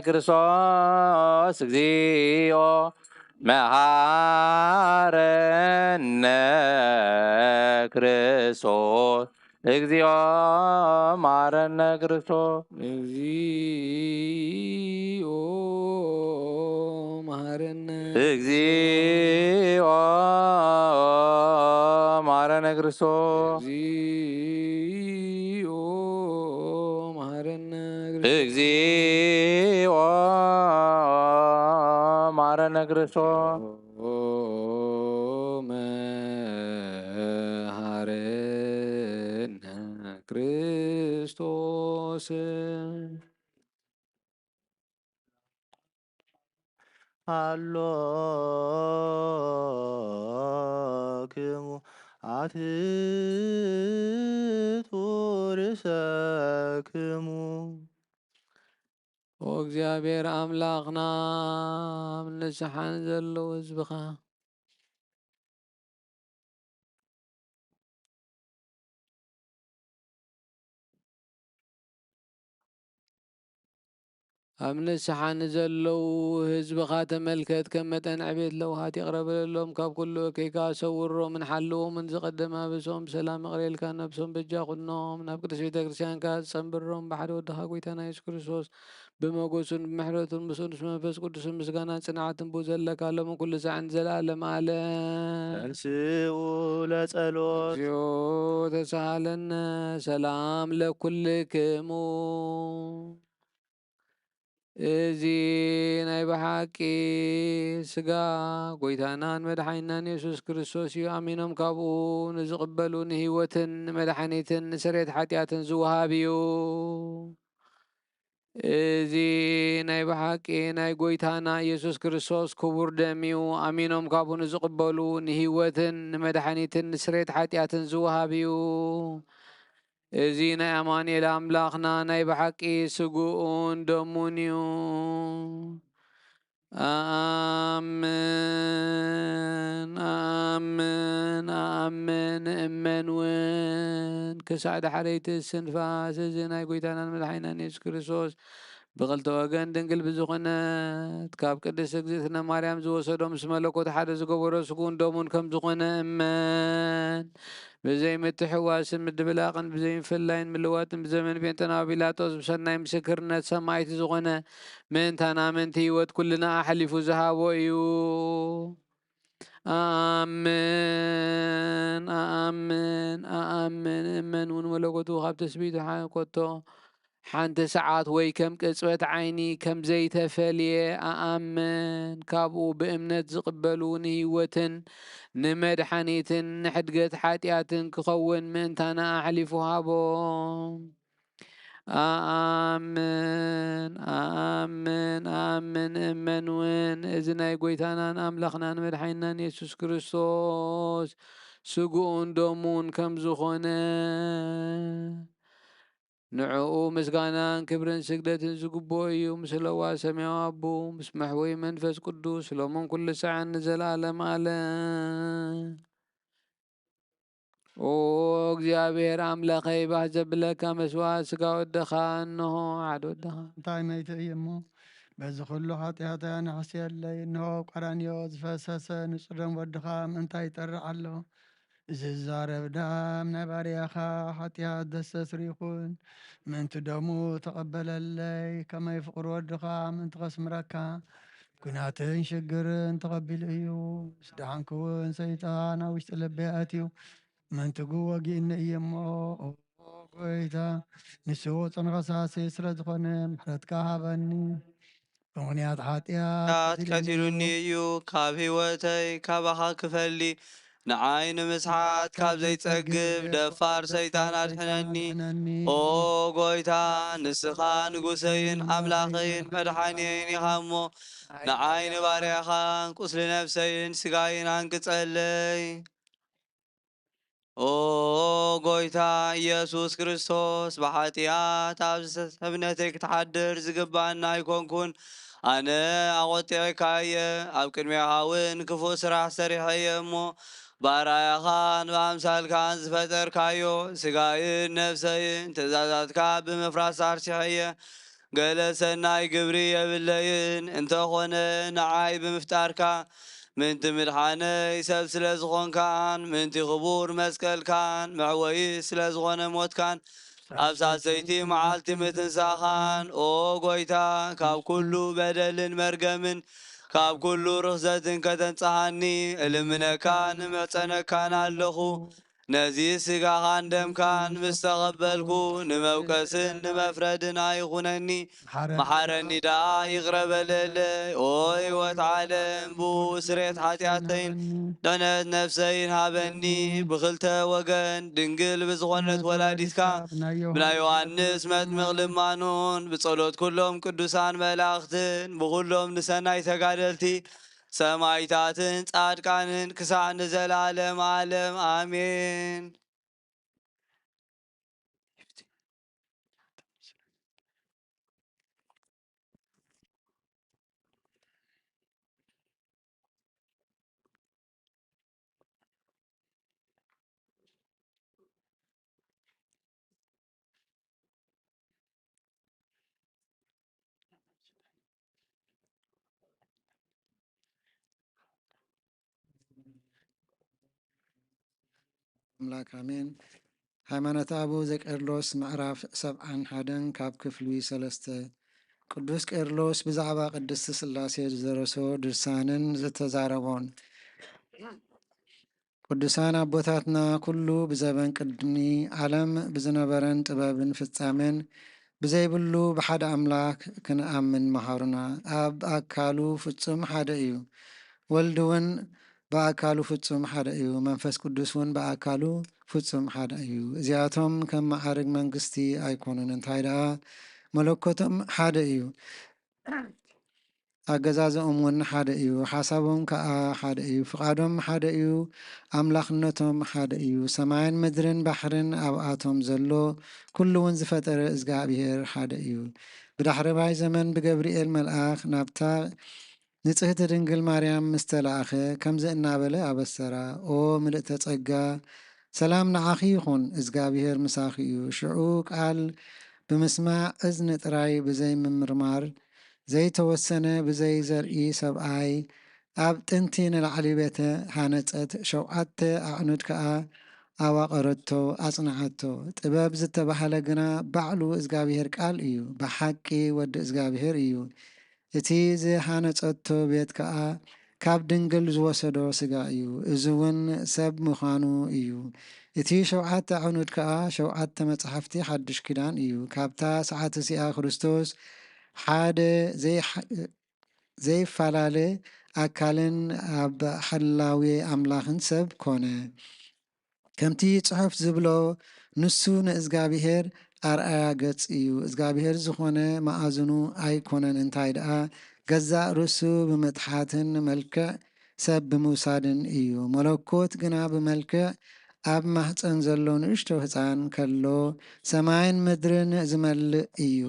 ክርስቶስ እግዚኦ መሐረነ ክርስቶስ እግዚኦ መሐረነ ክርስቶስ እግዚኦ መሐረነ እግዚኦ መሐረነ ክርስቶስ እግዚኦ መሐረነ እግዚኦ መሐረነ ክርስቶስ መሐረነ ክርስቶስ ሃሎክሙ አትቱ ርእሰክሙ ኦ እግዚአብሔር አምላኽና ንስሓን ዘለዎ ህዝብኻ ኣብ ንስሓ ንዘለዉ ህዝብኻ ተመልከት ከም መጠን ዕቤት ለውሃት ይቕረበለሎም ካብ ኩሉ እከይካ ሰውሮምን ሓልዎምን ዝቐደመ ብሶም ሰላም መቕለልካ ነብሶም በጃ ኹኖም ናብ ቅዱስ ቤተ ክርስቲያንካ ዝጸንብሮም ብሓደ ወድኻ ጐይታና ኢየሱስ ክርስቶስ ብመጎሱን ብምሕረቱን ምስኡን ምስ መንፈስ ቅዱስን ምስጋናን ጽንዓትን ቡ ዘለካሎምን ኩሉ ሰዓን ዘለዓለም ዓለም ተንስኡ ለጸሎት እግዚኦ ተሳሃለነ ሰላም ለኩልክሙ እዚ ናይ ብሓቂ ስጋ ጐይታናን መድሓኒናን ኢየሱስ ክርስቶስ እዩ ኣሚኖም ካብኡ ንዝቕበሉ ንህይወትን ንመድሓኒትን ንስርየት ሓጢኣትን ዝወሃብ እዩ እዚ ናይ ብሓቂ ናይ ጐይታና ኢየሱስ ክርስቶስ ክቡር ደም እዩ ኣሚኖም ካብኡ ንዝቕበሉ ንህይወትን ንመድሓኒትን ንስርየት ሓጢኣትን ዝወሃብ እዩ እዚ ናይ ኣማኑኤል ኣምላኽና ናይ ብሓቂ ስጉኡን ደሙን እዩ ኣምን ኣምን ኣምን ንእመን እውን ክሳዕ ዳሕረይቲ ስንፋስ እዚ ናይ ጐይታናን መድሓኒናን ኢየሱስ ክርስቶስ ብኽልተ ወገን ድንግል ብዝኾነት ካብ ቅድስቲ እግዝእትነ ማርያም ዝወሰዶ ምስ መለኮት ሓደ ዝገበሮ ስጉኡን ደሙን ከም ዝኾነ እመን ብዘይ ምትሕዋስን ምድብላቕን ብዘይ ምፍላይን ምልዋጥን ብዘመን ጴንጤናዊ ጲላጦስ ብሰናይ ምስክርነት ሰማዕቲ ዝኾነ ምእንታና ምእንቲ ህይወት ኩልና ኣሕሊፉ ዝሃቦ እዩ ኣምን ኣምን ኣምን እመን እውን መለኮቱ ካብ ተስቢቱ ኮቶ ሓንቲ ሰዓት ወይ ከም ቅጽበት ዓይኒ ከም ዘይተፈልየ ኣኣምን ካብኡ ብእምነት ዝቕበሉ ንህይወትን ንመድሓኒትን ንሕድገት ሓጢኣትን ክኸውን ምእንታና ኣሕሊፉ ሃቦም ኣኣምን ኣኣምን ኣኣምን እመን እውን እዚ ናይ ጐይታናን ኣምላኽናን መድሓኒናን ኢየሱስ ክርስቶስ ስጉኡን ደሙን ከም ዝኾነ ንዕኡ ምስጋናን ክብርን ስግደትን ዝግብኦ እዩ ምስለዋ ሰማያዊ ኣቦ ምስ መሕወይ መንፈስ ቅዱስ ሎምን ኩሉ ሰዓን ንዘለዓለም ዓለም ኦ እግዚኣብሔር ኣምላኸይ ባህ ዘብለካ መስዋዕት ስጋ ወደኻ እንሆ ሓደ ወደኻ እንታይ መይት እየ እሞ በዚ ኩሉ ኃጢአተያ ንሕስየለይ እንሆ ቀራንዮ ዝፈሰሰ ንጹር ደም ወድኻ ምንታይ ይጠርቕ ኣሎ እዚ ዝዛረብ ዳም ናይ ባርያኻ ኃጢአት ደሰስሪ ይኹን ምንቲ ደሙ ተቐበለለይ ከመይ ፍቕሪ ወድኻ ምንቲ ኸስምረካ ኩናትን ሽግርን ተቐቢሉ እዩ ምስ ደሓንክ እውን ሰይጣን ኣብ ውሽጢ ልበይ ኣትዩ ምንቲ ወጊእኒ እየ እሞ ጐይታ ንስኡ ፅንኸሳሲ ስለ ዝኾነ ምሕረትካ ሃበኒ ብምኽንያት ኃጢአት ቀቲሉኒ እዩ ካብ ህይወተይ ካባኻ ክፈሊ ንዓይ ንምስሓት ካብ ዘይጸግብ ደፋር ሰይጣን ኣድሕነኒ ኦ ጐይታ ንስኻ ንጉሰይን ኣምላኸይን መድሓኒየይን ኢኻ እሞ ንዓይ ንባርያኻን ቁስሊ ነፍሰይን ስጋይን አንቅጸለይ ኦ ጐይታ ኢየሱስ ክርስቶስ ብኃጢአት ኣብ ሰብነተይ ክትሓድር ዝግባአና ኣይኮንኩን ኣነ ኣቖጢዕካየ ኣብ ቅድሜኻ እውን ክፉእ ስራሕ ሰሪሐየ እሞ ባርያኻን ብኣምሳልካን ዝፈጠርካዮ ስጋይን ነፍሰይን ትእዛዛትካ ብምፍራስ ኣርሲሐየ ገለ ሰናይ ግብሪ የብለይን እንተኾነ ንዓይ ብምፍጣርካ ምንቲ ምድሓነይ ሰብ ስለ ዝኾንካን ምንቲ ክቡር መስቀልካን መዕወይ ስለ ዝኾነ ሞትካን ኣብ ሳሰይቲ መዓልቲ ምትንሳኻን ኦ ጐይታ ካብ ኩሉ በደልን መርገምን ካብ ኩሉ ርኽዘትን ከተንጽሓኒ እልምነካን እመጸነካን ኣለኹ ነዚ ስጋኻን ደምካን ምስ ተቐበልኩ ንመውቀስን ንመፍረድን ኣይኹነኒ መሓረኒ ደኣ ይቕረበለለይ ኦ ሕይወት ዓለም ብስሬት ኃጢአተይን ድኅነት ነፍሰይን ሃበኒ ብኽልተ ወገን ድንግል ብዝኾነት ወላዲትካ ብናይ ዮሃንስ መጥምቕ ልማኑን ብጸሎት ኩሎም ቅዱሳን መላእኽትን ብኹሎም ንሰናይ ተጋደልቲ ሰማይታትን ጻድቃንን ክሳዕ ንዘለዓለም ዓለም አሜን። አምላክ አሜን። ሃይማኖተ አበው ዘቄርሎስ ምዕራፍ 71 ካብ ክፍሊ 3 ቅዱስ ቄርሎስ ብዛዕባ ቅድስቲ ሥላሴ ዝደረሶ ድርሳንን ዝተዛረቦን ቅዱሳን አቦታትና ኩሉ ብዘበን ቅድሚ ዓለም ብዝነበረን ጥበብን ፍጻሜን ብዘይብሉ ብሓደ አምላክ ክንአምን መሃሩና። ኣብ ኣካሉ ፍጹም ሓደ እዩ። ወልድ እውን በአካሉ ፍጹም ሓደ እዩ። መንፈስ ቅዱስ እውን በአካሉ ፍጹም ሓደ እዩ። እዚኣቶም ከም ማዕርግ መንግስቲ ኣይኮኑን። እንታይ ደኣ መለኮቶም ሓደ እዩ። ኣገዛዝኦም እውን ሓደ እዩ። ሓሳቦም ከዓ ሓደ እዩ። ፍቃዶም ሓደ እዩ። ኣምላኽነቶም ሓደ እዩ። ሰማይን ምድርን ባሕርን ኣብኣቶም ዘሎ ኩሉ እውን ዝፈጠረ እግዚኣብሔር ሓደ እዩ። ብዳሕሪ ባይ ዘመን ብገብርኤል መልኣኽ ናብታ ንጽሕቲ ድንግል ማርያም ምስ ተለኣኸ ከምዚ እናበለ ኣበሰራ። ኦ ምልእተ ጸጋ ሰላም ንዓኺ ይኹን፣ እግዚኣብሔር ምሳኺ እዩ። ሽዑ ቃል ብምስማዕ እዝኒ ጥራይ ብዘይ ምምርማር ዘይተወሰነ ብዘይ ዘርኢ ሰብኣይ ኣብ ጥንቲ ንላዕሊ ቤተ ሃነፀት 7 ኣዕኑድ ከዓ ኣዋቐረቶ ኣጽንዓቶ። ጥበብ ዝተባሃለ ግና ባዕሉ እግዚኣብሔር ቃል እዩ። ብሓቂ ወዲ እግዚኣብሔር እዩ። እቲ ዝሃነፀቶ ቤት ከዓ ካብ ድንግል ዝወሰዶ ስጋ እዩ። እዚ እውን ሰብ ምዃኑ እዩ። እቲ 7 ኣዕኑድ ከዓ 7 መጽሓፍቲ ሓድሽ ኪዳን እዩ። ካብታ ሰዓት እዚኣ ክርስቶስ ሓደ ዘይፈላለ ኣካልን ኣብ ሓላዊ ኣምላኽን ሰብ ኮነ። ከምቲ ጽሑፍ ዝብሎ ንሱ ንእግዚኣብሔር ኣርኣያ ገጽ እዩ። እግዚኣብሔር ዝኾነ መኣዝኑ ኣይኮነን። እንታይ ደኣ ገዛእ ርእሱ ብምጥሓትን መልክዕ ሰብ ብምውሳድን እዩ። መለኮት ግና ብመልክዕ ኣብ ማህፀን ዘሎ ንእሽቶ ህፃን ከሎ ሰማይን ምድርን ዝመልእ እዩ።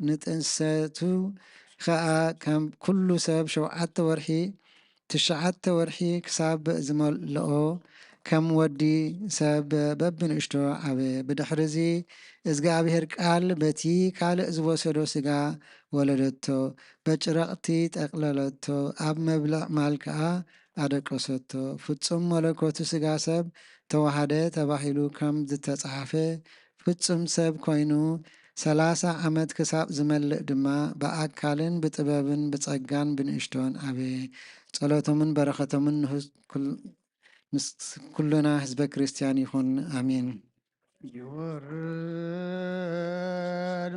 ንጥንሰቱ ከዓ ከም ኩሉ ሰብ 7 ወርሒ 9 ወርሒ ክሳብ ዝመልኦ ከም ወዲ ሰብ በብንእሽቶ ዓበየ። ብድሕሪዚ እግዚኣብሔር ቃል በቲ ካልእ ዝወሰዶ ስጋ ወለደቶ፣ በጭረቕቲ ጠቕለለቶ፣ ኣብ መብልዕ ማል ከዓ ኣደቀሰቶ። ፍጹም መለኮቱ ስጋ ሰብ ተዋሃደ ተባሂሉ ከም ዝተጻሓፈ ፍጹም ሰብ ኮይኑ 30 ዓመት ክሳብ ዝመልእ ድማ ብኣካልን ብጥበብን ብጸጋን ብንእሽቶን ኣበየ። ጸሎቶምን በረኸቶምን ምስ ኩሉና ህዝበ ክርስቲያን ይኹን አሜን። ይውርድ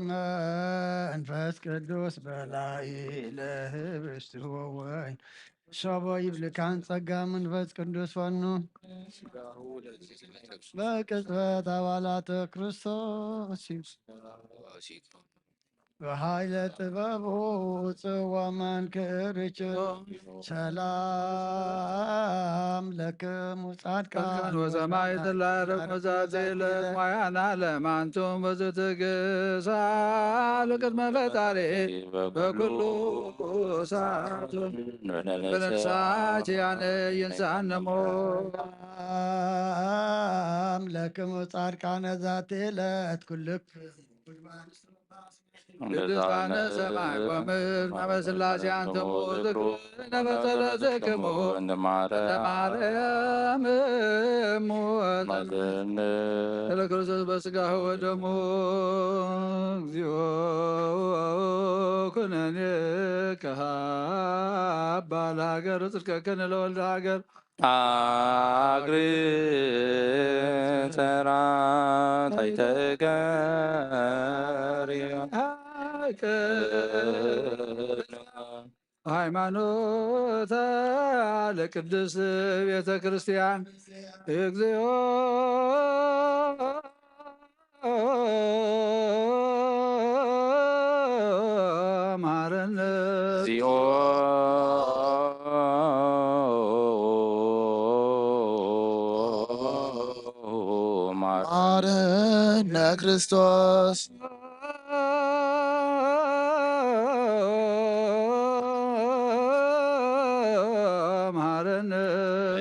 መንፈስ ቅዱስ በላይ ለህብስት ወወይን ሸቦ ይብልካን ጸጋ መንፈስ ቅዱስ ፈኑ በቅጽበት አባላተ ክርስቶስ በኃይለ ጥበቡ ጽዋማን ክርች ሰላም ለክሙ ጻድቃን ወሰማዕት ላዕረግ መዛዜለ ሞያና ለማንቱም በዝትግሳል ቅድመ ፈጣሪ በኩሉ ሰዓቱ በነፍሳት ያነ ይንሳነሞ ለክሙ ጻድቃነ ዛቲ ዕለት ኩልክ ቅዱሳነ ሰማይ ወምድር ናበስላሴ አንትሙ ዝክነ በጸሎትክሙ እንደ ማርያም እሙ ለክርስቶስ በሥጋሁ ወደሙ እግዚኦ ኩነኔ ከሃባ ለሀገር ጽድቀክን ለወልደ ሀገር አግሪ ተራ ታይተገሪዮ ሃይማኖተ ለቅድስት ቤተ ክርስቲያን እግዚኦ ማረነ እግዚኦ ማረነ ክርስቶስ ማረነ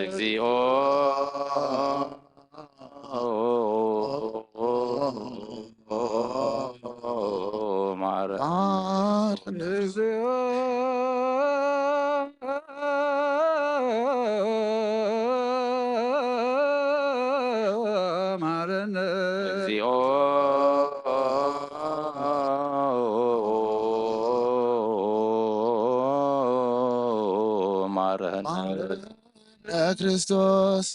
እግዚኦ ማረነ እግዚኦ ክርስቶስ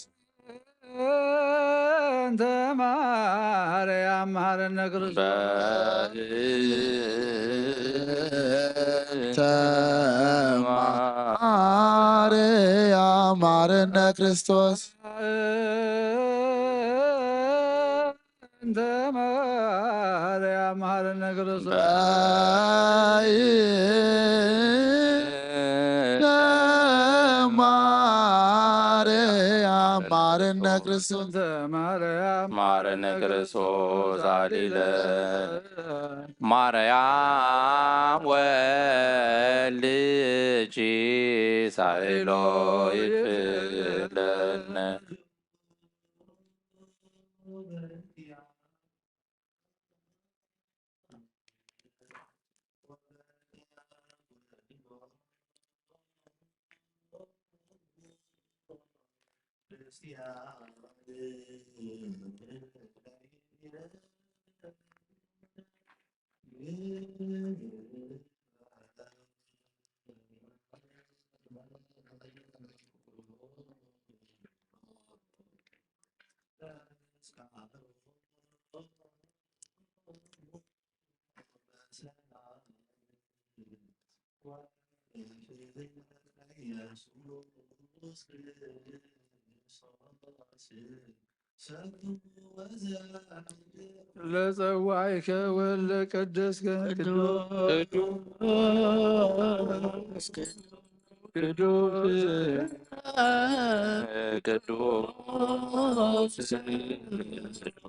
እንተ ማርያም መሐረነ ክርስቶስ በእንተ ማርያም መሐረነ ክርስቶስ እንተ ማርያም መሐረነ ክርስቶስ ማርያም መሐረነ ክርስቶስ እንተ ማርያም ማረነ ክርስቶስ አሊለ ማርያም ወልጅ ሳይሎ ይፍለነ ለጸዋዕከ ወለቀደስከ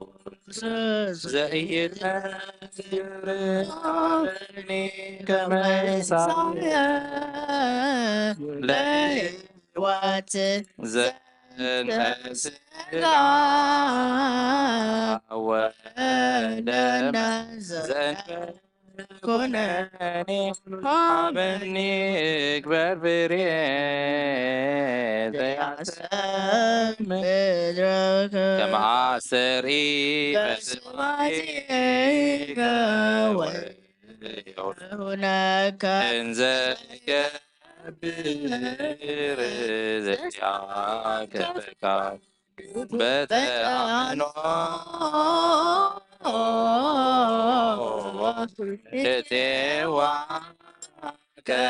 ቅዱስ ዘኢይትነግረኒ ከመ ይሳየ ለሕይወት ዘነስጋ ወደም ዘኮነኒ ሀበኒ እግበር ፍሬ ዘያሰምዕ ከመ አሰሪ በስማቲከ ወሁነከ እንዘ ይገብር ዘዚአከ ፈቃድ በተአምኖ እፄዋ ከአበ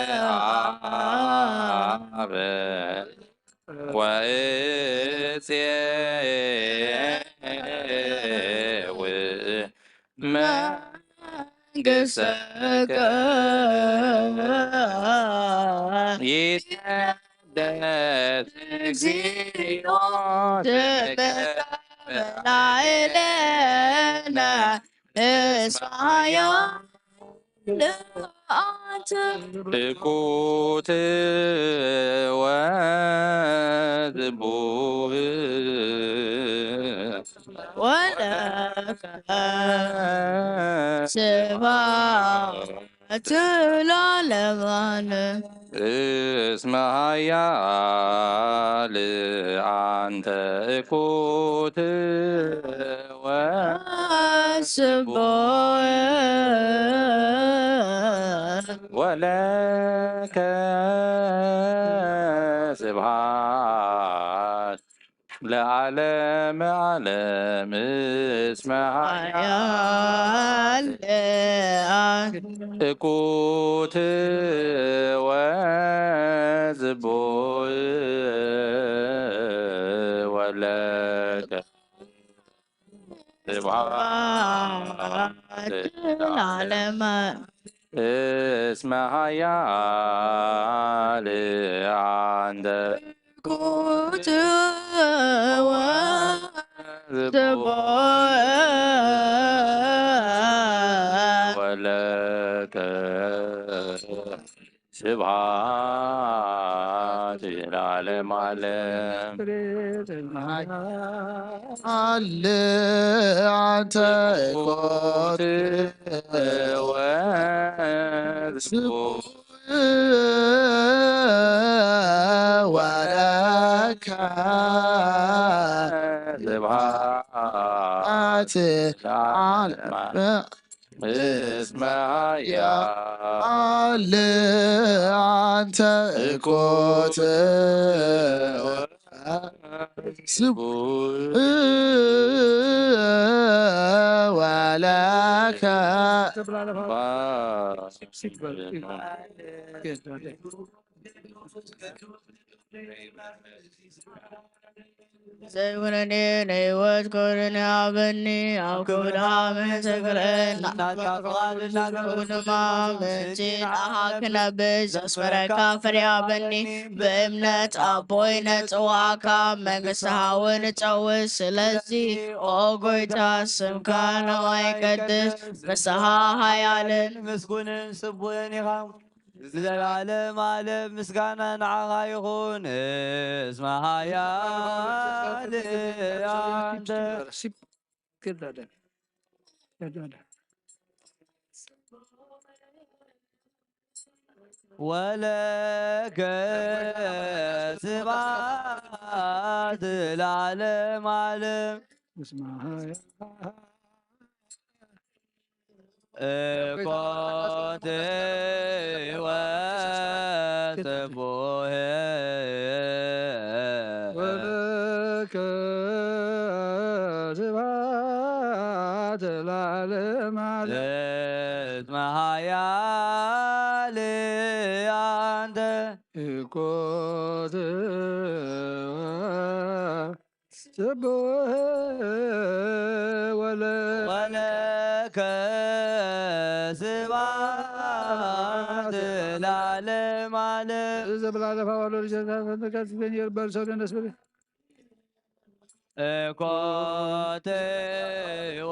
ወእፄው መንግሥተከ ይትቀደስ እግዚኦ ተቀበላይለነ እስማያ ለአንተ ልቁት ወዝቡህ ወለከ ስብሐት ለዓለመ እስመ ኃያል አንተ እኩት ወስቡህ ወለከ ስብሐት ለዓለመ ዓለም እስመ ኃያል እኩት ወዝቡህ ወለከ ስብሐት ለዓለመ እስመ ኃያል አንተ እኩት ወዝቡህ ወለከ ስብሐት ለዓለመ ዓለም አለ አንተ እኮት ወዝቡህ ወለከ ስብሐት ለዓለመ እስመ ኃያል አንተ እኮት ولك ዘይኩነኒ ንህይወት ኮርኒ ኣብኒ ኣብ ክብዳ ምስክርን ናካፍቃልናገሩንማምንቲ ንኣኻ ክነብር ዘስመረካ ፍርያ በኒ ብእምነት ኣቦይ ነፅዋዕካ መንግሥትሃውን ጨውስ ስለዚ ኦ ጎይታ ስምካ ነዋይ ቀድስ ንስኻ ሃያልን ምስጉንን ስቡህን ኢኻ ዘለዓለም ዓለም ምስጋና ንዓኻ ይኹን እስመ ሃያል አንተ ወለከ ስብሐት ለዓለም ዓለም እኮት ወስቡህ ወለከ ስብሐት ለዓለም ዓለም እስመ ሃያል አንተ እኮት ወስቡህ ወለከ ስብሐት ለዓለም ዓለም እኮት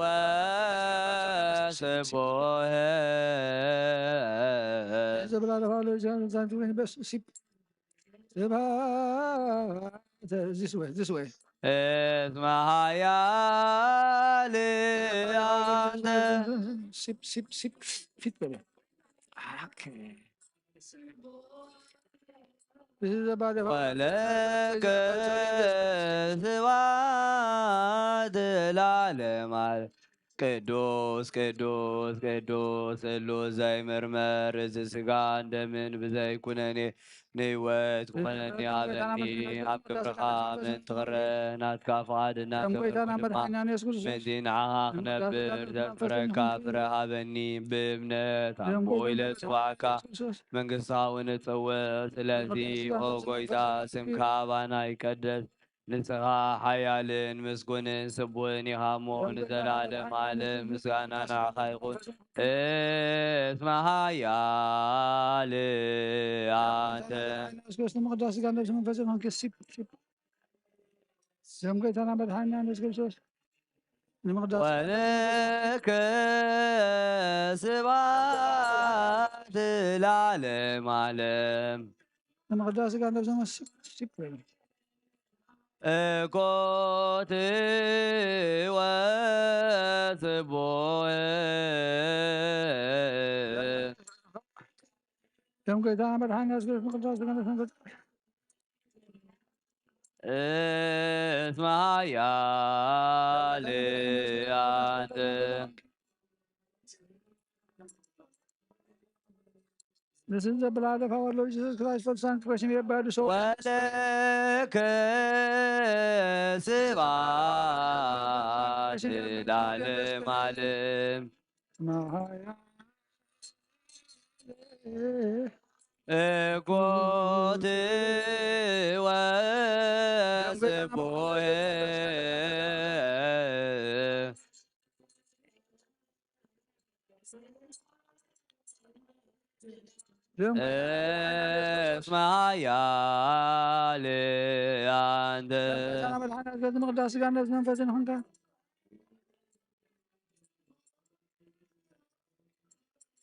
ወስቡህ This way. እስመ ሃያል አንተ ሲፕ ፊት በለ ወለከ ስብሐት ለዓለም ዓለም ቅዱስ ቅዱስ ቅዱስ ስሉስ ዘይምርመር ዝስጋ እንደምን ብዘይኩነኔ ንህይወት ኩነኔ ሃበኒ ኣብ ክብርኻ ምን ትኽረን ኣትካፍቓድና ምእንቲ ንዓኻ ክነብር ዘፍረካ ፍረ ሃበኒ ብእምነት ኣቦይ ለፅዋዕካ መንግሥትኻ እፅውዕ ስለዚ ኦ ጎይታ ስምካ ባና ይቀደስ ንስኻ ሓያልን ምስጉንን ስቡህን ኢኻ እሞ ንዘለዓለም ዓለም ምስጋና ንዓኻ ይኹን እስመ ሃያል አንተ መቅዳስ ሥጋ ነፍስ መንፈስ ንክሲብ ስም ጌታና መድኃኒና ኢየሱስ ክርስቶስ ወለከ ስብሐት ለዓለም ዓለም መቅዳስ ሥጋ ነፍስ መንፈስ እኮት ወስቡህ ስም ጌታና መድኃኒና ኢየሱስ ክርስቶስ መቅዳስ ሥጋ ነፍስ መንፈስ እስመ ሃያል አንተ This is the blood of our Lord Jesus Christ for the sanctification of our soul. ወለከ ስብሐት ለዓለም ዓለም እኮት ወስቡህ እስመ ሃያል አንተ መቅዳስ ሥጋ ነፍስ መንፈስ ንኹንካ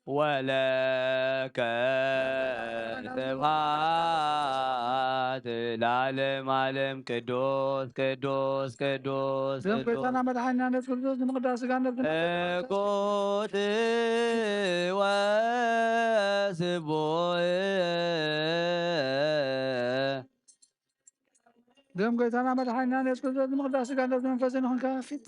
ወለከ ስብሐት ለዓለም ዓለም ቅዱስ ቅዱስ ቅዱስ ጌታና መድኃኒና ኢየሱስ ክርስቶስ መቅዳስ ሥጋ ነፍስ እኮት ወስቡህ ደም ጌታና መድኃኒና ኢየሱስ ክርስቶስ መቅዳስ ሥጋ ነፍስ መንፈስ ንኹንካ ፊት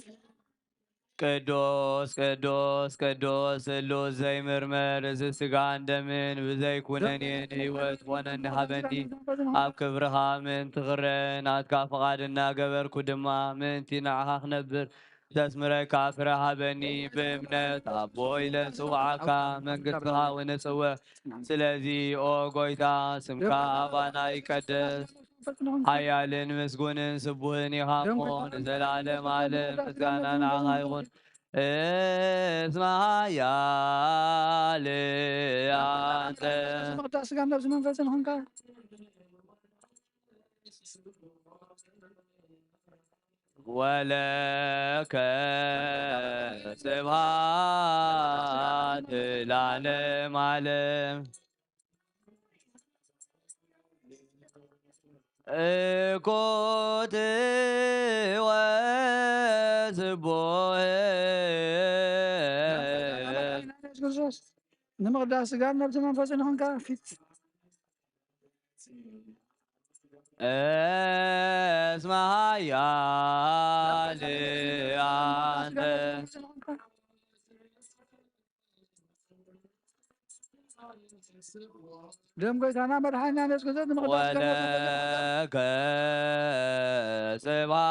ቅዱስ ቅዱስ ቅዱስ ስሉስ ዘይምርመር እዚ ስጋን ደምን ብዘይኩነኔ ንህይወት ኮነኒ ሃበኒ ኣብ ክብርኻ ምእንቲ ክረ ናትካ ፍቓድ እናገበርኩ ድማ ምእንቲ ንዓኻ ክነብር ዘስምረካ ፍረ ሃበኒ ብእምነት ኣቦ ኢለ ጽዋዓካ መንግሥትኻ ውንጽወ ስለዚ ኦ ጎይታ ስምካ ኣባና ይቀደስ ሓያልን ምስጉንን ስቡህን ኢኻ እሞ ንዘለዓለም ዓለም ምስጋና ንዓኻ ይኹን እስመ ሓያል አንተ መቅዳስ ስጋ ነብሲ መንፈስን ኾንካ ወለከ ስብሐት ለዓለም ዓለም እኮት ወስቡህ ክርስቶስ ንምቅዳስ ስጋ ነብሲ መንፈስን ኾንካ ፊት እስመ ሓያል አንተ ደም ጎይታና መድኃኒና ኢየሱስ ክርስቶስ ንምቅዳስ ወለከ ስብሐት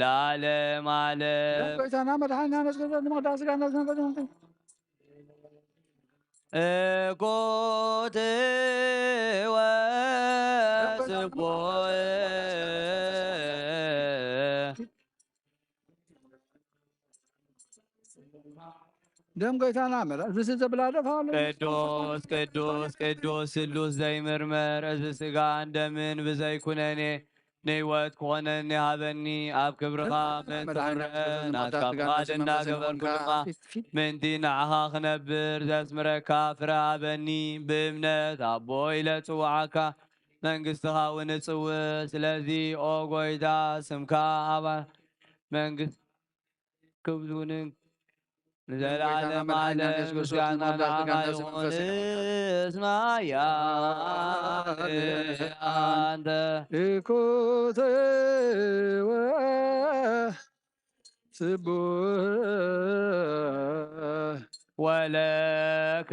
ለዓለም ዓለም ደም ጎይታና መድኃኒና ኢየሱስ ክርስቶስ ንምቅዳስ ስጋ ነብሲ መንፈስን ኾንካ እኮት ወስቡህ ደም ጎይታና መድኃኒት እዚ ዘብላደፍ ቅዱስ ቅዱስ ቅዱስ ስሉስ ዘይምርመር እዚ ስጋ እንደምን ብዘይኩነኔ ንህይወት ክኾነኒ ሃበኒ ኣብ ክብርኻ ምእንቲ ክረ ናትካ ፍቓድ እናገበርኩ ድማ ምእንቲ ንዓኻ ክነብር ዘስምረካ ፍረ ሃበኒ ብእምነት ኣቦ ኢለ ጽዋዓካ መንግሥትኻ ውንጽውዕ ስለዚ ኦ ጎይታ ስምካ ኣባ መንግሥት ክብዙንን ንዘለዓለም ዓለም ምስጋና ንዓኻ ይኹን እስመ ሓያል አንተ እኮተ ወስቡህ ወለከ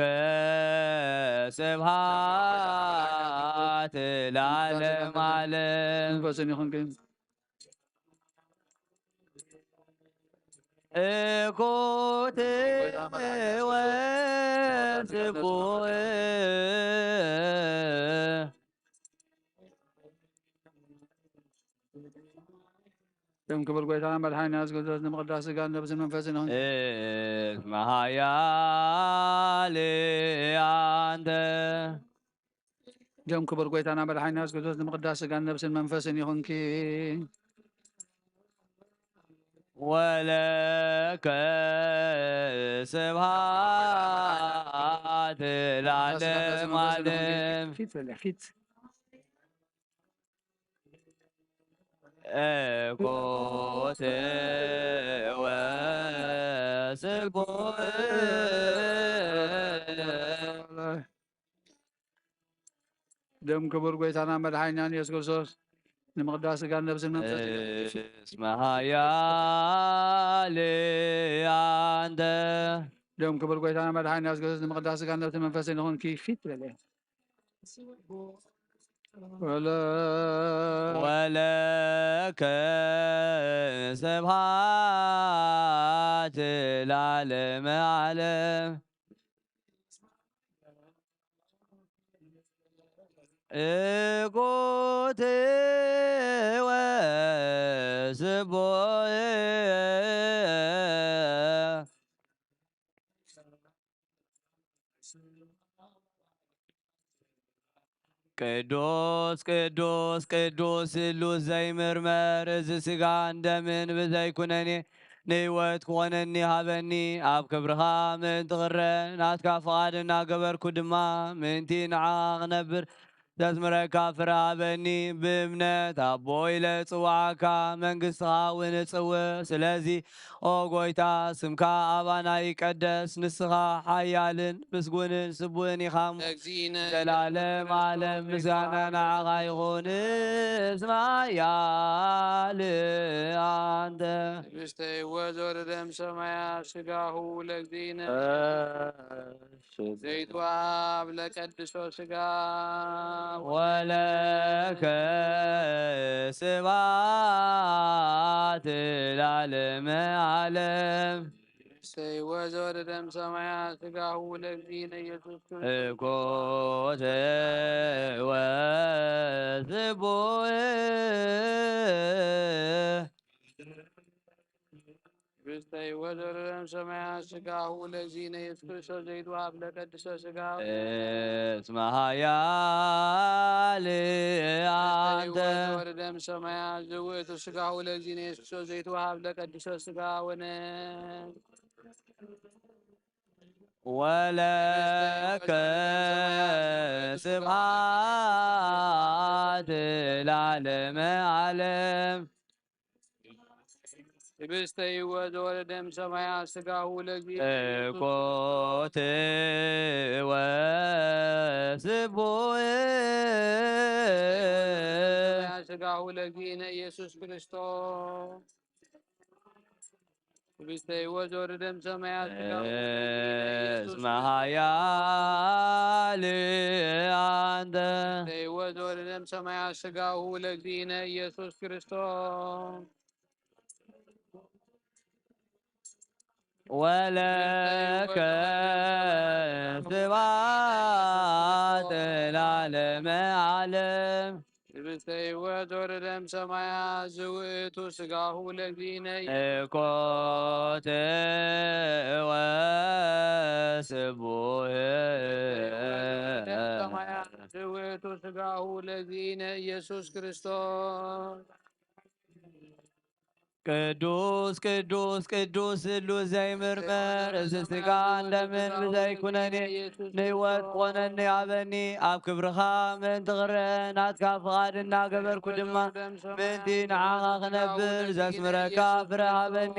ስብሐት ለዓለም ዓለም መንፈስን ይኹን እኮት ወስቡህ ደም ክብር ጎይታና መድኃኒና ኢየሱስ ክርስቶስ ንምቅዳስ ስጋ ነብስን መንፈስን ይኹን እስመ ሓያል አንተ ደም ክብር ጎይታና መድኃኒና ኢየሱስ ክርስቶስ ንምቅዳስ ስጋ ነብስን መንፈስን ይኹንኪ ወለከ ስብሐት ለዓለም ዓለም ፊት እኮት ወስቡህ ደም ክቡር ጎይታና መድኃኒና ኢየሱስ ክርስቶስ ንምቅዳስ ስጋ ነብስን መንፈስን እስመ ሓያል አንተ ደም ክቡር ጎይታና መድኃኒና ኢየሱስ ክርስቶስ ንምቅዳስ ስጋ ነብስን መንፈስን ይኹንኪ ፊት በለ ወለከ ስብሐት ለዓለመ ዓለም እኮት ወስቡህ ቅዱስ ቅዱስ ቅዱስ ስሉስ ዘይምርመር እዚ ስጋ እንደምን ብዘይኩነኔ ንህይወት ክኾነኒ ሃበኒ ኣብ ክብርኻ ምእንቲ ክረ ናትካ ፍቓድ እናገበርኩ ድማ ምእንቲ ንዓኻ ክነብር ዘዝምረካ ፍርሃበኒ ብእምነት ኣቦይ ለፅዋዕካ መንግሥትኻ እውን እጽውዕ ስለዚ ኦ ጎይታ ስምካ ኣባና ይቀደስ ንስኻ ሓያልን ምስጉንን ስቡህን ኢኻ ዘላለም ዓለም ምስጋና ንዓኻ ይኹን እስማያል አንተ بستيوز وردم سمايا سقاه لقدين زيت واب لقدس وسقا ولك سبات العالم عالم بستيوز وردم سمايا سقاه لقدين يسوس كوت وثبوه بستيوز وردم سمايا سقاه لقدين يسوس زيت واب لقدس وسقا اسمها يا አንተ ወረደም ሰማያ ዝውእቱ ስጋሁ ለእግዚእነ ኢየሱስ ዘይትወሃብ ለቀድሶ ስጋውን ولك سبحات العالم عالم بستيوز وردم سمايا سقاه لقدين كوت وسبوه سقاه لقدين ኢየሱስ ክርስቶስ بستيوز وردم سمايا سقاه اسمها يا አንተ بستيوز وردم سمايا سقاه لقدين ኢየሱስ ክርስቶስ ولك سبات العالم عالم بستيوز وردم سمايا زوئت سقاه لقدين كوت وسبوه سمايا زوئت سقاه لقدين ኢየሱስ ክርስቶስ ቅዱስ ቅዱስ ቅዱስ ስሉስ ዘይምርመር እዚ ስጋ እንደምን ብዘይኩነኒ ንህይወት ኮነኒ ኣበኒ ኣብ ክብርኻ ምእንቲ ኽረ ናትካ ፍቓድ እናገበርኩ ድማ ምእንቲ ንዓኻ ክነብር ዘስምረካ ፍረ ሃበኒ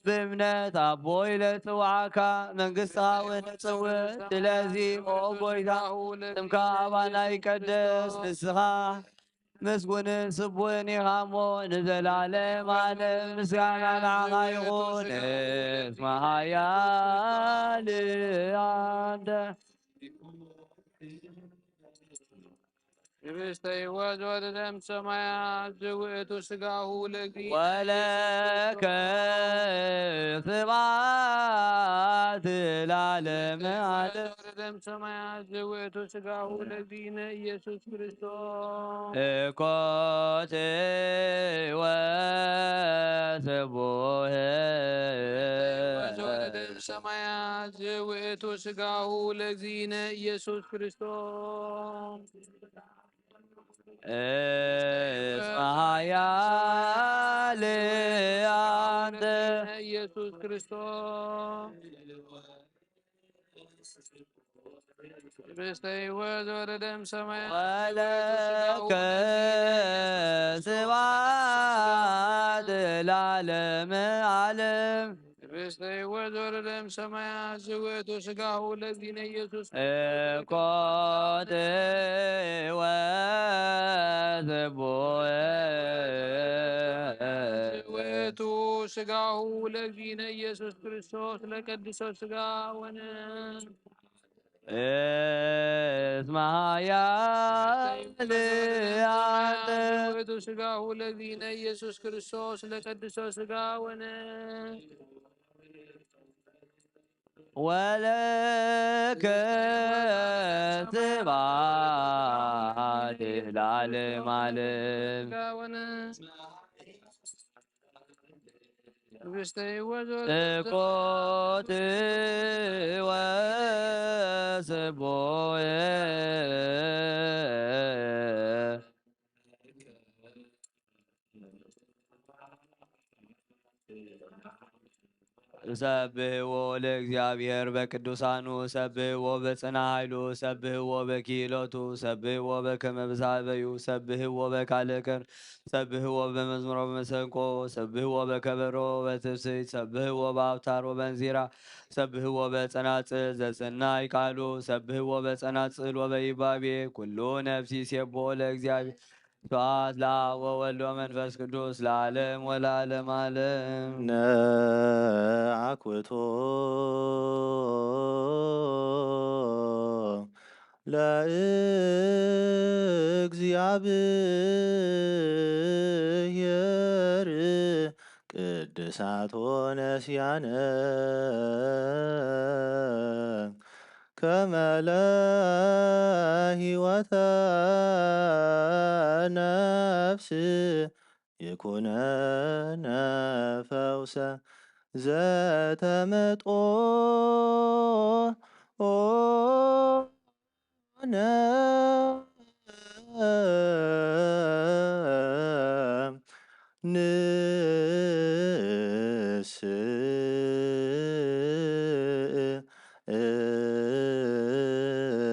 ብእምነት ኣቦይ ለፅዋዓካ መንግሥትኻ እውን እጽውዕ ስለዚ ኦ ጎይታ ስምካ ኣባና ይቀደስ ንስኻ ምስጉንን ስቡህን ኢኻ እሞ ንዘላለም ዓለም ምስጋና ንዓኻ ይኹን እስመ ሓያል አንተ بستيوز وردم سمايا زوئت سقاه لقدين ولك سبعات العالم عالم وردم سمايا زوئت سقاه لقدين ኢየሱስ ክርስቶስ كوت وسبوه وردم سمايا زوئت سقاه لقدين ኢየሱስ ክርስቶስ اسمها يا አንተ ኢየሱስ ክርስቶስ بستيوز وردم سمايا ولك سبعات العالم عالم بستيوز وردم سمايا زوئت سقاه لقدين ኢየሱስ كوت وثبوه زوئت سقاه لقدين ኢየሱስ ክርስቶስ ለቀድሶ ስጋውን اسمها يا አንተ زوئت سقاه لقدين ኢየሱስ ክርስቶስ ለቀድሶ ስጋውን ولك سبعات العالم عالم بستيوز كوت وسبوه ሰብህዎ ለእግዚአብሔር በቅዱሳኑ ሰብህዎ በጽና ኃይሉ ሰብህዎ በኪሎቱ ሰብህዎ በከመ ብዛበዩ ሰብህዎ በካልከር ሰብህዎ በመዝሙሮ በመሰንቆ ሰብህዎ በከበሮ በትፍስሕት ሰብህዎ በአውታር ወበንዚራ ሰብህዎ በጸናጽል ዘጽናይ ቃሉ ሰብህዎ በጸናጽል ወበይባቤ ኩሉ ነፍሲ ሴቦ ለእግዚአብሔር ስብሐት ለአብ ወወልድ ወመንፈስ ቅዱስ ለዓለም ወለዓለመ ዓለም። ነአኩቶ ለእግዚአብሔር ቅድሳቶ ነስያነ ከመ ለሂወተ ነፍስ ይኩነነ ፈውሰ ዘተመጦ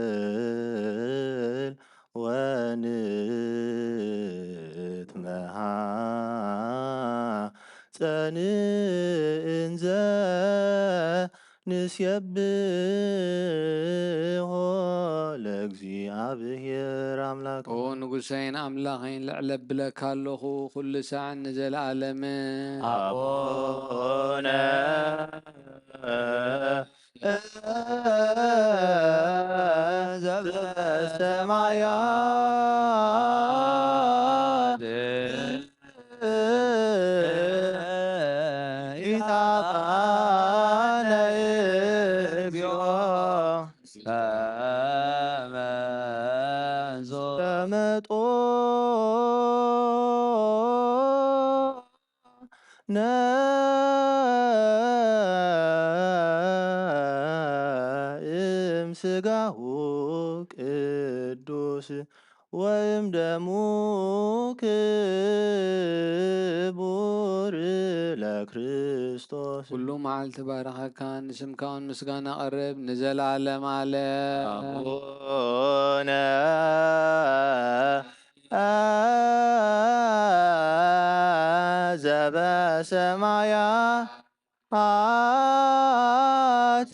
ንስእል ወንትመሃ ጸንእንዘ ንስየብሖ ለእግዚአብሔር አምላክ ኦ ንጉሰይን አምላኸይን ልዕለብለካ ኣለኹ ኩሉ ሰዓት ንዘለኣለምን አቡነ ዘበሰማያት ኢታብአነ እግዚኦ ከመ ተመጦ እምሥጋሁ ቅዱስ ወይም ደሙ ክቡር ለክርስቶስ ኩሉ መዓልቲ ባረኸካ ንስምካውን ምስጋና ቀርብ ንዘለዓለም ዓለም አቡነ ዘበሰማያት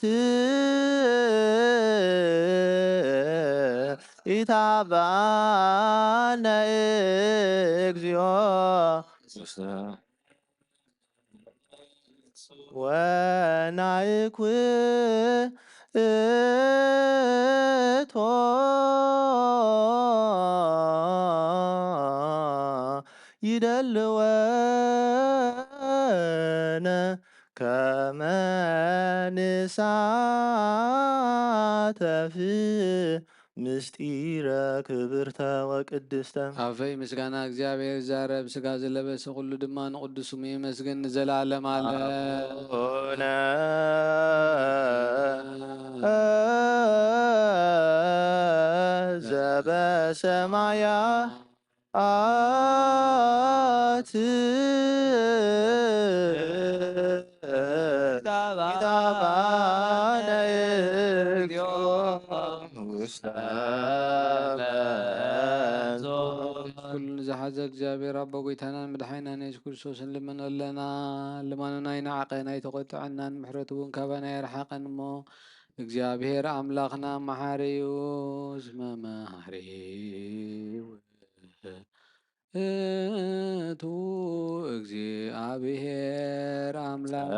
ኢታብአነ እግዚኦ ወናይኩቶ ይደልወነ ከመ ንሳተፍ ምስጢረ ክብርተ ወቅድስተ ካፈይ ምስጋና እግዚአብሔር ዛረብ ስጋ ዘለበሰ ኩሉ ድማ ንቅዱስ ስሙ ይመስገን ንዘለዓለም ዓለም አቡነ ዘበሰማያት ኢታብአነ እግዚኦ ውስተ ኩሉ ዝሓዘ እግዚአብሔር ኣቦ ጎይታናን መድሓኒናን የሱስ ክርስቶስን ልመን ኣለና ልማኑና ይንዓቐና ይተቆጥዐናን ምሕረቱ እውን ካባና የርሓቐን እሞ እግዚአብሔር አምላክና መሐሪ እዩ እስመ መሐሪ ውእቱ እግዚአብሔር አምላክ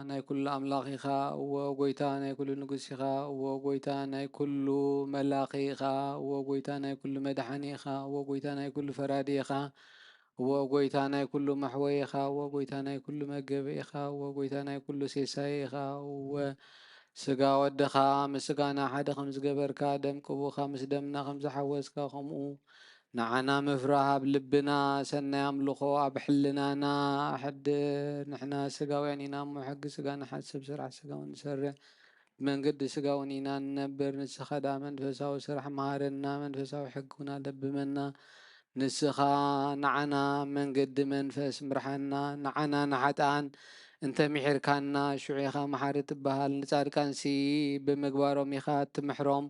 ናይ ኩሉ ኣምላኽ ኢኻ እዎ ጎይታ ናይ ኩሉ ንጉስ ኢኻ እዎ ጎይታ ናይ ኩሉ መላኺ ኢኻ እዎ ጎይታ ናይ ኩሉ መድሓኒ ኢኻ እዎ ጎይታ ናይ ኩሉ ፈራዲ ኢኻ እዎ ጎይታ ናይ ኩሉ መሕወይ ኢኻ እዎ ጎይታ ናይ ኩሉ መገቢ ኢኻ እዎ ጎይታ ናይ ኩሉ ሴሳይ ኢኻ እወ ስጋ ወድኻ ምስ ስጋና ሓደ ከም ዝገበርካ ደም ቅቡኻ ምስ ደምና ከም ዝሓወስካ ከምኡ نعنا مفرها بلبنا سنة يملخو أبحلنا حدر نحنا سقاوينينا محق سقا نحسب سرع سقاون نسرع من قد سقاونينا ننبر نسخا دا منفساو سرح مهارنا منفساو حقنا دب منا نسخا نعنا من قد منفس مرحنا نعنا نحتان انت محركانا شعيخا محارت بهال نتاركان سي بمقبارو ميخات محروم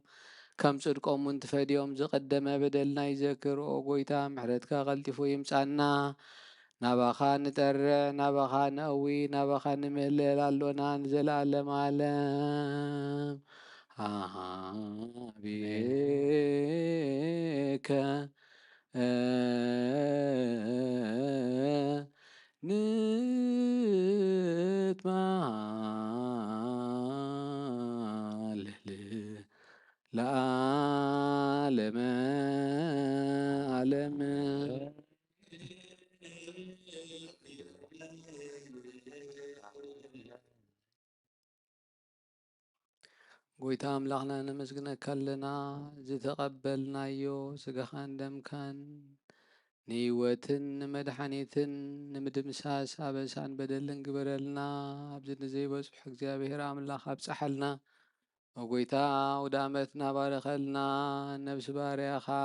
كم صدقهم منتفديهم زقدم بدلنا يذكروا قويتا محرتك غلطفو يمسعنا نبخا نترع نبخا نقوي نبخا نمهلل اللونا نزل عالم عالم بيك نتمالل لعالم عالم قويت أملاخنا نمسكنا كلنا زتقبلنا يو سقخان دمكان نيوتن مدحانيتن نمدمساس أبسان بدلن قبرلنا أبزد زي بصح እግዚአብሔር አምላክ أبسحلنا وقويتا ودامتنا بارخلنا نفس باريخا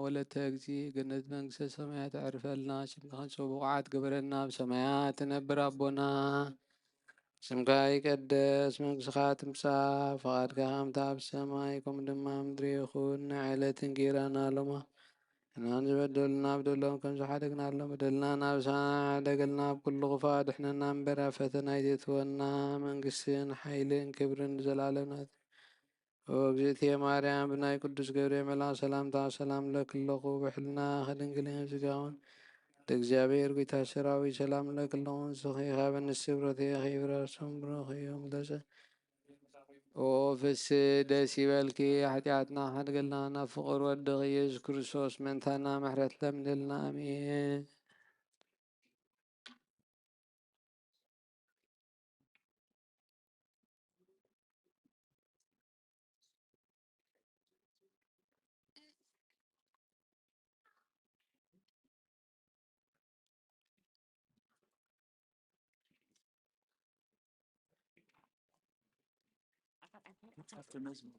ولا تجزي قنت منكس سمايات عرفلنا شمخان صبوعات قبرنا بسمايات نبر ربنا سمكا يقدس منكس خاتم سا فقد كام تاب سمايكم دما مدري يخون عيلة كيرانا لما نان بدلنا بدلهم كم سحدقنا لهم بدلنا نابسانا دقلنا بكل غفاد احنا نامبرا فتنا يتونا منكسين حيلين كبرن زلالنا وبزيت يا مريم بناي قدس ገብርኤል መላ ሰላምታ ሰላም ለክለኹ ብሕልና ከድንግልን ዝጋውን እግዚአብሔር ጌታ ሰራዊት ሰላም ለክለኹን ስኺኻ በንስብረት ኸይብራሶም ብረኸዮም ደሰ ኦ ፍስ ደስ ይበልኪ ኃጢአትና ሓድገልና ናብ ፍቕር ወድኽ ኢየሱስ ክርስቶስ መንታና ምሕረት ለምንልና አሜን After Mesmo.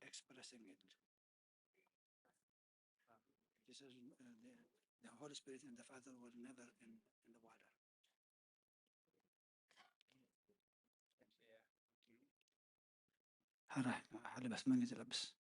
expressing it. This is the Holy Spirit and the Father were never in the water. هلا بس ما نزل بس.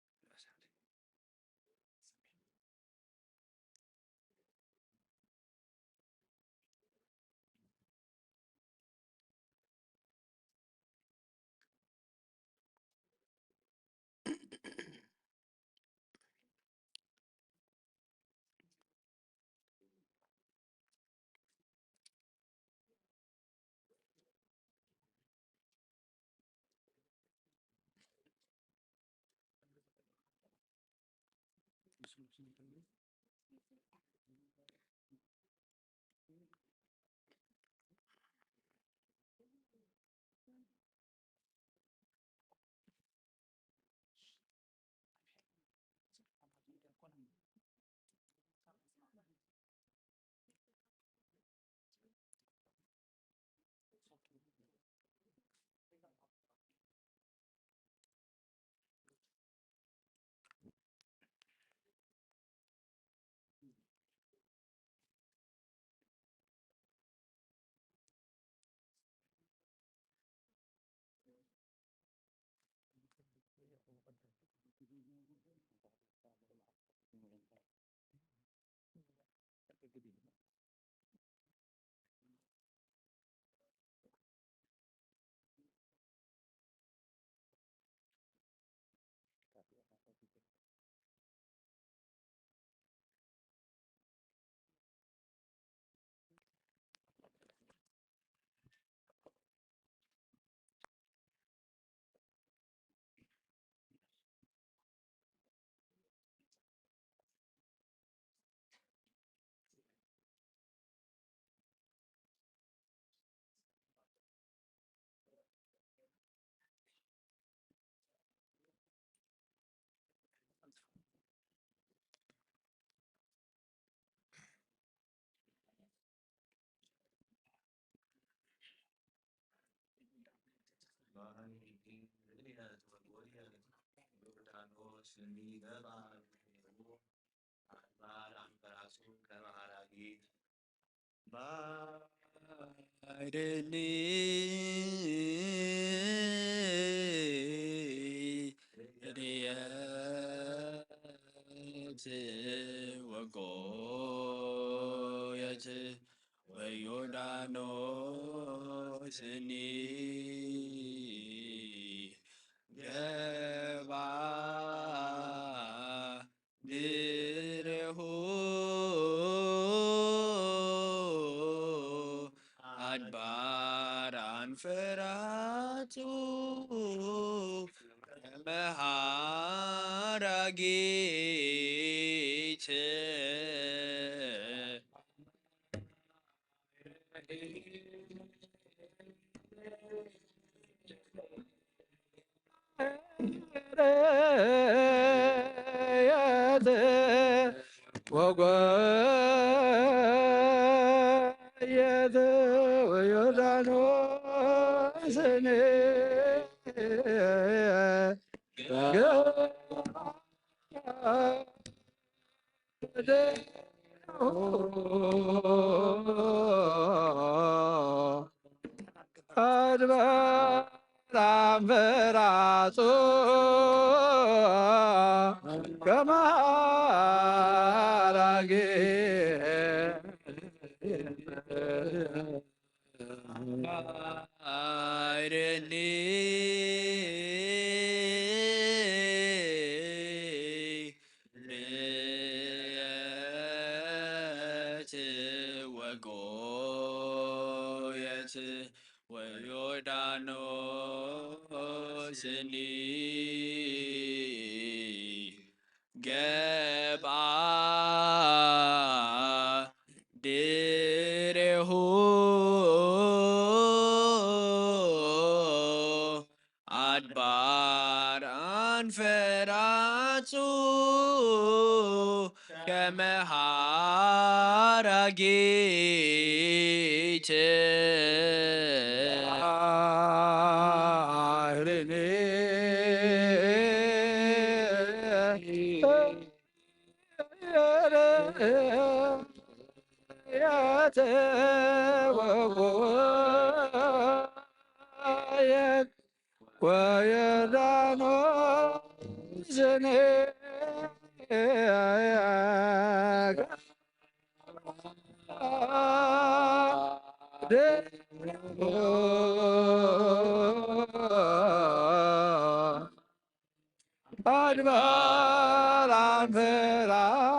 أدبر عن فرعون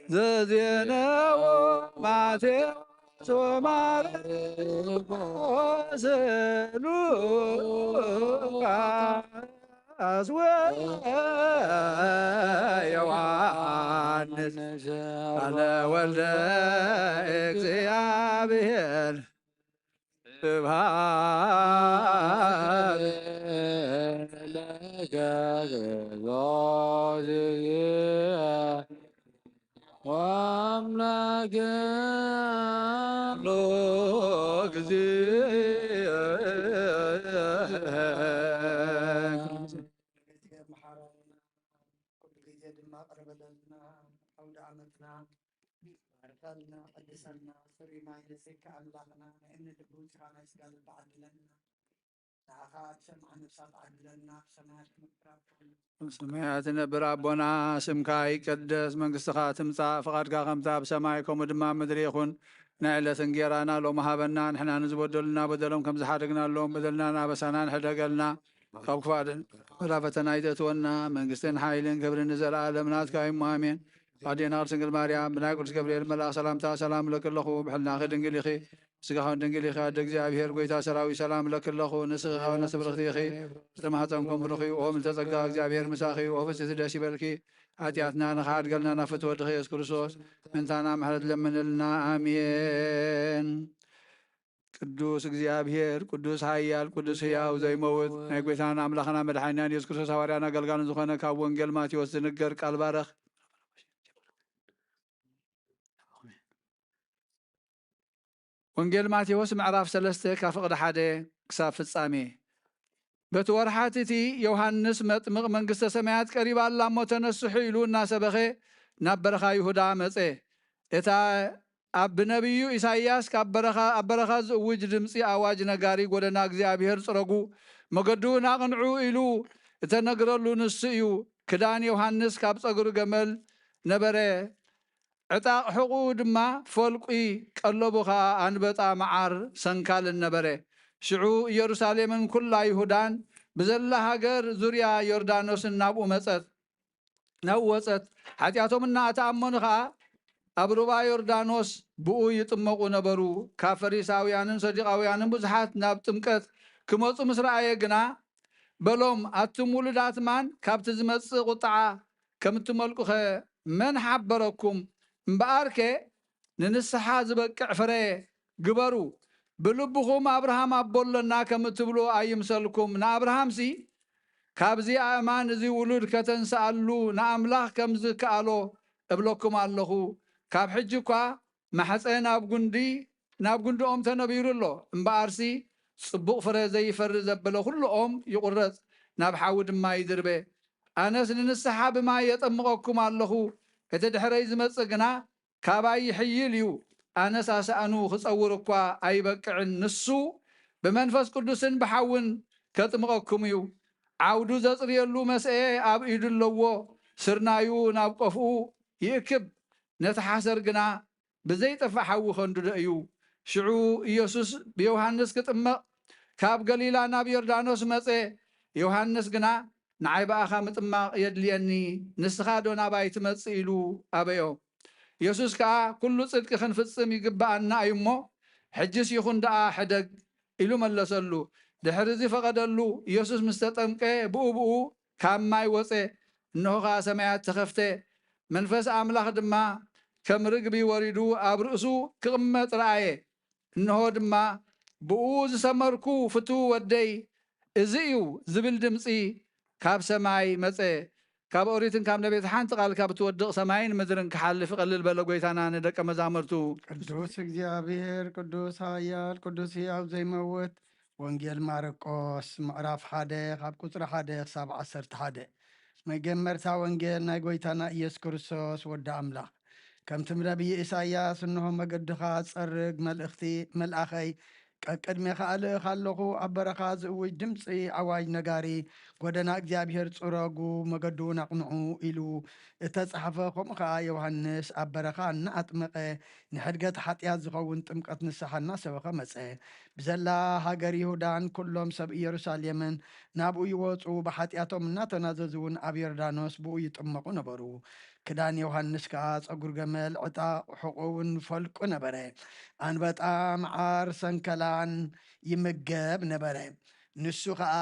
ዘዜነዎ ማቴዎስ ወማርቆስ ሉቃስ ወዮሐንስ አለ ወልደ እግዚአብሔር ስብሐት ለከ ክርስቶስ ወአምላክ ጊዜ ጊዜ ድማ ቀረበለትና አውደ ዓመትና ባርከልና ቀድሰና ስሪና ይለሰካ አምላኽና ንእኒ ልቡ ስራና ይስጋል በዓድለና ንዓኻ ሰማዕ ነፍሳት ዓድለና ሰማያት ክምክራብ ሰማያት ነብር አቦና ስምካ ይቀደስ መንግስትኻ ትምጻእ ፍቃድካ ከምታ ብሰማይ ከምኡ ድማ ምድሪ ይኹን ናይ ዕለት እንጀራና ሎሚ ሃበና ንሕና ንዝበደሉና በደሎም ከም ዝሓደግናሎም በደልና ናበሳና ንሕደገልና ካብ ክፋድን ወላ ፈተና ይተእትወና መንግስትን ሓይልን ክብርን ንዘለኣለም ናትካ እዩ አሜን። ኣዴና ቅድስት ድንግል ማርያም ብናይ ቅዱስ ገብርኤል መልኣክ ሰላምታ ሰላም ለክለኹ ብሕልናኺ ድንግል ኢኺ ስጋኸን ድንግል ኢኻ ኣደ እግዚኣብሔር ጎይታ ሰራዊት ሰላም ለክለኹ ንስኺ ነፍሲ ብርኽቲ ኢኺ ዝተማህፀንኩም ብሩኺ ኦ ምልዕተ ጸጋ እግዚኣብሔር ምሳኺ ኦ ፍጽምቲ ደስ ይበልኪ ኃጢአትና ንኻድገልና ናፍት ወድኺ ኢየሱስ ክርስቶስ ምንታና ምሕረት ለምንልና አሜን። ቅዱስ እግዚአብሔር ቅዱስ ኃያል ቅዱስ ሕያው ዘይመውት ናይ ጎይታና አምላኽና መድሓኒና ኢየሱስ ክርስቶስ ሐዋርያና አገልጋልን ዝኾነ ካብ ወንጌል ማቴዎስ ዝንገር ቃል ባረኽ ወንጌል ማቴዎስ ምዕራፍ 3 ካብ ፍቕዲ 1 ክሳብ ፍጻሜ በቲ ወርሓት እቲ ዮሃንስ መጥምቕ መንግስተ ሰማያት ቀሪባ ኣላ እሞ ተነስሑ ኢሉ እናሰበኸ ናብ በረኻ ይሁዳ መፀ እታ ኣብ ብነቢዩ ኢሳይያስ ኣብ በረኻ ዝእውጅ ድምፂ ኣዋጅ ነጋሪ ጎደና እግዚኣብሔር ፅረጉ መገዱን ኣቕንዑ ኢሉ እተነግረሉ ንሱ እዩ ክዳን ዮሃንስ ካብ ፀጉሪ ገመል ነበረ ዕጣቕ ሕቑ ድማ ፈልቂ ቀለቡ ከዓ ኣንበጣ መዓር ሰንካልን ነበረ ሽዑ ኢየሩሳሌምን ኩላ ይሁዳን ብዘላ ሃገር ዙርያ ዮርዳኖስን ናብኡ ወፀት ሓጢኣቶም እናተኣመኑ ከዓ ኣብ ሩባ ዮርዳኖስ ብኡ ይጥመቁ ነበሩ ካብ ፈሪሳውያንን ሰዲቃውያንን ብዙሓት ናብ ጥምቀት ክመፁ ምስ ረኣየ ግና በሎም ኣቱም ውሉዳት ማን ካብቲ ዝመፅእ ቁጣዓ ከም እትመልኩኸ መን ሓበረኩም እምበኣርከ ንንስሓ ዝበቅዕ ፍረ ግበሩ ብልብኹም ኣብርሃም ኣቦለና ከም እትብሉ ኣይምሰልኩም ንኣብርሃምሲ ካብዚ ኣእማን እዚ ውሉድ ከተንስኣሉ ንኣምላኽ ከም ዝከኣሎ እብለኩም ኣለኹ ካብ ሕጂ እኳ ማሕፀ ናብ ጉንዲኦም ተነቢሩ ኣሎ እምበኣርሲ ፅቡቕ ፍረ ዘይፈሪ ዘበለ ኩሉ ኦም ይቁረፅ ናብ ሓዊ ድማ ይድርበ ኣነስ ንንስሓ ብማይ የጠምቐኩም ኣለኹ እቲ ድሕረይ ዝመፅእ ግና ካባይ ይሕይል እዩ ኣነስ ኣሳእኑ ክፀውር እኳ ኣይበቅዕን ንሱ ብመንፈስ ቅዱስን ብሓውን ከጥምቐኩም እዩ ዓውዱ ዘፅርየሉ መስአ ኣብ ኢዱ ኣለዎ ስርናዩ ናብ ቆፍኡ ይእክብ ነቲ ሓሰር ግና ብዘይጠፋእ ሓዊ ከንድዶ እዩ ሽዑ ኢየሱስ ብዮሃንስ ክጥመቕ ካብ ገሊላ ናብ ዮርዳኖስ መፀ ዮሃንስ ግና ንዓይ በኣኻ ምጥማቕ የድልየኒ ንስኻ ዶ ናባይ ትመፅእ ኢሉ ኣበዮ ኢየሱስ ከዓ ኩሉ ፅድቂ ክንፍፅም ይግባአና እዩ እሞ ሕጅስ ይኹን ደኣ ሕደግ ኢሉ መለሰሉ ድሕሪ እዚ ፈቐደሉ ኢየሱስ ምስ ተጠምቀ ብኡ ካብ ማይ ወፀ እንሆ ከዓ ሰማያት ተኸፍተ መንፈስ ኣምላኽ ድማ ከም ርግቢ ወሪዱ ኣብ ርእሱ ክቕመጥ ረኣየ እንሆ ድማ ብኡ ዝሰመርኩ ፍቱው ወደይ እዚ እዩ ዝብል ድምፂ ካብ ሰማይ መፀ ካብ ኦሪትን ካብ ነቤት ሓንቲ ቃል ካብ ትወድቕ ሰማይን ምድርን ክሓልፍ ይቐልል በለ ጎይታና ንደቀ መዛሙርቱ ቅዱስ እግዚአብሔር ቅዱስ ኃያል ቅዱስ ሕያው ዘይመውት ወንጌል ማርቆስ ምዕራፍ 1 ካብ ቁፅሪ 1 ክሳብ 11 መጀመርታ ወንጌል ናይ ጎይታና ኢየሱስ ክርስቶስ ወዲ ኣምላኽ ከምቲ ነቢይ ኢሳይያስ እንሆ መገድኻ ፀርግ መልእኸይ ቅድሜኻ ኣልእኽ ኣለኹ ኣብ በረኻ ዝእውጅ ድምፂ ኣዋጅ ነጋሪ ጎደና እግዚኣብሔር ፅረጉ መገዱን ኣቕንዑ ኢሉ እተፀሓፈ ከምኡ ከዓ ዮሃንስ ኣብ በረኻ እናኣጥመቐ ንሕድገት ሓጢኣት ዝኸውን ጥምቀት ንስሓ እናሰበኸ መፀ ብዘላ ሃገር ይሁዳን ኩሎም ሰብ ኢየሩሳሌምን ናብኡ ይወፁ ብሓጢኣቶም እናተናዘዝውን ኣብ ዮርዳኖስ ብኡ ይጥመቁ ነበሩ ክዳን ዮሃንስ ከዓ ፀጉር ገመል ዕጣ ሕቁውን ፈልቁ ነበረ ኣንበጣ መዓር ሰንከላን ይምገብ ነበረ ንሱ ከዓ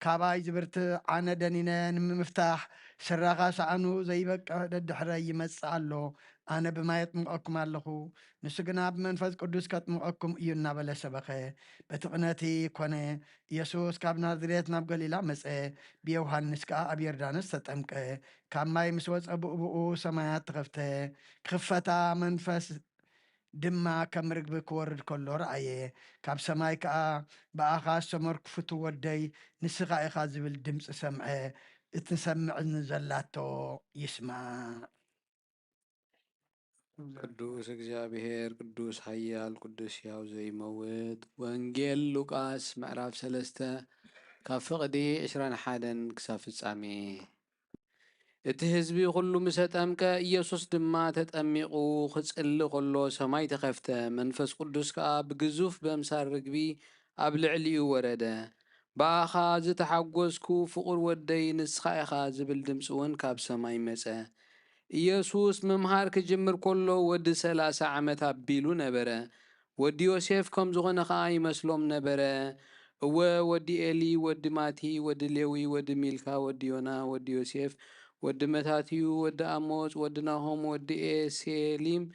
ካባይ ዝብርቲ ዓነ ደኒነ ንምፍታሕ ስራኻ ሰዓኑ ዘይበቅዕ ደድሕረይ ይመፅእ ኣሎ ኣነ ብማይ የጥምቐኩም ኣለኹ ንሱ ግና ብመንፈስ ቅዱስ ከጥምቐኩም እዩ እናበለ ሰበኸ በቲ ቅነቲ ኮነ ኢየሱስ ካብ ናዝሬት ናብ ገሊላ መፀ ብዮሃንስ ከዓ ኣብ ዮርዳኖስ ተጠምቀ ካብ ማይ ምስ ወፀ ብእብኡ ሰማያት ተኸፍተ ክኽፈታ መንፈስ ድማ ከም ርግቢ ክወርድ ከሎ ረኣየ ካብ ሰማይ ከዓ ብኣኻ ዝተመርኩ ፍቱው ወደይ ንስኻ ኢኻ ዝብል ድምፂ ሰምዐ እትሰምዕን ዘላቶ ይስማዕ ቅዱስ እግዚአብሔር ቅዱስ ኃያል ቅዱስ ሕያው ዘይመውት ወንጌል ሉቃስ ምዕራፍ 3 ካብ ፍቕዲ 21 ክሳብ ፍጻሜ እቲ ህዝቢ ኩሉ ምስ ተጠምቀ ኢየሱስ ድማ ተጠሚቑ ክጽሊ ከሎ ሰማይ ተኸፍተ መንፈስ ቅዱስ ከዓ ብግዙፍ በምሳል ርግቢ ኣብ ልዕሊኡ ወረደ ብኣኻ ዝተሓጐስኩ ፍቑር ወደይ ንስኻ ኢኻ ዝብል ድምፂ እውን ካብ ሰማይ መፀ ኢየሱስ ምምሃር ክጅምር ከሎ ወዲ 30 ዓመት ኣቢሉ ነበረ ወዲ ዮሴፍ ከም ዝኾነ ከዓ ይመስሎም ነበረ እወ ወዲ ኤሊ ወዲ ማቲ ወዲ ሌዊ ወዲ ሚልካ ወዲ ዮና ወዲ ዮሴፍ ወዲ መታትዩ ወዲ ኣሞፅ ወዲ ናሆም ወዲ ኤሴሊም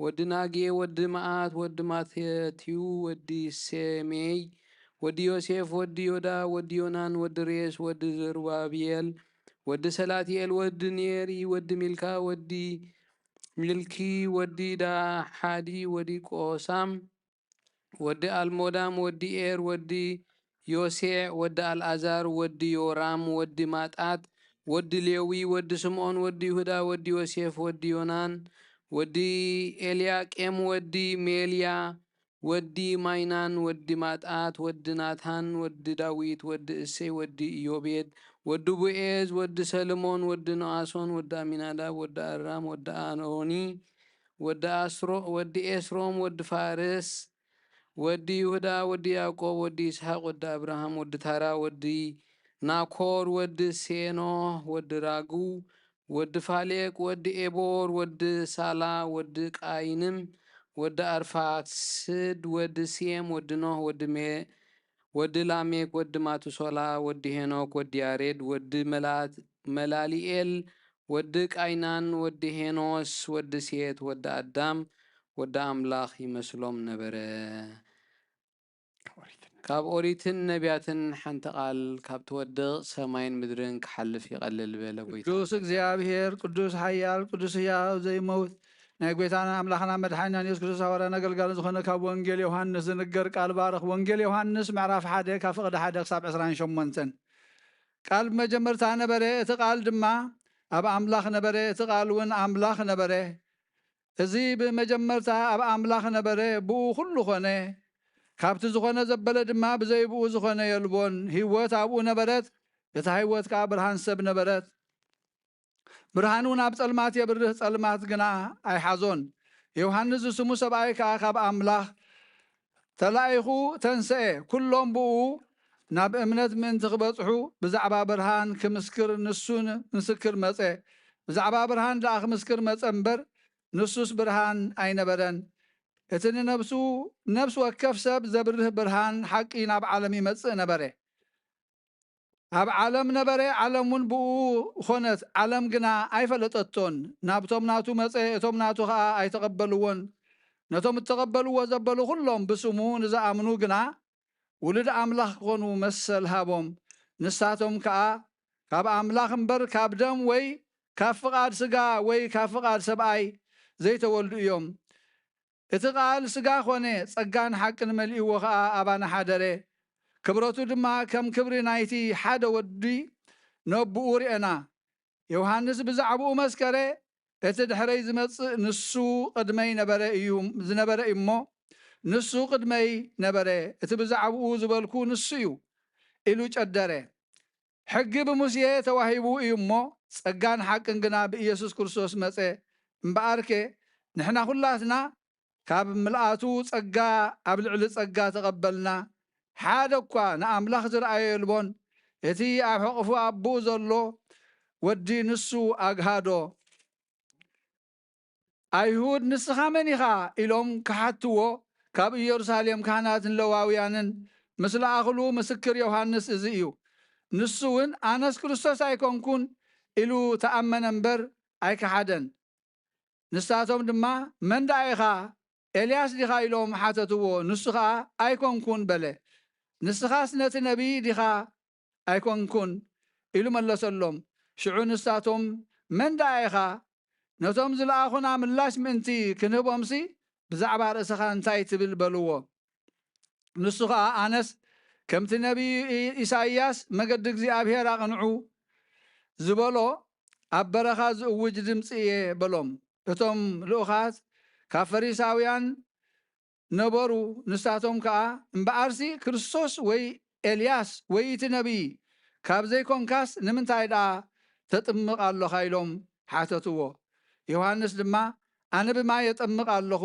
ወዲ ናጌ ወዲ መዓት ወዲ ማትያትዩ ወዲ ሴሜይ ወዲ ዮሴፍ ወዲ ዮዳ ወዲ ዮናን ወዲ ሬስ ወዲ ዘሩባቤል ወዲ ሰላትኤል ወዲ ኔሪ ወዲ ሚልካ ወዲ ሚልኪ ወዲ ዳሓዲ ወዲ ቆሳም ودي المودام ودي إير ودي يوسيع ودي الأزار ودي يورام ودي ماتات ودي ليوي ودي سمعون ودي يهودا ودي يوسيف ودي يونان ودي إلياكيم ودي ميليا ودي ماينان ودي ماتات ودي ناتان ودي داويت ودي إسي ودي إيوبيد ودي بوئيز ودي سلمون ودي نعاسون ودي أميناداب ودي أرام ودي آنوني ودي إسروم ودي فارس ودي يهودا ودي يعقوب ودي إسحاق ودي أبراهام ودي تارا ودي ناكور ودي سينو ودي راغو ودي فاليك ودي إيبور ودي سالا ودي قاينم ودي أرفات سد ودي سيم ودي نوح ودي مي ودي لاميك ودي ماتوسولا ودي هينوك ودي ياريد ودي ملاليئيل ودي قاينان ودي هينوس ودي سيت ودي أدام ودي أملاخ يمسلوم نبره ካብ ኦሪትን ነቢያትን ሓንቲ ቃል ካብ ትወድቕ ሰማይን ምድርን ክሓልፍ ይቐልል በለ ጎይታ ቅዱስ እግዚአብሔር ቅዱስ ኃያል ቅዱስ ሕያው ዘይመውት ናይ ጎይታና ኣምላኽና መድሓኒና ኢየሱስ ክርስቶስ ሃዋርያን ኣገልጋሊ ዝኾነ ካብ ወንጌል ዮሃንስ ዝንገር ቃል ባርኽ ወንጌል ዮሃንስ ምዕራፍ 1 ካብ ፍቕዲ 1 ክሳብ 28 ቃል ብመጀመርታ ነበረ እቲ ቃል ድማ ኣብ ኣምላኽ ነበረ እቲ ቃል እውን ኣምላኽ ነበረ እዚ ብመጀመርታ ኣብ ኣምላኽ ነበረ ብኡ ኩሉ ኾነ ካብቲ ዝኾነ ዘበለ ድማ ብዘይብኡ ዝኾነ የልቦን ህይወት ኣብኡ ነበረት እታ ህይወት ከዓ ብርሃን ሰብ ነበረት ብርሃን እውን ኣብ ጸልማት የብርህ ጸልማት ግና ኣይሓዞን ዮሃንስ ስሙ ሰብኣይ ከዓ ካብ ኣምላኽ ተላኢኹ ተንስአ ኩሎም ብኡ ናብ እምነት ምእንቲ ክበጽሑ ብዛዕባ ብርሃን ክምስክር ንሱን ምስክር መጸ ብዛዕባ ብርሃን ደኣ ክምስክር መጸ እምበር ንሱስ ብርሃን ኣይነበረን እቲ ንነብሱ ነብስ ወከፍ ሰብ ዘብርህ ብርሃን ሓቂ ናብ ዓለም ይመጽእ ነበረ ኣብ ዓለም ነበረ ዓለሙን ብኡ ኾነት ዓለም ግና ኣይፈለጠቶን ናብቶም ናቱ መጸ እቶም ናቱ ከዓ ኣይተቐበልዎን ነቶም እተቐበልዎ ዘበሉ ኩሎም ብስሙ ንዝኣምኑ ግና ውሉድ ኣምላኽ ክኾኑ መሰል ሃቦም ንሳቶም ከዓ ካብ ኣምላኽ እምበር ካብ ደም ወይ ካብ ፍቓድ ስጋ ወይ ካብ ፍቓድ ሰብኣይ ዘይተወልዱ እዮም እቲ ቃል ስጋ ኾነ ጸጋን ሓቅን መሊእዎ ከዓ ኣባና ሓደረ ክብረቱ ድማ ከም ክብሪ ናይቲ ሓደ ወዲ ነብኡ ርአና ዮሃንስ ብዛዕባኡ መስከረ እቲ ድሕረይ ዝመጽእ ንሱ ቅድመይ ነበረ እዩ ዝነበረ እሞ ንሱ ቅድመይ ነበረ እቲ ብዛዕባኡ ዝበልኩ ንሱ እዩ ኢሉ ጨደረ ሕጊ ብሙሴ ተዋሂቡ እዩ እሞ ጸጋን ሓቅን ግና ብኢየሱስ ክርስቶስ መጸ እምበኣርኬ ንሕና ኩላትና ካብ ምልኣቱ ጸጋ ኣብ ልዕሊ ጸጋ ተቐበልና ሓደ እኳ ንኣምላኽ ዝረኣዮ የልቦን እቲ ኣብ ሕቑፉ ኣቦኡ ዘሎ ወዲ ንሱ ኣግሃዶ ኣይሁድ ንስኻ መን ኢኻ ኢሎም ክሓትዎ ካብ ኢየሩሳሌም ካህናትን ለዋውያንን ምስ ለኣኽሉ ምስክር ዮሃንስ እዚ እዩ ንሱ እውን ኣነስ ክርስቶስ ኣይኮንኩን ኢሉ ተኣመነ እምበር ኣይከሓደን ንሳቶም ድማ መንዳ ኢኻ ኤልያስ ዲኻ ኢሎም ሓተትዎ ንሱ ከዓ ኣይኮንኩን በለ ንስኻስ ነቲ ነቢይ ዲኻ ኣይኮንኩን ኢሉ መለሰሎም ሽዑ ንሳቶም መንዳ ኢኻ ነቶም ዝለኣኹና ምላሽ ምእንቲ ክንህቦምሲ ብዛዕባ ርእስኻ እንታይ ትብል በልዎ ንሱ ከዓ ኣነስ ከምቲ ነቢይ ኢሳይያስ መገዲ እግዚኣብሔር ኣቕንዑ ዝበሎ ኣብ በረኻ ዝእውጅ ድምፂ እየ በሎም እቶም ልኡኻት ካብ ፈሪሳውያን ነበሩ ንሳቶም ከዓ እምበኣርሲ ክርስቶስ ወይ ኤልያስ ወይ እቲ ነቢይ ካብ ዘይኮንካስ ንምንታይ ደኣ ተጥምቕ ኣለኻ ኢሎም ሓተትዎ ዮሃንስ ድማ ኣነ ብማይ የጠምቕ ኣለኹ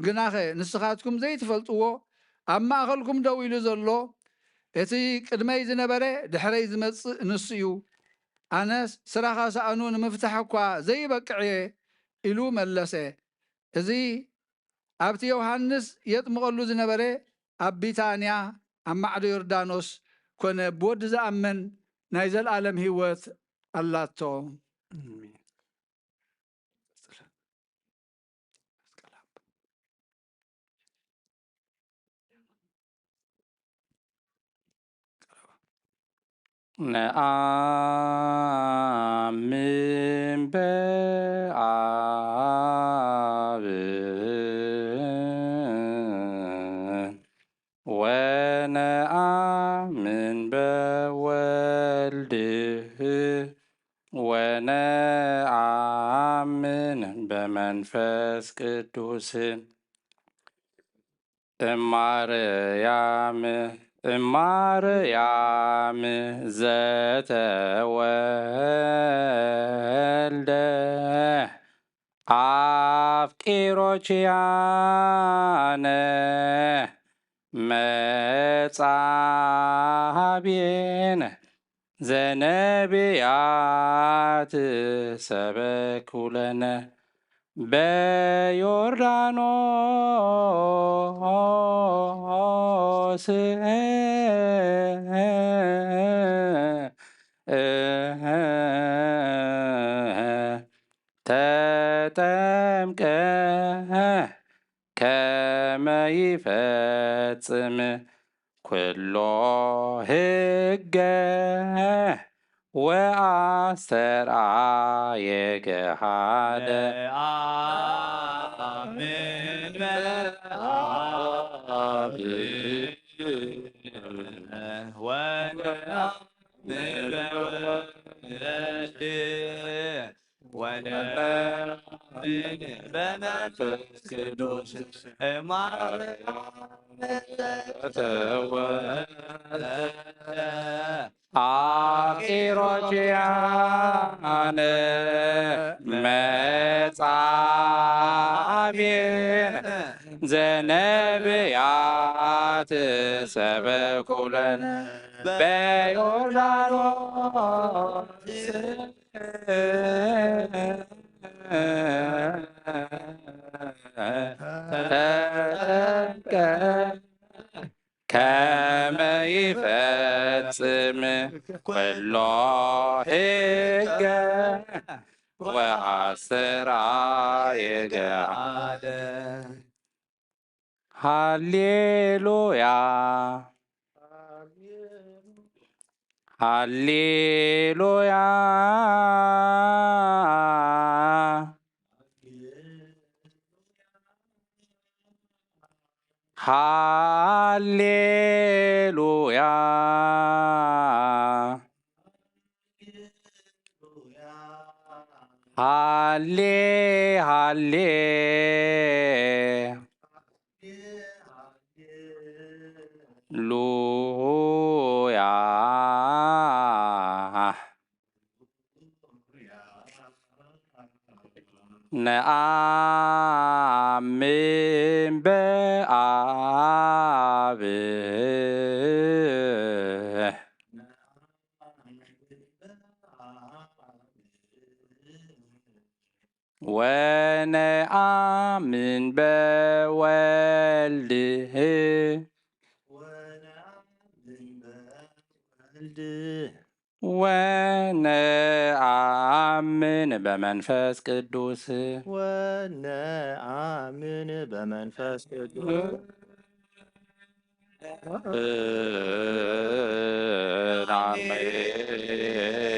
ግናኸ ንስኻትኩም ዘይትፈልጥዎ ኣብ ማእኸልኩም ደው ኢሉ ዘሎ እቲ ቅድመይ ዝነበረ ድሕረይ ዝመጽእ ንሱ እዩ ኣነ ስራኻ ሰኣኑ ንምፍታሕ እኳ ዘይበቅዕ እየ ኢሉ መለሰ እዚ ኣብቲ ዮሃንስ የጥምቐሉ ዝነበረ ኣብ ቢታንያ ኣብ ማዕዶ ዮርዳኖስ ኮነ ብወዲ ዝኣመን ናይ ዘለኣለም ህይወት ኣላቶ ነአምን በአብ ወነአምን በወልድህ ወነአምን በመንፈስ ቅዱስ እማርያም ዘተወልደ አፍቂሮችያነ መጻብየነ ዘነቢያት ሰበኩለነ በዮርዳኖስ ተጠምቀ ከመ ይፈጽም ኩሎ ሕገ ወአስተርአየ ገሃደ አሜን በአብ ወነአምን በወልድ ወነአምን በመንፈስ ቅዱስ እማርያም ዘተወልደ አፍቂሮችያነ መጻብየነ ዘነቢያት ሰበኩለነ በዮርዳኖስ ተጠምቀ ከመ ይፈጽም ኩሎ ሕገ ወአስተርአየ ገሃደ ሃሌሉያ ሃሌሉያ ሃሌሉያ ሃሌ ሃሌ ሉያ ነአምን በአብ ወነአምን በወልድ ወነአምን በመንፈስ ቅዱስ ወነአምን በመንፈስ ቅዱስ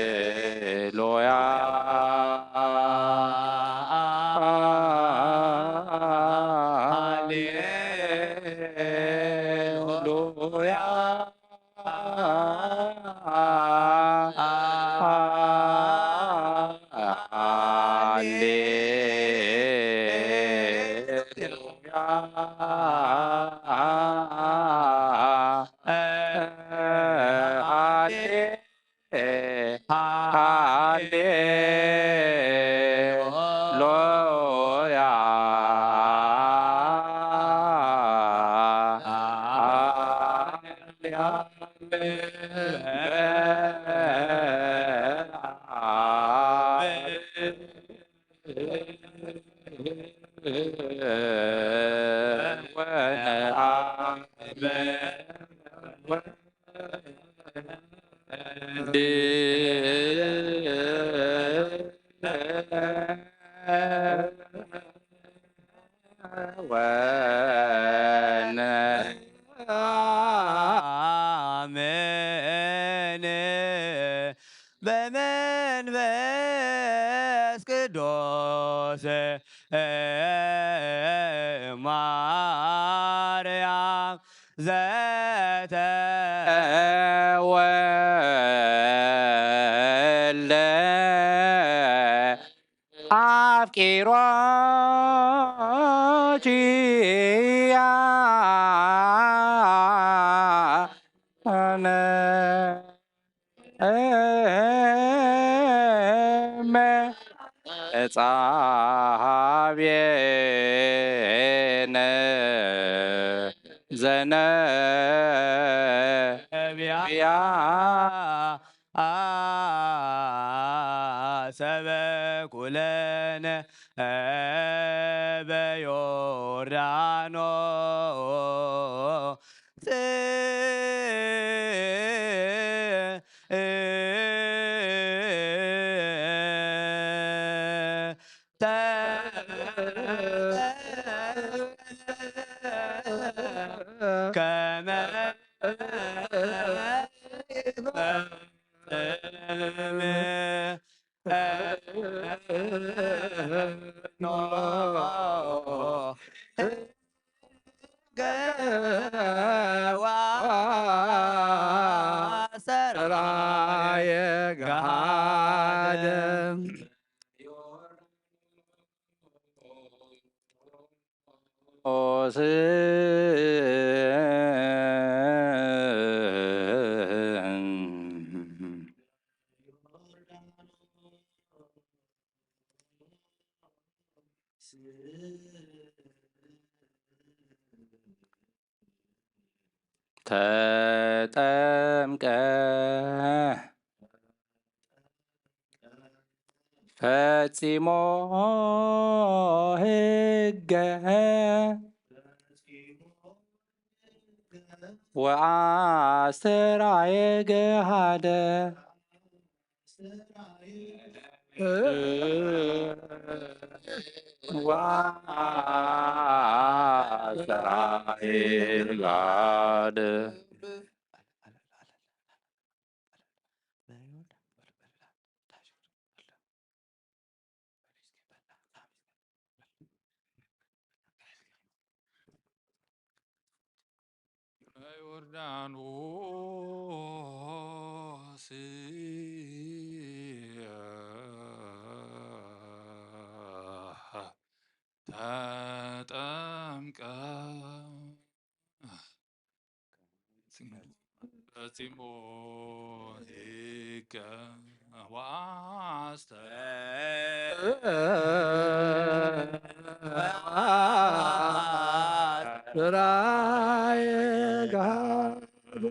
ሃሌሉያ ሃሌሉያ አሜን በመንፈስ ቅዱስ ማርያም ዘተ ወለ አፍቂሮችያነ እጻቤነ ዘነቢያ ሰበኩለነ በዮርዳኖስ ከመ ሰራየ ገሃደ ተጠምቀ ፈጺሞ ሕገ ወአስተርአየ ገሃደ ወአስተርአየ ገሃደ ዮርዳኖስ ተጠምቀ ፈጺሞ ሕገ ወአስተርአየ ገሃደ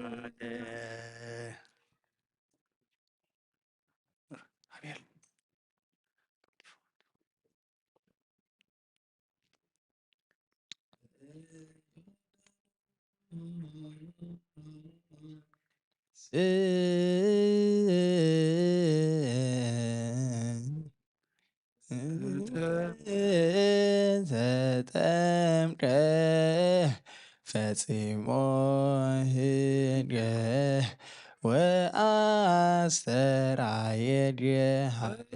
ተጠምቀ ፈጺሞ ሕገ ወአስተርአየ ገሃደ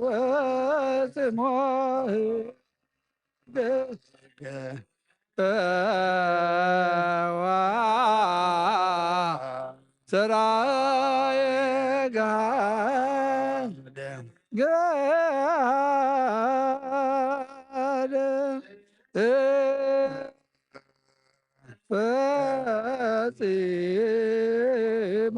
ወጽሞ ሕገ ወአስተርአየ ገሃደ ፈጺሞ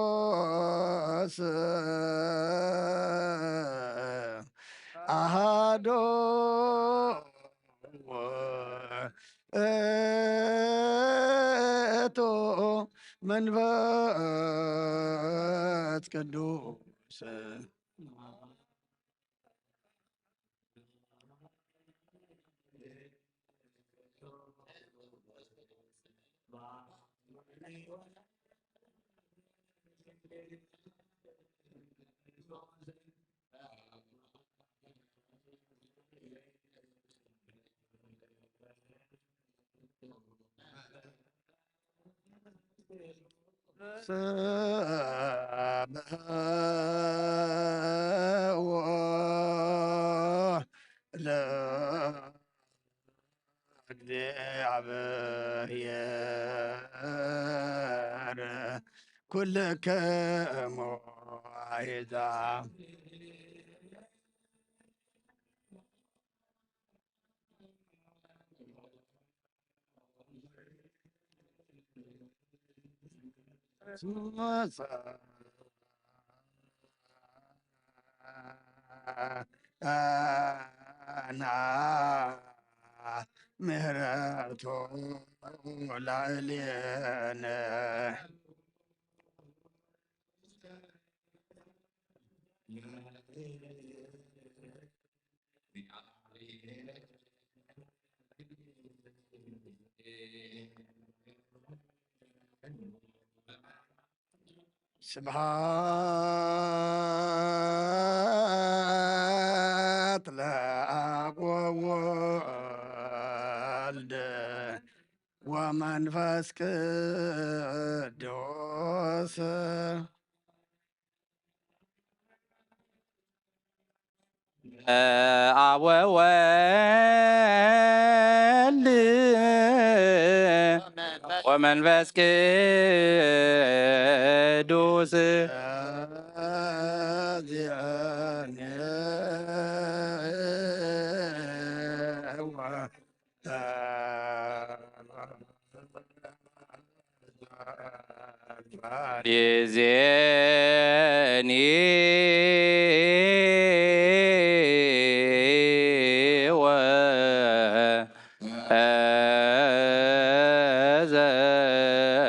አሃዶ እቶ መንፈስ ቅዱስ ለእግዚአብሔር ኩልክሙ አሕዛብ ምህረቱ ላዕሌነ ስብሐት ለአብ ወወልድ ወመንፈስ ቅዱስ አብ ወወልድ ወመንፈስ ቅዱስ ዜኒ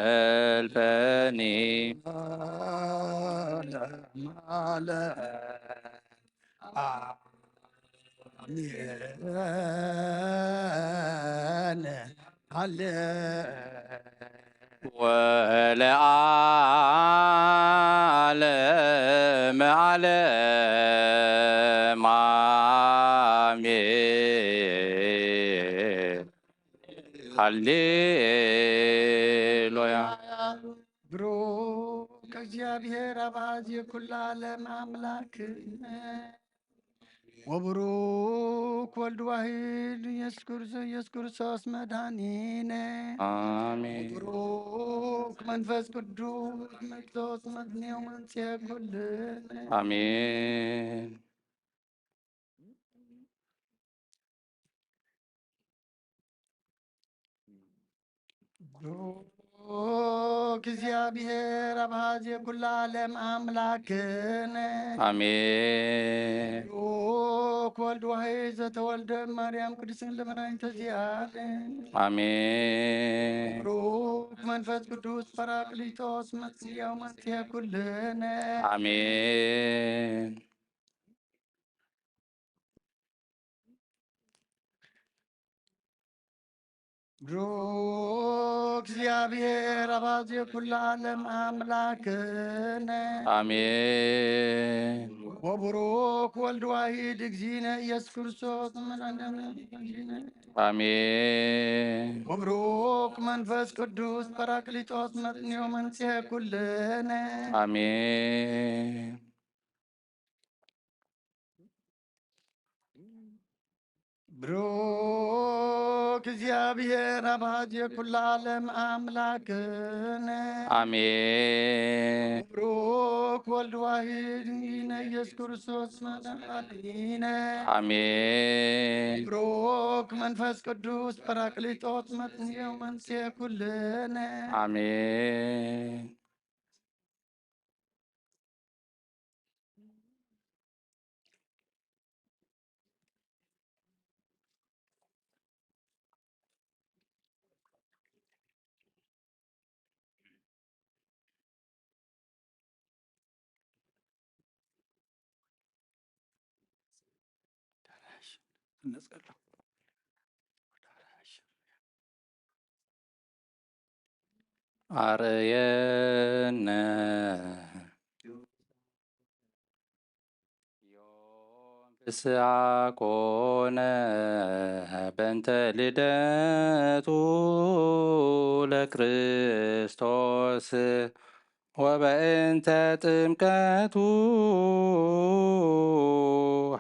ወዘልፈኒ ወለዓለመ ዓለም አሜን። ሃሌሉያ። ብሩክ እግዚአብሔር አባዝ የኩሉ ዓለም አምላክ ወብሩክ ወልድ ዋሂድ ኢየሱስ ክርስቶስ መድኃኒነ አሜን። ብሩክ መንፈስ ቅዱስ መቅዶስ መድኔው መንጽሔ ኩልነ አሜን። ብሩክ እግዚአብሔር አብሃዝ የኩሉ ዓለም አምላክነ አሜን። ብሩክ ወልድ ዋሕድ ዘተወልደ ማርያም ቅድስት ለመድኃኒተ ዚአነ አሜን። ብሩክ መንፈስ ቅዱስ ጰራቅሊጦስ መጽያው መንጽሔ ኩልነ አሜን። ብሩክ እግዚአብሔር አባዜ ኩሉ ዓለም አምላክነ አሜን። ወብሩክ ወልድ ዋሂድ እግዚእነ ኢየሱስ ክርስቶስ አሜን። ወብሩክ መንፈስ ቅዱስ ጰራቅሊጦስ መጽንዮ መንጽሔ ኩልነ አሜን። ብሩክ እግዚአብሔር አባዜ ኩሉ ዓለም አምላክነ አሜን። ብሩክ ወልድ ዋሂድ እግዚእነ ኢየሱስ ክርስቶስ መድኃኒነ አሜን። ብሩክ መንፈስ ቅዱስ ጰራቅሊጦስ መጽንዮ መንጽሔ ኩልነ አሜን። እንጸልይ። አርየነ ፍስሐ ኮነ በእንተ ልደቱ ለክርስቶስ ወበእንተ ጥምቀቱ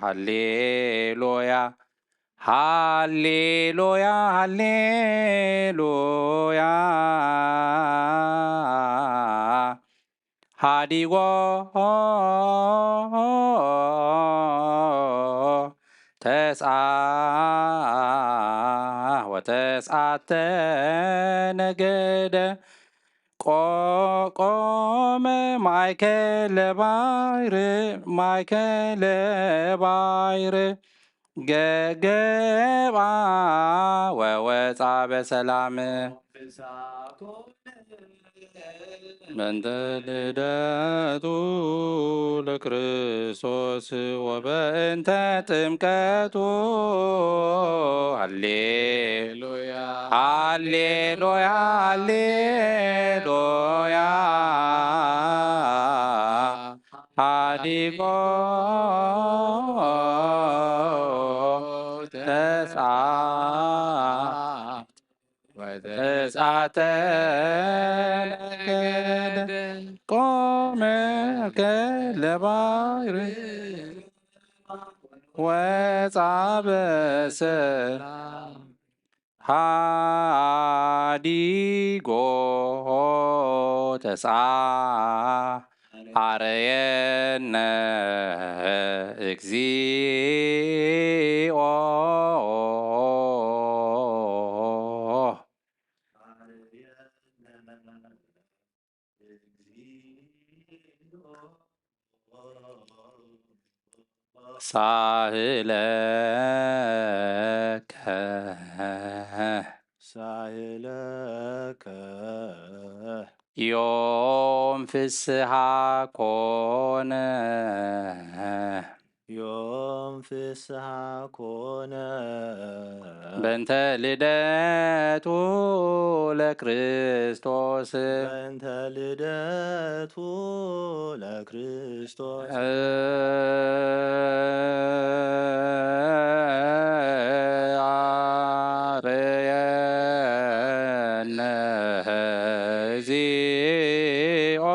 ሃሌሉያ ሃሌሉያ ሃሌሉያ ሃዲጎ ተስዓ ወተስዓተ ነገደ ቆመ ማእከለ ባሕር ገባ ወወፃ በሰላም በእንተ ልደቱ ለክርስቶስ ወበእንተ ጥምቀቱ ሃሌሉያ ሃሌሉያ ሃሌሉያ ሃዲጎ ተስዓ ወተስዓተ ነገደ ቆመ ማእከለ ባሕር ወፃ በሰላም ሃዲጎ ተስዓ አርየነ እግዚኦ ሳህለከ ዮም ፍስሐ ኮነ በእንተ ልደቱ ለክርስቶስ አርየነ እግዚኦ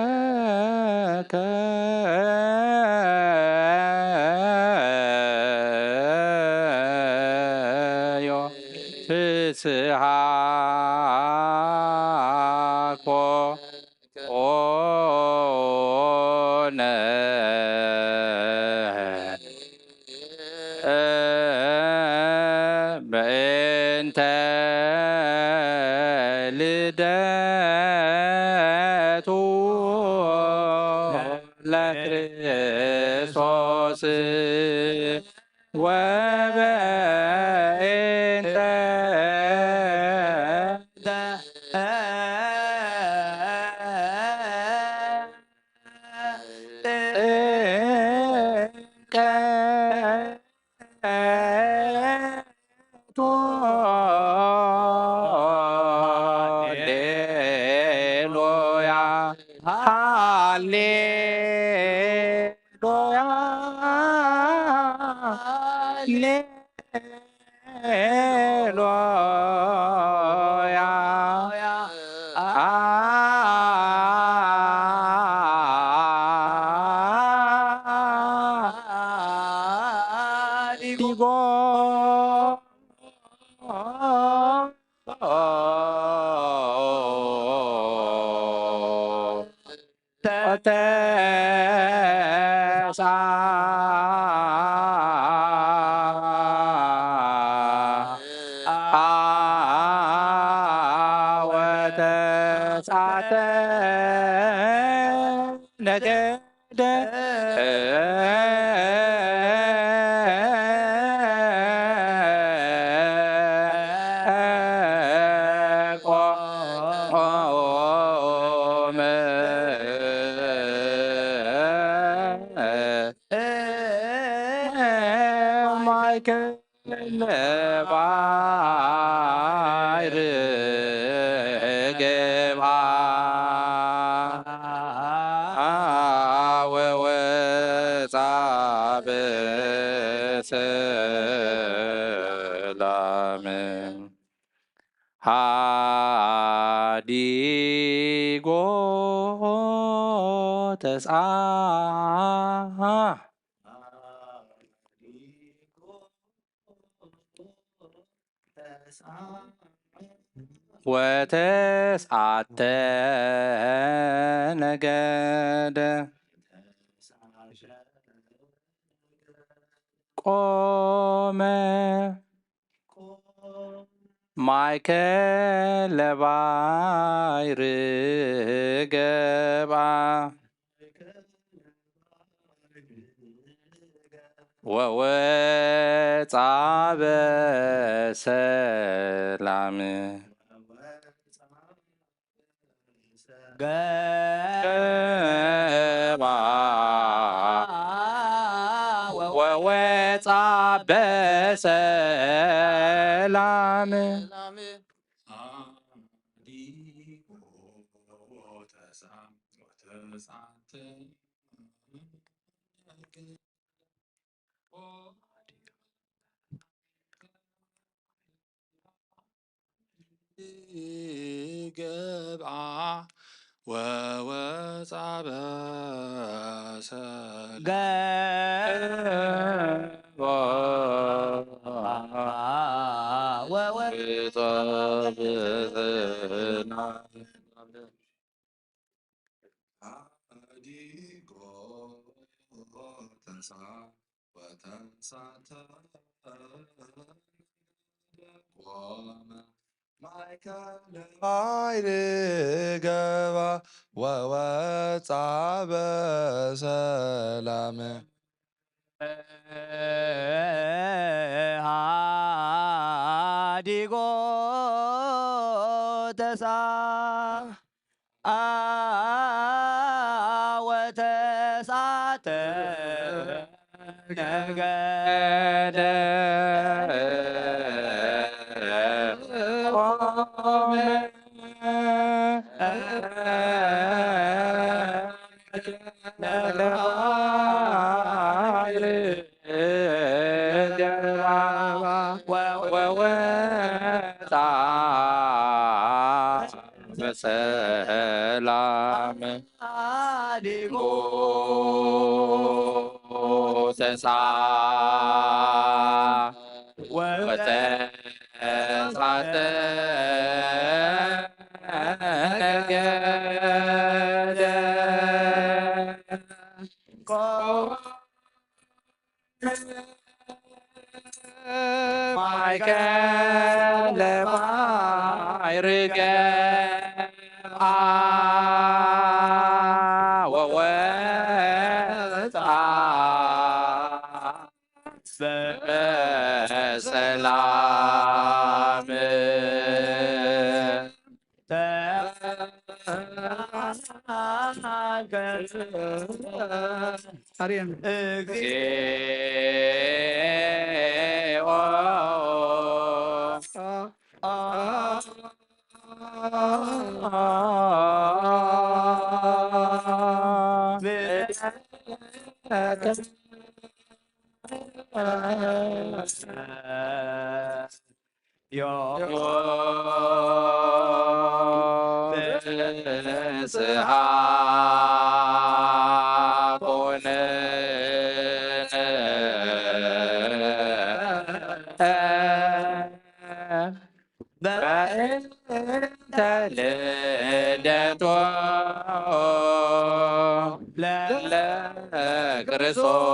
ሳህለከ ዮም ፍስሐ ኮነ በእንተ ልደቱ ለክርስቶስ ወበእንተ ጥምቀቱ ሃሌሉያ ሃሌሉያ ወተስዓተ ነገደ ለባይር ገባ ወወፃ በሰላም ሃዲጎ ተስዓ ወተስዓተ ነገደ ቆመ ማእከለ ባሕር ገባ ወወፃ በሰላም ገባ ወወፃ በሰላም ገብአ ወወፃ በሰላም ገባ ወወፃ በሰላም ሃዲጎ ተንሥአ ወተንሣተ ቆመ ማእከለ ባሕር ገባ ወወፃ በሰላም ሃዲጎ ተስዓ ወተስዓተ ነገደ ቆመ ለባሕር ገባ ወወፃ በሰላም ሃዲጎ ተስዓ ወተስዓተ ነገደ ማእከለ ባሕር ገባ ወወፃ በሰላም አርያም እግዚኦ ንስሓ ኮነ በእንተ ልደቶ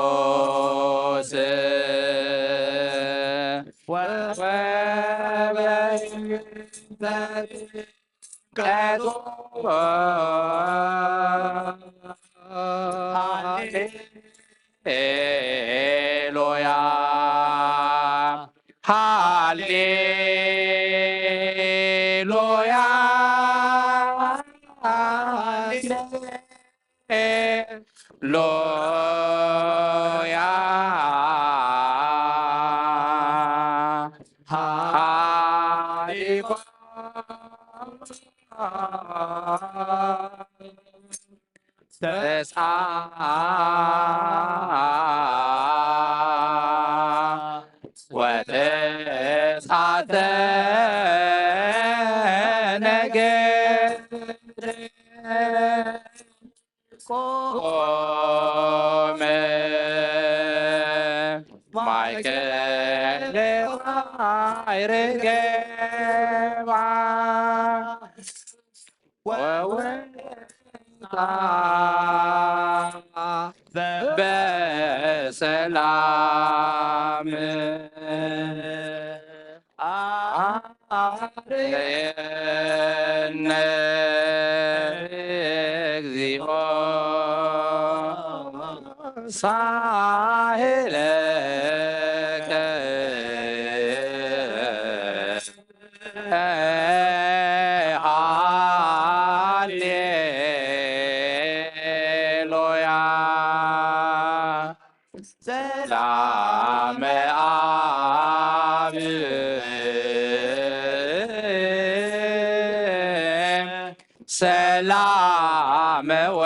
ለክርስቶስ ወበእንተ ጥምቀቱ ሃሌሉያ ሃሌሉያ ሃሌሉያ وتسعة نجد قوم مايكل رجع بسلام ساحلك هاليلويا سلام آب سلام والدي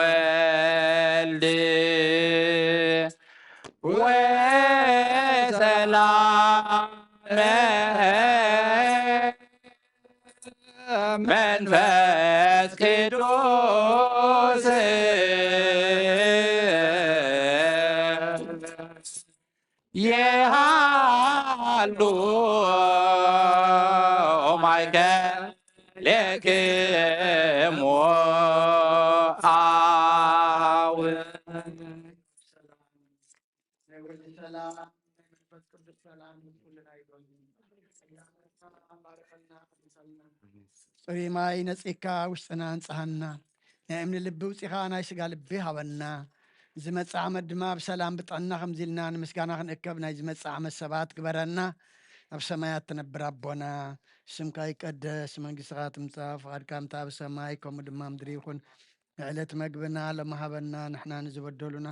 وسلام منفس قدوس يهالو my God لك ጽሪማይ ነጺካ ውስጥና እንጽሃና ናይ እምኒ ልቢ ውፂኻ ናይ ስጋ ልቢ ሃበና ዝመጽእ ዓመት ድማ ብሰላም ብጥዕና ከምዚ ኢልና ንምስጋና ክንእከብ ናይ ዝመጽእ ዓመት ሰባት ግበረና ኣብ ሰማያት ትነብር ኣቦና ስምካ ይቀደስ መንግስትኻ ትምጻእ ፍቓድካ ምታ ኣብ ሰማይ ከምኡ ድማ ምድሪ ይኹን ዕለት መግብና ለመሃበና ንሕና ንዝበደሉና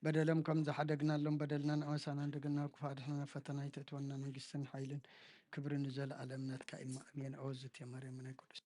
በደሎም ከም ዝሓደግናሎም በደልና ንኣመሳና እንደገና ክፋድሕና ፈተና ይተእትወና መንግስትን ሓይልን ክብርን ዘለኣለም ናትካ ኢማ ኣሜን ኣወዝት እየ ማርያም ናይ ቅዱስ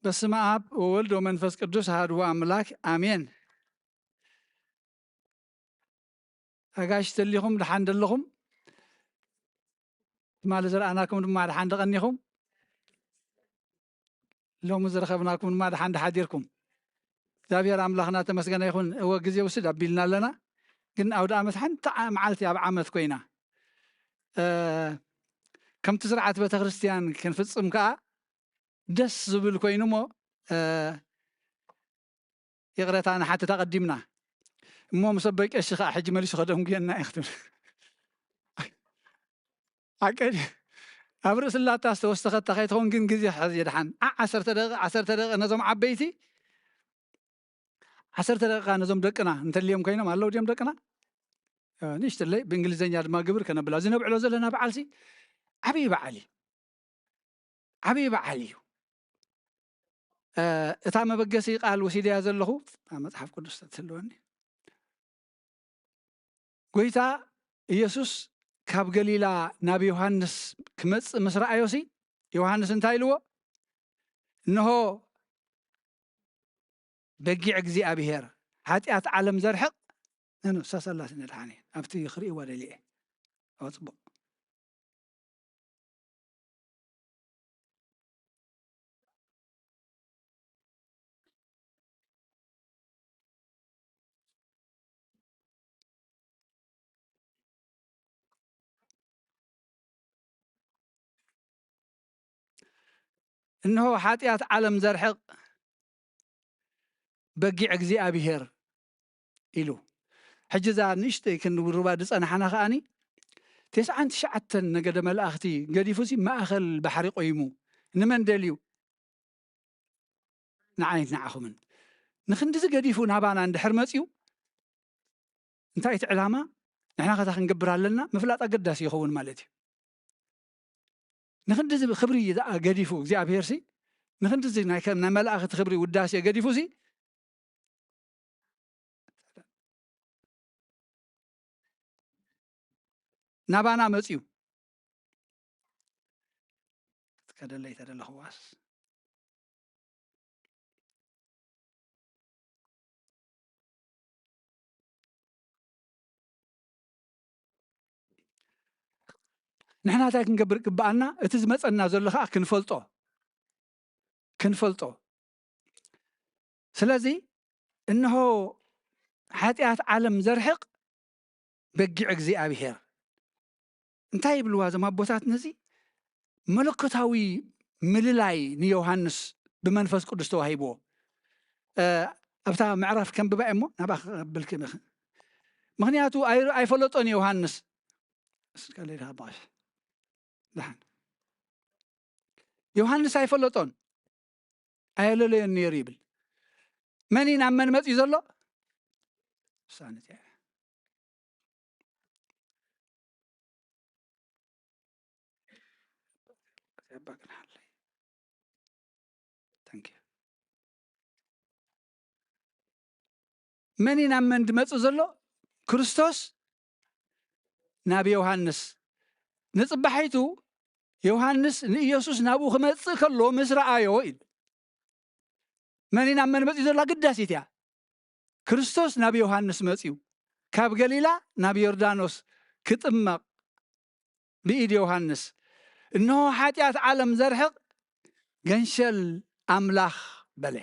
በስመ አብ ወወልድ ወመንፈስ ቅዱስ አሐዱ አምላክ አሜን። ኣጋሽ ተሊኹም ድሓን ደለኹም ትማሊ ዝረኣናኩም ድማ ድሓን ደቐኒኹም ሎሚ ዝረኸብናኩም ድማ ድሓን ድሓዲርኩም እግዚአብሔር ኣምላኽና ተመስገነ ይኹን። እወ ግዜ ውስድ ኣቢልና ኣለና ግን ኣውደ ዓመት ሓንቲ መዓልቲ ኣብ ዓመት ኮይና ከምቲ ስርዓት ቤተ ክርስቲያን ክንፍፅም ከዓ ደስ ዝብል ኮይኑ ሞ ይቕረታ ንሓትታ ቀዲምና እሞ ምስ ኣቦይ ቀሺ ከዓ ሕጂ መሊሱ ከደም ግየና ይኽትብል ኣቀዲ ኣብ ርእሲ ላታ ዝተወሰኸታ ከይትኸውን ግን ግዜ ሕዚ ድሓን 10 ደቂቃ ነዞም ዓበይቲ 10 ደቂቃ ነዞም ደቅና እንተልዮም ኮይኖም ኣለዉ ድዮም ደቅና ንእሽተለይ ብእንግሊዝኛ ድማ ግብር ከነብላ ዝነብዕሎ ዘለና በዓልሲ ዓብዪ በዓል እዩ ዓብዪ በዓል እዩ። እታ መበገሲ ቃል ወሲድያ ዘለኹ መጽሓፍ ቅዱስ ተትህልወኒ ጎይታ ኢየሱስ ካብ ገሊላ ናብ ዮሃንስ ክመጽእ ምስ ረኣዮሲ ዮሃንስ እንታይ ኢልዎ እንሆ በጊዕ እግዚኣብሔር ሓጢኣት ዓለም ዘርሕቕ ሳሰላስ ነድሓኒ ኣብቲ ክርእይዋ ደልየ ኣፅቡቕ እንሆ ሓጢኣት ዓለም ዘርሕቕ በጊዕ እግዚኣብሔር ኢሉ ሕጂ እዛ ንእሽተይ ክንውርባ ድፀናሓና ከዓኒ 99 ነገደ መላእኽቲ ገዲፉሲ ማእኸል ባሕሪ ቆይሙ ንመን ደልዩ ንዓይነት ንዓኹምን ንክንዲዚ ገዲፉ ናባና እንድሕር መፅዩ እንታይ እቲ ዕላማ ንሕና ከታ ክንገብር ኣለና ምፍላጥ ኣገዳሲ ይኸውን ማለት እዩ ንክንዲዚ ክብሪ ገዲፉ እግዚኣብሔር ሲ ንክንዲዚ ናይ መላእኽቲ ክብሪ ውዳሴ ገዲፉ ሲ ናባና መፅዩ ከደለይ ተደለኽዋስ ንሕና እንታይ ክንገብር ግባኣልና እቲ ዝመፀና ዘሎ ከዓ ክንፈልጦ ስለዚ እንሆ ሓጢኣት ዓለም ዘርሕቕ በጊዕ እግዚኣብሔር እንታይ ይብልዋ እዞም ኣቦታት ነዚ መለኮታዊ ምልላይ ንዮሃንስ ብመንፈስ ቅዱስ ተዋሂብዎ ኣብታ ምዕራፍ ከንብባ እሞ ናባ ክብል ምክንያቱ ኣይፈለጦን ዮሃንስ ዮሃንስ ኣይፈለጦን ኣየለለዮን ነይሩ ይብል መን ናብ መን መፅዩ ዘሎ መን ናብ መን ድመፅእ ዘሎ ክርስቶስ ናብ ዮሃንስ ንፅባሒቱ ዮሃንስ ንኢየሱስ ናብኡ ክመፅእ ከሎ ምስ ረኣዮ ኢሉ መን ናብ መን መፅዩ ዘሎ ግዳሲት እያ ክርስቶስ ናብ ዮሃንስ መፅዩ ካብ ገሊላ ናብ ዮርዳኖስ ክጥመቕ ብኢድ ዮሃንስ እንሆ ሓጢኣት ዓለም ዘርሕቕ ገንሸል ኣምላኽ በለ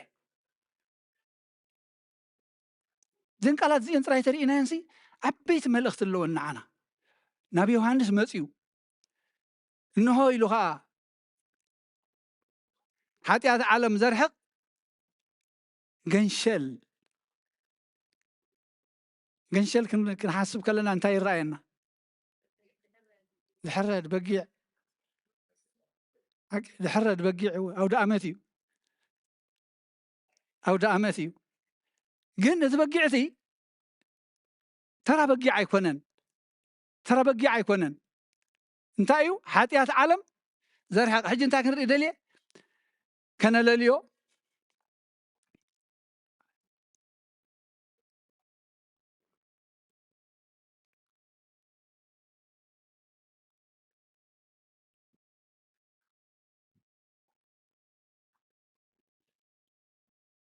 እዘን ቃላት እዚአን ጥራይ ተሪእናየንሲ ዓበይቲ መልእኽቲ ኣለወን ንዓና ናብ ዮሃንስ መፅዩ እንሆ ኢሉ ከዓ ሓጢኣት ዓለም ዘርሕቕ ገንሸል ክንሓስብ ከለና እንታይ ይረኣየና ዝሕረድ በጊዕ ኣውደ ዓመት እዩ ግን እቲ በጊዕቲ ተራ በጊዕ ኣይኮነን እንታይ እዩ ሓጢኣት ዓለም ዘርሕቕ ሕጂ እንታይ ክንርኢ ደልየ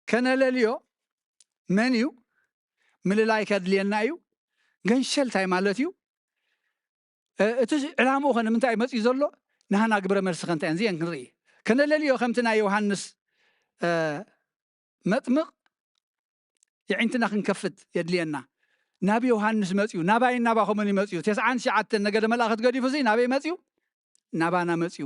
ከነለልዮ መን እዩ ምልላይ ከድልየና እዩ ገንሸል እንታይ ማለት እዩ እቲ ዕላምኡ ኸ ንምንታይ መፅዩ ዘሎ ንሃና ግብረ መልሲ ከንታይ እዚአን ክንርኢ ከነለልዮ ከምቲ ናይ ዮሃንስ መጥምቕ የዒንትና ክንከፍት የድልየና ናብ ዮሃንስ መፅዩ ናባይ ናባኸምን ይመፅዩ 99 ነገደ መላእኽት ገዲፉ ሲ ናበይ መፅዩ ናባና መፅዩ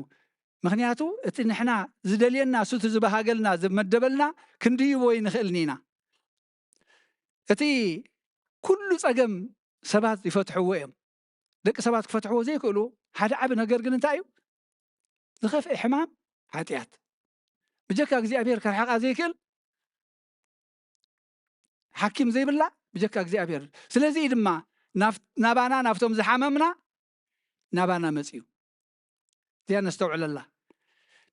ምክንያቱ እቲ ንሕና ዝደልየና ሱቲ ዝበሃገልና ዝመደበልና ክንድይቦ ይንኽእልኒ ኢና እቲ ኩሉ ፀገም ሰባት ይፈትሕዎ እዮም ደቂ ሰባት ክፈትሕዎ ዘይክእሉ ሓደ ዓብ ነገር ግን እንታይ እዩ ዝኸፍአ ሕማም ሓጢኣት ብጀካ እግዚኣብሔር ከርሓቓ ዘይክእል ሓኪም ዘይብላ ብጀካ እግዚኣብሔር ስለዚ ድማ ናባና ናብቶም ዝሓመምና ናባና መፅዩ እዚኣ ነስተውዕለላ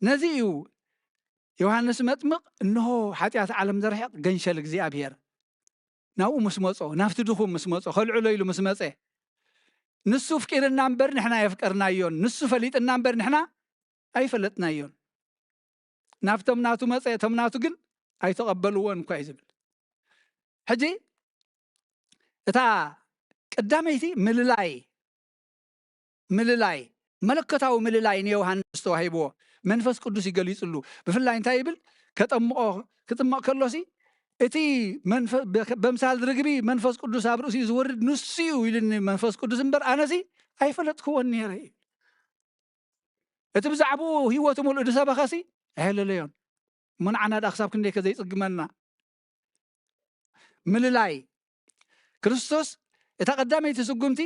ነዚ እዩ ዮሃንስ መጥምቕ እንሆ ሓጢኣት ዓለም ዘርሕቕ ገንሸል እግዚኣብሔር ናብኡ ምስ መፆ ናብቲ ድኹም ምስ መፆ ከልዕሎ ኢሉ ምስ መፀ ንሱ ፍቂርና እምበር ንሕና የፍቀርናዮን ንሱ ፈሊጥና እምበር ንሕና ኣይፈለጥናዮን ናብቶም ናቱ መፀ እቶም ናቱ ግን ኣይተቐበልዎን እኳ እዩ ዝብል ሕጂ እታ ቀዳመይቲ ምልላይ መለኮታዊ ምልላይ ንዮሃንስ ተዋሂብዎ መንፈስ ቅዱስ ይገሊፅሉ ብፍላይ እንታይ ይብል ክጥምቕ ከሎሲ እቲ በምሳል ርግቢ መንፈስ ቅዱስ ኣብ ርእሲኡ ዝወርድ ንሱ እዩ ኢልኒ መንፈስ ቅዱስ እምበር ኣነሲ ኣይፈለጥክዎን ነይረ እቲ ብዛዕባኡ ሂወቱ ሙሉእ ድሰበኸሲ ኣይለለዮን እሞ ንዓና ዳ ክሳብ ክንደይ ከዘይፅግመና ምልላይ ክርስቶስ እታ ቀዳመይቲ ስጉምቲ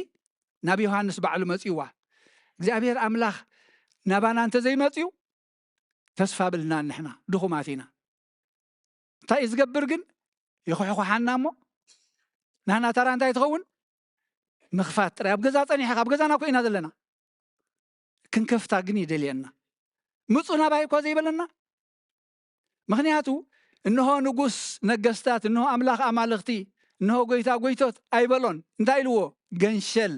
ናብ ዮሐንስ ባዕሉ መጽይዋ እግዚአብሔር አምላኽ ናባና እንተ ዘይመጽዩ ተስፋ ብልና ንሕና ድኹማት ኢና እንታይ ዝገብር ግን ይኹሕኹሓና እሞ ናህና ተራ እንታይ ትኸውን ምኽፋት ጥራይ ኣብ ገዛ ጸኒሕኻ ኣብ ገዛና ኮይና ዘለና ክንከፍታ ግን ይደልየና ምፁ ናባይ እኳ ዘይበለና ምክንያቱ እንሆ ንጉስ ነገስታት እንሆ አምላኽ አማልኽቲ እንሆ ጎይታ ጎይቶት አይበሎን እንታይ ኢልዎ ገንሸል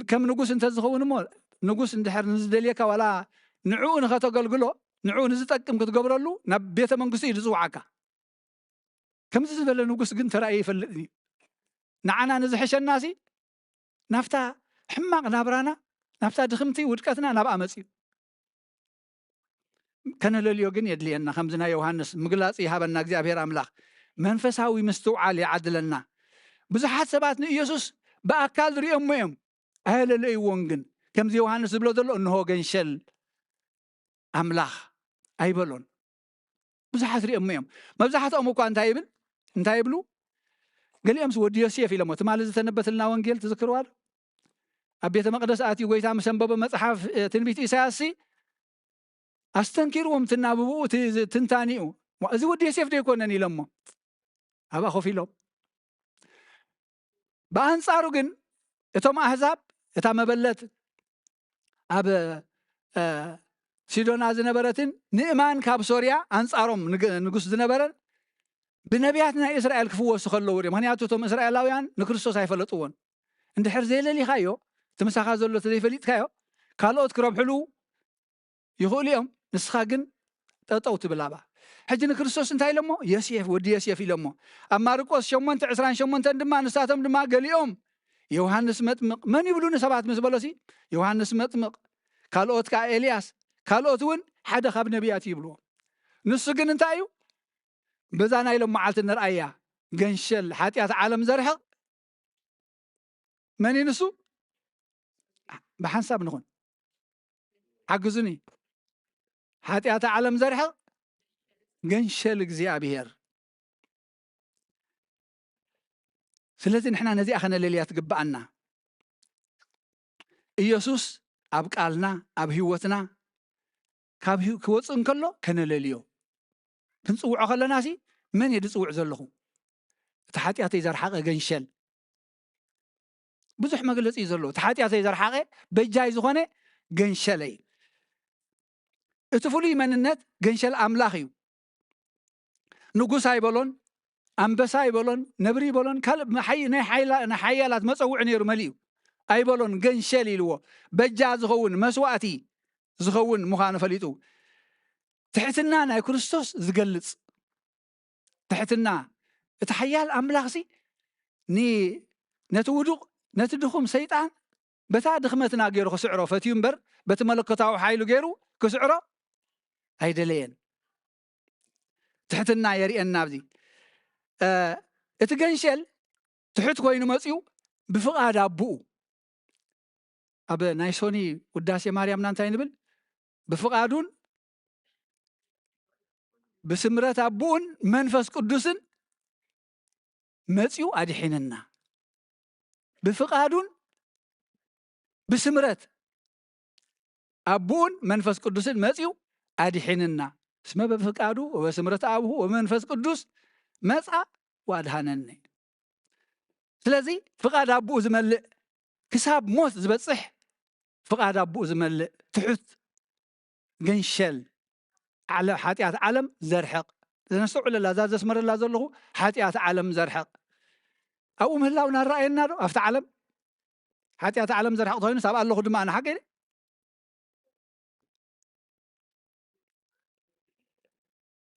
ከም ንጉስ እንተ ዝኸውን እሞ ንጉስ እንድሕር ንዝደልየካ ዋላ ንዕኡ ንኸተገልግሎ ንዕኡ ንዝጠቅም ክትገብረሉ ናብ ቤተ መንግስቱ እዩ ዝፅዋዓካ ከምዚ ዝበለ ንጉስ ግን ተራእየ ይፈልጥ እዩ ንዓና ንዝሕሸናሲ ናፍታ ሕማቕ ናብራና ናፍታ ድኽምቲ ውድቀትና ናብ ኣመፅ እዩ ከነለልዮ ግን የድልየና ከምዝና ዮሐንስ ምግላፅ ይሃበና እግዚአብሔር አምላኽ መንፈሳዊ ምስትውዓል ይዓድለና ብዙሓት ሰባት ንኢየሱስ በአካል ሪኦም እዮም ኣይለለይዎን ግን ከምዚ ዮሐንስ ዝብሎ ዘሎ እንሆ ገንሸል አምላኽ ኣይበሎን ብዙሓት ሪኦም እዮም መብዛሕትኦም እኳ እንታይ ይብሉ ገሊኦምስ ወዲ ዮሴፍ ኢሎሞ ትማሊ ዝተነበተልና ወንጌል ትዝክርዋ ዶ ኣብ ቤተ መቅደስ ኣትዩ ጎይታ ምስ አንበበ መጽሓፍ ትንቢት ኢሳያስ ኣስተንኪርዎም ትናብብኡ ትንታኒኡ እዚ ወዲ ዮሴፍ ዶ ይኮነን ኢሎሞ ኣብኣ ኮፍ ኢሎም በአንጻሩ ግን እቶም ኣህዛብ እታ መበለት ኣብ ሲዶና ዝነበረትን ንእማን ካብ ሶርያ አንጻሮም ንጉስ ዝነበረን ብነቢያት ናይ እስራኤል ክፍወሱ ከለዉ እዮም ምክንያቱ እቶም እስራኤላውያን ንክርስቶስ ኣይፈለጥዎን እንድሕር ዘይለሊኻዮ ትምሳኻ ዘሎ ዘይፈሊጥካዮ ካልኦት ክረብሕሉ ይኽእሉ እዮም ንስኻ ግን ጠጠው ትብላባ ሕጂ ንክርስቶስ እንታይ ኢሎሞ ዮሴፍ ወዲ ዮሴፍ ኢሎሞ ኣብ ማርቆስ 8:28 ድማ ንሳቶም ድማ ገሊኦም ዮሐንስ መጥምቕ መን ይብሉ ንሰባት ምስ በሎሲ ዮሐንስ መጥምቕ ካልኦት ከዓ ኤልያስ ካልኦት እውን ሓደ ካብ ነቢያት ይብልዎ ንሱ ግን እንታይ እዩ በዛ ናይ ሎም መዓልቲ ንርአያ ገንሸል ሓጢአት ዓለም ዘርሕቕ መን ንሱ ብሓንሳብ ንኹን ሓግዙኒ ሓጢአት ዓለም ዘርሕቕ ገንሸል እግዚአብሔር ስለዚ ንሕና ነዚኣ ኸነለልያ ትግባአና ኢየሱስ ኣብ ቃልና ኣብ ህይወትና ካብ ክወፅእ እንከሎ ከነለልዮ ክንፅውዖ ከለናሲ መን እየ ዝፅውዕ ዘለኹ እቲ ሓጢአተይ ዘርሓቐ ገንሸል ብዙሕ መግለፂ እዩ ዘሎ እቲ ሓጢአተይ ዘርሓቐ በጃይ ዝኾነ ገንሸለይ እቲ ፍሉይ መንነት ገንሸል ኣምላኽ እዩ ንጉስ ኣይበሎን አንበሳ ኣይበሎን ነብሪ ይበሎን ናይ ሓያላት መፀውዒ ነይሩ መሊኡ ኣይበሎን ገንሸል ኢልዎ በጃ ዝኸውን መስዋእቲ ዝኸውን ምዃኑ ፈሊጡ ትሕትና ናይ ክርስቶስ ዝገልጽ ትሕትና እቲ ሓያል ኣምላኽሲ ነቲ ውዱቕ ነቲ ድኹም ሰይጣን በታ ድኽመትና ገይሩ ክስዕሮ ፈትዩ እምበር በቲ መለኮታዊ ሓይሉ ገይሩ ክስዕሮ ኣይደለየን ትሕትና የሪአና ኣብዚ እቲ ገንሸል ትሑት ኮይኑ መፅኡ ብፍቓድ ኣቡኡ ኣብ ናይ ሶኒ ውዳሴ ማርያምና እንታይ ንብል ብፍቓዱን ብስምረት ኣቡኡን መንፈስ ቅዱስን መፅኡ ኣድሒንና ብፍቓዱን ብስምረት ኣቡኡን መንፈስ ቅዱስን መፅኡ ኣድሒንና እስመ በፍቃዱ ወበስምረት አቡሁ ወመንፈስ ቅዱስ መፃ ዋድሃነኒ ስለዚ ፍቃድ ኣቡኡ ዝመልእ ክሳብ ሞት ዝበፅሕ ፍቃድ ኣቡኡ ዝመልእ ትሑት ገንሸል ሓጢአት ዓለም ዘርሕቕ ዘነስተውዕለላ እዛ ዘስመረላ ዘለኹ ሓጢአት ዓለም ዘርሕቕ ኣብኡ ምህላው እናረኣየና ዶ ኣብቲ ዓለም ሓጢአት ዓለም ዘርሕቕ ኮይኑ ሳብ ኣለኹ ድማ ኣነ ሓቂ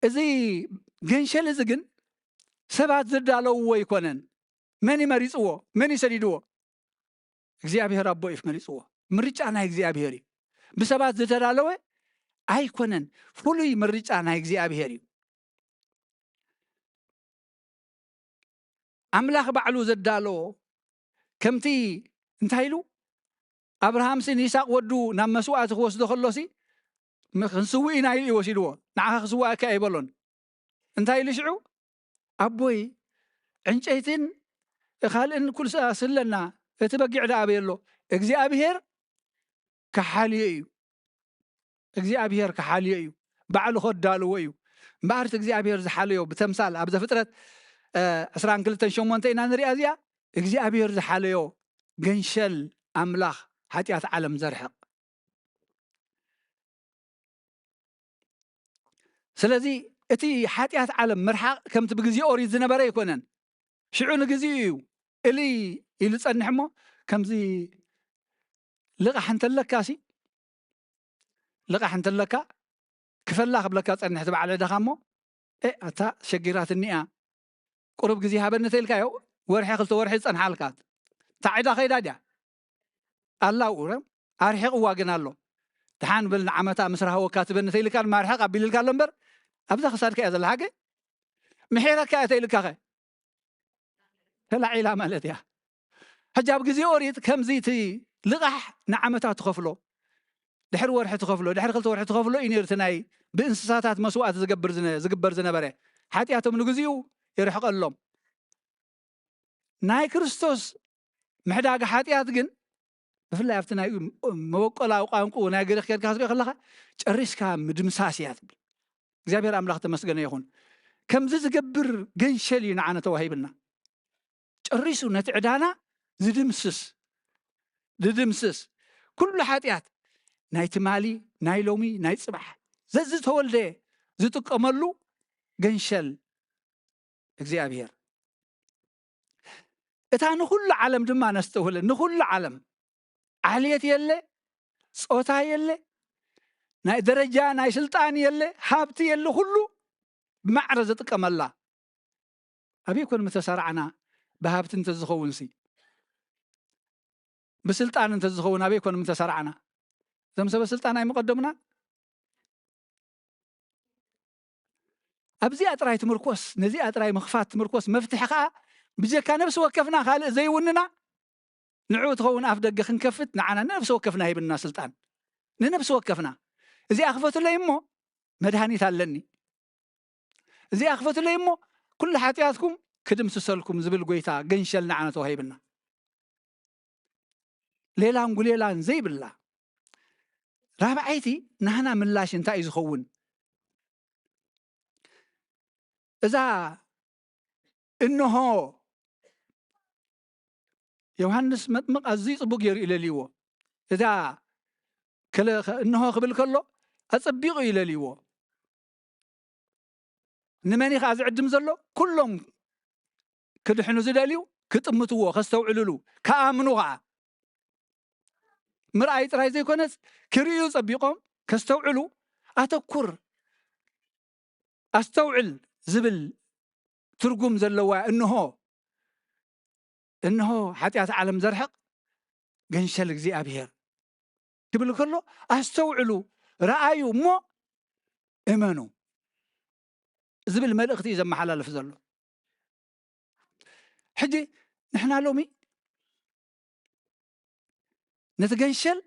እዚ ገንሸል እዚ ግን ሰባት ዝዳለውዎ ይኮነን መን ይመሪፅዎ መን ይሰዲድዎ እግዚአብሔር ኣቦ እዩ መሪፅዎ ምርጫ ናይ እግዚአብሔር እዩ ብሰባት ዝተዳለወ ኣይኮነን ፍሉይ ምርጫ ናይ እግዚአብሔር እዩ ኣምላኽ ባዕሉ ዘዳለዎ ከምቲ እንታይ ኢሉ ኣብርሃምስን ይስሐቅ ወዱ ናብ መስዋእቲ ክወስዶ ከሎሲ ክንስውእ ኢና ኢሉ ወሲድዎ ንዓኻ ክስዋእካ ኣይበሎን እንታይ ልሽዑ ኣቦይ ዕንጨይትን ካልእን ኩል ስለና እቲ በጊዕ ዳኣበየሎ እግዚአብሔር ከሓልዮ እዩ እግዚአብሔር ከሓልዮ እዩ ባዕሉ ኸዳልዎ እዩ እምበኣር እቲ እግዚአብሔር ዝሓልዮ ብተምሳል ኣብ ዘፍጥረት 22:8 ኢና ንሪኣ እዚኣ እግዚአብሔር ዝሓልዮ ገንሸል ኣምላኽ ሓጢኣት ዓለም ዘርሕቕ ስለዚ እቲ ሓጢኣት ዓለም ምርሓቕ ከምቲ ብግዜ ኦሪት ዝነበረ ኣይኮነን ሽዑ ንግዚኡ እዩ እሊ ኢሉ ፀኒሕ እሞ ከምዚ ልቓሕ እንተለካሲ ልቓሕ እንተለካ ክፈላ ክብለካ ፀኒሕ ትበዓል ዕዳኻ እሞ እታ ሸጊራት እኒኣ ቁሩብ ግዜ ሃበኒ ተኢልካዮ ወርሒ 2 ወርሒ ዝፀንሓልካ እታ ዒዳ ኸይዳ ድያ ኣላው ኣርሒቕዋ ግን ኣሎ ድሓን ብል ንዓመታ ምስ ረሃወካ ትበኒ ተኢልካ ማርሕቕ ኣቢልልካ ኣሎ እምበር ኣብዛ ክሳድካ እያ ዘለሓ ገ ምሒረካ እያ ተኢልካ ኸ ተላዒላ ማለት እያ ሕጂ ኣብ ግዜ ኦሪት ከምዚ እቲ ልቓሕ ንዓመታት ትኸፍሎ ድሕሪ ወርሒ ትኸፍሎ ድሕሪ 2 ወርሒ ትኸፍሎ እዩ ነይሩ እቲ ናይ ብእንስሳታት መስዋዕቲ ዝግበር ዝነበረ ሓጢኣቶም ንግዚኡ ይርሕቐሎም ናይ ክርስቶስ ምሕዳግ ሓጢኣት ግን ብፍላይ ኣብቲ ናይ መበቆላዊ ቋንቁ ናይ ግሪክ ኬድካ ክትሪኦ ከለካ ጨሪስካ ምድምሳስ እያ ትብል እግዚአብሔር ኣምላኽ ተመስገነ ይኹን ከምዚ ዝገብር ገንሸል እዩ ንዓነ ተዋሂብና ጨሪሱ ነቲ ዕዳና ዝድምስስ ኩሉ ሓጢኣት ናይ ትማሊ ናይ ሎሚ ናይ ፅባሕ ዘዚ ተወልደ ዝጥቀመሉ ገንሸል እግዚአብሔር እታ ንኩሉ ዓለም ድማ ነስተውህለ ንኩሉ ዓለም ዓልየት የለ ጾታ የለ ናይ ደረጃ ናይ ስልጣን የለ ሃብቲ የለ ኩሉ ብማዕረ ዝጥቀመላ ኣበይ ኮን ምተሰርዓና ብሃብቲ እንተዝኸውንሲ ብስልጣን እንተዝኸውን ኣበይ ኮን ምተሰርዓና እዞም ሰበ ስልጣን ኣይመቀደሙና ኣብዚኣ ጥራይ ትምርኮስ ነዚኣ ጥራይ ምኽፋት ትምርኮስ መፍትሒ ከዓ ብጀካ ነብሲ ወከፍና ካልእ ዘይውንና ንዑ ትኸውን ኣፍ ደገ ክንከፍት ንዓና ነብሲ ወከፍና ሂብና ስልጣን ንነብሲ ወከፍና እዚኣ ክፈቱለይ እሞ መድሃኒት ኣለኒ እዚኣ ክፈቱለይ እሞ ኩሉ ሓጢኣትኩም ክድምስሰልኩም ዝብል ጎይታ ገንሸል ንዓና ተዋሂብና ሌላን ጉሌላን ዘይብላ ራብዓይቲ ናህና ምላሽ እንታይ እዩ ዝኸውን እዛ እንሆ ዮሃንስ መጥምቕ ኣዝዩ ፅቡቅ ገይሩ ኢለልይዎ እዛ እንሆ ክብል ከሎ ኣፀቢቑ ኢለልይዎ ንመን ከዓ ዝዕድም ዘሎ ኩሎም ክድሕኑ ዝደልዩ ክጥምትዎ ከስተውዕልሉ ከኣምኑ ከዓ ምርኣይ ጥራይ ዘይኮነስ ክርእዩ ፀቢቆም ከስተውዕሉ ኣተኩር ኣስተውዕል ዝብል ትርጉም ዘለዋ እንሆ ሓጢኣት ዓለም ዘርሕቕ ገንሸል እግዚአብሔር ክብል ከሎ ኣስተውዕሉ ረኣዩ እሞ እመኑ ዝብል መልእኽቲ እዩ ዘመሓላልፍ ዘሎ ሕጂ ንሕና ሎሚ ነቲ ገንሸል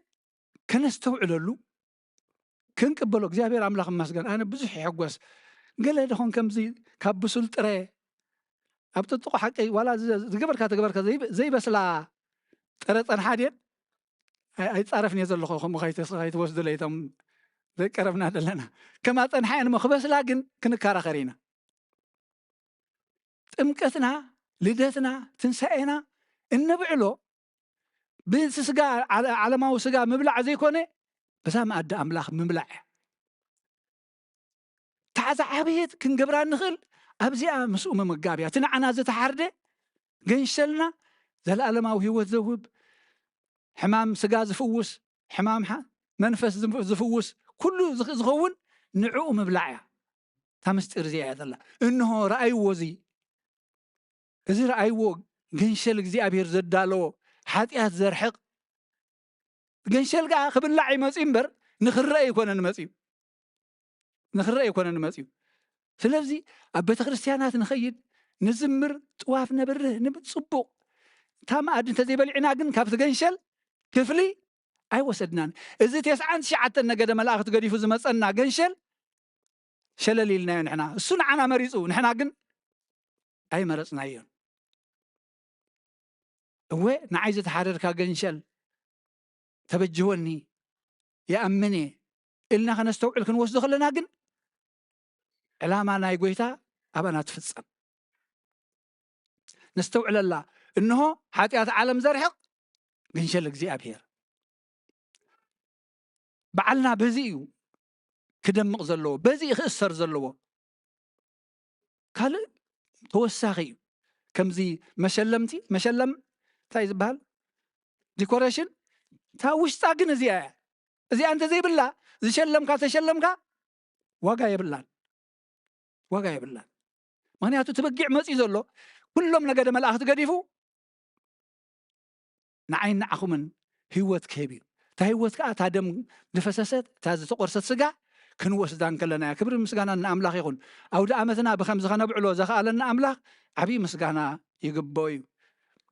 ከነስተውዕለሉ ክንቅበሎ እግዚአብሔር ኣምላኽ መስገን ኣነ ብዙሕ ይሕጎስ ገለ ደኾን ከምዚ ካብ ብሱል ጥረ ኣብ ጥጥቆ ሓቂ ዋላ ዝገበርካ ተገበርካ ዘይበስላ ጥረ ፀንሓ ድየን ኣይፃረፍን እየ ዘለኹ ከምኡ ከይትወስዱ ለይቶም ዘይቀረብና ዘለና ከማ ፀንሓ እየን ሞ ክበስላ ግን ክንከራኸር ኢና ጥምቀትና ልደትና ትንሳኤና እንብዕሎ ብስጋ ዓለማዊ ስጋ ምብላዕ ዘይኮነ በዛ መኣዲ ኣምላኽ ምብላዕ ታዕዛ ዓብየት ክንገብራ ንኽእል ኣብዚኣ ምስኡ ምምጋብ እያ እቲ ንዓና ዝተሓርደ ገንሸልና ዘለኣለማዊ ሂወት ዘውህብ ሕማም ስጋ ዝፍውስ ሕማም መንፈስ ዝፍውስ ኩሉ ዝኸውን ንዕኡ ምብላዕ እያ እታ ምስጢር እዚኣ እያ ዘላ እንሆ ረኣይዎ እዚ ረኣይዎ ገንሸል እግዚኣብሔር ዘዳለዎ ሓጢኣት ዘርሕቕ ገንሸል ከዓ ክብላዕ ይመፅኡ እምበር ንኽረአ ይኮነን መፅኡ ስለዚ ኣብ ቤተ ክርስቲያናት ንኸይድ ንዝምር ጥዋፍ ነብርህ ንፅቡቕ እታ መኣዲ እንተዘይበሊዕና ግን ካብቲ ገንሸል ክፍሊ ኣይወሰድናን እዚ 99 ነገደ መላእኽቲ ገዲፉ ዝመፀና ገንሸል شلليلنا نحنا السن عنا مريضو نحنا قن أي مرضنا يون هو نعايز تحرر كجنشل تبجوني يا أمني إلنا خنستوعب لكن وصدق لنا قن علامة أنا يقولها أبنا تفصل نستوعب الله إنه حتى عالم زرحق جنشل زي أبير بعلنا بزيو كدمق زلوا بزي خسر زلوا قال توساخي كم زي مشلمتي مشلم تايز بال ديكوريشن تا وش تاقن زي أنت زي بالله زي شلمك تشلمك واقع يبلان واقع يبلان معناته تبقع مصي زلو كلهم لقد ملأخت قديفو نعين نعخو من هيوت كبير تا هيوت كا تا دم دفسست تا تقرست سقع كنوسدان كلنا كبر مسغانا ناملاخ يكون او دامتنا بخمس خنا بعلو زخالنا املاخ عبي مسغانا يقبوي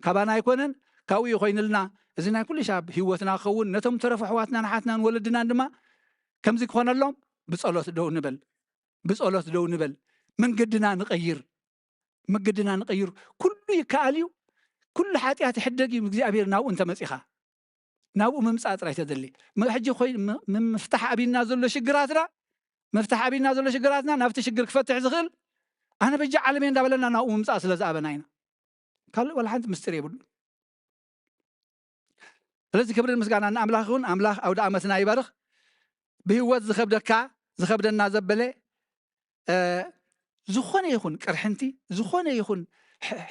كبانا يكونن كاوي يخوينلنا ازنا كل شاب هيوتنا خون نتم ترف حواتنا نحاتنا ولدنا اندما كمزي كون لهم بصلوت دو نبل بصلوت دو نبل من قدنا نغير من قدنا نغير كل يكاليو كل حاتيات حدقي مغزابير ناو انت مصيخا ناو ممصات راي تدلي ما حجي خوي مفتاح ابينا زلو شجراتنا مفتاح ابينا زلو شجراتنا نافت شجر كفتح زغل انا بجي عالمين دابلنا ناو ممصات سلازابناينا قال ولا حد مستري يبل ስለዚ ክብሪ ምስጋና ንኣምላኽ ይኹን ኣምላኽ ኣውደ ዓመትና ይባርኽ ብህይወት ዝኸብደና ዘበለ ዝኾነ ይኹን ቅርሕንቲ ዝኾነ ይኹን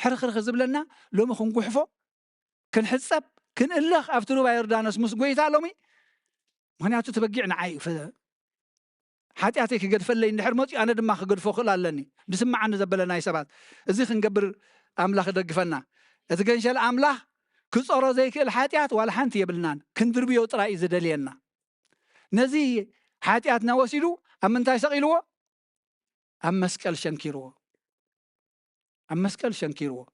ሕርኽርኽ ዝብለና ሎሚ ክንጉሕፎ ክንሕፀብ ክንእልኽ ኣብቲ ሩባ ዮርዳኖስ ምስ ጎይታ ሎሚ ምክንያቱ ትበጊዕ ንዓይ ሓጢኣተይ ክገድፈለይ እንድሕር መፅኡ ኣነ ድማ ክገድፎ ክእል ኣለኒ ብስማዓኒ ዘበለናይ ሰባት እዚ ክንገብር ኣምላኽ ይደግፈና እቲ ገንሸል ኣምላኽ كصورة زي كل حاتيات ولا حنتي يبلنان كندربي وطرا يزدلينا نزي حاتياتنا وسيلو أم انتاي سقيلو أم مسكال شنكيرو أم مسكال شنكيرو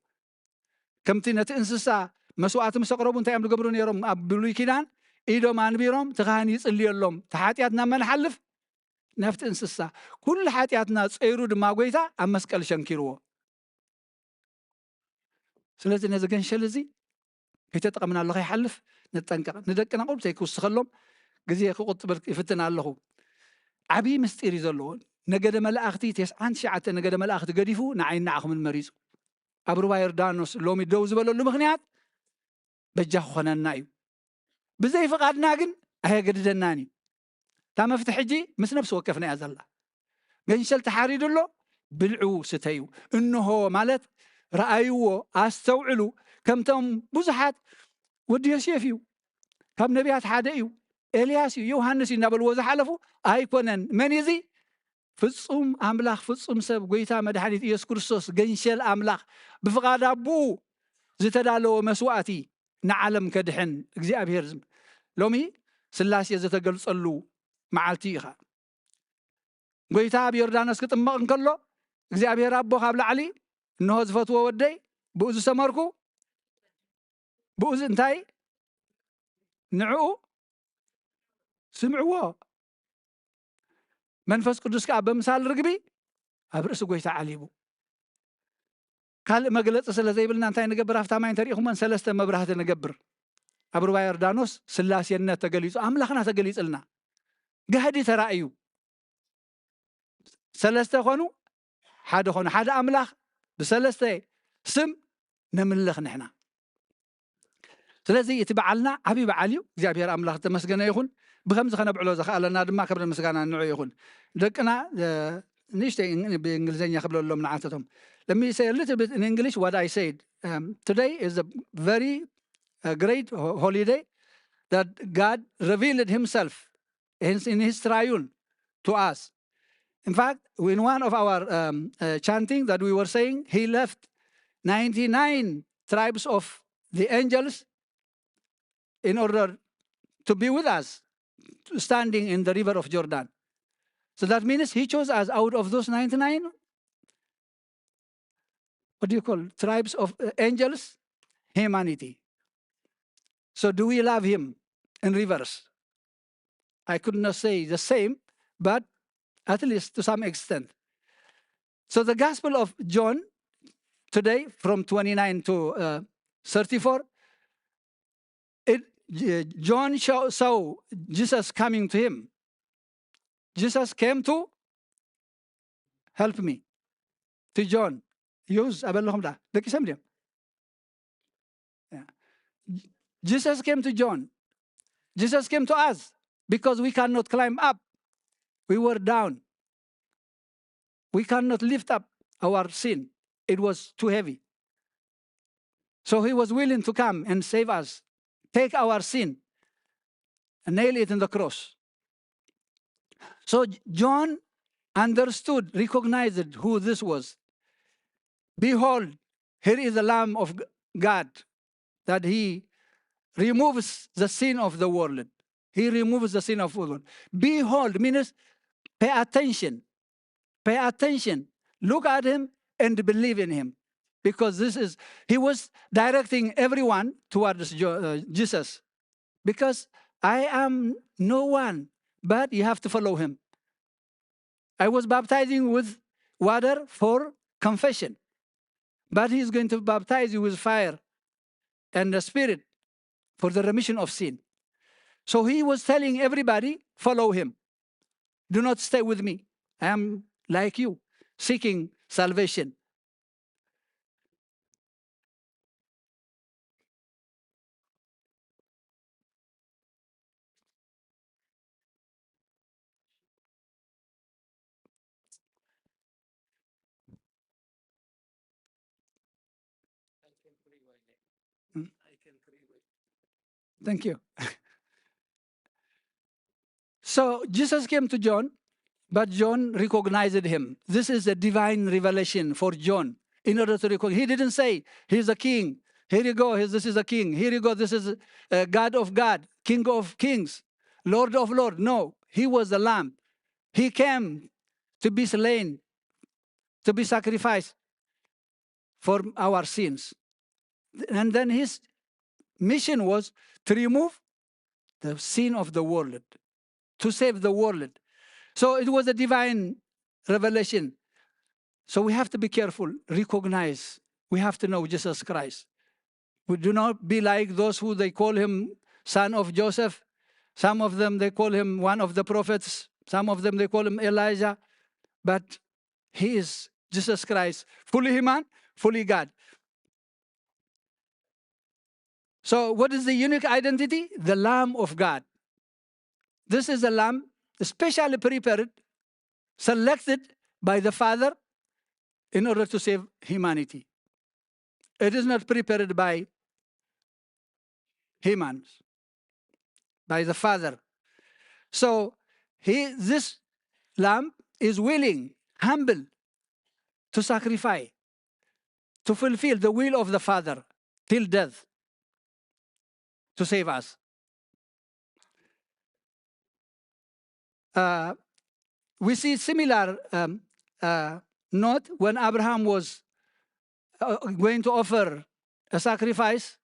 كم تينا تنسسا مسوعات مسقرب انتاي عملو قبرون يروم أبلوي كيدان إيدو ما نبيروم تغاني يصلي اللوم تحاتياتنا من حلف نفت انسسا كل حاتياتنا صيرو دما قويتا أم مسكال شنكيرو سلازي نزقن شلزي يتطقمنا الله يحلف نتنقق ندقنا قلب تيكوسخلهم غزي كقطبر يفتنا الله عبي مستير يزلون نقد ملائختي 9 نقد ملائخت قديفو نعين نعخم المريض ابرو يردانوس لومي دوز بلو له مخنيات بجا خننا ايو بزي فقادنا كن هي قددناني تا مفتح جي مس نفس وقفنا يا زلا غنشل تحاريد له بلعو ستيو انه مالت رايو استوعلو كمتم بزحات ودي يشيفيو كم نبيات حاديو إلياسيو يوحنسي نبل وزح حلفو أيكونن من يزي فصوم أملاخ فصوم سب قويتا مدحانيت إيس كرسوس جنشل أملاخ بفقاد أبو زتدالو مسواتي نعلم كدحن اجزي أبيرزم لومي سلاسي زتقل صلو معالتيخا قويتا بيردانس كتمقن كله اجزي أبير أبو خابل علي إنه زفتو ودي بوزو سمركو بوز انتاي نعو سمعوا منفس قدس كعب بمثال رقبي أبرس قويتا عليبو قال مقلت سلا زي بلنا انتاي نقبر أفتا ما ينتريخو من سلسة مبرهة نقبر أبرو بايردانوس سلاسي النا تقليسو أملاخنا تقليس لنا قهدي ترأيو سلسة خونو حدا خونو حدا أملاخ بسلسة سم نملخ نحنا ስለዚህ እቲ በዓልና ዓብይ በዓል እዩ እግዚአብሔር ኣምላኽ ተመስገነ ይኹን ብከምዚ ከነብዕሎ ዝኽኣለና ድማ ክብሪ ምስጋና ንዑ ይኹን ደቅና ንእሽተይ ብእንግሊዝኛ ክብለሎም ንዓተቶም let me say a little bit in English what I said today is a very great holiday that God revealed himself in his triune to us in fact in one of our chanting that we were saying he left 99 tribes of the angels in order to be with us, standing in the river of Jordan. So that means he chose us out of those 99, what do you call, tribes of angels, humanity. So do we love him in reverse? I could not say the same, but at least to some extent. So the Gospel of John today, from 29 to 34, John saw Jesus coming to him. Jesus came to help me. To John. Use abelhom da. Jesus came to John. Jesus came to us because we cannot climb up. We were down. We cannot lift up our sin. It was too heavy. So he was willing to come and save us, take our sin, and nail it in the cross. So John understood, recognized who this was. Behold, here is the Lamb of God, that he removes the sin of the world. He removes the sin of the world. Behold means pay attention. Pay attention. Look at him and believe in him. Because he was directing everyone towards Jesus. Because I am no one, but you have to follow him. I was baptizing with water for confession. But he's going to baptize you with fire and the Spirit for the remission of sin. So he was telling everybody, follow him. Do not stay with me. I am like you, seeking salvation. Thank you. So Jesus came to John, but John recognized him. This is a divine revelation for John. In order to recognize, he didn't say, he's a king. Here you go, this is a king. Here you go, this is a God of God, King of kings, Lord of lords. No, he was the Lamb. He came to be slain, to be sacrificed for our sins. And then his mission was to remove the sin of the world, to save the world. So it was a divine revelation. So we have to be careful, recognize. We have to know Jesus Christ. We do not be like those who they call him son of Joseph. Some of them, they call him one of the prophets. Some of them, they call him Elijah. But he is Jesus Christ, fully human, fully God. So what is the unique identity? The Lamb of God. This is a lamb specially prepared, selected by the Father in order to save humanity. It is not prepared by humans, by the Father. So this lamb is willing, humble, to sacrifice, to fulfill the will of the Father till death, to save us. We see similar note when Abraham was going to offer a sacrifice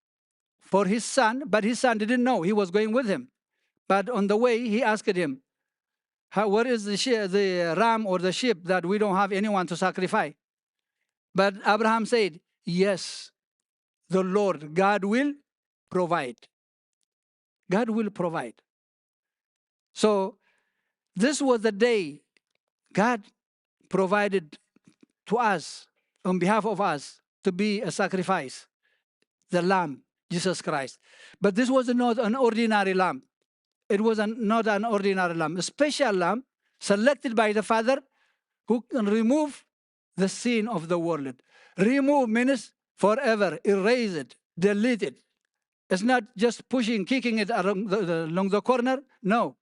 for his son, but his son didn't know he was going with him. But on the way, he asked him, where is the ram or the sheep that we don't have anyone to sacrifice? But Abraham said, yes, the Lord, God will provide. God will provide. So this was the day God provided to us, on behalf of us, to be a sacrifice, the Lamb, Jesus Christ. But this was not an ordinary lamb. It was not an ordinary lamb, a special lamb selected by the Father who can remove the sin of the world. Remove means forever, erase it, delete it. It's not just pushing, kicking it along the corner. No.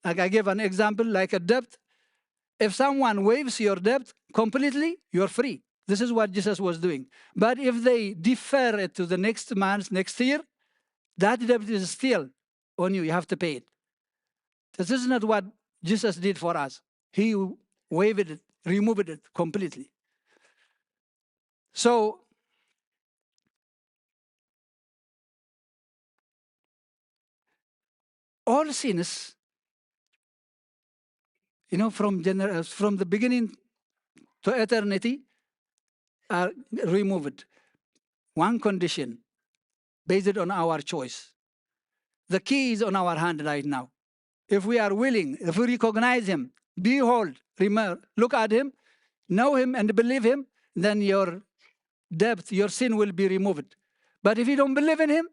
Like I gave an example, like a debt. If someone waives your debt completely, you're free. This is what Jesus was doing. But if they defer it to the next month, next year, that debt is still on you. You have to pay it. This is not what Jesus did for us. He waived it, removed it completely. So all sins you know, from the beginning to eternity are removed. One condition, based on our choice. The key is on our hand right now. If we are willing, if we recognize him, behold, look at him, know him and believe him, then your debt, your sin will be removed. But if you don't believe in him,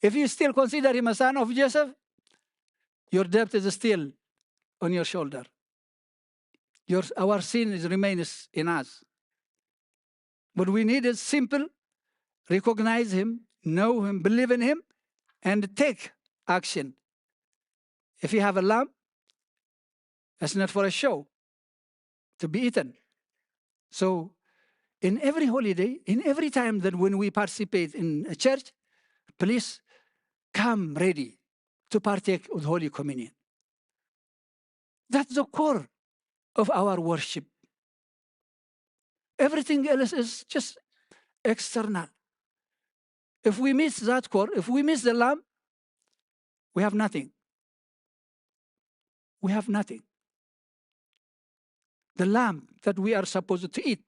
if you still consider him a son of Joseph, your debt is still on your shoulder. Our sin remains in us. What we need is simple, recognize him, know him, believe in him, and take action. If you have a lamb, it's not for a show to be eaten. So in every holiday, in every time that when we participate in a church, please come ready to partake of Holy Communion. That's the core of our worship. Everything else is just external. If we miss that core, if we miss the lamb, we have nothing. We have nothing. The lamb that we are supposed to eat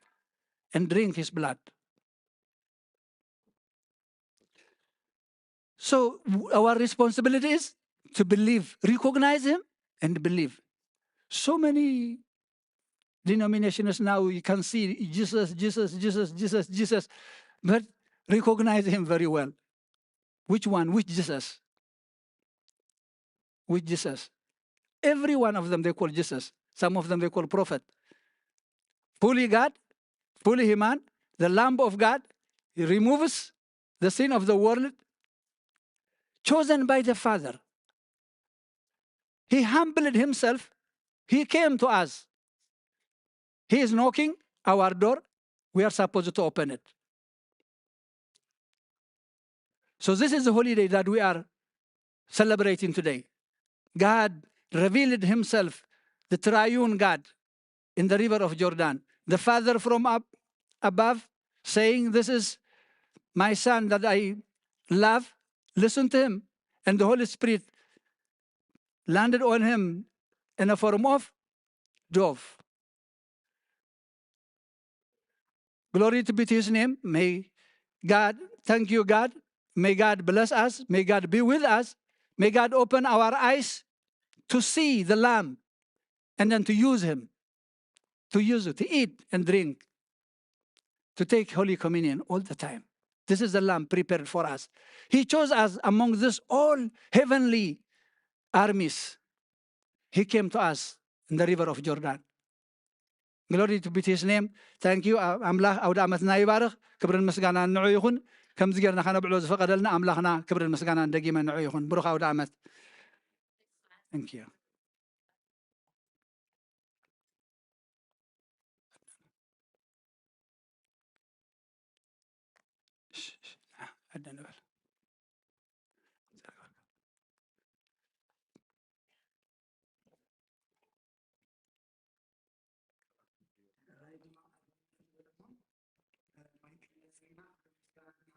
and drink his blood. So our responsibility is to believe, recognize him and believe. So many denominations now, you can see Jesus, Jesus, Jesus, Jesus, Jesus, but recognize him very well. Which one? Which Jesus? Which Jesus? Every one of them they call Jesus. Some of them they call prophet. Fully God, fully human, the Lamb of God. He removes the sin of the world, chosen by the Father. He humbled himself. He came to us. He is knocking our door. We are supposed to open it. So this is the holiday that we are celebrating today. God revealed himself, the triune God, in the river of Jordan. The Father from up above saying, this is my son that I love. Listen to him. And the Holy Spirit landed on him in a form of dove. Glory to be to his name. May God, thank you, God. May God bless us. May God be with us. May God open our eyes to see the Lamb and then to use him, to use it, to eat and drink, to take Holy Communion all the time. This is the Lamb prepared for us. He chose us among this all heavenly armies. He came to us in the river of Jordan. Glory to be to his name. Thank you. أملاك أود أمتنا يبارك كبر المسجنا نعيهن كم زجرنا خنا بعلوز فقدلنا أملاكنا كبر المسجنا دقيما نعيهن بروخ أود أمت. Thank you.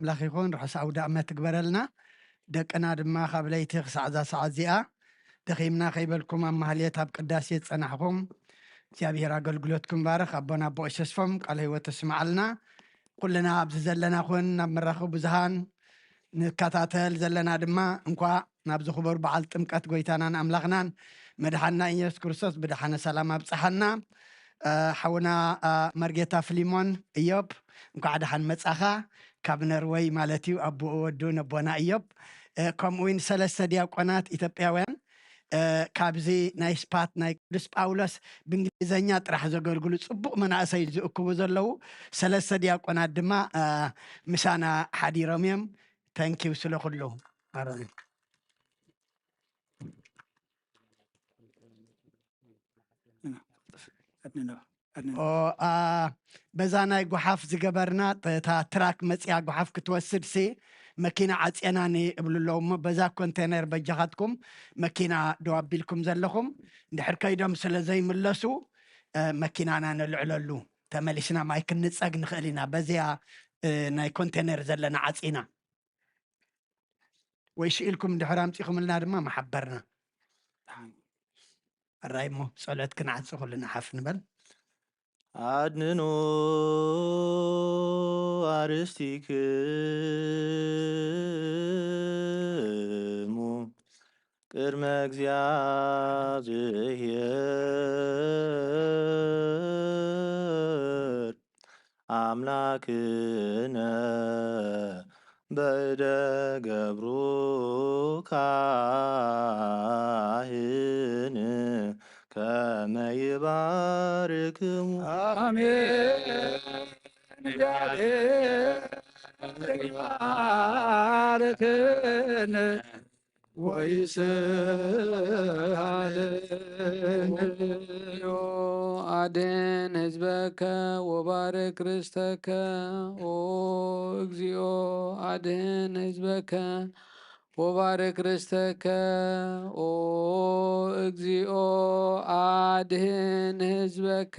ኣምላኽ ይኹን ርሑስ ኣውደ ኣመት ትግበረልና ደቅና ድማ ካብ ለይቲ ክሳዕ እዛ ሰዓት እዚኣ ደኺምና ከይበልኩም ኣብ ማህልየት ኣብ ቅዳሴ ዝፀናሕኩም እግዚኣብሔር ኣገልግሎትኩም ባርኽ ኣቦና ኣቦ ተስፎም ቃል ሂወት ተስማዓልና ኩልና ኣብዚ ዘለና ኩን ናብ መራኸቢ ብዙሃን ንከታተል ዘለና ድማ እንኳ ናብ ዝኽበሩ በዓል ጥምቀት ጎይታናን ኣምላኽናን መድሓንና ኢየሱስ ክርስቶስ ብድሓነ ሰላም ኣብፅሓና ሓውና መርጌታ ፍሊሞን እዮብ እንኳዕ ድሓን መጻኻ ካብ ነርወይ ማለት እዩ ኣቦኡ ወዱ ነቦና እዮብ ከምኡ ውን ሰለስተ ዲያቆናት ኢትዮጵያውያን ካብዚ ናይ ስፓት ናይ ቅዱስ ጳውሎስ ብእንግሊዘኛ ጥራሕ ዘገልግሉ ፅቡቕ መናእሰይ ዝእክቡ ዘለዉ ሰለስተ ዲያቆናት ድማ ምሳና ሓዲሮም እዮም ተንኪው ስለ ኩሉ በዛ ናይ ጓሓፍ ዝገበርና እታ ትራክ መፅያ ጓሓፍ ክትወስድ ሲ መኪና ዓፅና እብሉ ኣለዉ እሞ በዛ ኮንቴነር በጃኻትኩም መኪና ደው ኣቢልኩም ዘለኹም እንድሕር ከይዶም ስለ ዘይምለሱ መኪናና ንልዕለሉ ተመሊስና ማይ ክንፀግ ንኽእል ኢና በዚያ ናይ ኮንቴነር ዘለና ዓፂና ወይ ሽኢልኩም እንድሕር ኣምፂኹምልና ድማ ማሓበርና الرايمو صلات كنعص كلنا حف نبل አድንኖ አርስቲክሙ ቅድመ እግዚአብሔር አምላክነ በእደ ገብሩ ካህን ከመ ይባርክሙ አሜን። እግዚአብሔር ይባርክን ወይስሃልን አድን ህዝበከ ወባርክ ርስተከ ኦ እግዚኦ አድን ህዝበከ ወባርክ ርስተከ ኦ እግዚኦ አድህን ህዝበከ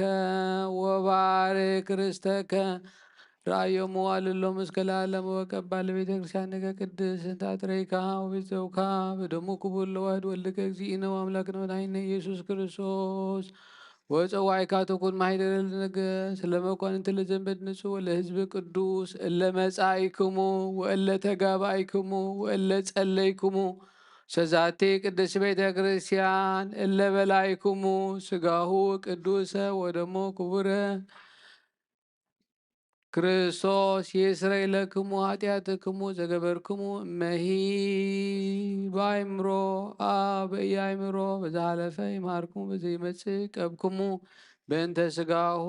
ወባርክ ርስተከ ራእዮሙ አልሎም እስከ ለዓለም ወቀባ ለቤተ ክርስቲያን ቅድስት ታጥረይካ ወቤዘውካ በደሙ ክቡር ለዋህድ ወልድከ እግዚእነ ወአምላክነ ወመድኃኒነ ኢየሱስ ክርስቶስ ወፀዋዕካ ተኩን ማኅደረ ለነገሥ ለመኳንንት ለዘንበድ ንጹሕ ወለህዝብ ቅዱስ እለ መጻኢክሙ ወእለ ተጋባኢክሙ ወእለ ጸለይክሙ ሰዛቴ ቅድስት ቤተ ክርስቲያን እለ በላይክሙ ስጋሁ ቅዱሰ ወደሞ ክቡረ ክርስቶስ ይስረይ ለክሙ ኃጢአትክሙ ዘገበርክሙ እመሂ በአእምሮ በኢአእምሮ በዘሃለፈ ይምሃርክሙ በዘይመጽእ ቀብክሙ በእንተ ስጋሁ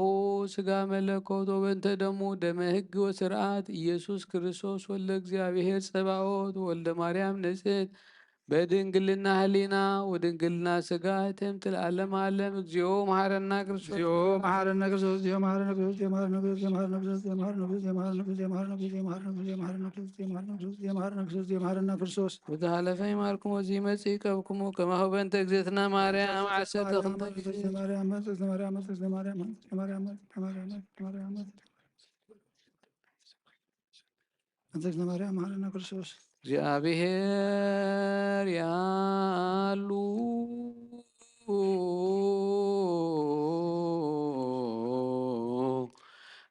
ስጋ መለኮት ወበእንተ ደሙ ደመ ሕግ ወስርዓት ኢየሱስ ክርስቶስ ወልደ እግዚአብሔር ጸባኦት ወልደ ማርያም ንጽሕት በድንግልና ህሊና ወድንግልና ስጋ ትምት ለዓለም ዓለም እግዚኦ መሐረና ክርስቶስ እግዚኦ መሐረነ ክርስቶስ እግዚኦ መሐረነ ክርስቶስ እግዚኦ መሐረነ ክርስቶስ እግዚኦ መሐረነ ክርስቶስ እግዚኦ መሐረነ ክርስቶስ እግዚኦ መሐረነ ክርስቶስ እግዚኦ መሐረነ ክርስቶስ እግዚኦ መሐረነ ክርስቶስ እግዚኦ መሐረነ ክርስቶስ እግዚኦ መሐረነ ክርስቶስ ወተሃለፈ ይምሃርክሙ ወዘይመጽእ ቀብክሙ ከማሁ በእንተ እግዝእትነ ማርያም ዓሰርተ ክልተ ጊዜ ማርያም ማርያም ማርያም ማርያም ማርያም አንተ ማርያም መሐረነ ክርስቶስ እግዚአብሔር ያሉ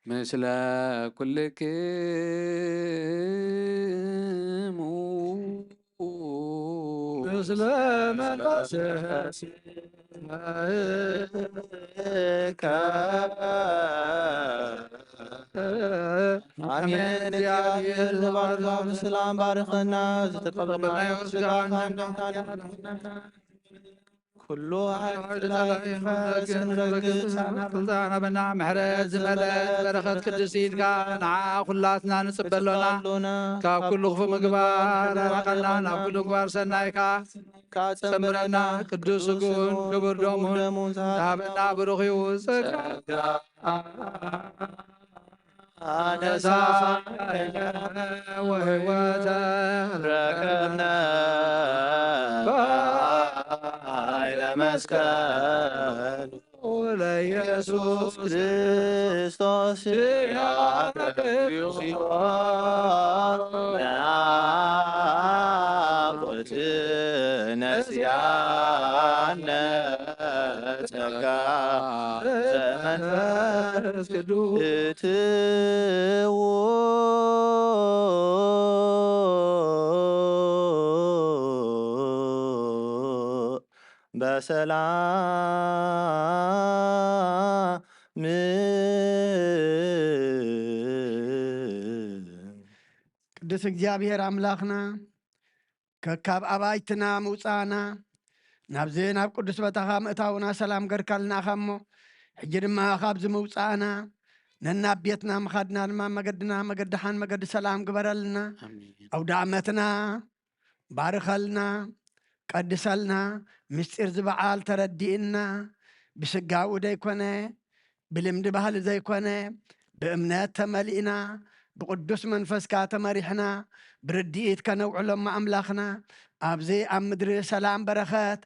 ምስለ ኩልክሙ ምስለ መንፈስከ አሜን። እግዚአብሔር ዘባርካ በሰላም ባርከና ዝተቀበልናዮ ስጋና ኩሉ ስልጣና በና ምሕረት ዝመለት በረኸት ቅድስት ኢድካ ንዓ ኩላትና ንጽበሎና ካብ ኩሉ ክፉእ ምግባር ኣራቐና ናብ ኩሉ ምግባር ሰናይካ ካጸምረና ቅዱስ ስጉን ክቡር ደሙን ዝሃበና ብሩኽ እዩ ጸጋ አነሳ ወህይወተ ረከብነ በኃይለ መስቀል ለኢየሱስ ክርስቶስ ናቁት ነስያነ ጸጋ ዘመንፈስ ቅዱስ እትዎ በሰላም ቅዱስ እግዚአብሔር አምላኽና ከካብ ኣባይትና ምውፃእና ናብዚ ናብ ቅዱስ ቦታኻ ምእታውና ሰላም ገርካልና ኻ እሞ ሕጂ ድማ ካብዚ ምውፃእና ነናብ ቤትና ምኻድና ድማ መገድና መገዲ ሓን መገዲ ሰላም ግበረልና ኣውደ ዓመትና ባርከልና ቀድሰልና ምስጢር ዝበዓል ተረዲእና ብስጋኡ ዘይኮነ ብልምዲ ባህሊ ዘይኮነ ብእምነት ተመሊእና ብቅዱስ መንፈስካ ተመሪሕና ብርድኢት ከነውዕሎም ኣምላኽና ኣብዚ ኣብ ምድሪ ሰላም በረኸት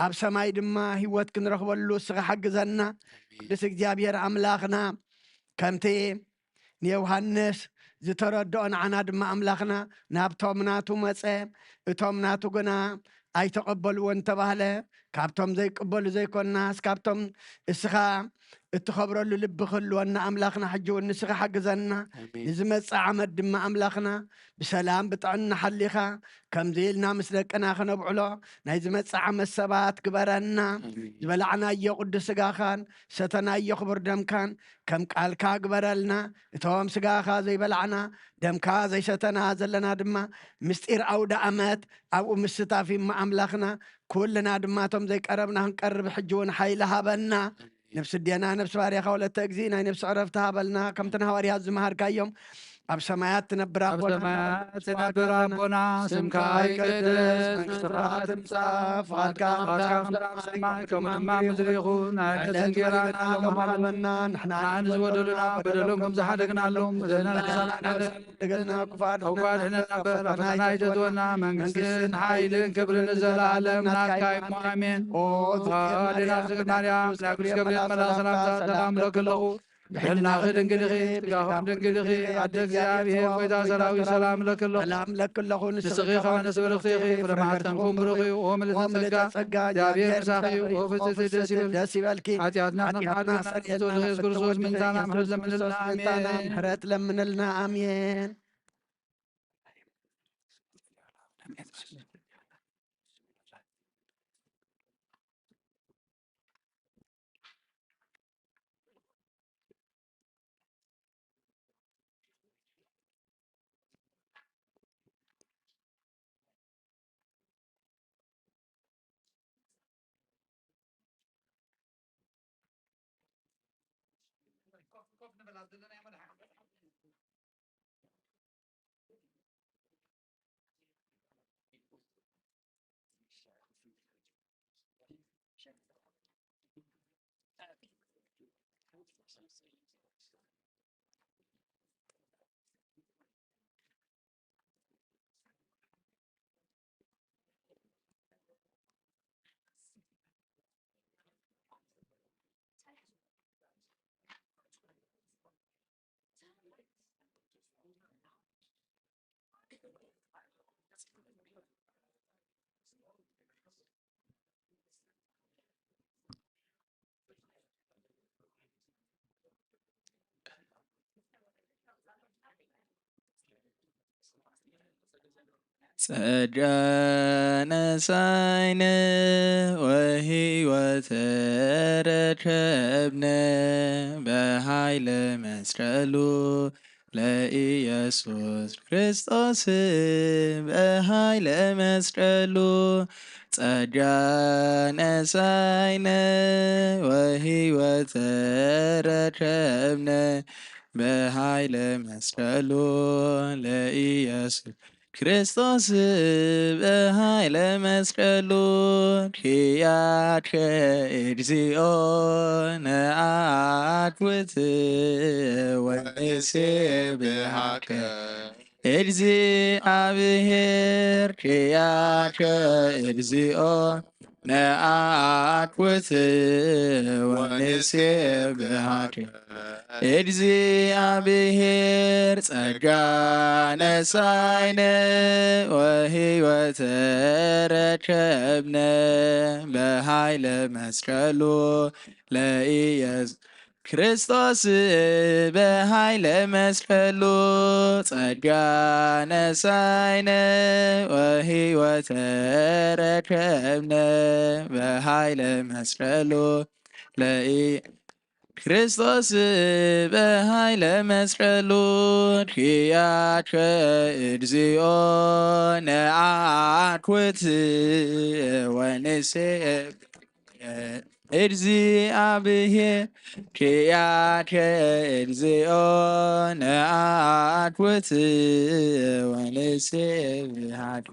ኣብ ሰማይ ድማ ህይወት ክንረኽበሉ ስኻ ሓግዘና ቅዱስ እግዚአብሔር ኣምላኽና ከምቲ ንዮሃንስ ዝተረድኦ ንዓና ድማ ኣምላኽና ናብቶም ናቱ መፀ እቶም ናቱ ግና ኣይተቐበልዎን ተባህለ ካብቶም ዘይቅበሉ ዘይኮናስ ካብቶም እስኻ እትኸብረሉ ልቢ ክህልወና ኣምላኽና ሕጂ እውን ንስኻ ሓግዘና ንዝመፅእ ዓመት ድማ ኣምላኽና ብሰላም ብጥዕና ሓሊኻ ከምዚ ኢልና ምስ ደቅና ክነብዕሎ ናይ ዝመፅእ ዓመት ሰባት ግበረና ዝበላዕናዮ ቅዱስ ስጋኻን ሰተናዮ ክቡር ደምካን ከም ቃልካ ግበረልና እቶም ስጋኻ ዘይበላዕና ደምካ ዘይሰተና ዘለና ድማ ምስጢር ኣውደ ዓመት ኣብኡ ምስታፍ እማ ኣምላኽና ኩልና ድማ እቶም ዘይቀረብና ክንቀርብ ሕጂ እውን ሓይሊ ሃበና ነፍሲ ድያና ነፍሲ ባርያኻ ወለተ እግዚ ናይ ነፍሲ ዕረፍቲ ሃበልና ከምቲ ንሃዋርያት ዝመሃርካዮም ኣብ ሰማያት ትነብር ኣቦና ስምካ ይቅደስ መንግስትኻ ትምጻእ ፍቓድካ ኣብ ሰማይ ከምኡ ድማ ምድሪ ይኹን ናይ ዕለት እንጀራና ሎሚ ሃበና ንሕና ንዝበደሉና በደሎም ከም ዝሓደግናሎም ደገልና ክፋድ ሕነና ፈተና ይተትወና መንግስትን ሓይልን ክብርን ዘለዓለም ናትካ ይሞ ኣሜን ኣዴና ዝግድ ማርያም ናይ ቅዱስ ገብርኤል መልኣክ ሰላምታ ሰላም ለክለኹ ብሕልና ድንግልኺ ትጋኹም ድንግልኺ ኣደ እግዚኣብሔር ጎይታ ሰራዊት ሰላም ለክለኹ ንስኺ ኸመነስ በልኽቲኺ ፍለማሕተንኩም ብርኺ ኦ ምልዕተ ጸጋ እግዚኣብሔር ምሳኺ ኦ ፍጽምቲ ደስ ይበልኪ ኃጢአትና ንሓድናቶ ኢየሱስ ክርስቶስ ምንታና ምሕረት ለምንልና አሜን ምሕረት ለምንልና አሜን ጸጋነሳይነ ወሕይወተ ረከብነ በኃይለ መስቀሉ ለኢየሱስ ክርስቶስ በኃይለ መስቀሉ ጸጋነሳይነ ወሕይወተ ረከብነ በኃይለ መስቀሉ ለኢየሱስ ክርስቶስ በኃይለ መስቀሉ ኪያከ እግዚኦ ነአኩት ወንሴብሐከ እግዚአብሔር ኪያከ እግዚኦ ነአኩት ወንሴብሐከ እግዚአብሔር ጸጋ ነሳይነ ወሕይወተ ረከብነ በኃይለ መስቀሉ ለኢየሱስ ክርስቶስ በኃይለ መስቀሉ ጸጋ ነሳይነ ወሕይወተ ረከብነ በኃይለ መስቀሉ ክርስቶስ በኃይለ መስቀሉ ኪያከ እግዚኦ ነአኩት ወንሴብ እግዚአብሔር ኪያከ እግዚኦ ነአኩት ወንሴብሐከ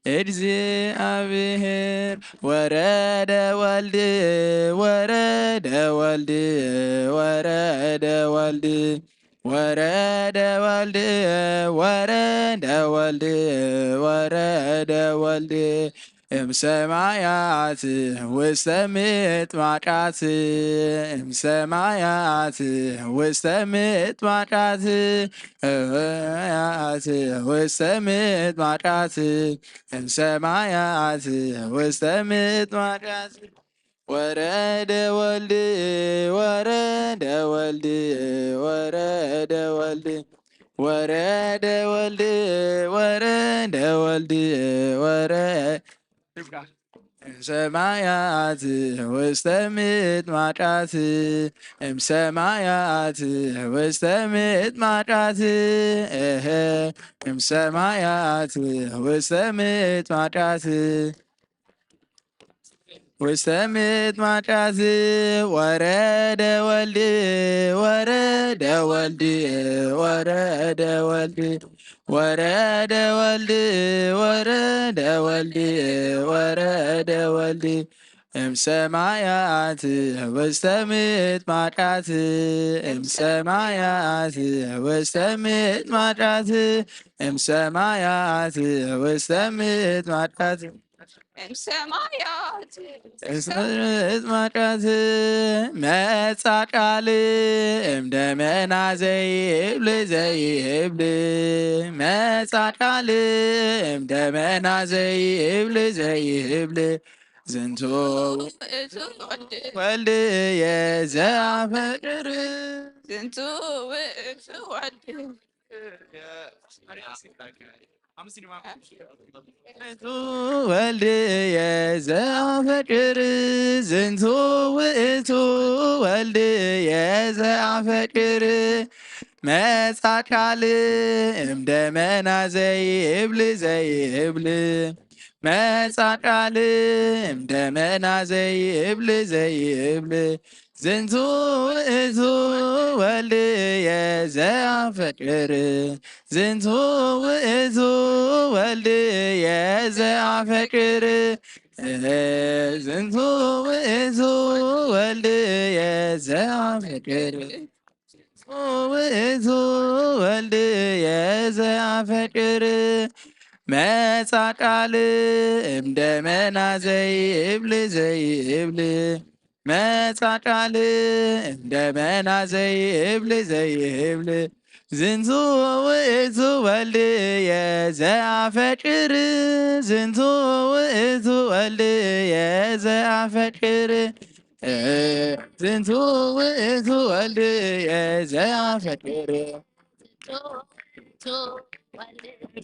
እግዚአብሔር ወረደ ወልድ ወረደ ወልድ ወረደ ወልድ ወረደ ወልድ ወረደ ወልድ ወረደ ወልድ እምሰማያት ውስተ ምጥማቃት እምሰማያት ውስተ ምጥማቃት ውስተ ምጥማቃት እምሰማያት ውስተ ምጥማቃት ወረደ ወልድ ወረደ ወልድ ወረደ ወልድ ወረደ ወልድ ወረደ ወልድ ወረደ እምሰማያት ውስተ ምጥማቃት እምሰማያት ውስተ ምጥማቃት እምሰማያት ውስተ ምጥማቃት ውስተ ምጥማቃት ወረደ ወልድ ወረደ ወልድ ወረደ ወልድ ወረደ ወልድ ወረደ ወልድ ወረደ ወልድ እምሰማያት ውስተ ምጥማቃት እምሰማያት ውስተ ምጥማቃት እምሰማያት ውስተ ምጥማቃት እምሰማያት እምጥማቃት መጻ ቃል እምደመና ዘይብል ዘይብል መጻ ቃል እምደመና ዘይብል ዘይብል ዝንቱ ወልድ የዘአፈቅር ዝንቱ ውእቱ ወልድ ወልድ የዘአፈቅር ዝንቱ ውእቱ ወልድ የዘአፈቅር መጻ ቃል እምደመና ዘይብል ዘይብል መጻ ቃል እምደመና ዘይብል ዘይብል ዝንቱ ውእቱ ወልድ የዘአፈቅር ዝንቱ ውእቱ ወልድ የዘአፈቅር ዝንቱ ውእቱ ወልድ የዘአፈቅር ውእቱ ወልድ የዘአፈቅር መጻ ቃል እምደመና ዘይብል ዘይብል መጻ ቃል እምደመና ዘይብል ዘይብል ዝንቱ ውእቱ ወልድ የዘአፈቅር ዝንቱ ውእቱ ወልድ የዘአፈቅር ዝንቱ ውእቱ ወልድ የዘአፈቅር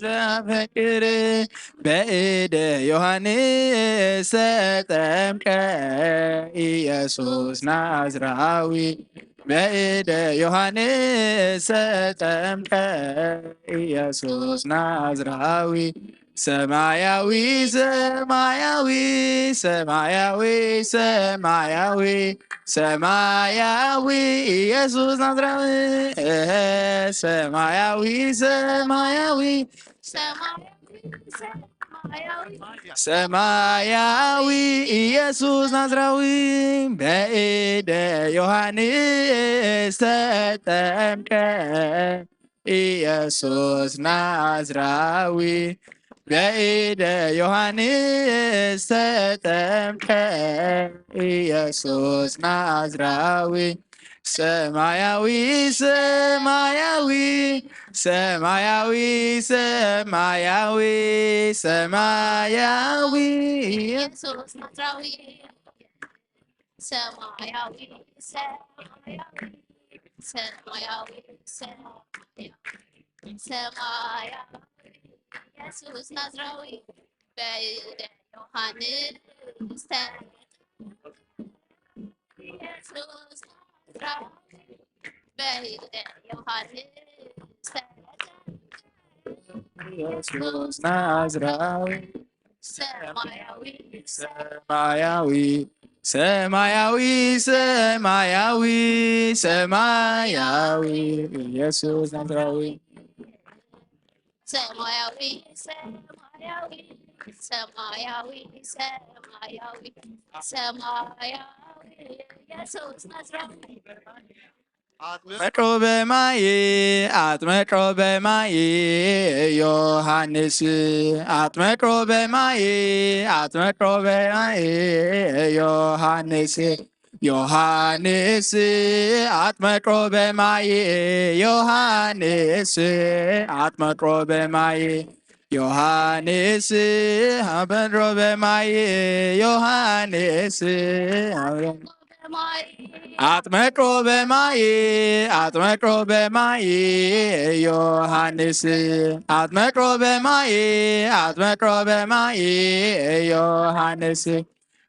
ዘአፈቅር በእደ ዮሐንስ ተጠምቀ ኢየሱስ ናዝራዊ በእደ ዮሐንስ ተጠምቀ ኢየሱስ ናዝራዊ ሰማያዊ ሰማያዊ ሰማያዊ ሰማያዊ ሰማያዊ ኢየሱስ ናዝራዊ ሰማያዊ ሰማያዊ ሰማያዊ ኢየሱስ ናዝራዊ በእደ ዮሐንስ ተጠምቀ ኢየሱስ ናዝራዊ በእደ ዮሐንስ ተጠምቀ ኢየሱስ ናዝራዊ ሰማያዊ ሰማያዊ ሰማያዊ ሰማያዊ ሰማያዊ ኢየሱስ ናዝራዊ ሰማያዊ ሰማያዊ ሰማያዊ ሰማያዊ ኢየሱስ ናዝራዊ በእደ ዮሐንስ ኢየሱስ ናዝራዊ በእደ ዮሐንስ ኢየሱስ ናዝራዊ ሰማያዊ ሰማያዊ ሰማያዊ ሰማያዊ ሰማያዊ ኢየሱስ ናዝራዊ ሰማያዊ ሰማያዊ ሰማያዊ ሰማያዊ ሰማያዊ ኢየሱስ ናዝራዊ አጥምቆ በማየ አጥምቆ በማየ ዮሐንስ አጥምቆ በማየ አጥምቆ በማየ ዮሐንስ ዮሐንስ አጥምቆ በማየ ዮሐንስ አጥምቆ በማየ ዮሐንስ አጥምቆ በማየ ዮሐንስ አጥምቆ በማየ አጥምቆ በማየ ዮሐንስ አጥምቆ በማየ አጥምቆ በማየ ዮሐንስ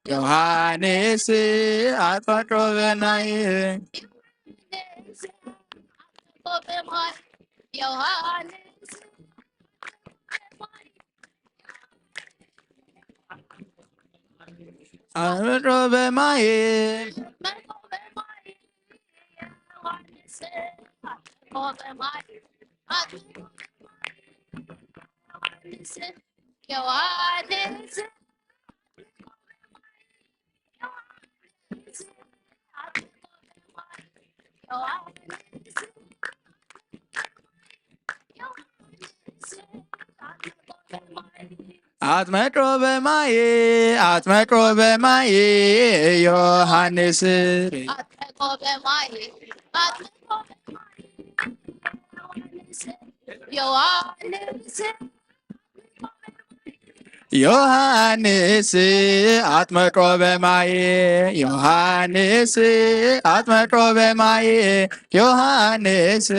ዮሐንስ አጥምቆ በማየ አጥምቆ በማየ ዮሐንስ አጥምቆ በማየ አጥምቆ በማየ ዮሐንስ አጥምቆ በማየ አጥምቆ ዮሐንስ ዮሐንስ አጥምቆ በማየ ዮሐንስ አጥምቆ በማየ ዮሐንስ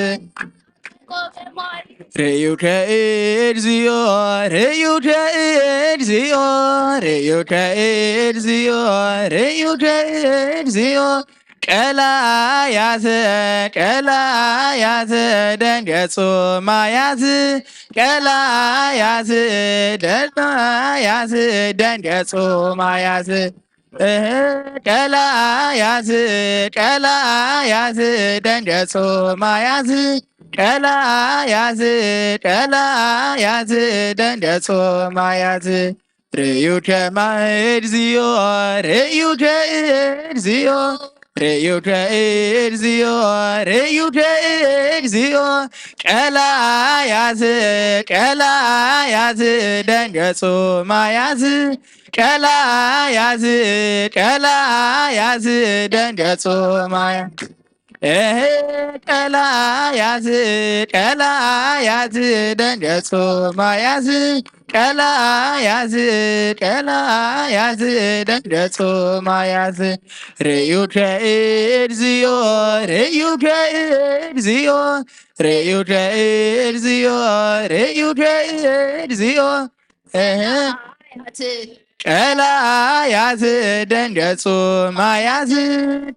ርዩከ እግዚኦ ርዩከ እግዚኦ ርዩከ እግዚኦ ርዩከ እግዚኦ ቀላያት ቀላያት ደንገጹ ማያት ቀላያት ደንገያት ደንገጹ ማያት ቀላያት ቀላያት ደንገጹ ማያት ቀላያት ቀላያት ደንገጹ ማያት ርዩከ እግዚኦ ርዩከ እግዚኦ ርዩከ እግዚኦ ርዩከ እግዚኦ ቀላያት ቀላያት ደንገጹ ማያት ቀላያት ቀላያት ደንገጹ ማያት ቀላያት ቀላያት ደንገጹ ማያት ቀላያት ቀላያት ደንገጹ ማያት ርዩከ እግዚኦ ርዩከ እግዚኦ ርዩከ እግዚኦ ርዩከ እግዚኦ ቀላያት ደንገጹ ማያት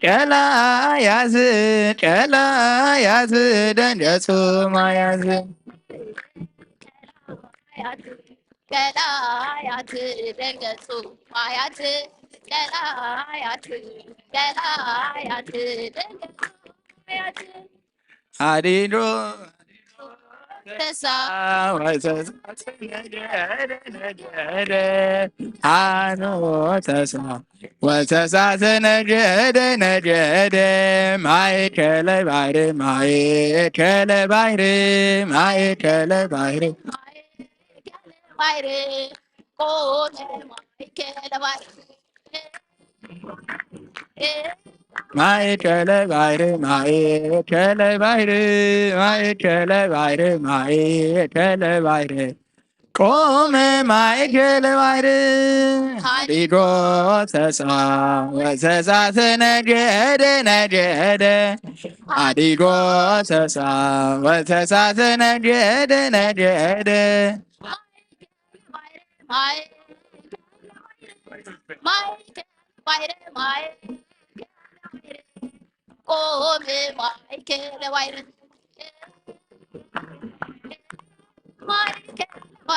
ቀላያት ቀላያት ደንገጹ ማያት ቀላያት ደንገጹ ማያት ቀላያት ቀላያት ደንገጹ ማያት አዲዶ ተሳ አኖ ተሳ ወተሳተ ነገደ ነገደ ማእከለ ባሕር ማእከለ ባሕር ማእከለ ባሕር ባሕር ቆመ ማእከለ ባሕር ማእከለ ባሕር ማእከለ ባሕር ማእከለ ባሕር ማእከለ ባሕር ቆመ ማእከለ ባሕር ሀዲዶ ተሳ ወተሳተ ነገደ ነገደ ሀዲዶ ተሳ ወተሳተ ነገደ ነገደ ቆመ ማእከለ ባሕር ማእከለ ባሕር ማእከለ ባሕር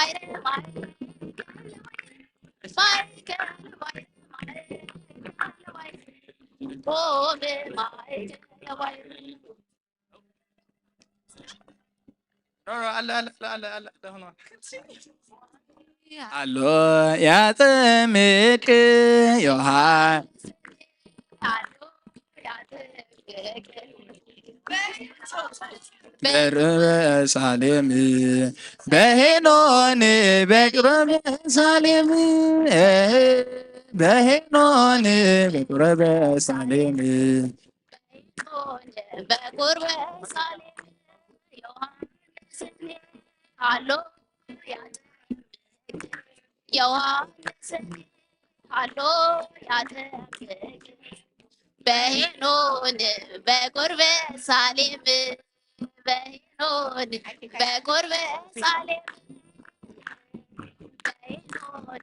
ቆመ ማእከለ ባሕር አሎ ያጥምቅ ዮሐንስ በቅርበ ሳሌም በሄኖን በቅርበ ሳሌም በሄኖን በቅርበ ሳሌም በቁርበ ሳሌም ዮሐንስን አሎ ዮሐንስን አሎ ያጠምቅ በሄኖን በቁርበ ሳሌም በሄኖን በቁርበ ሳሌም በሄኖን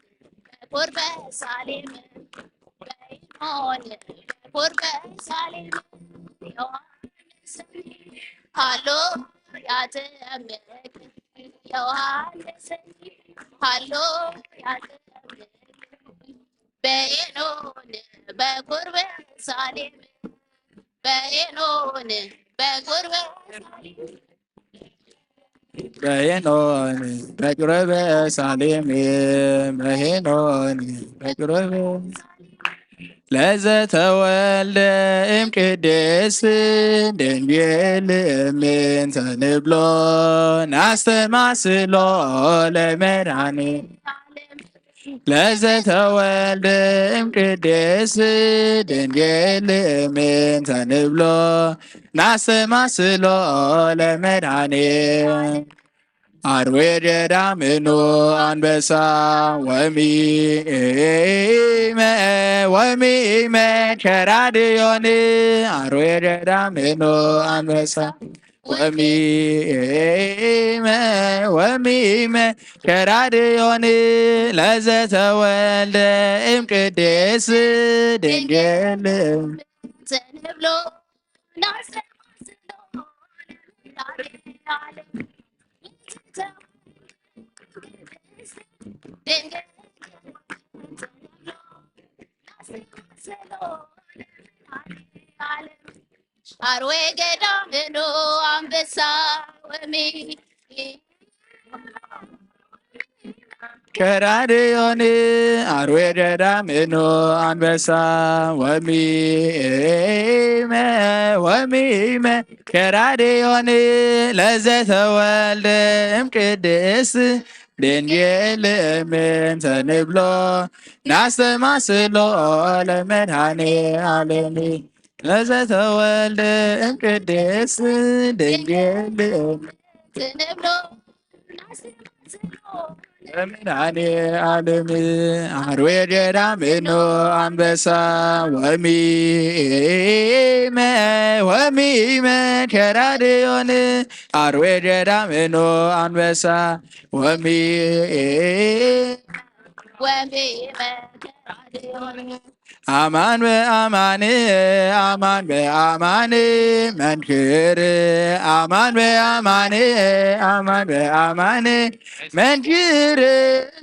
በቁርበ ሳሌም በሄኖን በቁርበ ሳሌም ዮሐንስን አሎ ያጠምቅ ዮሐንስን አሎ ያጠምቅ በሄኖን በቁርበ ሳሌም በሄኖን በቁርበ ሳሌም በሄኖን በቅርበ ሳሌም በሄኖን በቅርበ ለዘተወልደ እምቅድስት ድንግል እምንተ ንብሎ ናስተማስሎ ለመድኃኔ ለዘተወልደ እምቅድስት ድንግል እምንተ ንብሎ ናስተማስሎ ለመድኃኔ አርዌ ገዳምኖ አንበሳ ወሚመ ከራድዮን አርዌ ገዳምኖ አንበሳ ወሚመ ከራድዮን ለዘተወልደ እምቅድስት ድንግል ዘንብሎ ናስተማስሎ ለመድኃኔ አርዌ ገዳምኖ አንበሳ ወሚ ከራድዮን አርዌ ገዳምኖ አንበሳ ወሚመ ከራድዮን ለዘተወልደ እምቅድስት ድንግል እምንተ ንብሎ ናስተማስሎ ለመድኃኔ ዓለም ለዘተወልደ እምቅድስት ድንግል ንብሎ ለመድኃኔ ዓለም አርዌ ገዳምኖ አንበሳ ወሚመ ከራድዮን አርዌ ገዳምኖ አንበሳ አማን በአማን አማን በአማን መንክር አማን በአማን አማን በአማን መንክር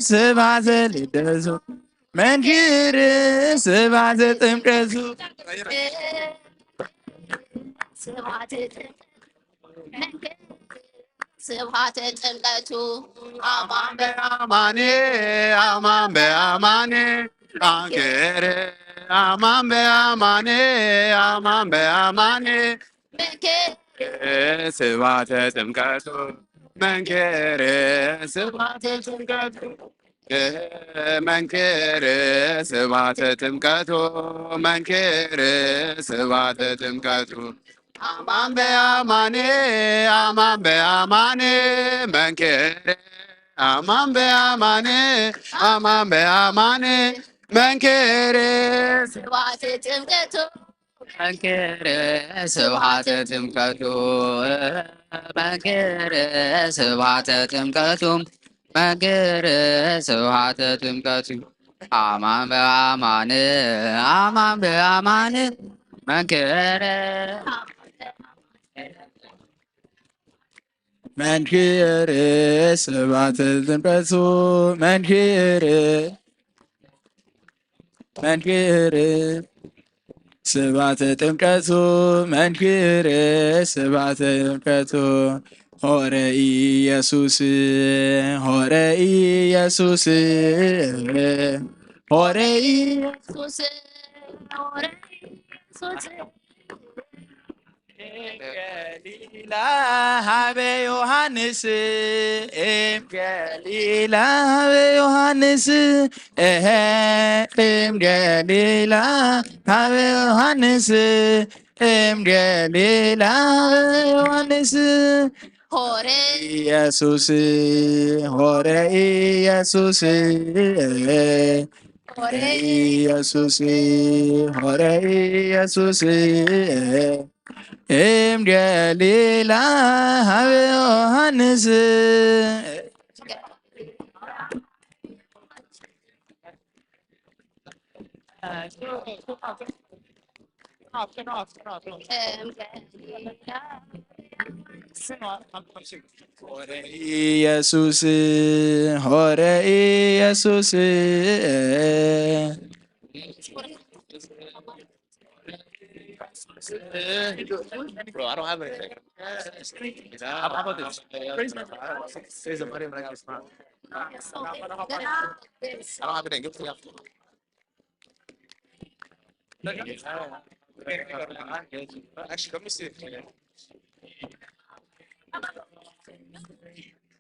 ስብሐተ ልደቱ መንክር ስብሐተ ጥምቀቱ ስብሐተ ጥምቀቱ አማን በአማን አማን በአማን መንክር አማን በአማን አማን በአማን ስብሐተ ጥምቀቱ መንክር ስብሐተ ጥምቀቱ መንክር ስብሐተ ጥምቀቱ መንክር ስብሐተ ጥምቀቱ አማን በአማን አማን በአማን መንክር አማን በአማን አማን በአማን መንክር ስብሐተ ጥምቀቱ መንክር ስብሐተ ጥምቀቱ መንክር ስብሐተ ጥምቀቱ መንክር ስብሐተ ጥምቀቱ አማን በአማን አማን በአማን መንክር መንክር ስብሐተ ጥምቀቱ መንክር ስብሐተ ጥምቀቱ መንክር ስብሐተ ጥምቀቱ ሆረ ኢየሱስ ሆረ ኢየሱስ ሆረ ኢየሱስ ሆረ ኢየሱስ ገሊላ ሀበ ዮሐንስ ገሊላ ሀበ ዮሐንስ ገሊላ ሀበ ዮሐንስ ገሊላ ሀበ ዮሐንስ ሆረ ኢየሱስ ሆረ ኢየሱስ ሆረ ኢየሱስ ሆረ ኢየሱስ ገሊላ ሀበ ዮሐንስ ሆረ ኢየሱስ ሆረ ኢየሱስ Bro, I don't have anything. How about this? Say somebody like this now. I don't have anything. Give it to me after. Actually, let me see.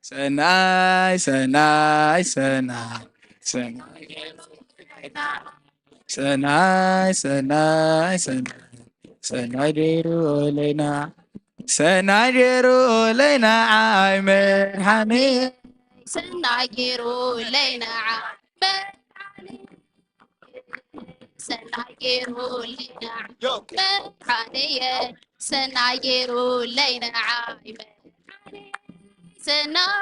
ሰናይ ሰናይ ሰናይ ሰናይ ሰናይ ሰናይ ሰናይ ጌሩ ለይና ሰናይ ጌሩ ለይና ዓይ መድሓኒ ሰናይ ጌሩ ለይና ሰናይ ጌሩ ለይና መድሓኒየ ሰናይ ጌሩ ለይና ዓይ ሰናይ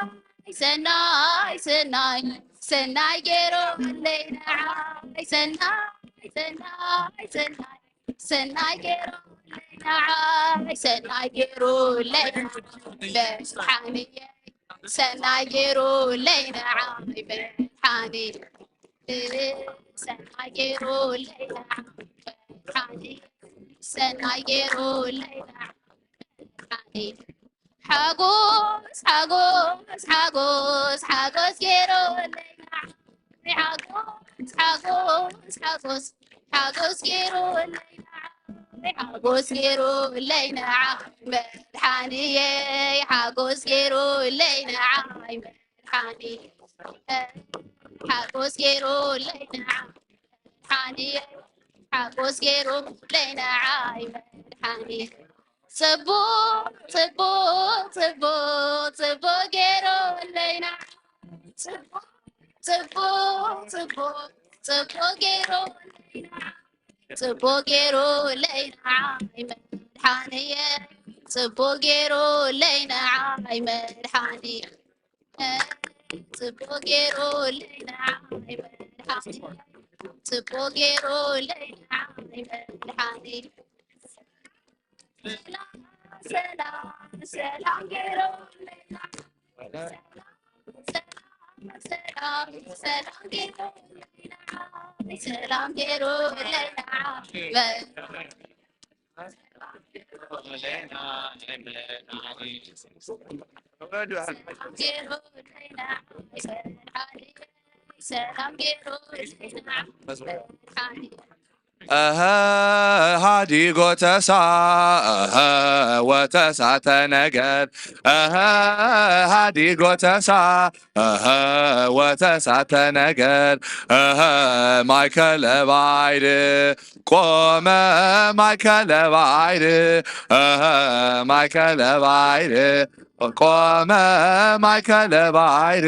ሰናይ ሰናይ ሰናይ ጌሩ ለይና ዓይ ሰናይ ሰናይ ሰናይ ሰናይ ጌሩ ለይና ዓይ ሰናይ ጌሩ ለይና መድሓኒየ ሰናይ ጌሩ ለይና ዓይ መድሓኒ ሰናይ ጌሩ ለይና መድሓኒ ሰናይ ጌሩ ለይና መድሓኒ ሓጎስ ሓጎስ ሓጎስ ሓጎስ ጌሩ ለይና ሓጎስ ሓጎስ ሓጎስ ሓጎስ ጌሩ ለይና ሓጎስ ጌሩ ለይና መድሓኒየ ሓጎስ ጌሩ ለይና ዓይ መድሓኒ ሓጎስ ጌሩ ለይና መድሓኒየ ሓጎስ ጌሩ ለይና ዓይ መድሓኒ ጽቡቕ ጽቡቕ ጽቡቕ ጽቡቕ ጌሩ ለይና ጽቡቕ ጽቡቕ ጽቡቕ ጽቡቕ ጌሩ ለይና ጽቡቕ ጌሩ ለይና ዓይ መድሓኒየ ጽቡቕ ጌሩ ለይና ዓይ መድሓኒ ጽቡቕ ጌሩ ለይና ዓይ መድሓኒ ጽቡቕ ጌሩ ለይና ዓይ መድሓኒ ሰላም ሰላም ጌሩ ለይና ሰላም ሰላም ጌሩ ለይና ሰላም ጌሩ ለይና ሰላም ጌሩ ለይና ሃዲጎ ተሳ ወተሳተ ነገድ ሃዲጎ ተሳ ወተሳተ ነገድ ማእከለ ባዕድ ቆመ ማእከለ ባዕድ ማእከለ ባዕድ ቆመ ማእከለ ባዕድ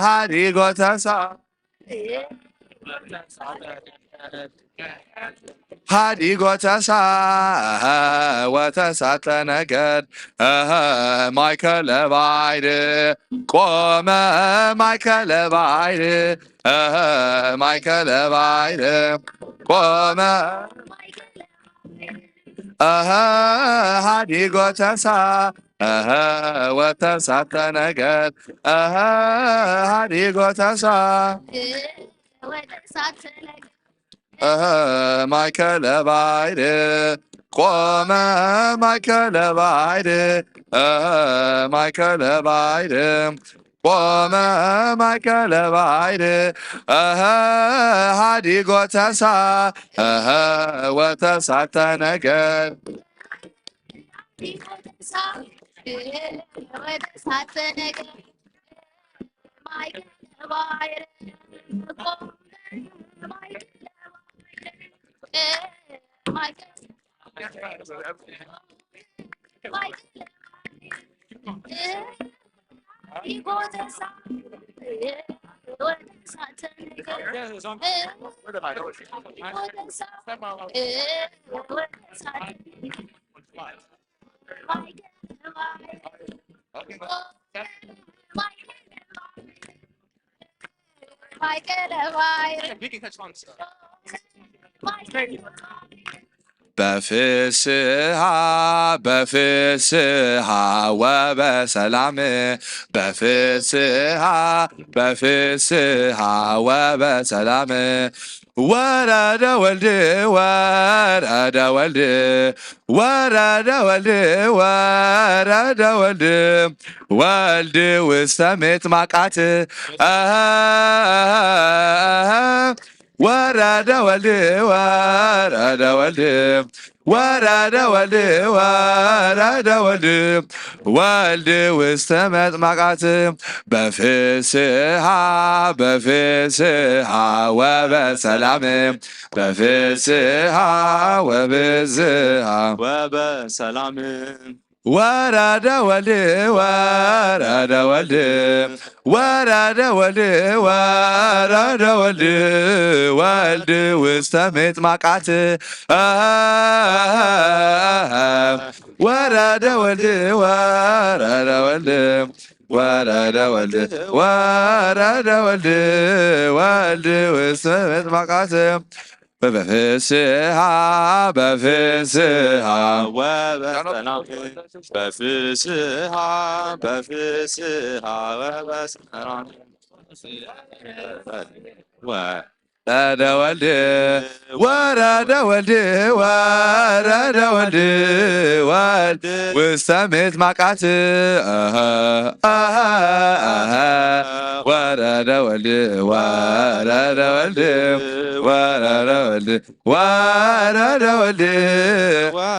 ሃዲጎ ተሳ ሃዲጎ ተሳ ወተሳተ ነገድ ማእከለ ባዕድ ቆመ ማእከለ ባዕድ ማእከለ ባዕድ ቆመ ሃዲጎ ተሳ ወተሳተ ነገድ ሃዲጎ ተሳ ማእከለ ባዕድ ቆመ ማእከለ ባዕድ ማእከለ ባዕድ ቆመ ማእከለ ባዕድ ሃዲጎ ተሳ ወተሳተ ነገድ በፍስሃ በፍስሃ ወበሰላም በፍስሃ በፍስሃ ወበሰላም ወረደ ወልድ ወረደ ወልድ ወረደ ወልድ ወረደ ወልድ ወልድ ውስተ ምጥማቃት ወረደ ወልድ ወረደ ወልድ ወረደ ወልድ ወረደ ወልድ ወልድ ውስተ መጥማቃት በፍስሃ በፍስሃ ወበሰላም በፍስሃ ወብዝሃ ወበሰላም ወረደ ወልድ ወረደ ወልድ ወረደ ወልድ ወረደ ወልድ ወልድ ውስተ ምጥማቃት ወረደ ወልድ ወረደ ወልድ ወረደ ወልድ ወረደ ወልድ ወልድ ውስተ ምጥማቃት በፍስሃ በፍስሃ ወበሰላም በፍስሃ በፍስሃ ወበሰላም ወረደ ወልድ ወረደ ወልድ ወረደ ወልድ ወልድ ውስተ ምጥማቃት ወረደ ወልድ ወረደ ወልድ ወረደ ወልድ ወረደ ወልድ